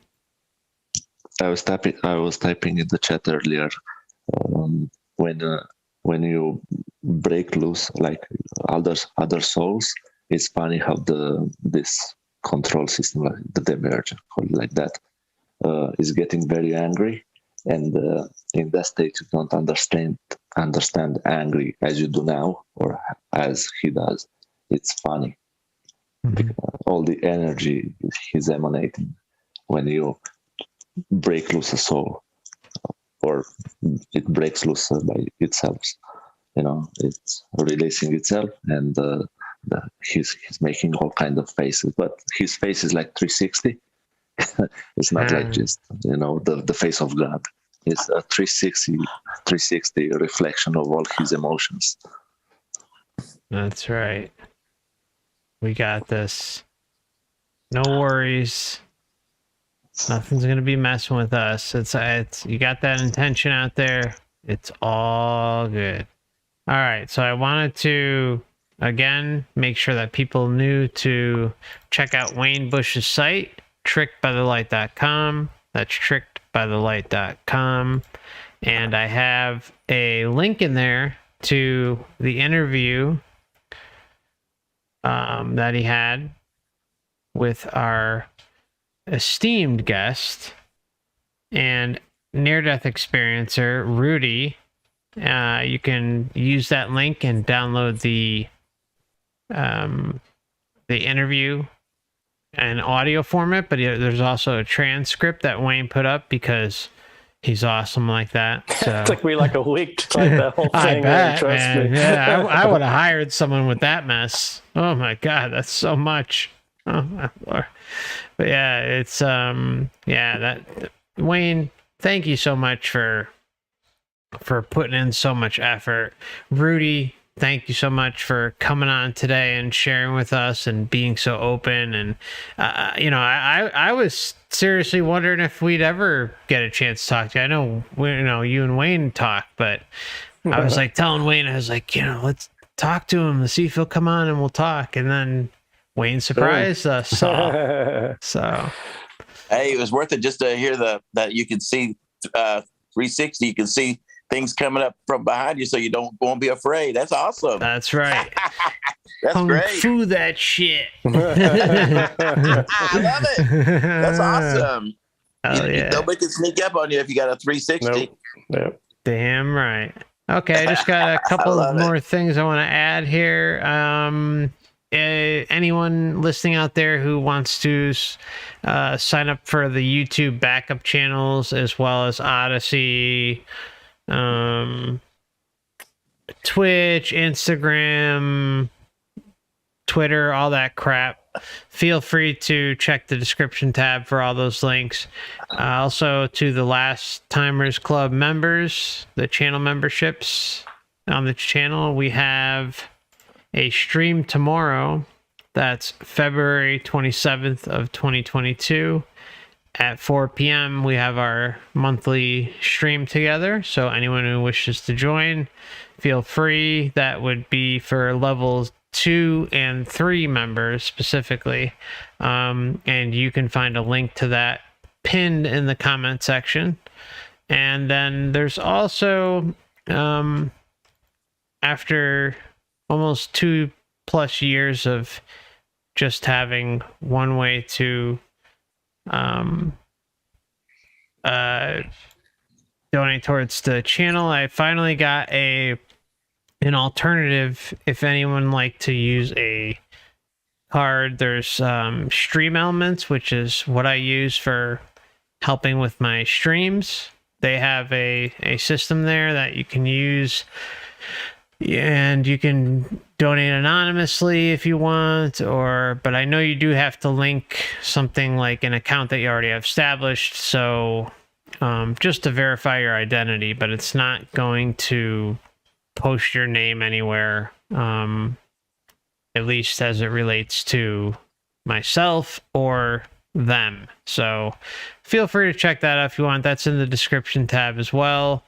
I was typing in the chat earlier. When you break loose like other souls, it's funny how this control system, like the Demiurge, called like that, is getting very angry, and in that state you don't understand angry as you do now or as he does. It's funny. All the energy he's emanating when you break loose a soul, or it breaks loose by itself. It's releasing itself, and he's making all kind of faces, but his face is like 360. It's not like just the face of God. It's a 360 reflection of all his emotions. That's right. We got this. No worries. Nothing's gonna be messing with us. It's you got that intention out there. It's all good. All right. So I wanted to again make sure that people knew to check out Wayne Bush's site, trickedbythelight.com. That's trickedbythelight.com. And I have a link in there to the interview that he had with our esteemed guest and near-death experiencer, Rudy. You can use that link and download the interview in audio format, but there's also a transcript that Wayne put up because he's awesome like that. So. It took me like a week to type that whole thing. I bet, trust man. me. Yeah, I would have hired someone with that mess. Oh my God, that's so much. Oh my Lord. But yeah, it's that Wayne, thank you so much for putting in so much effort. Rudy, thank you so much for coming on today and sharing with us and being so open. And I was seriously wondering if we'd ever get a chance to talk to you. I know you and Wayne talk, but I was like telling Wayne, I was like, let's talk to him, let's see if he'll come on and we'll talk. And then Wayne surprised us all. So hey, it was worth it just to hear that you can see 360. You can see things coming up from behind you, so you won't be afraid. That's awesome. That's right. That's Kung great. Fu that shit. I love it. That's awesome. Nobody can sneak up on you if you got a 360. Nope. Damn right. Okay, I just got a couple of more things I want to add here. Anyone listening out there who wants to sign up for the YouTube backup channels as well as ODYSEE, Twitch, Instagram, Twitter, all that crap, feel free to check the description tab for all those links. Also to the Last Timers Club members, the channel memberships on the channel, we have a stream tomorrow. That's February 27th of 2022 at 4 p.m. We have our monthly stream together. So anyone who wishes to join, feel free. That would be for levels 2 and 3 members specifically. And you can find a link to that pinned in the comment section. And then there's also, after almost 2+ years of just having one way to donate towards the channel, I finally got an alternative. If anyone like to use a card, there's Stream Elements, which is what I use for helping with my streams. They have a system there that you can use, and you can donate anonymously if you want, but I know you do have to link something like an account that you already have established, so just to verify your identity, but it's not going to post your name anywhere, at least as it relates to myself or them. So feel free to check that out if you want. That's in the description tab as well,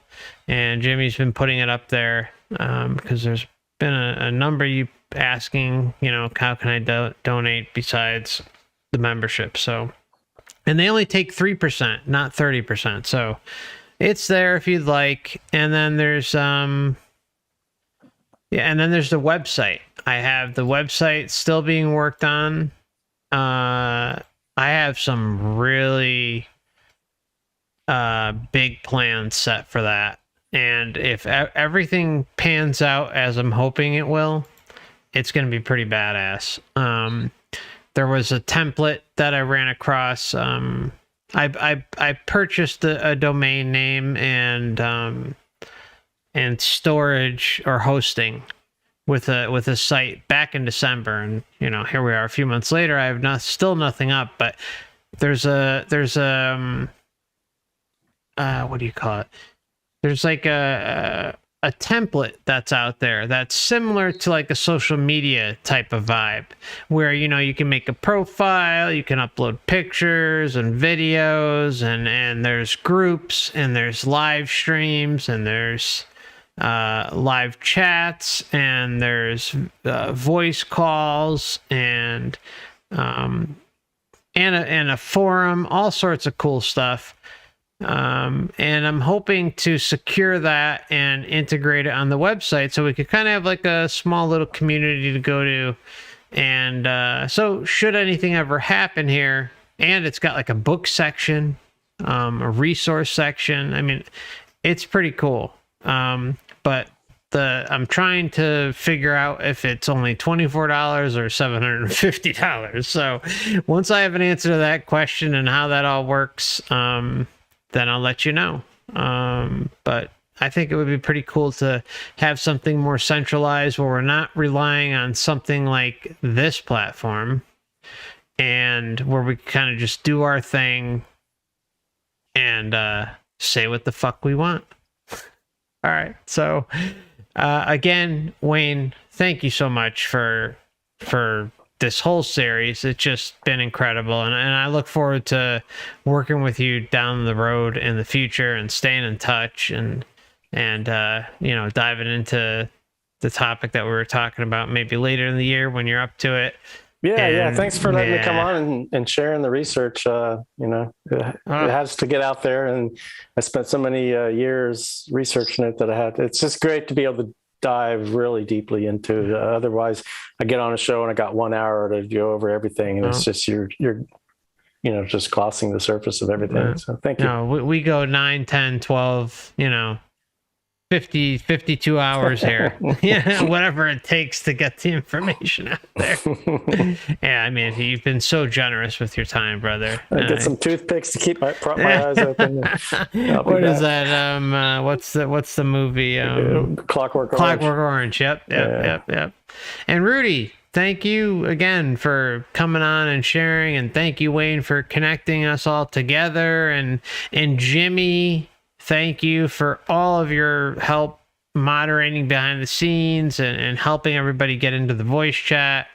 and Jimmy's been putting it up there because there's been a number of you asking, how can I donate besides the membership. So, and they only take 3%, not 30%. So it's there if you'd like. And then there's and then there's the website. I have the website still being worked on. I have some really big plans set for that. And if everything pans out as I'm hoping it will, it's going to be pretty badass. There was a template that I ran across. I purchased a domain name and storage or hosting with a site back in December, and here we are a few months later. I have still nothing up, but there's what do you call it? There's like a template that's out there that's similar to like a social media type of vibe, where you can make a profile, you can upload pictures and videos, and there's groups, and there's live streams, and there's live chats, and there's voice calls, and a forum, all sorts of cool stuff. And I'm hoping to secure that and integrate it on the website so we could kind of have like a small little community to go to. And so should anything ever happen here, and it's got like a book section, a resource section. I mean, it's pretty cool. But I'm trying to figure out if it's only $24 or $750. So once I have an answer to that question and how that all works, then I'll let you know. But I think it would be pretty cool to have something more centralized where we're not relying on something like this platform, and where we kind of just do our thing and say what the fuck we want. All right. So again, Wayne, thank you so much for this whole series. It's just been incredible, and I look forward to working with you down the road in the future and staying in touch and diving into the topic that we were talking about maybe later in the year when you're up to it. Yeah. Thanks for letting me come on and sharing the research. It has to get out there, and I spent so many years researching it that it's just great to be able to dive really deeply into it. Otherwise I get on a show and I got 1 hour to go over everything, and it's just you're just glossing the surface of everything. So thank you. No, we go 9, 10, 12, 50, 52 hours here. Whatever it takes to get the information out there. Yeah, I mean, you've been so generous with your time, brother. I get some toothpicks to keep my eyes open. What is that? What's the movie? Clockwork Orange. Yep. And Rudy, thank you again for coming on and sharing, and thank you, Wayne, for connecting us all together, and Jimmy, thank you for all of your help moderating behind the scenes and helping everybody get into the voice chat.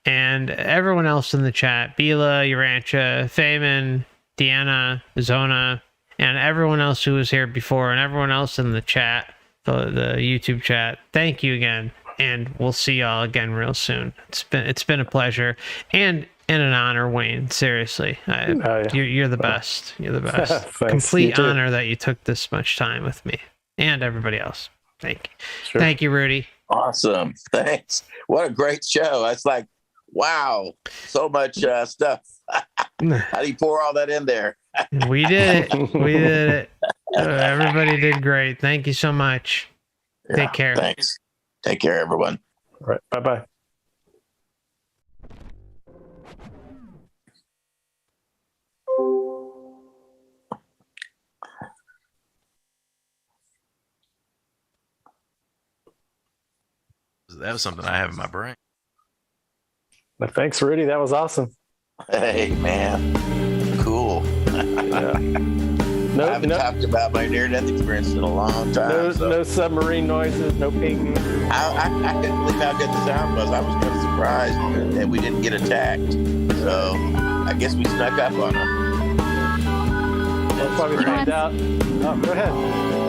And everyone else in the chat, Bila, Urantia, Feynman, Deanna, Zona, and everyone else who was here before, and everyone else in the chat, the YouTube chat. Thank you again, and we'll see y'all again real soon. It's been a pleasure and an honor, Wayne. Seriously, you're the best. You're the best. Complete honor that you took this much time with me and everybody else. Thank you. Sure. Thank you, Rudy. Awesome. Thanks. What a great show. It's like, wow, so much stuff. How do you pour all that in there? We did it. Everybody did great. Thank you so much. Yeah, take care. Thanks. Take care, everyone. All right. Bye-bye. That was something I have in my brain. Well, thanks, Rudy. That was awesome. Hey, man. Cool. I haven't talked about my near-death experience in a long time. No submarine noises, no ping. I couldn't believe how good the sound was. I was kind of surprised that we didn't get attacked. So I guess we snuck up on them. That's why we find out. Oh, go ahead.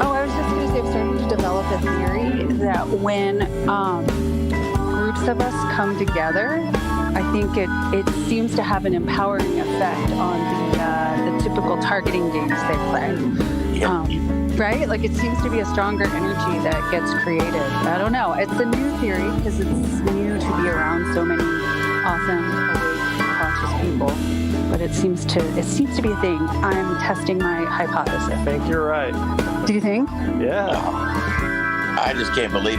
Oh, I was just going to say, I'm starting to develop a theory that when groups of us come together, I think it seems to have an empowering effect on the typical targeting games they play. Right? Like it seems to be a stronger energy that gets created. I don't know. It's a new theory because it's new to be around so many awesome, awake, conscious people. But it seems to be a thing. I'm testing my hypothesis. I think you're right. Do you think? Yeah. I just can't believe how